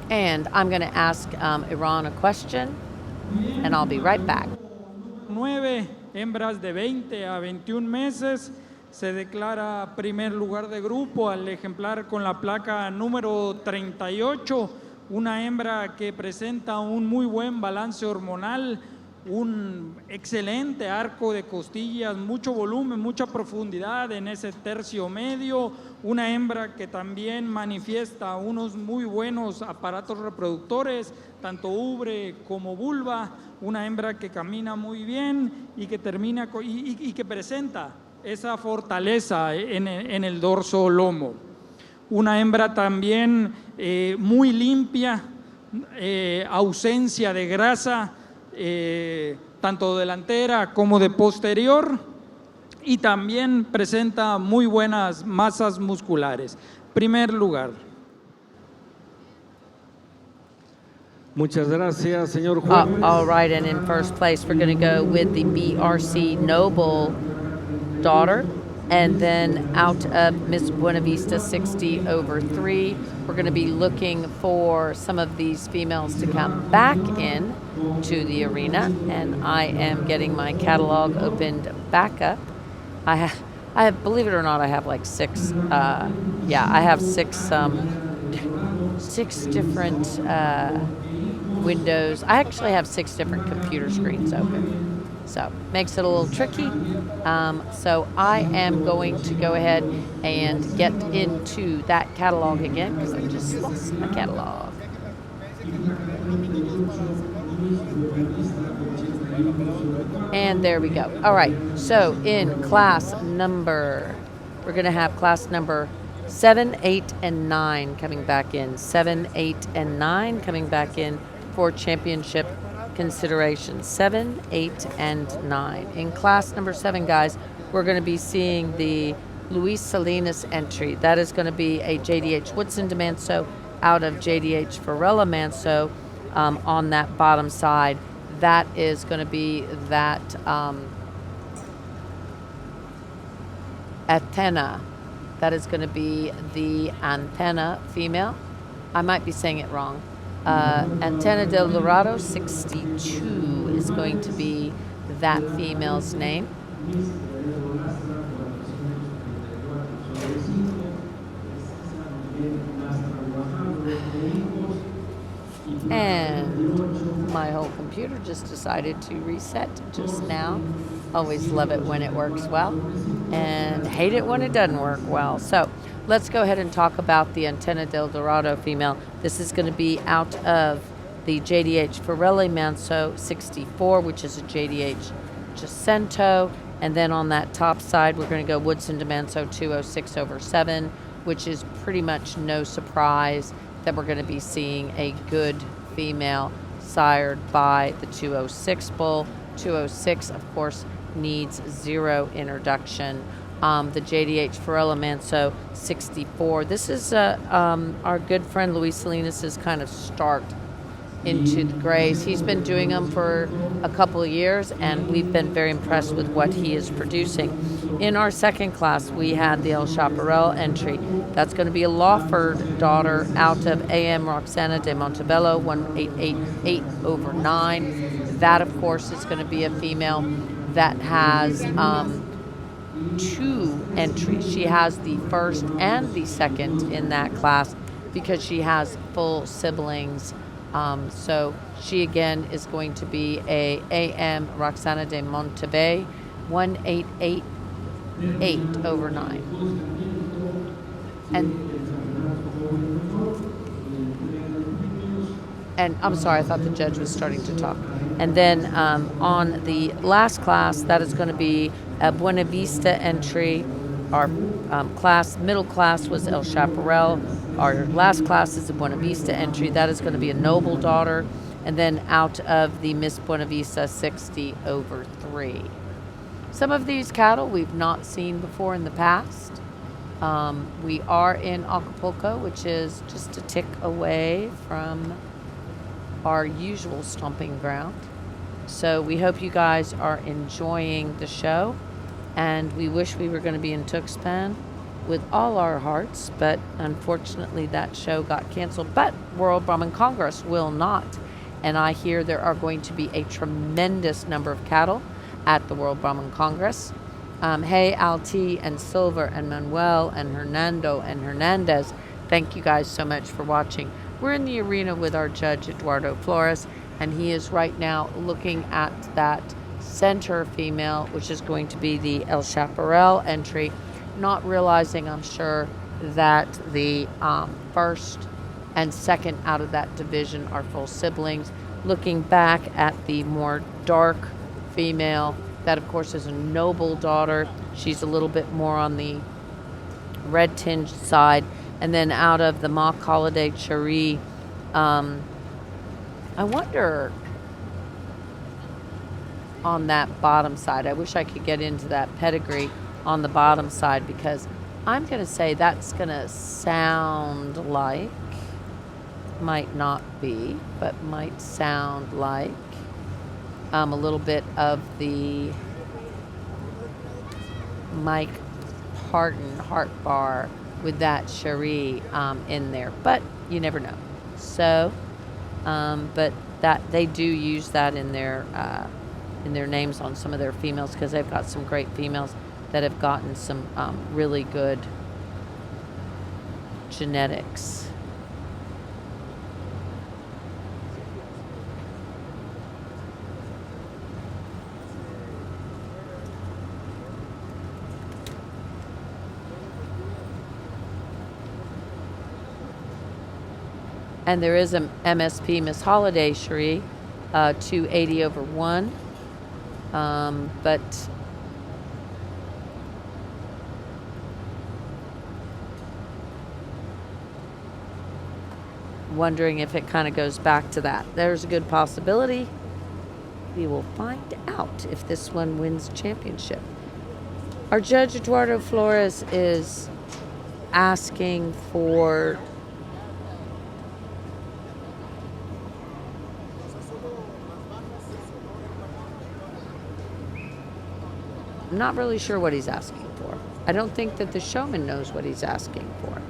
And I'm going to ask Iran a question, and I'll be right back. 9 hembras de 20 a 21 meses. Se declara primer lugar de grupo al ejemplar con la placa número 38, una hembra que presenta un muy buen balance hormonal, un excelente arco de costillas, mucho volumen, mucha profundidad en ese tercio medio, una hembra que también manifiesta unos muy buenos aparatos reproductores, tanto ubre como vulva, una hembra que camina muy bien y que termina y que presenta esa fortaleza en el dorso lomo. Una hembra también muy limpia, ausencia de grasa, tanto delantera como de posterior, y también presenta muy buenas masas musculares. Primer lugar. Muchas gracias, señor juez. All right, and in first place, we're going to go with the BRC Noble daughter, and then out of Miss Buenavista 60/3, we're going to be looking for some of these females to come back in to the arena, and I am getting my catalog opened back up. I have, believe it or not, I have like 6. I have 6 different windows. I actually have 6 different computer screens open, so makes it a little tricky. So I am going to go ahead and get into that catalog again because I just lost my catalog. And there we go. All right, so in class number, we're going to have class number 7, 8, and 9 coming back in. 7, 8, and 9 coming back in for championship consideration. 7, 8, and 9. In class number 7, guys, we're going to be seeing the Luis Salinas entry. That is going to be a JDH Woodson de Manso out of JDH Varela Manso on that bottom side. That is going to be that Athena. That is going to be the Antenna female. I might be saying it wrong. Antenna del Dorado 62 is going to be that female's name. And my whole computer just decided to reset just now. Always love it when it works well and hate it when it doesn't work well. So let's go ahead and talk about the Antenna del Dorado female. This is going to be out of the JDH Varela Manso 64, which is a JDH Jacinto. And then on that top side, we're going to go Woodson de Manso 206/7, which is pretty much no surprise that we're going to be seeing a good female sired by the 206 bull. 206, of course, needs 0 introduction. The JDH Varela Manso 64. This is our good friend Luis Salinas' kind of start into the grays. He's been doing them for a couple of years, and we've been very impressed with what he is producing. In our second class, we had the El Chaparral entry. That's going to be a Lawford daughter out of AM Roxana de Montebello 1888/9. That, of course, is going to be a female that has 2 entries. She has the first and the second in that class because she has full siblings. So she again is going to be a AM Roxana de Montebello 1888/9. And I'm sorry, I thought the judge was starting to talk. And then on the last class, that is going to be a Buena Vista entry. Our middle class was El Chaparral. Our last class is a Buena Vista entry. That is going to be a Noble daughter. And then out of the Miss Buena Vista 60/3. Some of these cattle we've not seen before in the past. We are in Acapulco, which is just a tick away from our usual stomping ground. So we hope you guys are enjoying the show, and we wish we were going to be in Tuxpan with all our hearts, but unfortunately that show got canceled. But World Brahman Congress will not, and I hear there are going to be a tremendous number of cattle at the World Brahman Congress. Hey, Alti and Silver and Manuel and Hernando and Hernandez, thank you guys so much for watching. We're in the arena with our judge, Eduardo Flores, and he is right now looking at that center female, which is going to be the El Chaparral entry, not realizing, I'm sure, that the first and second out of that division are full siblings. Looking back at the more dark female, that of course is a noble daughter. She's a little bit more on the red tinged side. And then out of the mock holiday Cherie, I wonder on that bottom side, I wish I could get into that pedigree on the bottom side, because I'm going to say that's going to sound like, might not be, but might sound like a little bit of the Mike Parton heart bar with that Cherie in there, but you never know. So, but that they do use that in their names on some of their females, because they've got some great females that have gotten some really good genetics. And there is a MSP Miss Holiday Cherie, 280/1, but wondering if it kind of goes back to that. There's a good possibility. We will find out if this one wins championship. Our judge Eduardo Flores is asking for I'm not really sure what he's asking for. I don't think that the showman knows what he's asking for.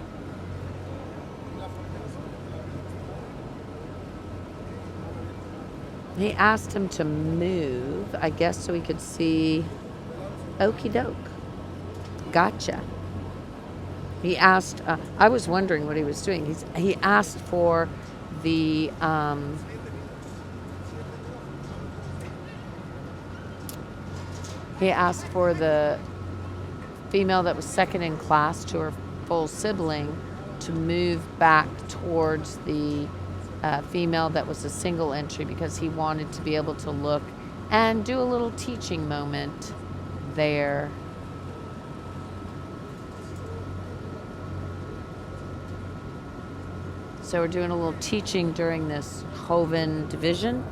He asked him to move, I guess, so he could see. Okie doke. Gotcha. He asked, I was wondering what he was doing. He asked for the, he asked for the female that was second in class to her full sibling to move back towards the female that was a single entry, because he wanted to be able to look and do a little teaching moment there. So we're doing a little teaching during this Joven division.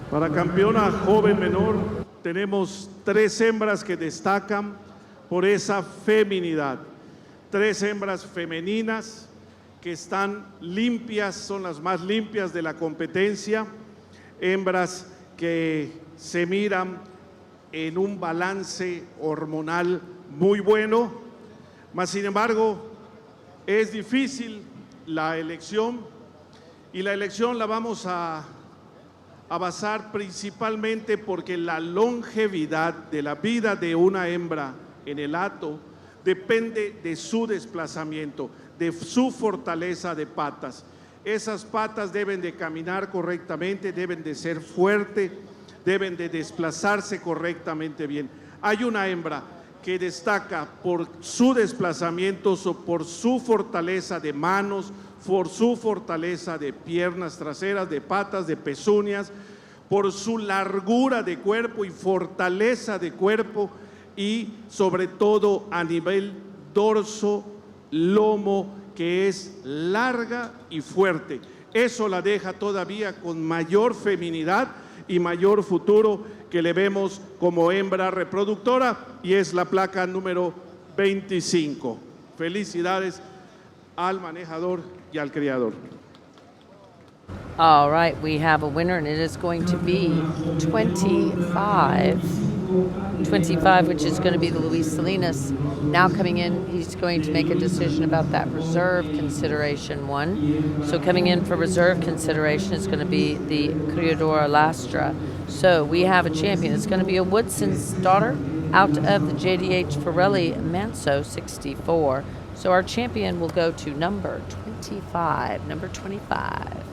Para campeona joven menor tenemos 3 hembras que destacan por esa feminidad. 3 hembras femeninas que están limpias, son las más limpias de la competencia. Hembras que se miran en un balance hormonal muy bueno. Mas sin embargo, es difícil la elección, y la elección la vamos a basar principalmente porque la longevidad de la vida de una hembra en el hato depende de su desplazamiento, de su fortaleza de patas. Esas patas deben de caminar correctamente, deben de ser fuertes, deben de desplazarse correctamente bien. Hay una hembra que destaca por su desplazamiento, por su fortaleza de manos, por su fortaleza de piernas traseras, de patas, de pezuñas, por su largura de cuerpo y fortaleza de cuerpo, y sobre todo a nivel dorso, lomo, que es larga y fuerte. Eso la deja todavía con mayor feminidad y mayor futuro que le vemos como hembra reproductora, y es la placa número 25. Felicidades al manejador y al criador. All right, we have a winner, and it is going to be 25, which is going to be the Luis Salinas. Now coming in, he's going to make a decision about that reserve consideration one. So coming in for reserve consideration is going to be the Criadora Lastra. So we have a champion. It's going to be a Woodson's daughter out of the JDH Forelli Manso 64. So our champion will go to number 25. Number 25.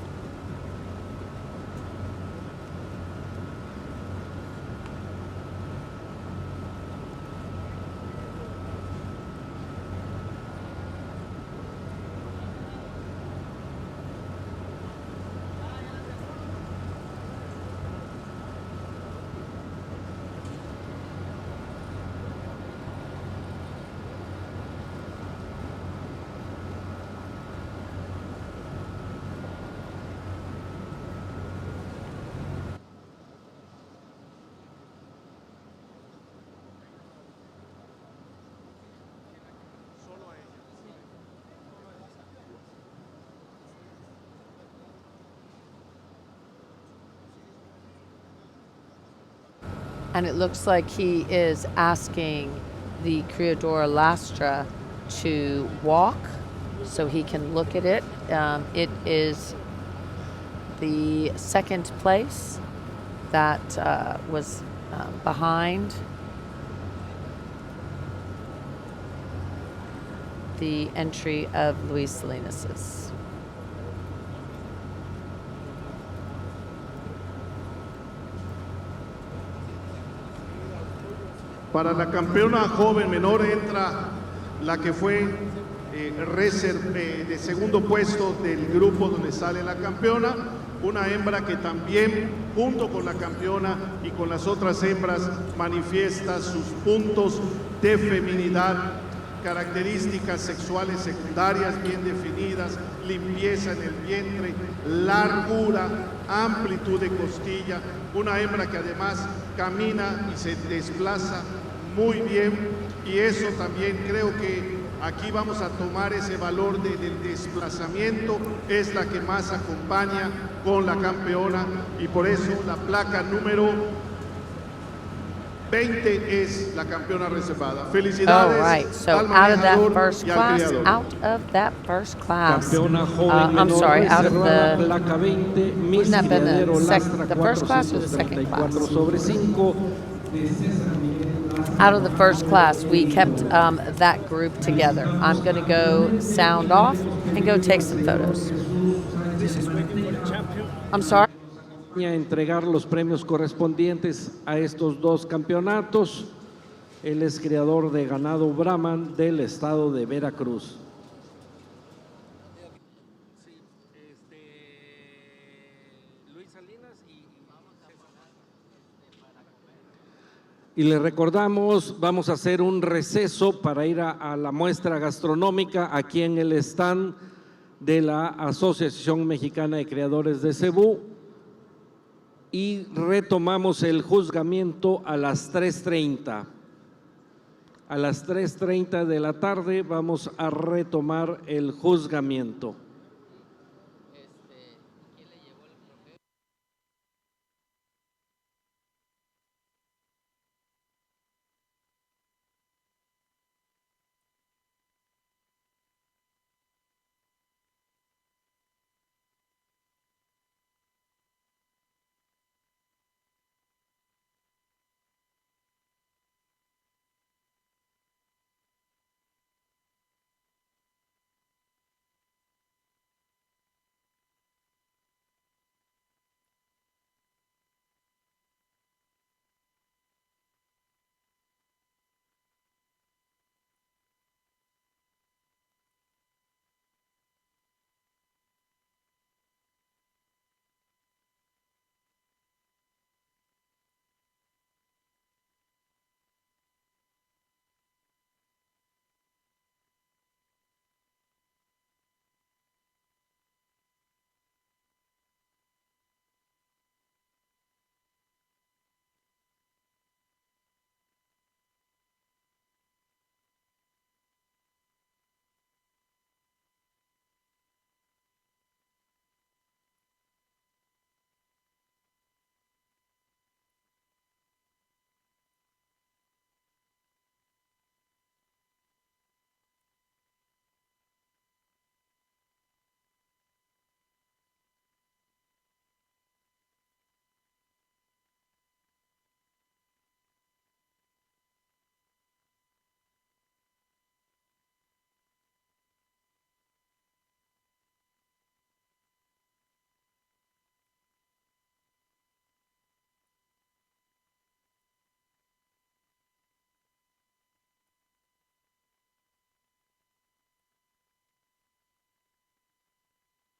And it looks like he is asking the Criadora Lastra to walk so he can look at it. It is the second place that was behind the entry of Luis Salinas's. Para la campeona joven menor entra la que fue de segundo puesto del grupo donde sale la campeona, una hembra que también junto con la campeona y con las otras hembras manifiesta sus puntos de feminidad, características sexuales secundarias bien definidas, limpieza en el vientre, largura, amplitud de costilla, una hembra que además camina y se desplaza muy bien, y eso también creo que aquí vamos a tomar ese valor del desplazamiento, es la que más acompaña con la campeona, y por eso la placa número 20 es la campeona reservada. Felicidades. All right, so al out of that manejador first y al class, criador. Campeona joven I'm menor sorry, out of reservada, the, placa 20, Miss wouldn't that have been Criadero the Lastra the first class or the second 434 class? sobre 5. Out of the first class, we kept that group together. I'm going to go sound off and go take some photos. I'm sorry? A entregar los premios correspondientes a estos dos campeonatos. Él es criador de ganado Brahman del estado de Veracruz. Y le recordamos, vamos a hacer un receso para ir a la muestra gastronómica aquí en el stand de la Asociación Mexicana de Criadores de Cebú, y retomamos el juzgamiento a las 3:30. A las 3:30 de la tarde vamos a retomar el juzgamiento.